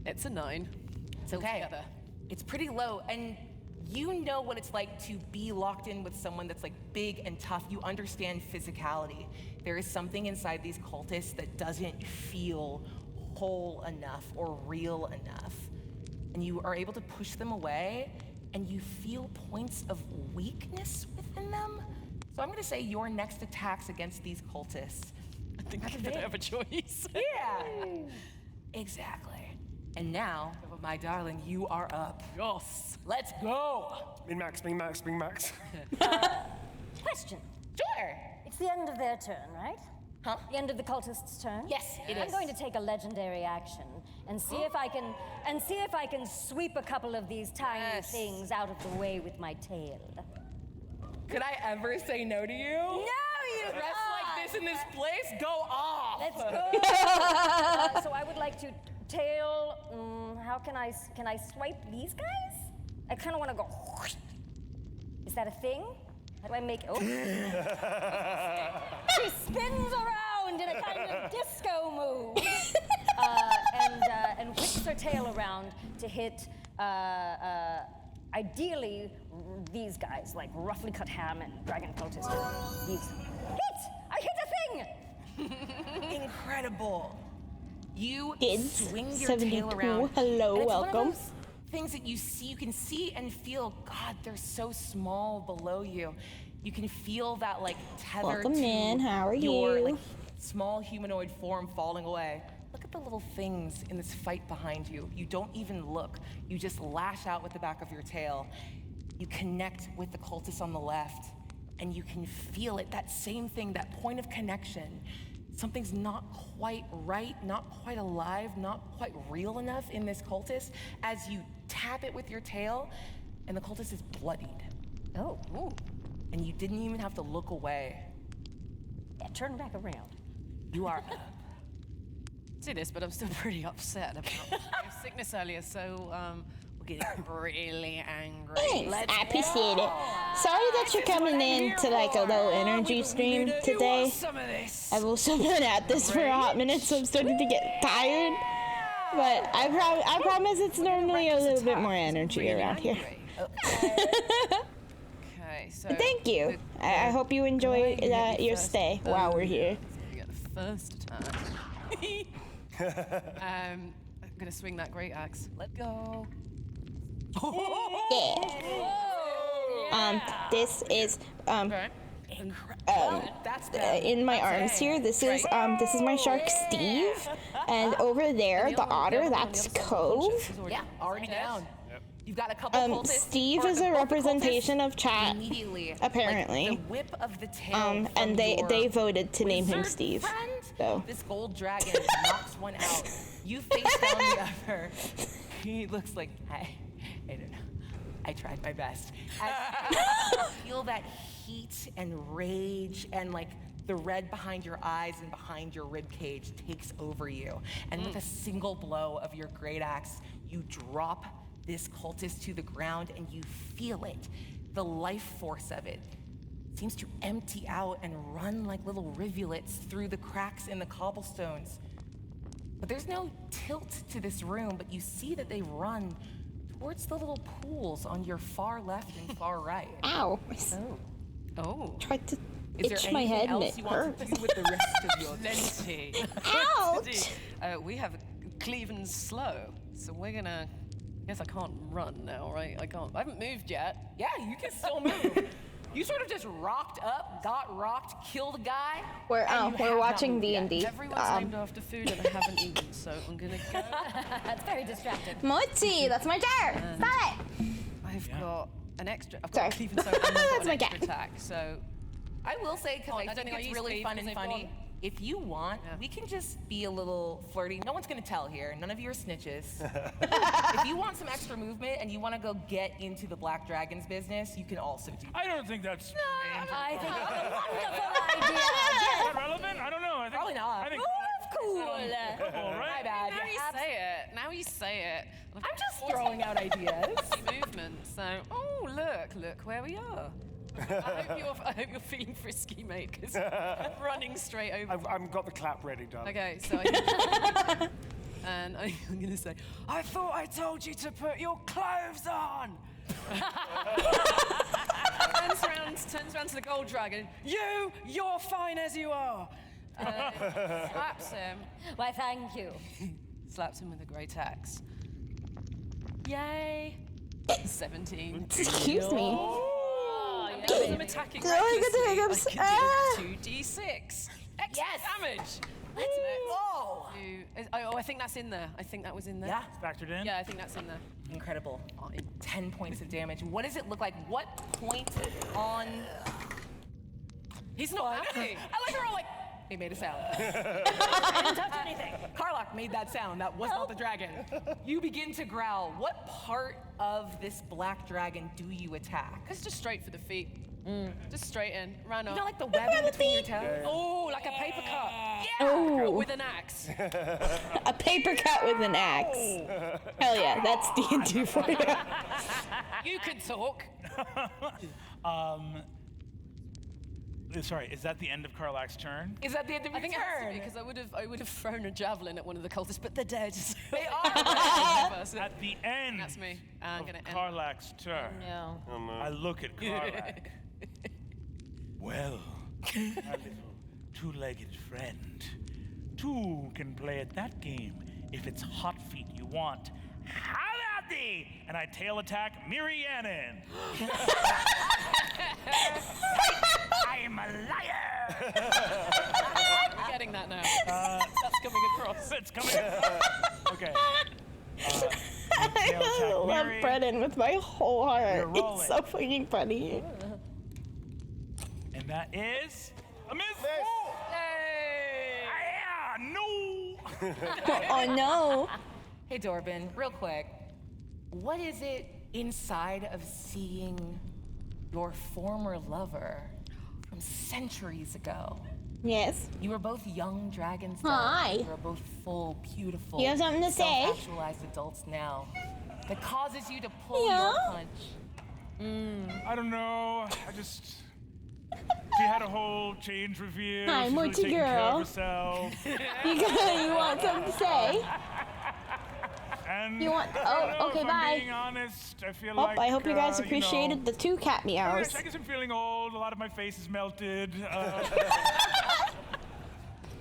It's a 9. It's okay. It's pretty low, and you know what it's like to be locked in with someone that's like big and tough. You understand physicality. There is something inside these cultists that doesn't feel whole enough or real enough. And you are able to push them away, and you feel points of weakness within them. So I'm gonna say your next attacks against these cultists. I think I could have a choice. Yeah, exactly. And now, my darling, you are up. Yes. Let's go. Min max. Question. Sure. It's the end of their turn, right? Huh? The end of the cultist's turn? Yes, it I'm is. going to take a legendary action and see if I can sweep a couple of these tiny things out of the way with my tail. Could I ever say no to you? No, you dressed like this in this place? Go off. Let's go. So I would like to tail. How can I swipe these guys? I kind of want to go. Is that a thing? How do I make? Oh. She spins around in a kind of disco move, and whips her tail around to hit. Ideally, these guys, like roughly cut ham and dragon cultists. These. Hit! I hit a thing! Incredible. You Kids, swing your 72. tail around. Hello, and it's welcome. One of those things that you can see and feel, God, they're so small below you. You can feel that like tether Welcome to in, how are your you? like small humanoid form falling away. Look at the little things in this fight behind you. You don't even look. You just lash out with the back of your tail. You connect with the cultist on the left, and you can feel it, that same thing, that point of connection. Something's not quite right, not quite alive, not quite real enough in this cultist as you tap it with your tail, and the cultist is bloodied. Oh. Ooh. And you didn't even have to look away. Yeah, turn back around. You are See this, but I'm still pretty upset about my sickness earlier, so we're getting really angry. Thanks, I appreciate it. Sorry that you're coming in to like a low energy stream today. I've also been at this for a hot minute, so I'm starting to get tired. But I promise it's normally a little bit more energy around here. Okay, so Thank you. I hope you enjoy your stay while we're here. We got the first attack. I'm gonna swing that great axe. Let go. Yeah. This is in my arms here. This is my shark Steve, and over there the otter. That's Cove. Yeah, already down. You've got a couple cultists. Steve is a representation of chat, apparently. Like the whip of the tail and they voted to name him wizard Steve. Friend, So this gold dragon knocks one out. You face down the other. He looks like I don't know. I tried my best. As you feel that heat and rage and like the red behind your eyes and behind your rib cage takes over you. And with a single blow of your great axe, you drop this cultist to the ground and you feel it. The life force of it seems to empty out and run like little rivulets through the cracks in the cobblestones. But there's no tilt to this room, but you see that they run towards the little pools on your far left and far right. Ow. Oh. Tried to Is itch there my anything head and else it you want hurt. to do with the rest of your Plenty. Ouch! We have Cleveland slow, so we're gonna. Guess I can't run now, right? I haven't moved yet. Yeah, you can still move. You sort of just rocked up, got rocked, killed a guy. We're watching D&D. Everyone's named after food and I haven't eaten, so I'm gonna go. That's very distracting. Mochi, that's my chair. Stop it. I've got an extra. I've Sorry. got Cleveland slow and I've got That's an my extra cat. attack. So I will say, because I don't think think I it's use really Cleve fun 'cause and they've funny. gone. If you want, we can just be a little flirty. No one's gonna tell here. None of you are snitches. If you want some extra movement and you want to go get into the Black Dragon's business, you can also do that. I don't think that's I think that's a wonderful Is idea. that relevant? I don't know. I think, Probably not. I think Cool. cool, right? My bad. Now you say it. Now you say it. I'm just throwing out ideas. Movement. So, oh look where we are. I hope you're feeling frisky, mate, because I'm running straight over. I've got the clap ready, darling. Okay, so and I'm gonna say, I thought I told you to put your clothes on. turns around to the gold dragon. You're fine as you are. Slaps him. Why, thank you. Slaps him with a great axe. Yay. 17. Excuse me. Because I'm attacking Sorry, good recklessly, Eggz. I can do 2d6. Extra damage. Let's Whoa. I think that's in there. I think that was in there. Yeah. Factored in? Yeah, I think that's in there. Incredible. 10 points of damage. What does it look like? What point on... He's not happy. I like her all like... He made a sound. I didn't touch anything. Karlach made that sound. That was not the dragon. You begin to growl. What part of this black dragon do you attack? It's just straight for the feet. Just straight in. Run You up. know, like the webbing between your toes? Oh, like a paper cut. Yeah. Oh. With an axe. A paper cut with an axe. Hell yeah, that's D&D for you. You can talk. Sorry, is that the end of Karlach's turn? Is that the end of your I think it has to turn? be, because I would have thrown a javelin at one of the cultists, but they're dead. They are. At the end That's me. I'm of gonna end. Karlach's turn, No. I look at Karlach. Well, my little two-legged friend. Two can play at that game if it's hot feet you want. How about thee? And I tail attack Mirianan. I'm a liar. We're getting that now. That's coming across. It's coming. Okay. I love Brennan with my whole heart. You're rolling. It's so fucking funny. And that is a miss. Hey! No. Oh no. Hey, Dorbin, real quick. What is it inside of seeing your former lover from centuries ago? Yes. You were both young dragons. Hi. You were both full, beautiful, You have something to say? self-actualized adults now. That causes you to pull Yeah? your punch. I don't know. She had a whole change reveal. Hi, She's really Mochi taking care of girl. herself. You want something to say? And You want? I don't know, Oh, okay, if bye. I'm being honest, I feel Oh, like. I hope you guys you know, appreciated the 2 cat meows. I guess I'm feeling old. A lot of my face is melted.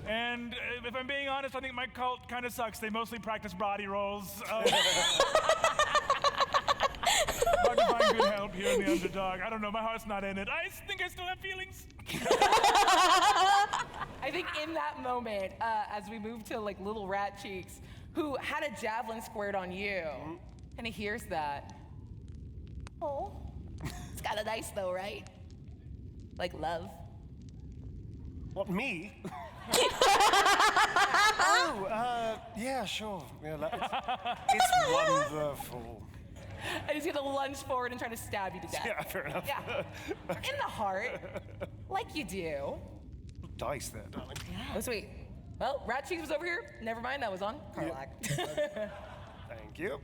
And if I'm being honest, I think my cult kind of sucks. They mostly practice body rolls. Hard to find good help here in the underdog. I don't know. My heart's not in it. I think I still have feelings. I think in that moment, as we move to like little Rat Cheeks, who had a javelin squared on you, and he hears that. Oh, it's kind of nice though, right? Like love. What, me? Yeah, sure. Yeah, it's wonderful. And he's gonna lunge forward and try to stab you to death. Yeah, fair enough. Yeah. In the heart, like you do. Dice there, darling. Oh, sweet. Well, Rat Cheeks was over here. Never mind, that was on Karlach. Thank you.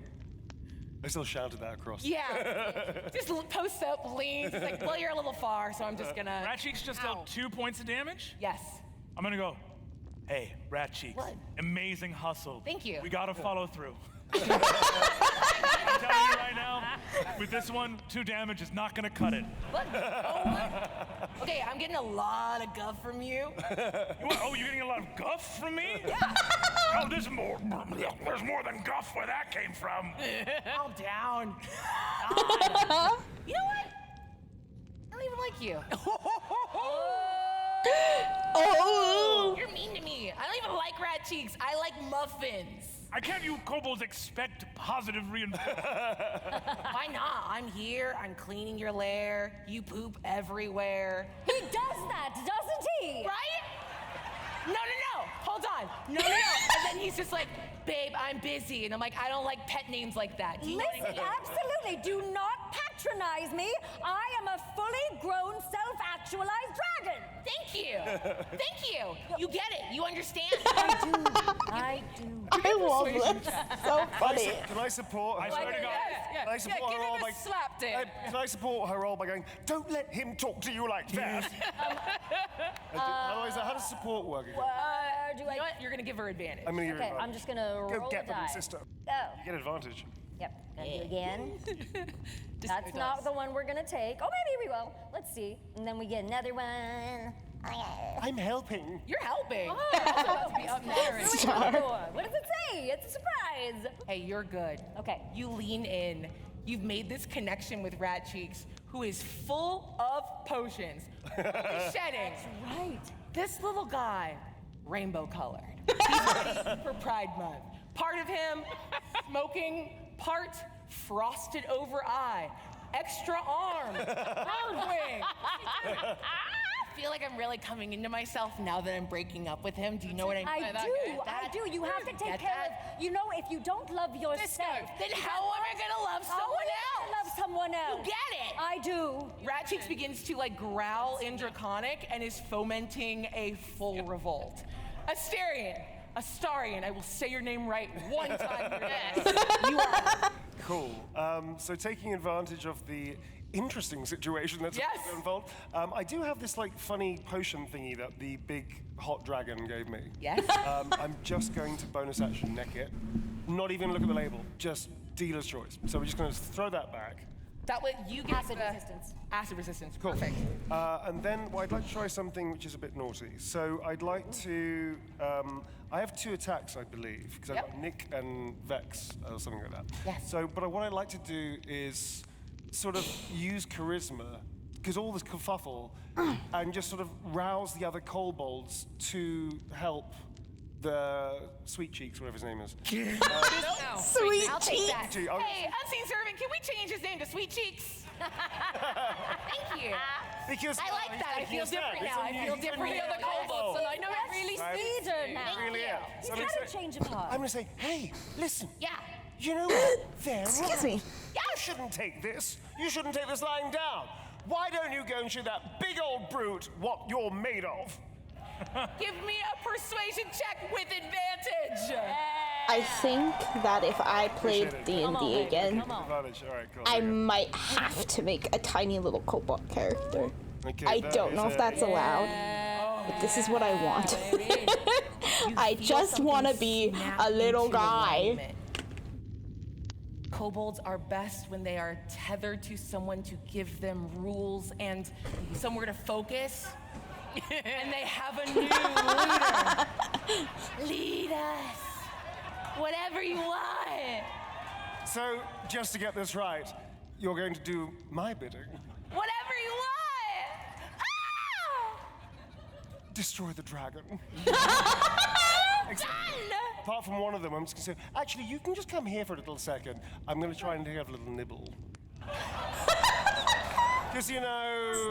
I still shouted that across. Yeah. Just posts up, leans. It's like, well, you're a little far, so I'm just gonna. Rat Cheeks just dealt 2 points of damage? Yes. I'm gonna go. Hey, Rat Cheeks. What? Amazing hustle. Thank you. We gotta follow through. I'm telling you right now, with this one, 2 damage is not gonna cut it. Look, okay, I'm getting a lot of guff from you. Oh, you're getting a lot of guff from me? Yeah. Oh, there's more than guff where that came from. Calm down. You know what? I don't even like you. Oh! You're mean to me. I don't even like rat cheeks. I like muffins. I can't you kobolds expect positive reinforcement? Why not? I'm here. I'm cleaning your lair. You poop everywhere. He does that, doesn't he? Right? No. Hold on. No. And then he's just like, babe, I'm busy. And I'm like, I don't like pet names like that. Do you know what I mean? Absolutely. Do not patronize me. I am a fully grown, self-actualized dragon. Thank you. You get it. You understand? I do. I love this. So funny. Can I support her? I swear to God. Can I support her role by slap dick. Can I support her role by going, don't let him talk to you like that? Otherwise, how does support work again? Do You know what? You're gonna give her advantage. I'm gonna give her Okay, advantage. I'm just gonna roll Go get a them, die. sister. Go. You get advantage. Yep, gonna do it again. That's not the one we're gonna take. Oh, maybe we will. Let's see. And then we get another one. I'm helping. You're helping. Oh, Be up next. What does it say? It's a surprise. Hey, you're good. Okay. You lean in. You've made this connection with Rat Cheeks, who is full of potions. Only shedding. That's right. This little guy, rainbow colored. He's ready for Pride Month. Part of him, smoking, part frosted over eye, extra arm, bird wing. I feel like I'm really coming into myself now that I'm breaking up with him. Do you know what I mean? I do. You have to take care of, you know, if you don't love yourself. Then how am I gonna love someone else? Love someone else. You get it? I do. Rat Cheeks begins to like growl in Draconic and is fomenting a full revolt. Astarian, I will say your name right one time. You are. Cool. So taking advantage of the interesting situation that's involved, I do have this like funny potion thingy that the big hot dragon gave me. Yes. I'm just going to bonus action neck it. Not even look at the label. Just dealer's choice. So we're just going to throw that back. That way you get acid resistance. Acid resistance. Cool. Perfect. And then I'd like to try something which is a bit naughty. So I'd like to. I have 2 attacks, I believe, because I've got Nick and Vex or something like that. Yes. So, but what I'd like to do is sort of use charisma, because all this kerfuffle, and just sort of rouse the other kobolds to help the Sweet Cheeks, whatever his name is. Sweet I'll take that. Cheeks. Hey, Unseen Servant, can we change his name to Sweet Cheeks? Thank you. Because I like that. I feel different now. I feel different than the kobolds, and I know it really Sweeter now. Thank really you. is. He's So had let's a change of heart. I'm going to say, hey, listen. Yeah. You know what? They're Excuse right. me. You shouldn't take this. You shouldn't take this lying down. Why don't you go and show that big old brute what you're made of? Give me a persuasion check with advantage. I think that if I played Appreciate it. D&D again, Advantage. All right, cool. I might have to make a tiny little kobold character. Okay, I that don't is know if a- that's allowed, but this is what I want. I just want to be a little guy. Kobolds are best when they are tethered to someone to give them rules and somewhere to focus. And they have a new leader. Lead us. Whatever you want. So, just to get this right, you're going to do my bidding. Whatever you want. Ah! Destroy the dragon. Done! Apart from one of them, I'm just going to say, actually, you can just come here for a little second. I'm going to try and have a little nibble. Because, you know...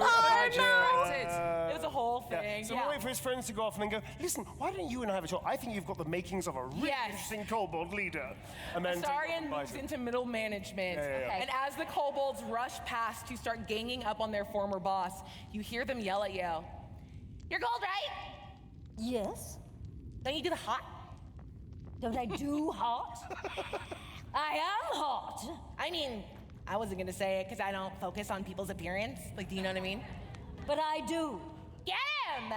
It was a whole thing. So we'll wait for his friends to go off and then go, listen, why don't you and I have a talk? I think you've got the makings of a really interesting kobold leader. And then Astarian moves into middle management. And as the kobolds rush past to start ganging up on their former boss, you hear them yell at you. You're gold, right? Yes. Don't you do the hot? Don't I do hot? I am hot. I mean, I wasn't gonna say it because I don't focus on people's appearance. Like, do you know what I mean? But I do. Get him!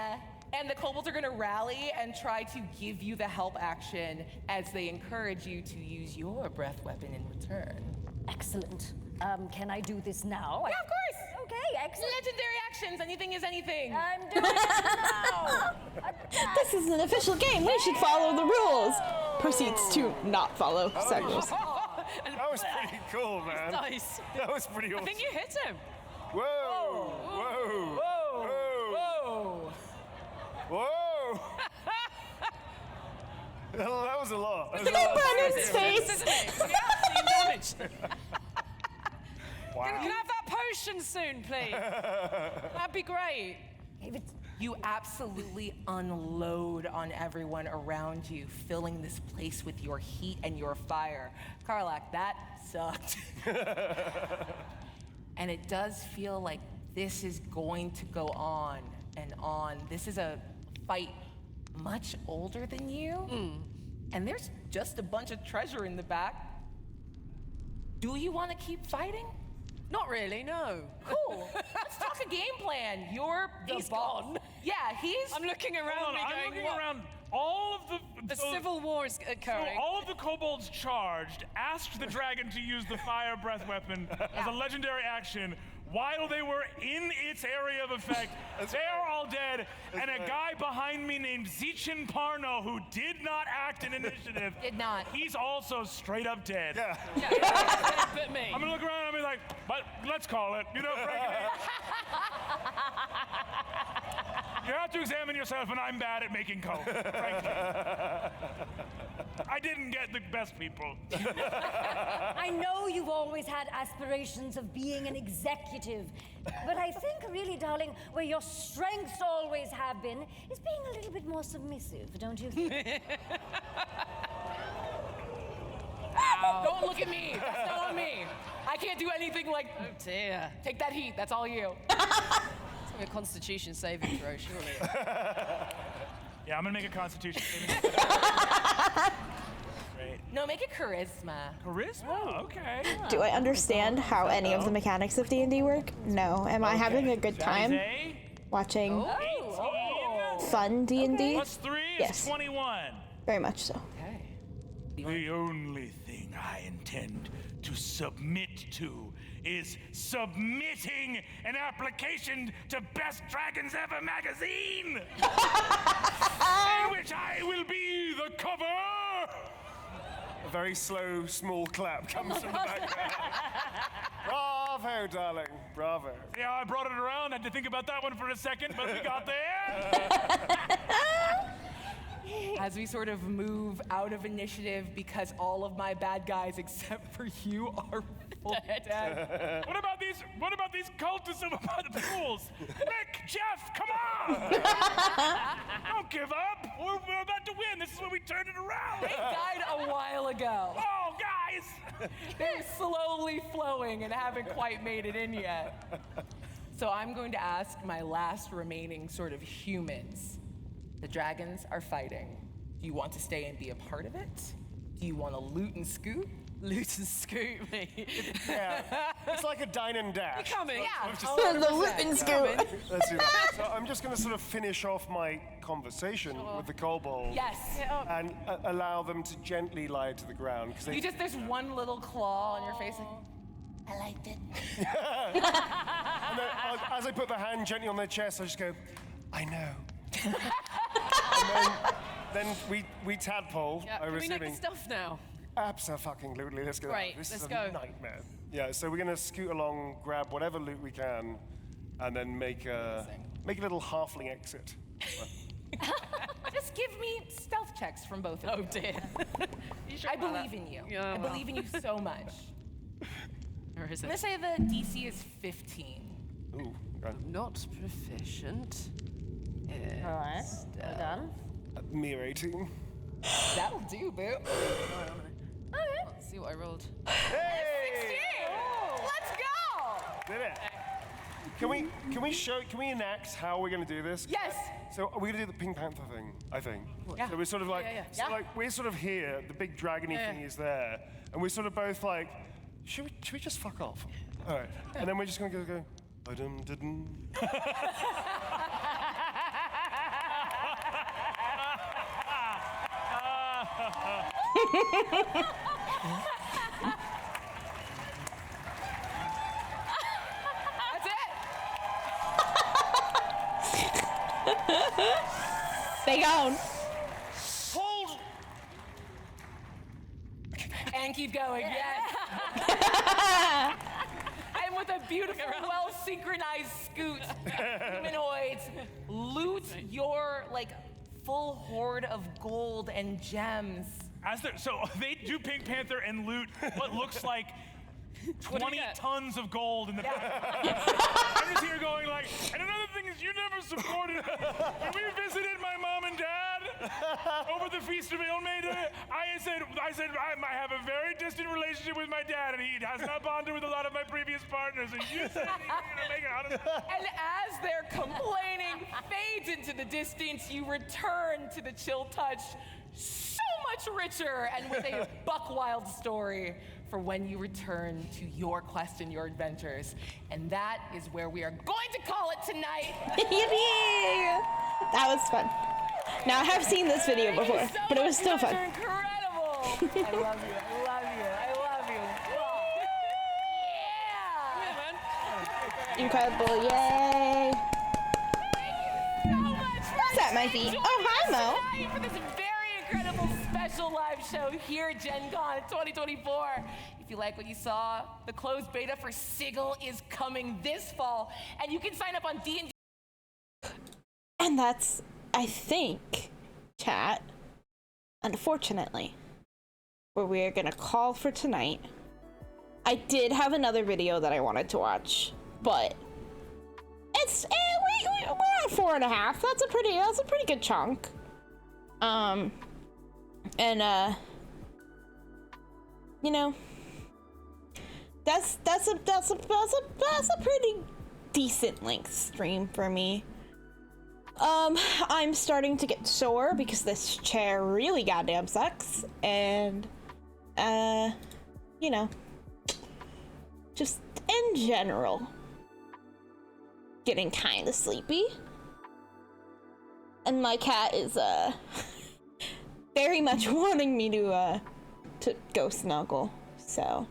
And the kobolds are gonna rally and try to give you the help action as they encourage you to use your breath weapon in return. Excellent. Can I do this now? Yeah, of course. Okay, excellent. Legendary actions. Anything is anything. I'm doing it now. This is an official game. We should follow the rules. Proceeds to not follow said rules. That was pretty cool, man. Nice. That was pretty awesome. I think you hit him. Whoa! Whoa! Whoa! Whoa! Whoa! That was a lot. Look at Brennan's face. Damage. Wow. Can I have that potion soon, please? That'd be great. You absolutely unload on everyone around you, filling this place with your heat and your fire. Karlach, that sucked. And it does feel like this is going to go on and on. This is a fight much older than you. And there's just a bunch of treasure in the back. Do you want to keep fighting? Not really, no. Cool. Let's talk a game plan. You're the He's boss. gone. Yeah, he's... I'm looking around. I'm looking around. All of the civil war is occurring. So all of the kobolds charged, asked the dragon to use the fire breath weapon as a legendary action. While they were in its area of effect, they are all dead, and a guy behind me named Zichin Parno, who did not act in initiative, did not. He's also straight up dead. Yeah. But me. I'm gonna look around and be like, but let's call it. You know, frankly, you have to examine yourself, and I'm bad at making calls, frankly. I didn't get the best people. I know you've always had aspirations of being an executive, but I think really, darling, where your strengths always have been is being a little bit more submissive, don't you think? Don't look at me. That's not on me. I can't do anything like... Oh, dear. Take that heat. That's all you. It's like a constitution saving throw, surely. Yeah, I'm gonna make a constitution saving. Great. No, make it charisma. Charisma? Okay. Do I understand how any of the mechanics of D&D work? No. Am I having a good time watching fun D&D? Plus 3 is 21. Very much so. The only thing I intend to submit to is submitting an application to Best Dragons Ever magazine, in which I will be the cover. A very slow, small clap comes from the background. Bravo, darling. Bravo. Yeah, I brought it around. Had to think about that one for a second, but we got there. As we sort of move out of initiative because all of my bad guys except for you are full dead. What about these cultists about the pools? Rick, Jeff, come on! Don't give up. We're about to win. This is when we turn it around. They died a while ago. Oh, guys! They're slowly flowing and haven't quite made it in yet. So I'm going to ask my last remaining sort of humans. The dragons are fighting. Do you want to stay and be a part of it? Do you want to loot and scoot? Loot and scoot me. Yeah, it's like a dine and dash. You're coming. The loot and scoot. Let's do that. So I'm just going to sort of finish off my conversation with the kobolds. Yes. And allow them to gently lie to the ground. There's one little claw on your face. I liked it. And then, as I put the hand gently on their chest, I just go, I know. And then we tadpole. Can we make the stuff now? Absolutely. Let's go. Right, This let's is go. a nightmare. Yeah, so we're gonna scoot along, grab whatever loot we can, and then make a little halfling exit. Just give me stealth checks from both of you. Oh dear. I believe in you. Yeah, I well. believe in you so much. Or is I'm it? gonna say the DC is 15. Ooh, okay. Not proficient. All right, well done. Mere 18. That'll do, boo. Let's see what I rolled. Hey! Let's go! Did it? Can we enact how we're gonna do this? Yes. So we're gonna do the Pink Panther thing, I think. Yeah. So we're sort of like, Yeah. so like we're sort of here, the big dragony thing is there, and we're sort of both like, should we just fuck off? All right, and then we're just gonna go. Ba-dum-da-dum. Stay gone. Hold. And keep going, yes. And with a beautiful, well-synchronized scoot, humanoids loot your, like, full hoard of gold and gems. So they do Pink Panther and loot what looks like 20 tons of gold in the back. I'm just here going like, and another thing is you never supported, when we visited my mom and dad over the Feast of Ilmaid, I said I have a very distant relationship with my dad and he has not bonded with a lot of my previous partners, and you said you're gonna make it out of it. And as their complaining fades into the distance, you return to the Chill Touch so much richer and with a buck-wild story for when you return to your quest and your adventures. And that is where we are going to call it tonight. Yippee! That was fun. Now, I have seen this video before, but it was still fun. You're incredible. I love you. I love you. I love you. Yeah. Incredible. Yay. So much for What's that, my feet? Oh, hi, Mo. tonight for this very incredible special live show here at Gen Con 2024. If you like what you saw, the closed beta for Sigil is coming this fall, and you can sign up on D&D. And that's, I think, chat, unfortunately, where we are going to call for tonight. I did have another video that I wanted to watch, but it's, we're at 4.5. That's a pretty good chunk. You know, that's a pretty decent length stream for me. I'm starting to get sore because this chair really goddamn sucks, and you know, just in general, getting kind of sleepy. And my cat is very much wanting me to go snuggle. So,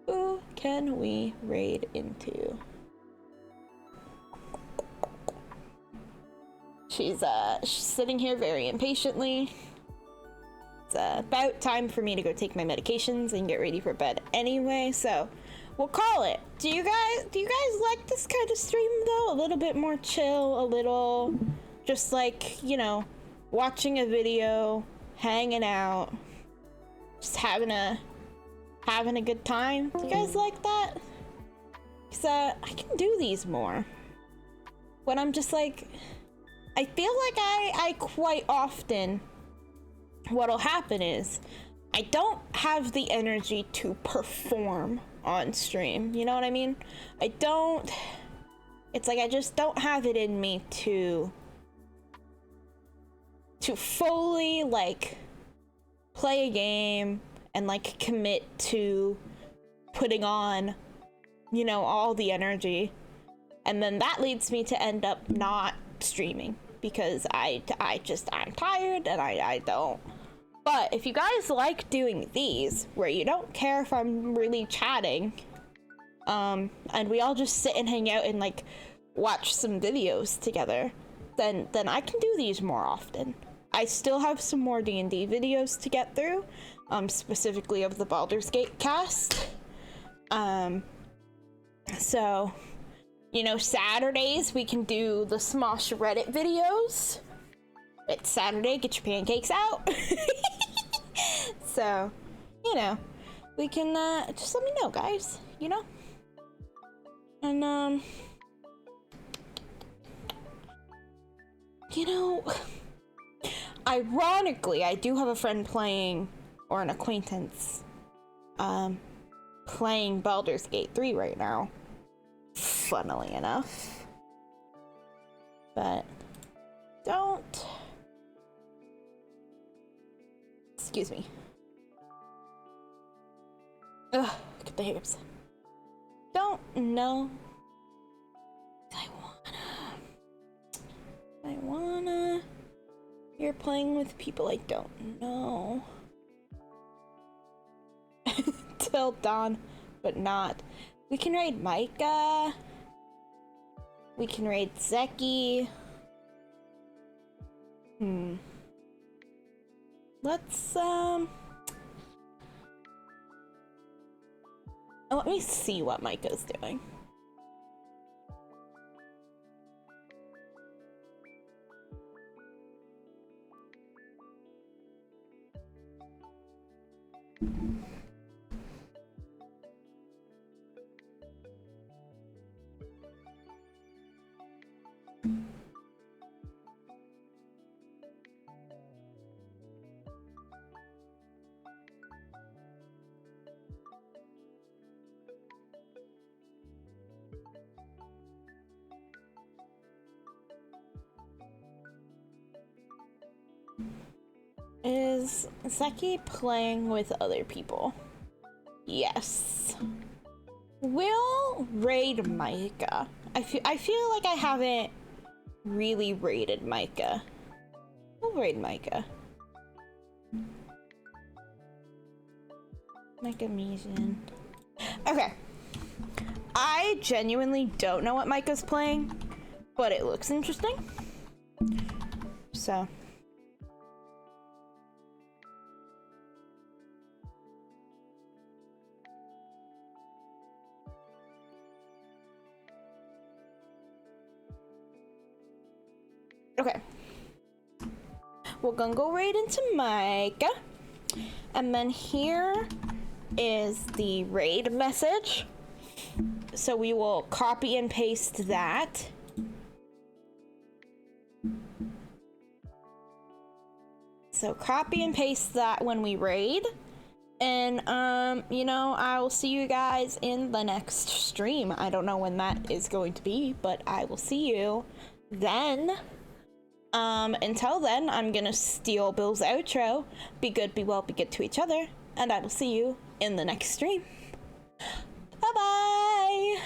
who can we raid into? She's sitting here very impatiently. It's about time for me to go take my medications and get ready for bed anyway, so we'll call it. Do you guys like this kind of stream though? A little bit more chill, a little just like, you know, watching a video, hanging out, just having a good time. Do you guys like that? Cause I can do these more when I'm just like, I feel like I quite often, what'll happen is I don't have the energy to perform on stream. You know what I mean? It's like I just don't have it in me to fully like play a game and like commit to putting on, you know, all the energy. And then that leads me to end up not streaming because I'm tired and I don't. But if you guys like doing these where you don't care if I'm really chatting, and we all just sit and hang out and like watch some videos together, then I can do these more often. I still have some more D&D videos to get through, specifically of the Baldur's Gate cast. So, you know, Saturdays we can do the Smosh Reddit videos. It's Saturday, get your pancakes out. So, you know, we can, just let me know, guys, you know? And, you know, ironically, I do have a friend playing, or an acquaintance, playing Baldur's Gate 3 right now, funnily enough. But don't, excuse me. Ugh, get the hiccups. Don't know. I wanna. You're playing with people I don't know. Till dawn, but not. We can raid Micah. We can raid Zeki. Let's, let me see what Micah's doing. Is Zeki playing with other people? Yes. We'll raid Micah. I feel like I haven't really raided Micah. We'll raid Micah. Micah Meason. Okay. I genuinely don't know what Micah's playing, but it looks interesting. So. Okay. We're gonna go right into Micah. And then here is the raid message. So we will copy and paste that. So copy and paste that when we raid. And, you know, I will see you guys in the next stream. I don't know when that is going to be, but I will see you then. Until then, I'm gonna steal Bill's outro. Be good, be well, be good to each other. And I will see you in the next stream. Bye-bye!